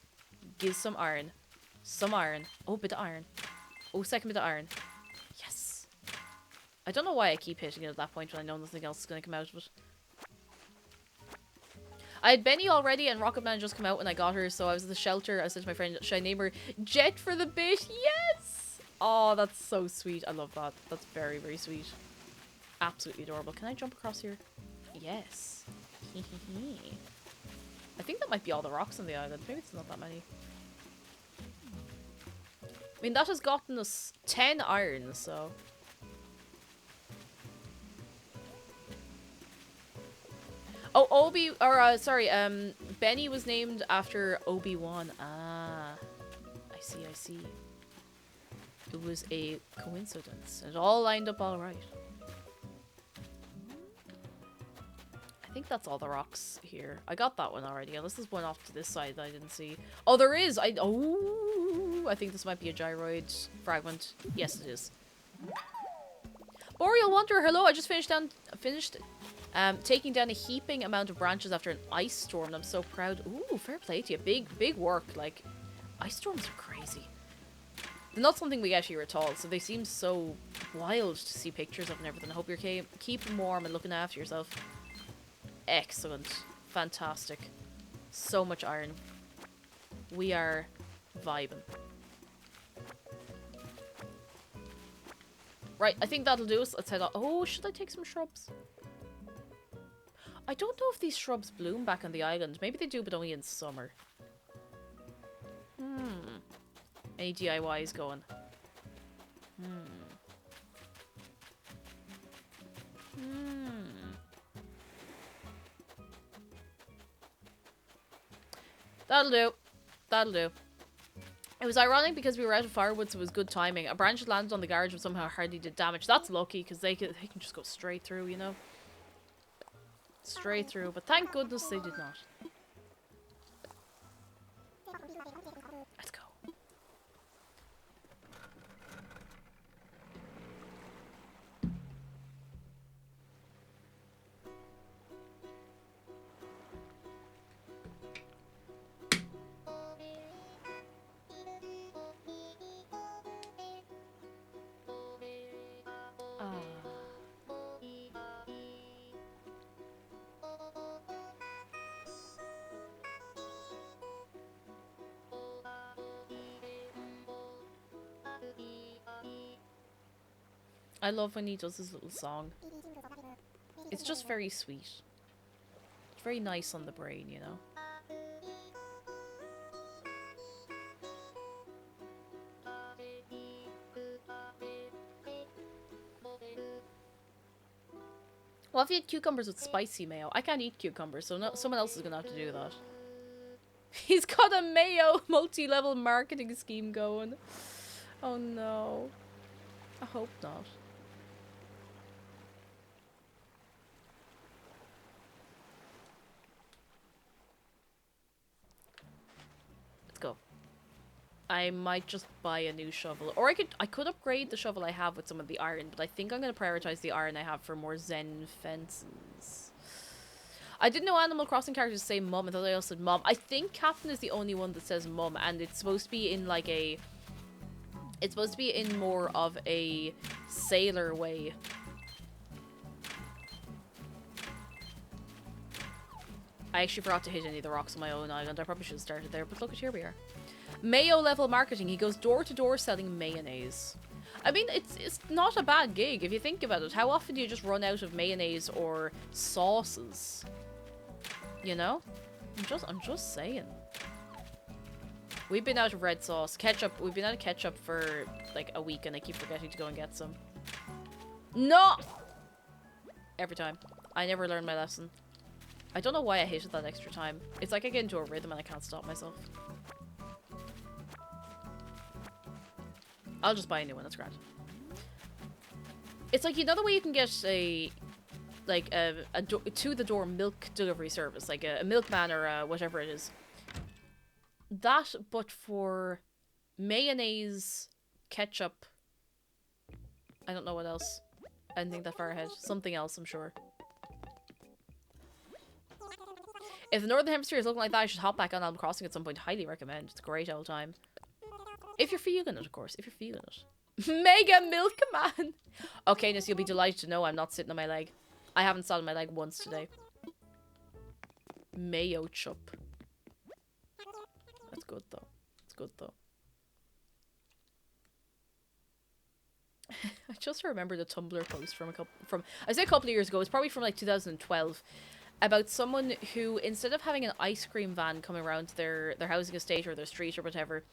Give some iron. Some iron. Oh, bit of iron. Oh, second bit of iron. Yes. I don't know why I keep hitting it at that point when I know nothing else is going to come out of it. I had Benny already and Rocket Man just come out when I got her, so I was at the shelter. I said to my friend, should I name her Jet for the bit? Yes! Oh, that's so sweet. I love that. That's very, very sweet. Absolutely adorable. Can I jump across here? Yes. I think that might be all the rocks on the island. Maybe it's not that many. I mean, that has gotten us 10 iron, so... Oh, Benny was named after Obi-Wan. Ah, I see. It was a coincidence. It all lined up all right. I think that's all the rocks here. I got that one already, unless there's one off to this side that I didn't see. Oh, there is! I think this might be a gyroid fragment. Yes, it is. Boreal Wanderer, hello! I just finished taking down a heaping amount of branches after an ice storm. I'm so proud. Ooh, fair play to you. Big work. Like, ice storms are crazy. They're not something we get here at all, so they seem so wild to see pictures of and everything. I hope you're keeping warm and looking after yourself. Excellent. Fantastic. So much iron. We are vibing. Right, I think that'll do us. Let's head on. Oh, should I take some shrubs? I don't know if these shrubs bloom back on the island. Maybe they do, but only in summer. Any DIYs going? That'll do. That'll do. It was ironic because we were out of firewood, so it was good timing. A branch had landed on the garage but somehow hardly did damage. That's lucky, because they can just go straight through, you know? Straight through, but thank goodness they did not. Let's go. I love when he does his little song. It's just very sweet. It's very nice on the brain, you know? Well, if you had cucumbers with spicy mayo, I can't eat cucumbers, so someone else is gonna have to do that. He's got a mayo multi-level marketing scheme going. Oh no. I hope not. Let's go. I might just buy a new shovel. Or I could upgrade the shovel I have with some of the iron, but I think I'm going to prioritize the iron I have for more zen fences. I didn't know Animal Crossing characters say mum. I thought they all said mom. I think Captain is the only one that says mum, and it's supposed to be in like a... It's supposed to be in more of a sailor way. I actually forgot to hit any of the rocks on my own island. I probably should have started there, but look at here we are. Mayo level marketing. He goes door to door selling mayonnaise. I mean, it's not a bad gig if you think about it. How often do you just run out of mayonnaise or sauces? You know? I'm just saying. We've been out of red sauce. Ketchup. We've been out of ketchup for like a week and I keep forgetting to go and get some. No! Every time. I never learned my lesson. I don't know why I hated that extra time. It's like I get into a rhythm and I can't stop myself. I'll just buy a new one, that's grand. It's like, you know the way you can get a to-the-door milk delivery service, like a milkman or whatever it is. That, but for mayonnaise, ketchup, I don't know what else. I didn't think that far ahead. Something else, I'm sure. If the Northern Hemisphere is looking like that, I should hop back on Animal Crossing at some point. Highly recommend. It's a great old time. If you're feeling it, of course. If you're feeling it. Mega Milkman! Okay, Ness, you'll be delighted to know I'm not sitting on my leg. I haven't sat on my leg once today. Mayo chup. That's good, though. It's good, though. I just remembered a Tumblr post from I say a couple of years ago. It's probably from like 2012. About someone who, instead of having an ice cream van coming around to their housing estate or their street or whatever,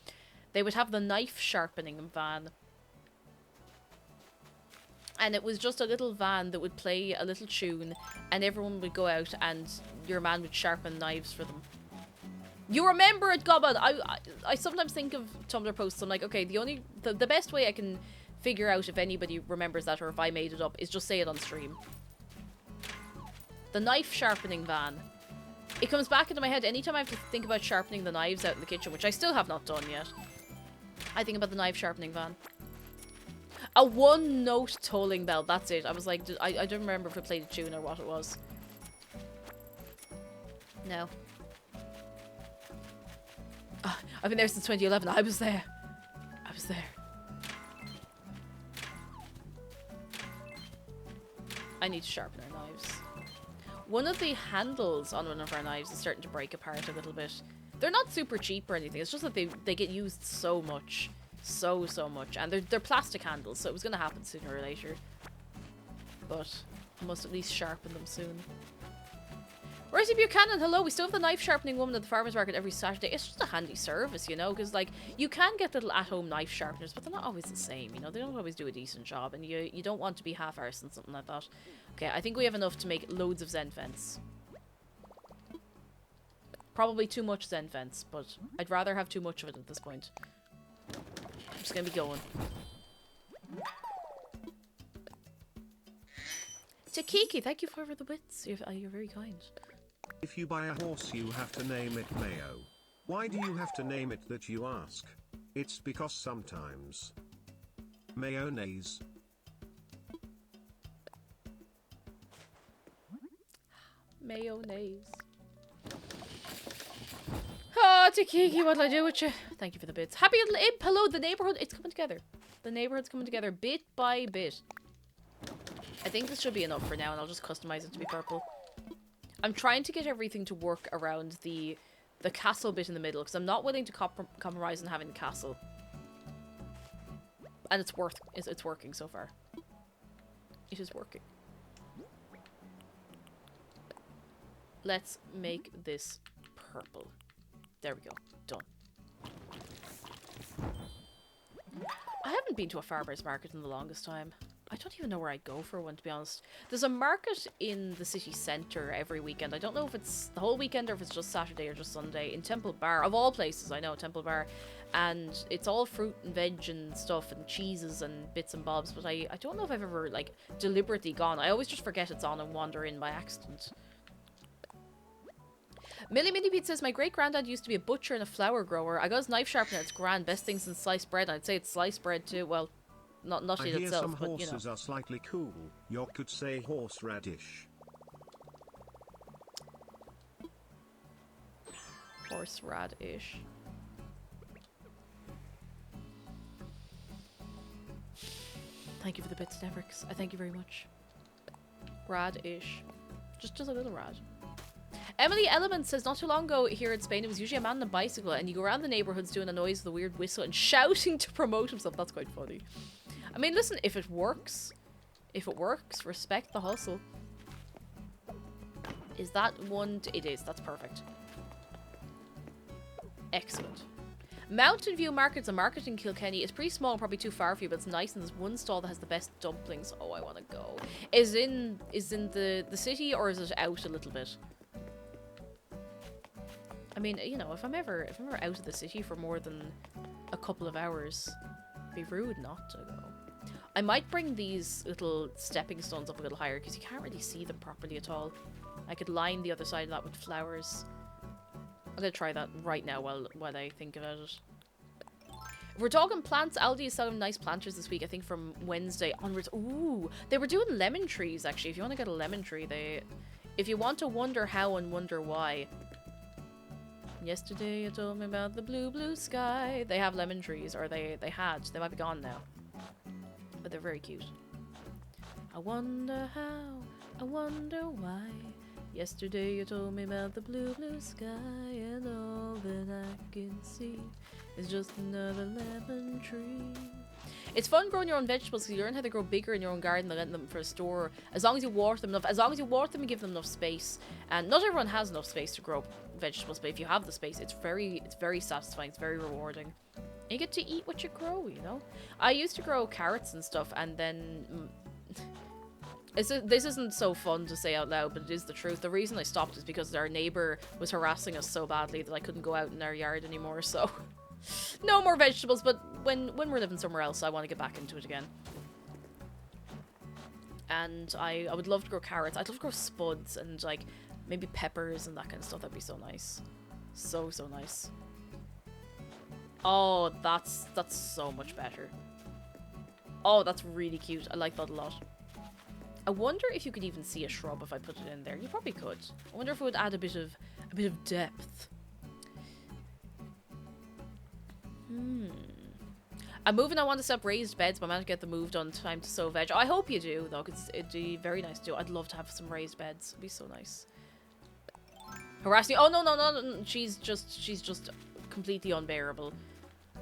they would have the knife sharpening van. And it was just a little van that would play a little tune and everyone would go out and your man would sharpen knives for them. You remember it, Goblin! I sometimes think of Tumblr posts. I'm like, okay, the best way I can figure out if anybody remembers that or if I made it up is just say it on stream. The knife sharpening van. It comes back into my head anytime I have to think about sharpening the knives out in the kitchen, which I still have not done yet. I think about the knife sharpening van. A one-note tolling bell. That's it. I was like, I don't remember if it played a tune or what it was. No. Ah, I've been there since 2011. I was there. I was there. I need to sharpen our knives. One of the handles on one of our knives is starting to break apart a little bit. They're not super cheap or anything. It's just that they get used so much. So much. And they're plastic handles, so it was going to happen sooner or later. But I must at least sharpen them soon. Rosie Buchanan, hello. We still have the knife sharpening woman at the farmer's market every Saturday. It's just a handy service, you know, because, like, you can get little at-home knife sharpeners, but they're not always the same, you know. They don't always do a decent job, and you don't want to be half-arsed and something like that. Okay, I think we have enough to make loads of Zen fence. Probably too much Zen fence, but I'd rather have too much of it at this point. I'm just gonna be going. Takiki, thank you for the bits. You're very kind. If you buy a horse, you have to name it Mayo. Why do you have to name it, that you ask? It's because sometimes mayonnaise. Mayonnaise. Oh, Takiki, what'll I do with you? Thank you for the bits. Happy little imp, hello, the neighborhood, it's coming together. The neighborhood's coming together bit by bit. I think this should be enough for now, and I'll just customize it to be purple. I'm trying to get everything to work around the castle bit in the middle, because I'm not willing to compromise on having the castle. And it's working so far. It is working. Let's make this purple. There we go. Done. I haven't been to a farmer's market in the longest time. I don't even know where I'd go for one, to be honest. There's a market in the city centre every weekend. I don't know if it's the whole weekend or if it's just Saturday or just Sunday. In Temple Bar, of all places, I know, Temple Bar. And it's all fruit and veg and stuff and cheeses and bits and bobs. But I don't know if I've ever, like, deliberately gone. I always just forget it's on and wander in by accident. Millie Mini Pete says, my great-granddad used to be a butcher and a flour grower. I got his knife sharpener, it's grand. Best thing since sliced bread. I'd say it's sliced bread too. Well, not I it hear itself, some but, you know. horses are slightly cool. You could say horseradish. Horseradish. Thank you for the bits, Nevrix. I thank you very much. Radish. Just a little rad. Emily Element says, not too long ago here in Spain, it was usually a man on a bicycle, and you go around the neighborhoods doing a noise with a weird whistle and shouting to promote himself. That's quite funny. I mean, listen, if it works, respect the hustle. Is that one? It is. That's perfect. Excellent. Mountain View Market's a market in Kilkenny. It's pretty small, probably too far for you, but it's nice, and there's one stall that has the best dumplings. Oh, I want to go. Is in the city, or is it out a little bit? I mean, you know, if I'm ever out of the city for more than a couple of hours, it'd be rude not to go. I might bring these little stepping stones up a little higher, because you can't really see them properly at all. I could line the other side of that with flowers. I'm gonna try that right now while I think about it. If we're talking plants, Aldi is selling nice planters this week, I think from Wednesday onwards. Ooh, they were doing lemon trees, actually. If you want to get a lemon tree, if you want to wonder how and wonder why. Yesterday you told me about the blue, blue sky. They have lemon trees, or they had. They might be gone now. But they're very cute. I wonder how, I wonder why. Yesterday you told me about the blue, blue sky, and all that I can see is just another lemon tree. It's fun growing your own vegetables because you learn how to grow bigger in your own garden than letting them for a store. As long as you water them enough, as long as you water them and give them enough space. And not everyone has enough space to grow vegetables, but if you have the space, it's very satisfying. It's very rewarding. And you get to eat what you grow, you know. I used to grow carrots and stuff, and then this isn't so fun to say out loud, but it is the truth. The reason I stopped is because our neighbor was harassing us so badly that I couldn't go out in our yard anymore. So no more vegetables, but when we're living somewhere else, I want to get back into it again. And I would love to grow carrots. I'd love to grow spuds and like maybe peppers and that kind of stuff. That'd be so nice. So nice. Oh, that's so much better. Oh, that's really cute. I like that a lot. I wonder if you could even see a shrub if I put it in there. You probably could. I wonder if it would add a bit of depth. I'm moving. I want to set up raised beds, but I'm going to get them moved on time to sow veg. I hope you do, though, because it'd be very nice to do. I'd love to have some raised beds. It'd be so nice. Harassing. Oh, no. She's just completely unbearable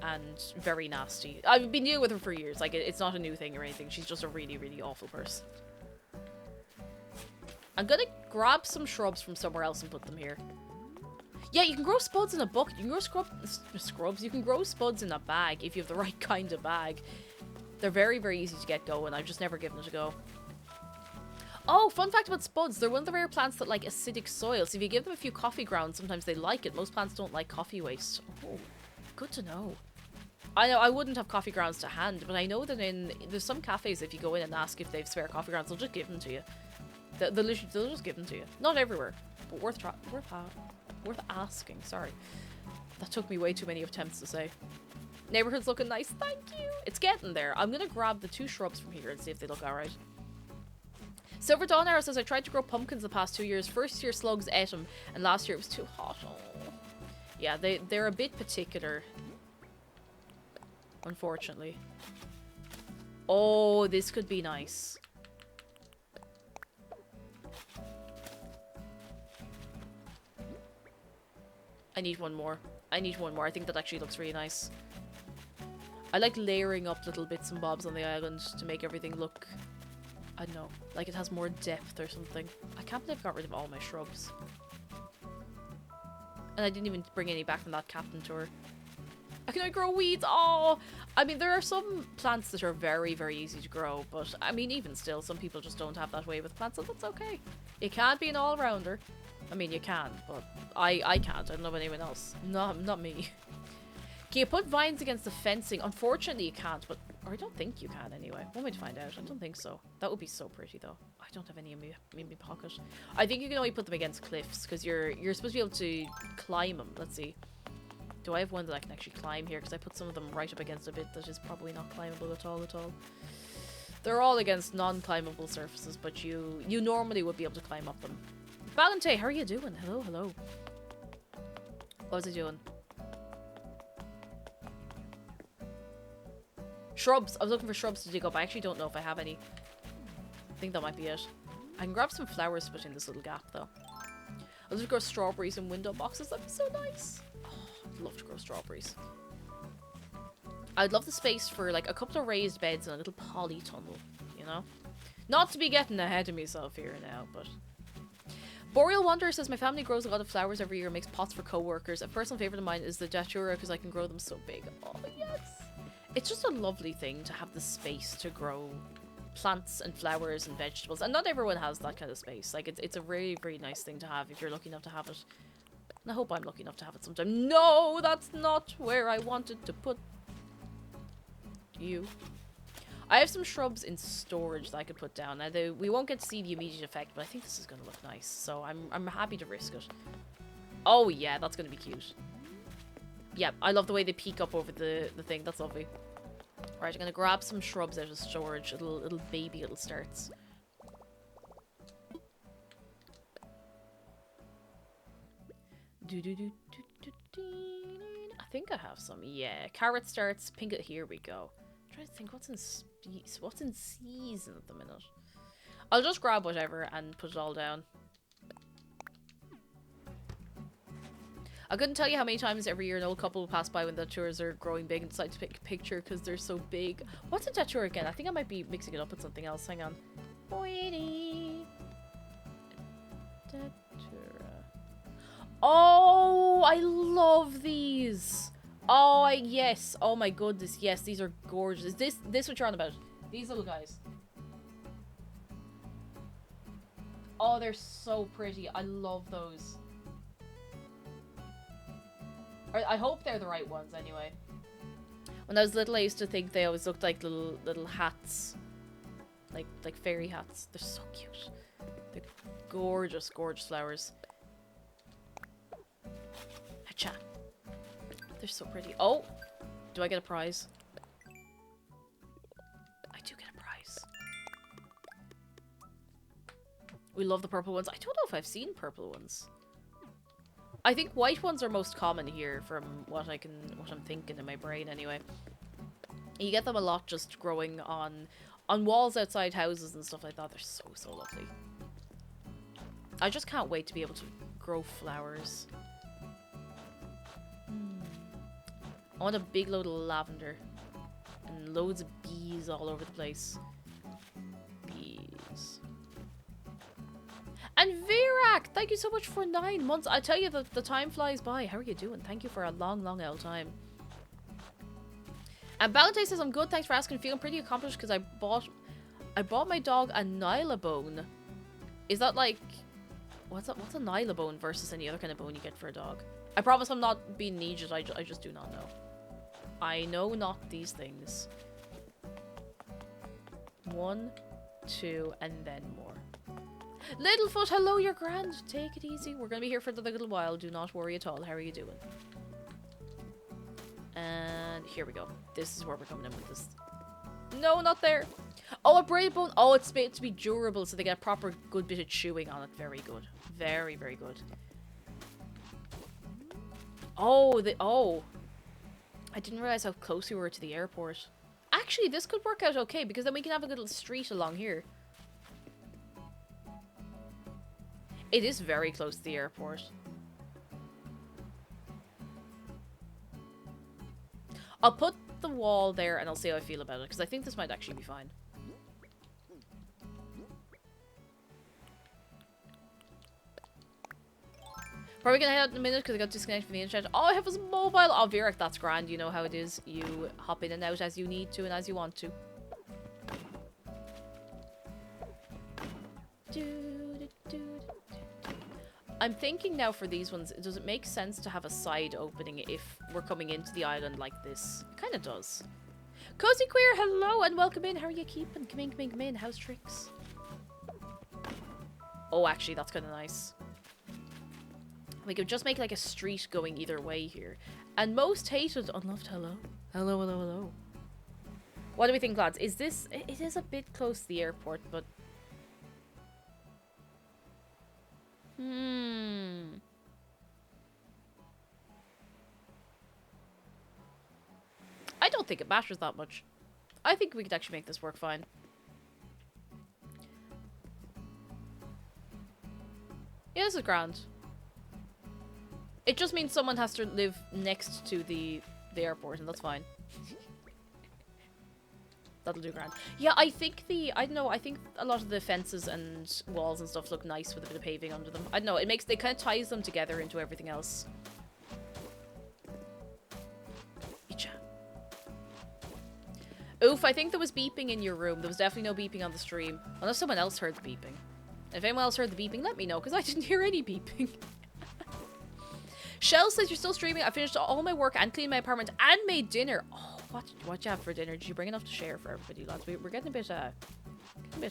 and very nasty. I've been dealing with her for years. Like, it's not a new thing or anything. She's just a really, really awful person. I'm going to grab some shrubs from somewhere else and put them here. Yeah, you can grow spuds in a bucket. You can grow scrubs. You can grow spuds in a bag if you have the right kind of bag. They're very, very easy to get going. I've just never given it a go. Oh, fun fact about spuds. They're one of the rare plants that like acidic soil. So if you give them a few coffee grounds, sometimes they like it. Most plants don't like coffee waste. Oh, good to know. I know I wouldn't have coffee grounds to hand, but I know that there's some cafes, if you go in and ask if they've spare coffee grounds, they'll just give them to you. They'll just give them to you. Not everywhere, but worth asking. Sorry, that took me way too many attempts to say. Neighborhood's looking nice, thank you. It's getting there. I'm gonna grab the 2 shrubs from here and see if they look alright. Silver Dawn Arrow says, I tried to grow pumpkins the past 2 years. First year slugs ate them, and last year it was too hot. Oh. Yeah, they're a bit particular, unfortunately. Oh, this could be nice. I need one more. I think that actually looks really nice. I like layering up little bits and bobs on the island to make everything look, I don't know, like it has more depth or something. I can't believe I got rid of all my shrubs. And I didn't even bring any back from that captain tour. I can only grow weeds. Oh, I mean, there are some plants that are very, very easy to grow, but I mean, even still, some people just don't have that way with plants, so that's okay. You can't be an all-rounder. I mean, you can, but I can't. I don't know about anyone else. Not me. Can you put vines against the fencing? Unfortunately, you can't, but or I don't think you can anyway. One way to find out. I don't think so. That would be so pretty, though. I don't have any in my pocket. I think you can only put them against cliffs, because you're supposed to be able to climb them. Let's see. Do I have one that I can actually climb here? Because I put some of them right up against a bit that is probably not climbable at all. They're all against non-climbable surfaces, but you normally would be able to climb up them. Valente, how are you doing? Hello. What was I doing? Shrubs. I was looking for shrubs to dig up. I actually don't know if I have any. I think that might be it. I can grab some flowers to put in this little gap, though. I'll just grow strawberries in window boxes. That'd be so nice. Oh, I'd love to grow strawberries. I'd love the space for, like, a couple of raised beds and a little polytunnel, you know? Not to be getting ahead of myself here now, but... Boreal Wanderer says, my family grows a lot of flowers every year and makes pots for co-workers. A personal favourite of mine is the datura because I can grow them so big. Oh, yes! It's just a lovely thing to have the space to grow plants and flowers and vegetables. And not everyone has that kind of space. Like, it's a very, very nice thing to have if you're lucky enough to have it. And I hope I'm lucky enough to have it sometime. No, that's not where I wanted to put you. I have some shrubs in storage that I could put down. Now, we won't get to see the immediate effect, but I think this is going to look nice. So I'm happy to risk it. Oh, yeah, that's going to be cute. Yeah, I love the way they peek up over the thing. That's lovely. Right, I'm going to grab some shrubs out of storage. Little baby little starts. I think I have some. Yeah, carrot starts. Pink. Here we go. I'm trying to think what's in season at the minute. I'll just grab whatever and put it all down. I couldn't tell you how many times every year an old couple will pass by when daturas are growing big and decide to pick a picture because they're so big. What's a datura again? I think I might be mixing it up with something else. Hang on. Datura. Oh, I love these. Oh, yes. Oh my goodness. Yes, these are gorgeous. Is this what you're on about? These little guys. Oh, they're so pretty. I love those. I hope they're the right ones anyway. When I was little, I used to think they always looked like little hats. like fairy hats. They're so cute. They're gorgeous, gorgeous flowers. Hacha. They're so pretty. Oh, do I get a prize? I do get a prize. We love the purple ones. I don't know if I've seen purple ones. I think white ones are most common here from what I'm thinking in my brain anyway. You get them a lot just growing on walls outside houses and stuff like that. They're so, so lovely. I just can't wait to be able to grow flowers. I want a big load of lavender. And loads of bees all over the place. Bees. And Virak! Thank you so much for 9 months. I tell you, the time flies by. How are you doing? Thank you for a long, long old time. And Ballantyne says, I'm good, thanks for asking. Feeling pretty accomplished because I bought my dog a nylabone. Is that like... What's a nylabone versus any other kind of bone you get for a dog? I promise I'm not being needed, I just do not know. I know not these things. 1, 2, and then more. Littlefoot, hello, you're grand. Take it easy. We're going to be here for another little while. Do not worry at all. How are you doing? And here we go. This is where we're coming in with this. No, not there. Oh, a braid bone. Oh, it's made to be durable, so they get a proper good bit of chewing on it. Very good. Very, very good. Oh, oh. I didn't realize how close we were to the airport. Actually, this could work out okay, because then we can have a little street along here. It is very close to the airport. I'll put the wall there and I'll see how I feel about it, because I think this might actually be fine. Probably gonna head out in a minute because I got disconnected from the internet. All I have is mobile. Oh, Virak, that's grand. You know how it is. You hop in and out as you need to and as you want to. I'm thinking now for these ones, does it make sense to have a side opening if we're coming into the island like this? It kind of does. Cozy Queer, hello and welcome in. How are you keeping? Come in, come in, come in. How's tricks? Oh, actually, that's kind of nice. We could just make like a street going either way here. And most hated, unloved, hello. Hello, hello, hello. What do we think, lads? Is this... It is a bit close to the airport, but... I don't think it matters that much. I think we could actually make this work fine. Yeah, this is grand. It just means someone has to live next to the airport, and that's fine. That'll do grand. Yeah, I think I don't know, I think a lot of the fences and walls and stuff look nice with a bit of paving under them. I don't know, it kind of ties them together into everything else. Icha. Oof, I think there was beeping in your room. There was definitely no beeping on the stream. Unless someone else heard the beeping. If anyone else heard the beeping, let me know, because I didn't hear any beeping. Shell says you're still streaming. I finished all my work and cleaned my apartment and made dinner. Oh, what you have for dinner? Did you bring enough to share for everybody, lads? We're getting a bit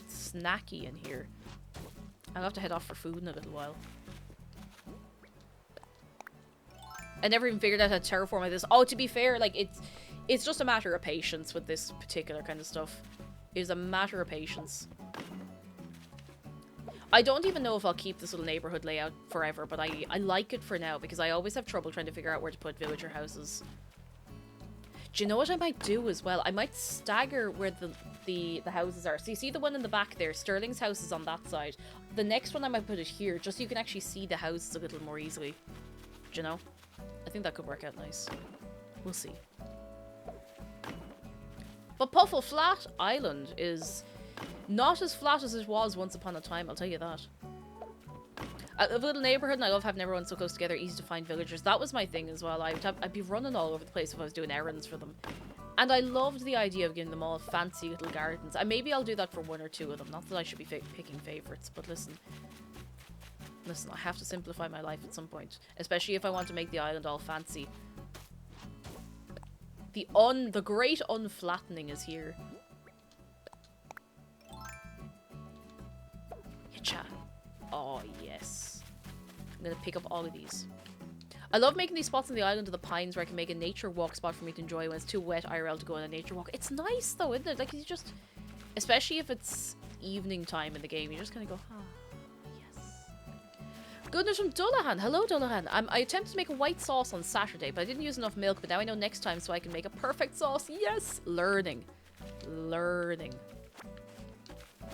snacky in here. I'll have to head off for food in a little while. I never even figured out how to terraform like this. Oh, to be fair, like it's just a matter of patience with this particular kind of stuff. It is a matter of patience. I don't even know if I'll keep this little neighborhood layout forever, but I like it for now because I always have trouble trying to figure out where to put villager houses. Do you know what I might do as well? I might stagger where the houses are. So you see the one in the back there? Sterling's house is on that side. The next one I might put it here, just so you can actually see the houses a little more easily. Do you know? I think that could work out nice. We'll see. But Puffle Flat Island is not as flat as it was once upon a time, I'll tell you that. I love a little neighborhood and I love having everyone so close together, easy to find villagers. That was my thing as well. I'd be running all over the place if I was doing errands for them. And I loved the idea of giving them all fancy little gardens. And maybe I'll do that for one or two of them. Not that I should be picking favourites, but listen. Listen, I have to simplify my life at some point. Especially if I want to make the island all fancy. The great unflattening is here. gonna pick up all of these. I love making these spots on the island of the pines where I can make a nature walk spot for me to enjoy when it's too wet IRL to go on a nature walk. It's nice though, isn't it? Like, you just... Especially if it's evening time in the game, you just kind of go, ah, yes. Goodness from Dullahan. Hello, Dullahan. I attempted to make a white sauce on Saturday, but I didn't use enough milk, but now I know next time so I can make a perfect sauce. Yes! Learning. Learning.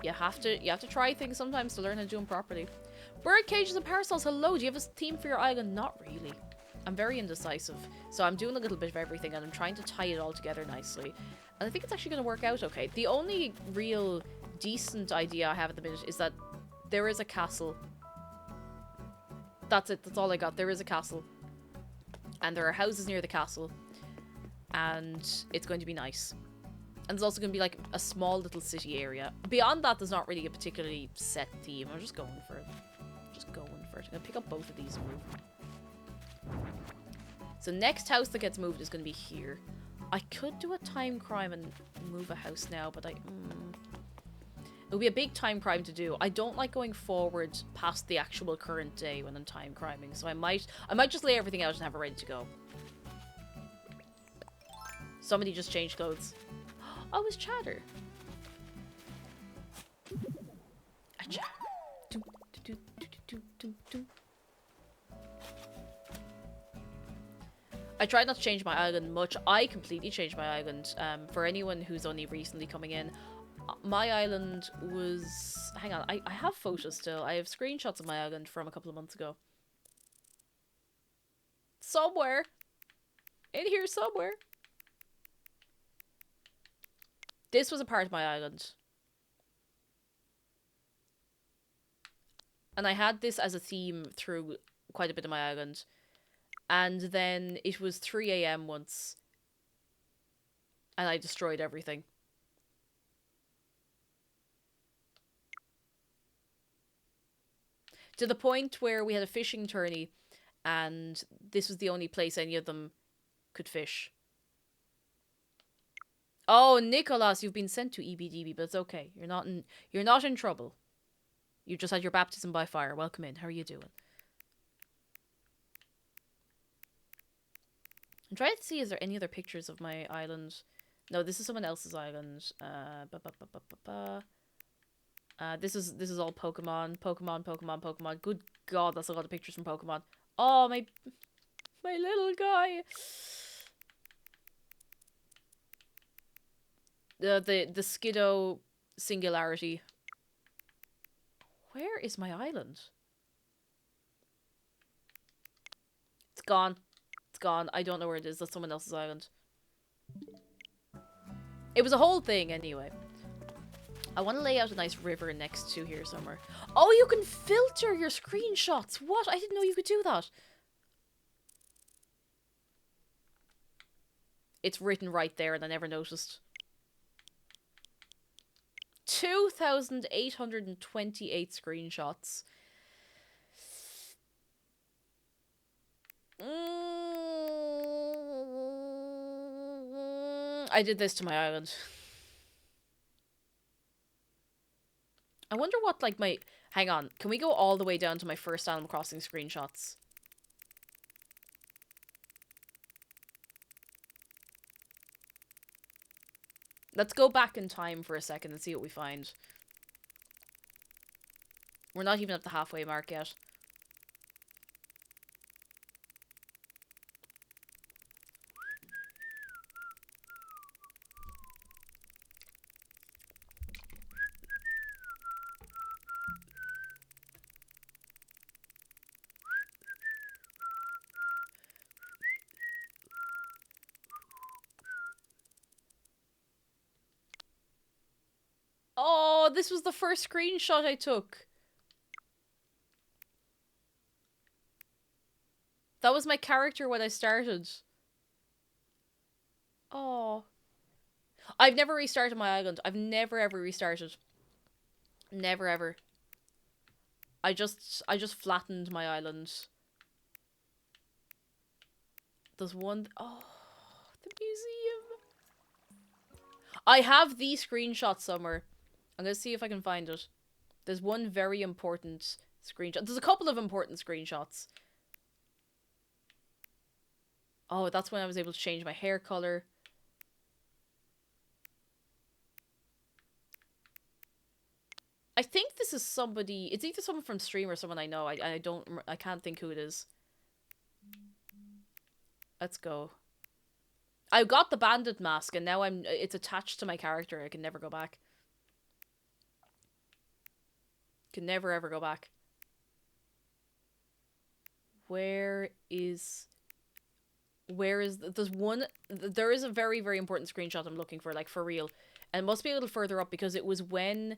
You have to try things sometimes to learn how to do them properly. Bird cages and parasols. Hello, do you have a theme for your island? Not really. I'm very indecisive, so I'm doing a little bit of everything and I'm trying to tie it all together nicely. And I think it's actually going to work out okay. The only real decent idea I have at the minute is that there is a castle. That's it. That's all I got. There is a castle. And there are houses near the castle. And it's going to be nice. And there's also going to be like a small little city area. Beyond that, there's not really a particularly set theme. I'm just going for it. Just going for it. I'm going to pick up both of these and move. So next house that gets moved is going to be here. I could do a time crime and move a house now, but it would be a big time crime to do. I don't like going forward past the actual current day when I'm time criming, so I might just lay everything out and have it ready to go. Somebody just changed clothes. Oh, it's Chatter. I tried not to change my island much. I completely changed my island. For anyone who's only recently coming in, my island was... Hang on, I have photos still. I have screenshots of my island from a couple of months ago. Somewhere. In here somewhere. This was a part of my island. And I had this as a theme through quite a bit of my island. And then it was 3 AM once. And I destroyed everything. To the point where we had a fishing tourney. And this was the only place any of them could fish. Oh, Nicholas, you've been sent to EBDB, but it's okay. You're not in trouble. You just had your baptism by fire. Welcome in. How are you doing? I'm trying to see, is there any other pictures of my island? No, this is someone else's island. This is all Pokemon. Pokemon. Good God, that's a lot of pictures from Pokemon. Oh, my little guy. The Skiddo singularity. Where is my island? It's gone. It's gone. I don't know where it is. That's someone else's island. It was a whole thing anyway. I want to lay out a nice river next to here somewhere. Oh, you can filter your screenshots. What? I didn't know you could do that. It's written right there and I never noticed. 2,828 screenshots. I did this to my island. I wonder what, like, my... Hang on. Can we go all the way down to my first Animal Crossing screenshots? Let's go back in time for a second and see what we find. We're not even at the halfway mark yet. Oh, this was the first screenshot I took. That was my character when I started. Oh. I've never restarted my island. I've never ever restarted. Never ever. I just flattened my island. There's one... Oh, the museum. I have the screenshot somewhere. I'm gonna see if I can find it. There's one very important screenshot. There's a couple of important screenshots. Oh, that's when I was able to change my hair color. I think this is somebody. It's either someone from stream or someone I know. I can't think who it is. Let's go. I got the bandit mask and now it's attached to my character. I can never go back. Can never ever go back. There is a very, very important screenshot I'm looking for, like for real. And it must be a little further up because it was when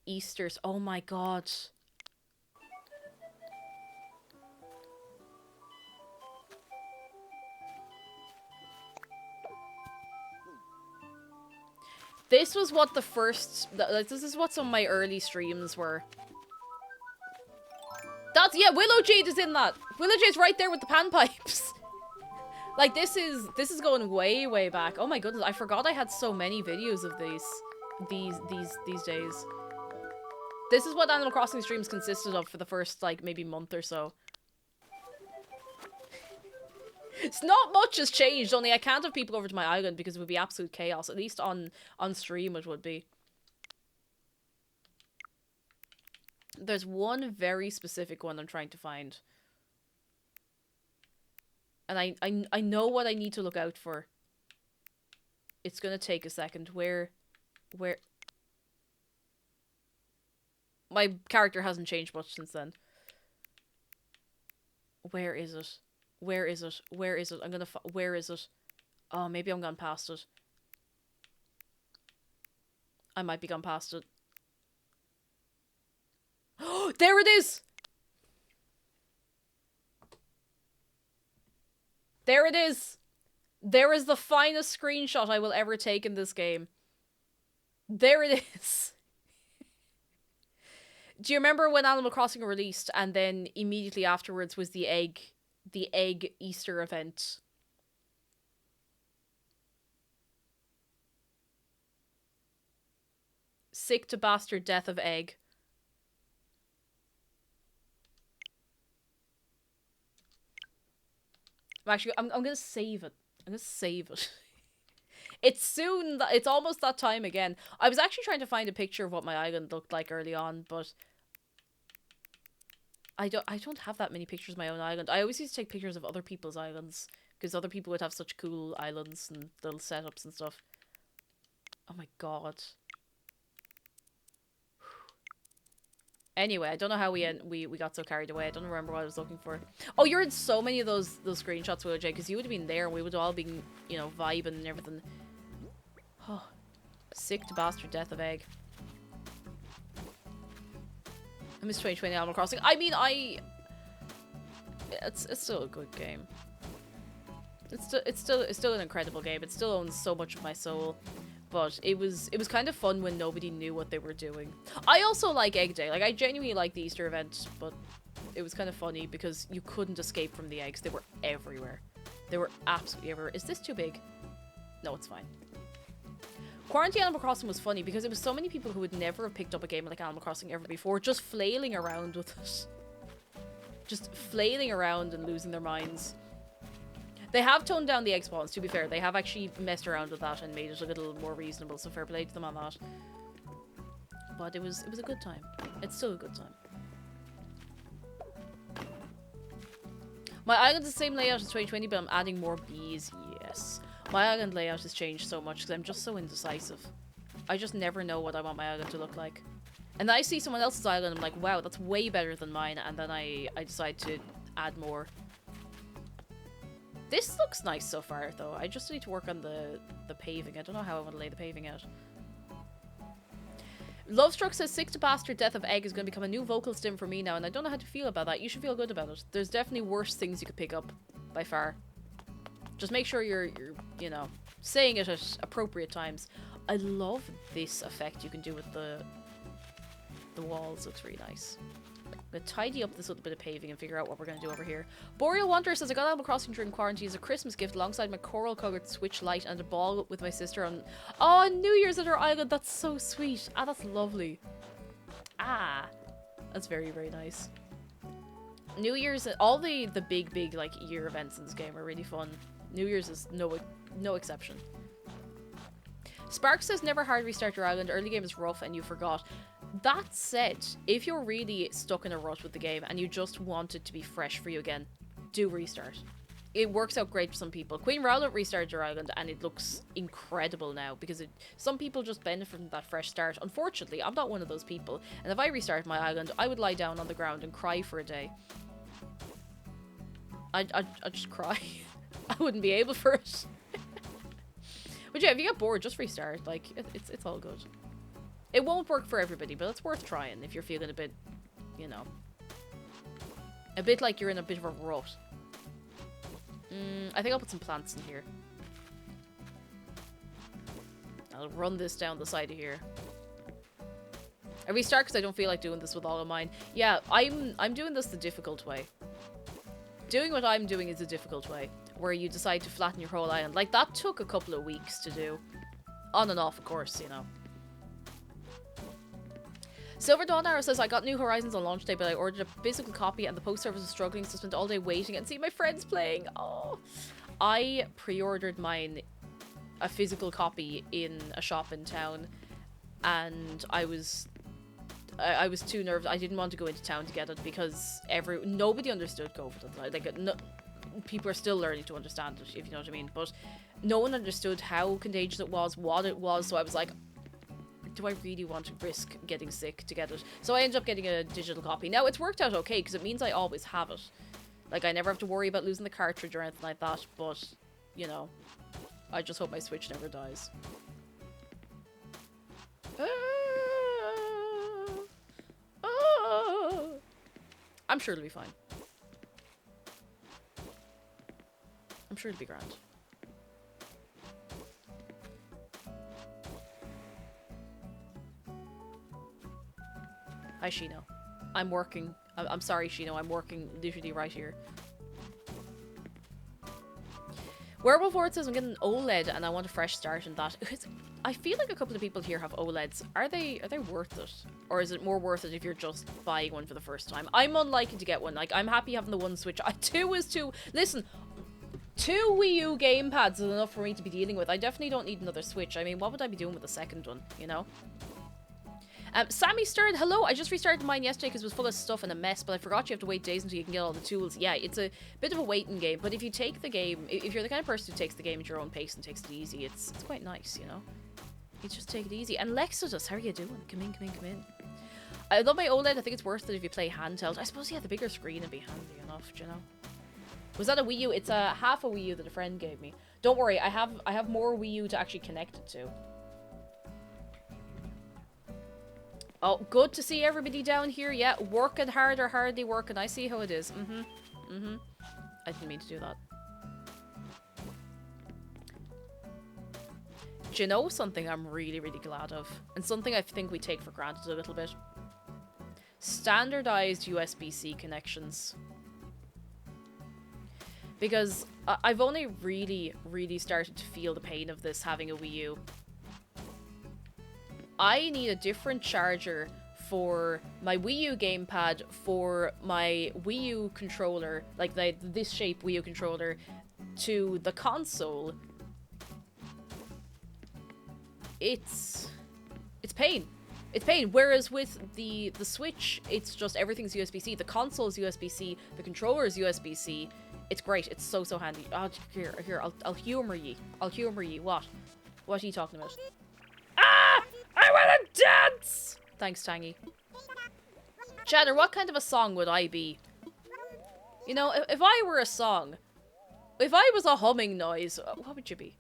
Easter's, oh my god. This was what the first, this is what some of my early streams were. That's, yeah, Willow Jade is in that. Willow Jade's right there with the panpipes. Like, this is going way, way back. Oh my goodness, I forgot I had so many videos of these days. This is what Animal Crossing streams consisted of for the first, like, maybe month or so. It's not much has changed, only I can't have people over to my island because it would be absolute chaos. At least on stream it would be. There's one very specific one I'm trying to find. And I know what I need to look out for. It's gonna take a second. Where... My character hasn't changed much since then. Where is it? Where is it? Where is it? Where is it? Oh, maybe I'm gone past it. I might be gone past it. Oh, there it is! There it is! There is the finest screenshot I will ever take in this game. There it is! Do you remember when Animal Crossing released and then immediately afterwards was the egg Easter event? Sick to bastard death of egg. I'm gonna save it. I'm gonna save it. It's soon, it's almost that time again. I was actually trying to find a picture of what my island looked like early on, but I don't have that many pictures of my own island. I always used to take pictures of other people's islands, because other people would have such cool islands and little setups and stuff. Oh my god. Anyway, I don't know how we got so carried away. I don't remember what I was looking for. Oh, you're in so many of those screenshots, Willow J, because you would have been there and we would all been, you know, vibing and everything. Oh, sick to bastard death of egg. I miss 2020 Animal Crossing. I mean, it's still a good game. It's still an incredible game. It still owns so much of my soul. But it was kind of fun when nobody knew what they were doing. I also like Egg Day. Like, I genuinely like the Easter event, but it was kind of funny because you couldn't escape from the eggs. They were everywhere. They were absolutely everywhere. Is this too big? No, it's fine. Quarantine Animal Crossing was funny because it was so many people who would never have picked up a game like Animal Crossing ever before, just flailing around with it. Just flailing around and losing their minds. They have toned down the egg spawns, to be fair. They have actually messed around with that and made it a little more reasonable, so fair play to them on that. But it was a good time. It's still a good time. My island's the same layout as 2020, but I'm adding more bees. Yes. My island layout has changed so much because I'm just so indecisive. I just never know what I want my island to look like. And then I see someone else's island, I'm like, wow, that's way better than mine, and then I decide to add more. This looks nice so far, though. I just need to work on the paving. I don't know how I want to lay the paving out. Lovestruck says, sick to bastard death of egg is going to become a new vocal stim for me now, and I don't know how to feel about that. You should feel good about it. There's definitely worse things you could pick up, by far. Just make sure you're you know, saying it at appropriate times. I love this effect you can do with the walls. Looks really nice. I'm gonna tidy up this little bit of paving and figure out what we're gonna do over here. Boreal Wanderer says, I got Animal Crossing during quarantine as a Christmas gift alongside my coral colored Switch Lite and a ball with my sister on New Year's at her island. That's so sweet. Ah, that's lovely. Ah. That's very, very nice. New Year's, all the big like year events in this game are really fun. New Year's is no exception. Spark says never hard restart your island. Early game is rough and you forgot. That said, if you're really stuck in a rut with the game and you just want it to be fresh for you again, do restart. It works out great for some people. Queen Rowlet restarted your island and it looks incredible now because some people just benefit from that fresh start. Unfortunately, I'm not one of those people. And if I restarted my island, I would lie down on the ground and cry for a day. I'd just cry. I wouldn't be able for it. But yeah, if you get bored, just restart. Like, it's all good. It won't work for everybody, but it's worth trying if you're feeling a bit, you know, a bit like you're in a bit of a rut. I think I'll put some plants in here. I'll run this down the side of here. I restart because I don't feel like doing this with all of mine. Yeah, I'm doing this the difficult way. Doing what I'm doing is the difficult way, where you decide to flatten your whole island. Like, that took a couple of weeks to do. On and off, of course, you know. Silver Dawn Arrow says, I got New Horizons on launch day, but I ordered a physical copy and the post service was struggling, so I spent all day waiting and see my friends playing. Oh, I pre-ordered mine, a physical copy, in a shop in town, and I was too nervous. I didn't want to go into town to get it because nobody understood COVID at the time. Like, no, people are still learning to understand it, if you know what I mean. But no one understood how contagious it was, what it was. So I was like, do I really want to risk getting sick to get it? So I ended up getting a digital copy. Now, it's worked out okay because it means I always have it. Like, I never have to worry about losing the cartridge or anything like that. But, you know, I just hope my Switch never dies. I'm sure it'll be fine. I'm sure it'll be grand. Hi, Shino. I'm working. I'm sorry, Shino. I'm working literally right here. Werewolf Horde says, I'm getting an OLED and I want a fresh start in that. I feel like a couple of people here have OLEDs. Are they worth it? Or is it more worth it if you're just buying one for the first time? I'm unlikely to get one. Like, I'm happy having the one Switch. Two is too... Listen, 2 Wii U gamepads is enough for me to be dealing with. I definitely don't need another Switch. I mean, what would I be doing with the second one, you know? Sammy Stern, hello. I just restarted mine yesterday because it was full of stuff and a mess, but I forgot you have to wait days until you can get all the tools. Yeah, it's a bit of a waiting game, but if you take the game, if you're the kind of person who takes the game at your own pace and takes it easy, it's quite nice, you know? You just take it easy. And Lexodus, how are you doing? Come in, come in, come in. I love my OLED. I think it's worth it if you play handheld. I suppose, yeah, the bigger screen would be handy enough, do you know? Was that a Wii U? It's a half a Wii U that a friend gave me. Don't worry, I have more Wii U to actually connect it to. Oh, good to see everybody down here. Yeah, working hard or hardly working. I see how it is. I didn't mean to do that. Do you know something I'm really, really glad of? And something I think we take for granted a little bit? Standardized USB-C connections. Because I've only really, really started to feel the pain of this having a Wii U. I need a different charger for my Wii U gamepad, for my Wii U controller, like this shape Wii U controller, to the console. It's pain. It's pain. Whereas with the Switch, it's just everything's USB-C. The console's USB-C. The controller's USB-C. It's great. It's so handy. Oh, here. I'll humor ye. I'll humor ye. What? What are you talking about? Ah! I wanna dance! Thanks, Tangy. Cheddar, what kind of a song would I be? You know, if I were a song, if I was a humming noise, what would you be?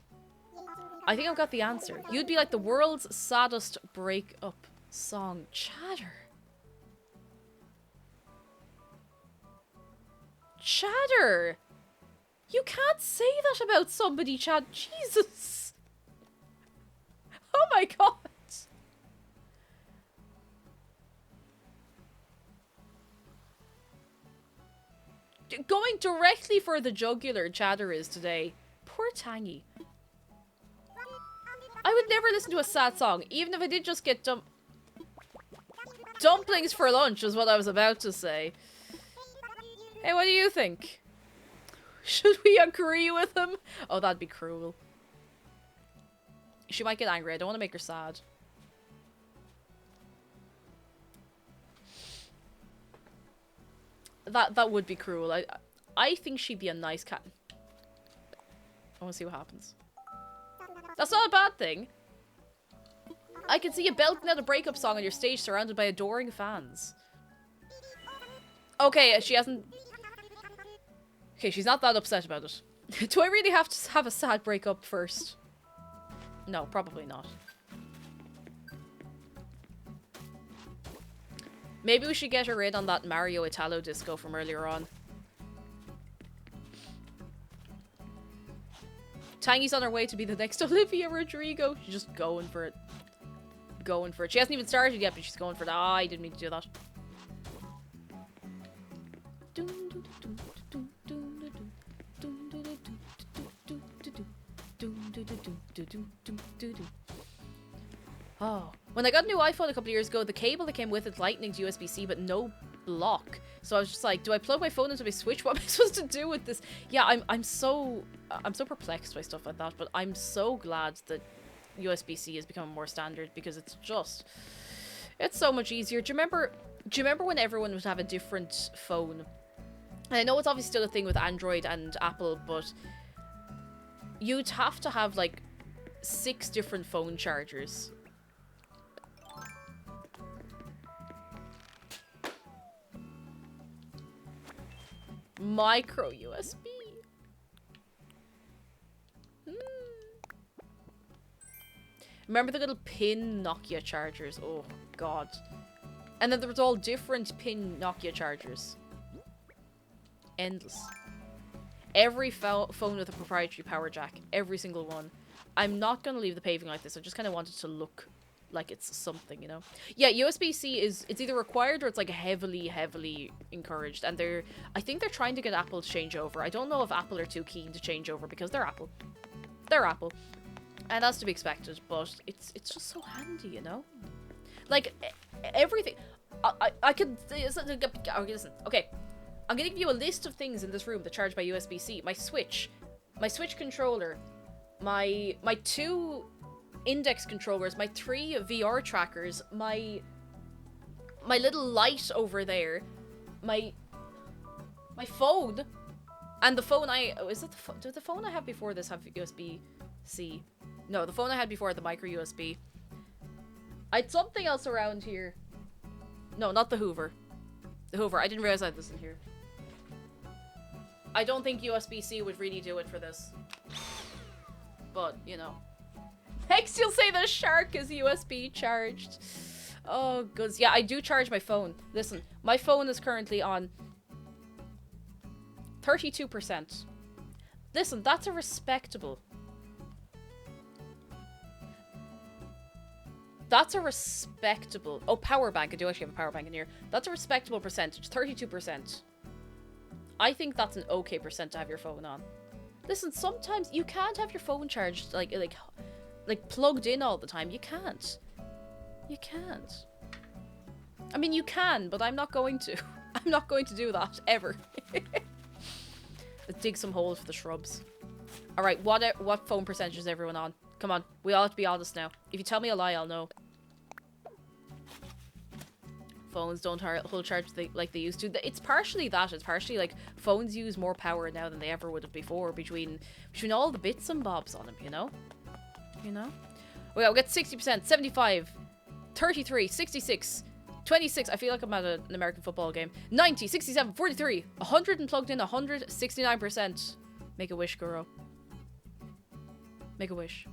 I think I've got the answer. You'd be like the world's saddest break-up song. Chatter. Chatter! You can't say that about somebody, Chad. Jesus! Oh my god! Going directly for the jugular, Chatter is today. Poor Tangy. I would never listen to a sad song, even if I did just get dumb. Dumplings for lunch is what I was about to say. Hey, what do you think? Should we agree with him? Oh, that'd be cruel. She might get angry. I don't want to make her sad. That would be cruel. I think she'd be a nice cat. I want to see what happens. That's not a bad thing. I can see you belting out a breakup song on your stage surrounded by adoring fans. Okay, she hasn't... Okay, she's not that upset about it. Do I really have to have a sad breakup first? No, probably not. Maybe we should get her in on that Mario Italo disco from earlier on. Tangy's on her way to be the next Olivia Rodrigo. She's just going for it. Going for it. She hasn't even started yet, but she's going for it. Ah, I didn't mean to do that. Oh, when I got a new iPhone a couple of years ago, the cable that came with it lightning to USB-C, but no block. So I was just like, do I plug my phone into my Switch? What am I supposed to do with this? Yeah, I'm so perplexed by stuff like that, but I'm so glad that USB-C has become more standard because it's so much easier. Do you remember when everyone would have a different phone? And I know it's obviously still a thing with Android and Apple, but you'd have to have like 6 different phone chargers. Micro USB. Remember the little pin Nokia chargers? Oh, God. And then there was all different pin Nokia chargers. Endless. Every phone with a proprietary power jack. Every single one. I'm not going to leave the paving like this. I just kind of wanted to look like it's something, you know? Yeah, USB-C it's either required or it's like heavily encouraged. And I think they're trying to get Apple to change over. I don't know if Apple are too keen to change over because they're Apple. They're Apple. And that's to be expected, but it's just so handy, you know? Like, everything. I could... Listen, okay. I'm gonna give you a list of things in this room that charge by USB-C. My Switch controller, my 2 index controllers, my 3 VR trackers, my little light over there, my phone, and the phone did the phone I had before this have USB-C? No, the phone I had before had the micro USB. I had something else around here. No, not the Hoover. The Hoover. I didn't realize I had this in here. I don't think USB-C would really do it for this. But, you know. Next you'll say the shark is USB charged. Oh, goods. Yeah, I do charge my phone. Listen, my phone is currently on 32%. Listen, that's a respectable... That's a respectable... Oh, power bank. I do actually have a power bank in here. That's a respectable percentage. 32%. I think that's an okay percent to have your phone on. Listen, sometimes you can't have your phone charged, like plugged in all the time. You can't. You can't. I mean, you can, but I'm not going to. I'm not going to do that, ever. Let's dig some holes for the shrubs. Alright, what phone percentage is everyone on? Come on, we all have to be honest now. If you tell me a lie, I'll know. Phones don't hold charge like they used to. It's partially that. It's partially like phones use more power now than they ever would have before between all the bits and bobs on them, you know? You know? We'll get 60%, 75, 33, 66, 26. I feel like I'm at an American football game. 90, 67, 43, 100 and plugged in, 100, 69%. Make a wish, Guru. Make a wish.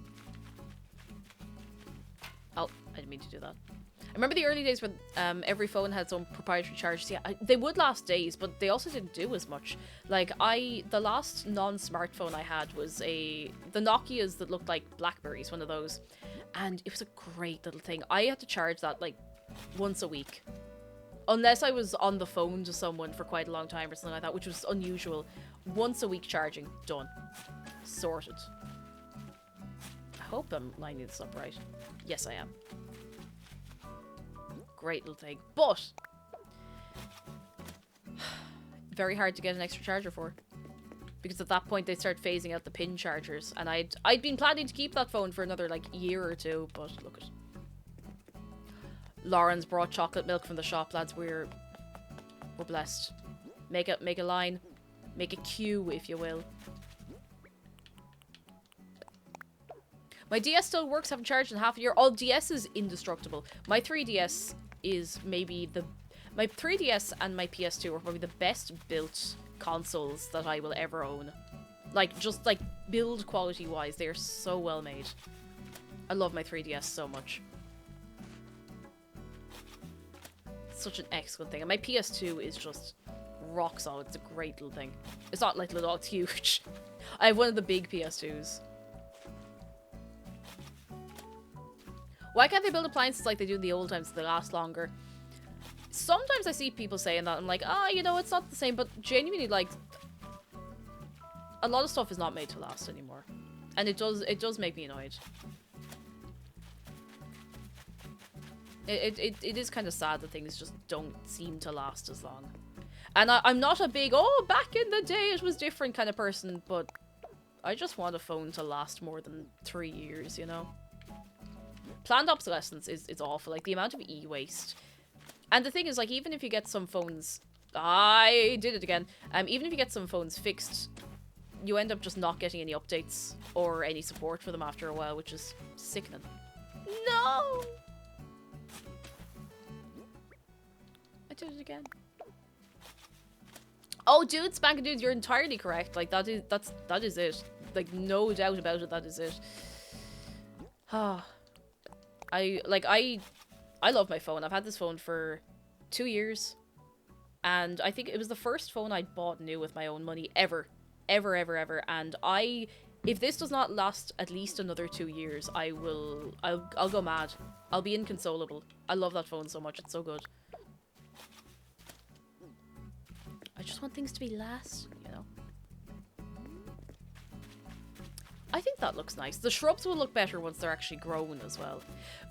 Oh, I didn't mean to do that. I remember the early days when every phone had its own proprietary charge. Yeah, they would last days, but they also didn't do as much. Like, the last non-smartphone I had was the Nokias that looked like Blackberries, one of those. And it was a great little thing. I had to charge that, like, once a week. Unless I was on the phone to someone for quite a long time or something like that, which was unusual. Once a week charging. Done. Sorted. I hope I'm lining this up right. Yes, I am. great little thing. But very hard to get an extra charger for. Because at that point they start phasing out the pin chargers. And I'd been planning to keep that phone for another like year or two, but look at. Lauren's brought chocolate milk from the shop, lads. We're blessed. Make a line. Make a queue, if you will. My DS still works, haven't charged in half a year. Oh, DS is indestructible. My 3DS is maybe my 3DS and my PS2 are probably the best built consoles that I will ever own. Like, just like build quality wise, they are so well made. I love my 3DS so much. Such an excellent thing. And my PS2 is just rock solid. It's a great little thing. It's not like little, it's huge. I have one of the big PS2s. Why can't they build appliances like they do in the old times so they last longer? Sometimes I see people saying that. I'm like, you know, it's not the same. But genuinely, like, a lot of stuff is not made to last anymore. And it does make me annoyed. It is kind of sad that things just don't seem to last as long. And I'm not a big, back in the day it was different kind of person, but I just want a phone to last more than 3 years, you know? Planned obsolescence is awful, like the amount of e-waste. And the thing is, like, even if you get some phones... I did it again. Even if you get some phones fixed, you end up just not getting any updates or any support for them after a while, which is sickening. No! I did it again. Oh, dude, Spankin' Dudes, you're entirely correct. Like, that is it. Like, no doubt about it, that is it. I love my phone. I've had this phone for 2 years. And I think it was the first phone I bought new with my own money ever. Ever, ever, ever. And if this does not last at least another 2 years, I'll go mad. I'll be inconsolable. I love that phone so much. It's so good. I just want things to be lasting, you know? I think that looks nice. The shrubs will look better once they're actually grown as well.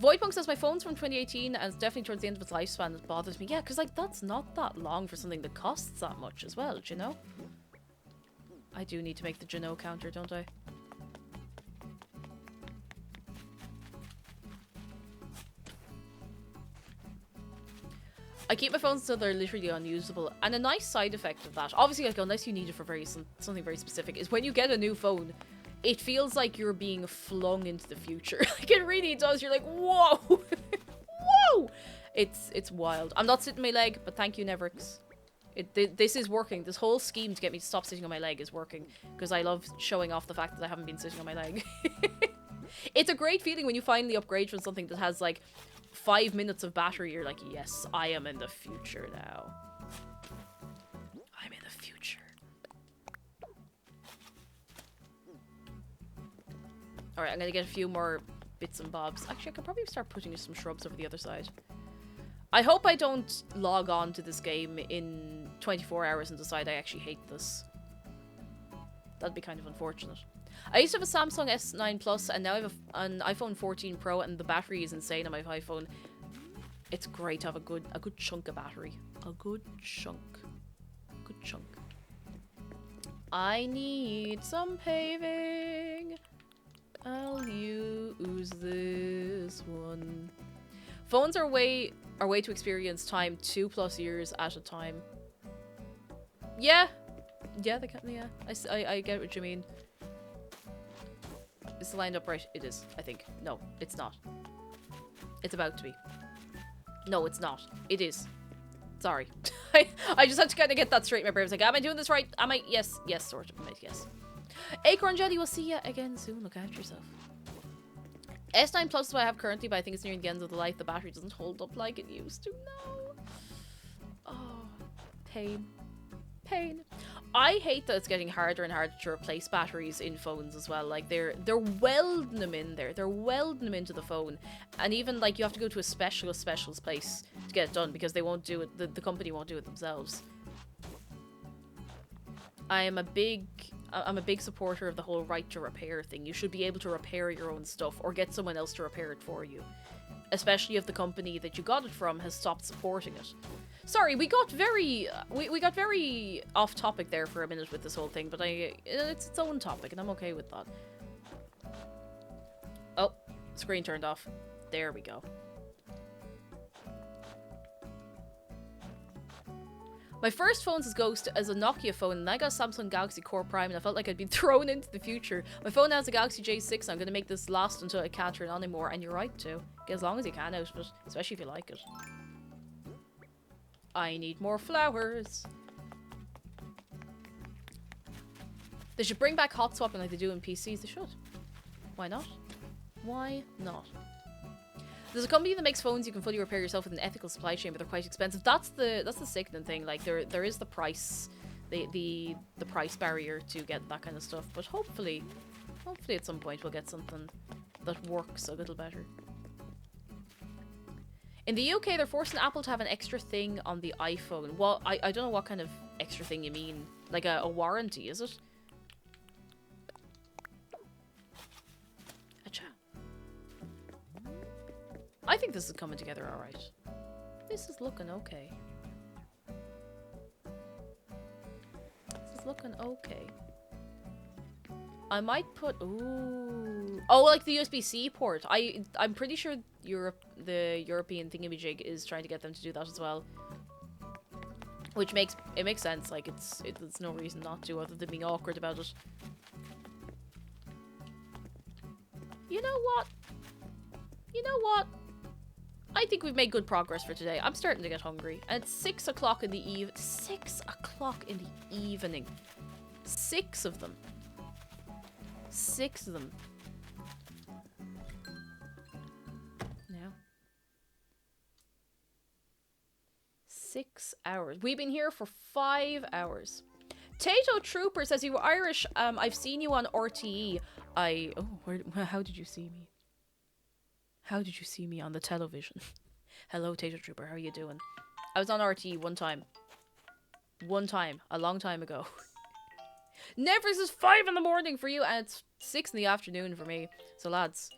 Voidpunk says, my phone's from 2018 and it's definitely towards the end of its lifespan. It bothers me. Yeah, because, like, that's not that long for something that costs that much as well, do you know? I do need to make the Geno counter, don't I? I keep my phones until they're literally unusable. And a nice side effect of that, obviously, like, unless you need it for something very specific, is when you get a new phone, it feels like you're being flung into the future. Like, it really does. You're like, whoa! Whoa! It's wild. I'm not sitting my leg, but thank you, Nevrix. This is working. This whole scheme to get me to stop sitting on my leg is working. Because I love showing off the fact that I haven't been sitting on my leg. It's a great feeling when you finally upgrade from something that has, like, 5 minutes of battery. You're like, yes, I am in the future now. I'm in the future. Alright, I'm gonna get a few more bits and bobs. Actually, I could probably start putting some shrubs over the other side. I hope I don't log on to this game in 24 hours and decide I actually hate this. That'd be kind of unfortunate. I used to have a Samsung S9 Plus and now I have an iPhone 14 Pro and the battery is insane on my iPhone. It's great to have a good chunk of battery. A good chunk. Good chunk. I need some paving. I'll use this one. Phones are way to experience time 2+ years at a time. Yeah. Yeah, they can, yeah. I get what you mean. Is it lined up right? It is, I think. No, it's not. It's about to be. No, it's not. It is. Sorry. I just had to kind of get that straight in my brain. I was like, am I doing this right? Am I? Yes. Yes, sort of. Yes. Acorn Jelly, we'll see you again soon. Look after yourself. S9 Plus is what I have currently, but I think it's nearing the end of the life. The battery doesn't hold up like it used to. No. Oh, pain. Pain. I hate that it's getting harder and harder to replace batteries in phones as well. Like, they're welding them in there. They're welding them into the phone. And even, like, you have to go to a specialist place to get it done because they won't do it. The company won't do it themselves. I'm a big supporter of the whole right to repair thing. You should be able to repair your own stuff or get someone else to repair it for you. especially if the company that you got it from has stopped supporting it. Sorry, we got very we got very off topic there for a minute with this whole thing, but it's its own topic, and I'm okay with that. Oh, screen turned off. There we go. My first phone's as a Nokia phone, and I got a Samsung Galaxy Core Prime, and I felt like I'd been thrown into the future. My phone now has a Galaxy J6, and I'm going to make this last until I can't turn on anymore, and you're right to. Get as long as you can out of it, especially if you like it. I need more flowers. They should bring back hot swapping like they do in PCs. They should. Why not? Why not? There's a company that makes phones you can fully repair yourself with an ethical supply chain, but they're quite expensive. That's the sickening thing. Like there is the price, the price barrier to get that kind of stuff. But hopefully at some point we'll get something that works a little better. In the UK, they're forcing Apple to have an extra thing on the iPhone. Well, I don't know what kind of extra thing you mean. Like a warranty, is it? Acha. I think this is coming together alright. This is looking okay. This is looking okay. I might put... Ooh. Oh, like the USB-C port. I'm pretty sure the European thingamajig is trying to get them to do that as well. Which makes sense. Like, there's no reason not to other than being awkward about it. You know what? You know what? I think we've made good progress for today. I'm starting to get hungry. And it's 6 o'clock in the eve. 6 o'clock in the evening. 6 of them. 6 of them. Now. 6 hours. We've been here for 5 hours. Tato Trooper says you were Irish. I've seen you on RTE. How did you see me? How did you see me on the television? Hello, Tato Trooper. How are you doing? I was on RTE one time. One time. A long time ago. Never is 5 in the morning for you, and it's 6 in the afternoon for me. So, lads,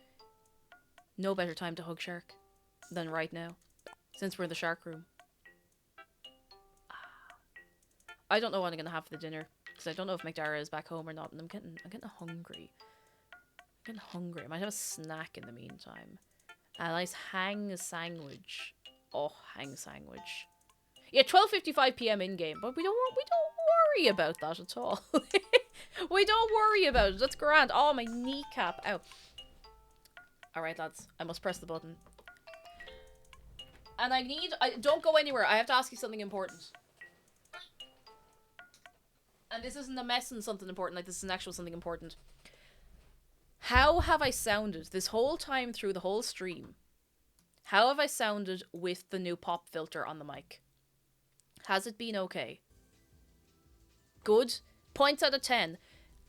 no better time to hug shark than right now, since we're in the shark room. I don't know what I'm gonna have for the dinner, because I don't know if McDara is back home or not, and I'm getting hungry. I'm getting hungry. I might have a snack in the meantime. A nice hang sandwich. Oh, hang sandwich. Yeah, 12:55 p.m. in game, but we don't worry about that at all. We don't worry about it. That's grand. Oh, my kneecap. Ow. All right, lads. I must press the button. And don't go anywhere. I have to ask you something important. And this isn't a mess and something important. Like, this is an actual something important. How have I sounded this whole time through the whole stream? How have I sounded with the new pop filter on the mic? Has it been okay? Good. Points out of 10.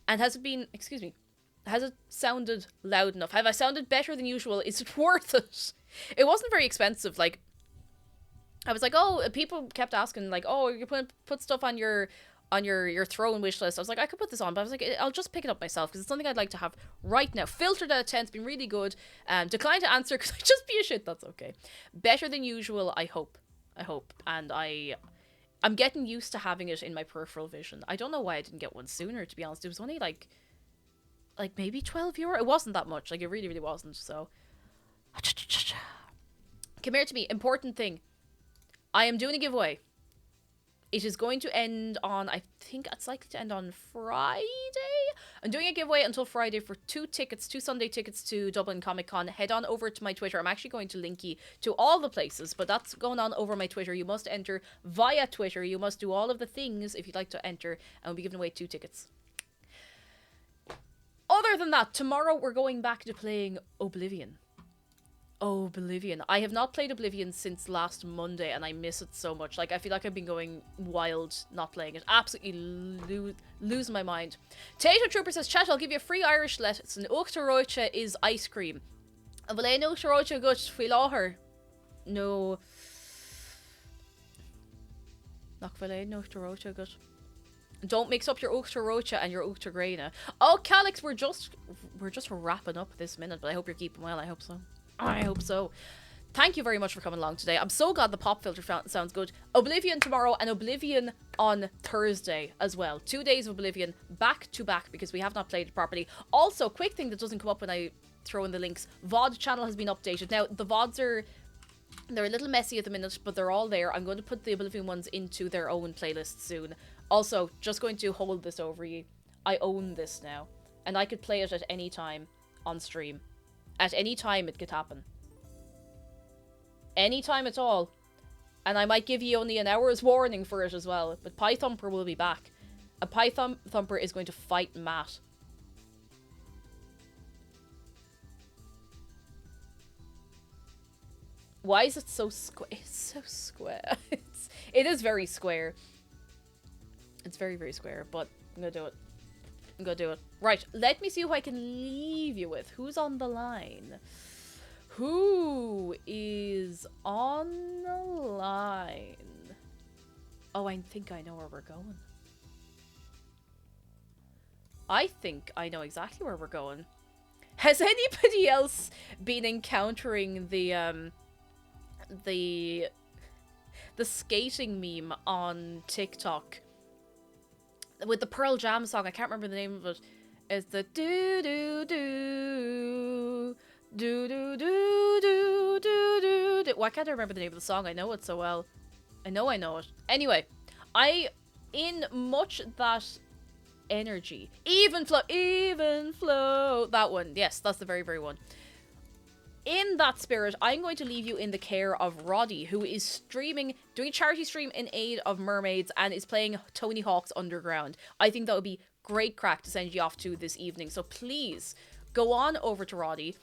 And has it been... Excuse me. Has it sounded loud enough? Have I sounded better than usual? Is it worth it? It wasn't very expensive. Like, I was like, oh, people kept asking, like, oh, you put stuff on your throne wish list. I was like, I could put this on, but I was like, I'll just pick it up myself because it's something I'd like to have right now. Filtered out of 10, it's been really good. Decline to answer because I just be a shit. That's okay. Better than usual, I hope. And I'm getting used to having it in my peripheral vision. I don't know why I didn't get one sooner, to be honest. It was only like maybe €12. It wasn't that much. Like, it really, really wasn't. So, come here to me. Important thing. I am doing a giveaway. It is going to end on, I think it's likely to end on Friday. I'm doing a giveaway until Friday for 2 Sunday tickets to Dublin Comic Con. Head on over to my Twitter. I'm actually going to link you to all the places, but that's going on over my Twitter. You must enter via Twitter. You must do all of the things if you'd like to enter, and we'll be giving away 2 tickets. Other than that, tomorrow we're going back to playing Oblivion. Oblivion. I have not played Oblivion since last Monday, and I miss it so much. Like, I feel like I've been going wild not playing it. Absolutely losing my mind. Tato Trooper says, chat, I'll give you a free Irish lesson. Uachtar Roiche is ice cream. And will I know Uachtar Roiche gut fi láthair? No. Nach will I know Uachtar Roiche gut. Don't mix up your Uachtar Roiche and your Uachtar Graina. Oh, Calix, we're just wrapping up this minute, but I hope you're keeping well. I hope so. I hope so. Thank you very much for coming along today. I'm so glad the pop filter sounds good. Oblivion tomorrow and Oblivion on Thursday as well. 2 days of Oblivion back to back because we have not played it properly. Also, quick thing that doesn't come up when I throw in the links. VOD channel has been updated. Now, the VODs they're a little messy at the minute, but they're all there. I'm going to put the Oblivion ones into their own playlist soon. Also, just going to hold this over you. I own this now. And I could play it at any time on stream. At any time it could happen. Anytime at all. And I might give you only an hour's warning for it as well. But Pythumper will be back. A Pythumper is going to fight Matt. Why is it so square? It's so square. It is very square. It's very, very square. But I'm going to do it. I'm going to do it. Right. Let me see who I can leave you with. Who's on the line? Who is on the line? Oh, I think I know where we're going. I think I know exactly where we're going. Has anybody else been encountering the skating meme on TikTok with the Pearl Jam song? I can't remember the name of it. It's the do do do. Do do do do do do. Why can't I remember the name of the song? I know it so well. I know it. Anyway, in much that energy, even flow, that one. Yes, that's the very, very one. In that spirit, I'm going to leave you in the care of Roddy, who is doing a charity stream in aid of mermaids and is playing Tony Hawk's Underground. I think that would be great crack to send you off to this evening. So please go on over to Roddy.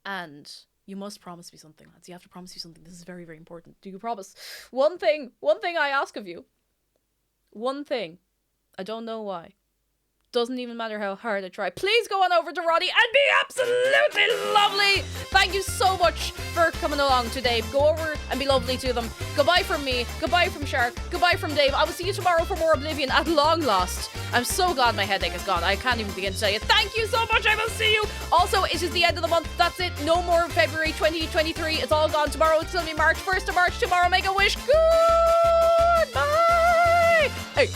And you must promise me something, lads. You have to promise me something. This is very, very important. Do you promise? One thing I ask of you. One thing. I don't know why. Doesn't even matter how hard I try. Please go on over to Roddy and be absolutely lovely. Thank you so much for coming along today. Go over and be lovely to them. Goodbye from me. Goodbye from Shark. Goodbye from Dave. I will see you tomorrow for more Oblivion at long last. I'm so glad my headache is gone. I can't even begin to tell you. Thank you so much. I will see you. Also, it is the end of the month. That's it. No more February 2023. It's all gone. Tomorrow it's going to be March 1st of March. Tomorrow, make a wish. Goodbye. Hey.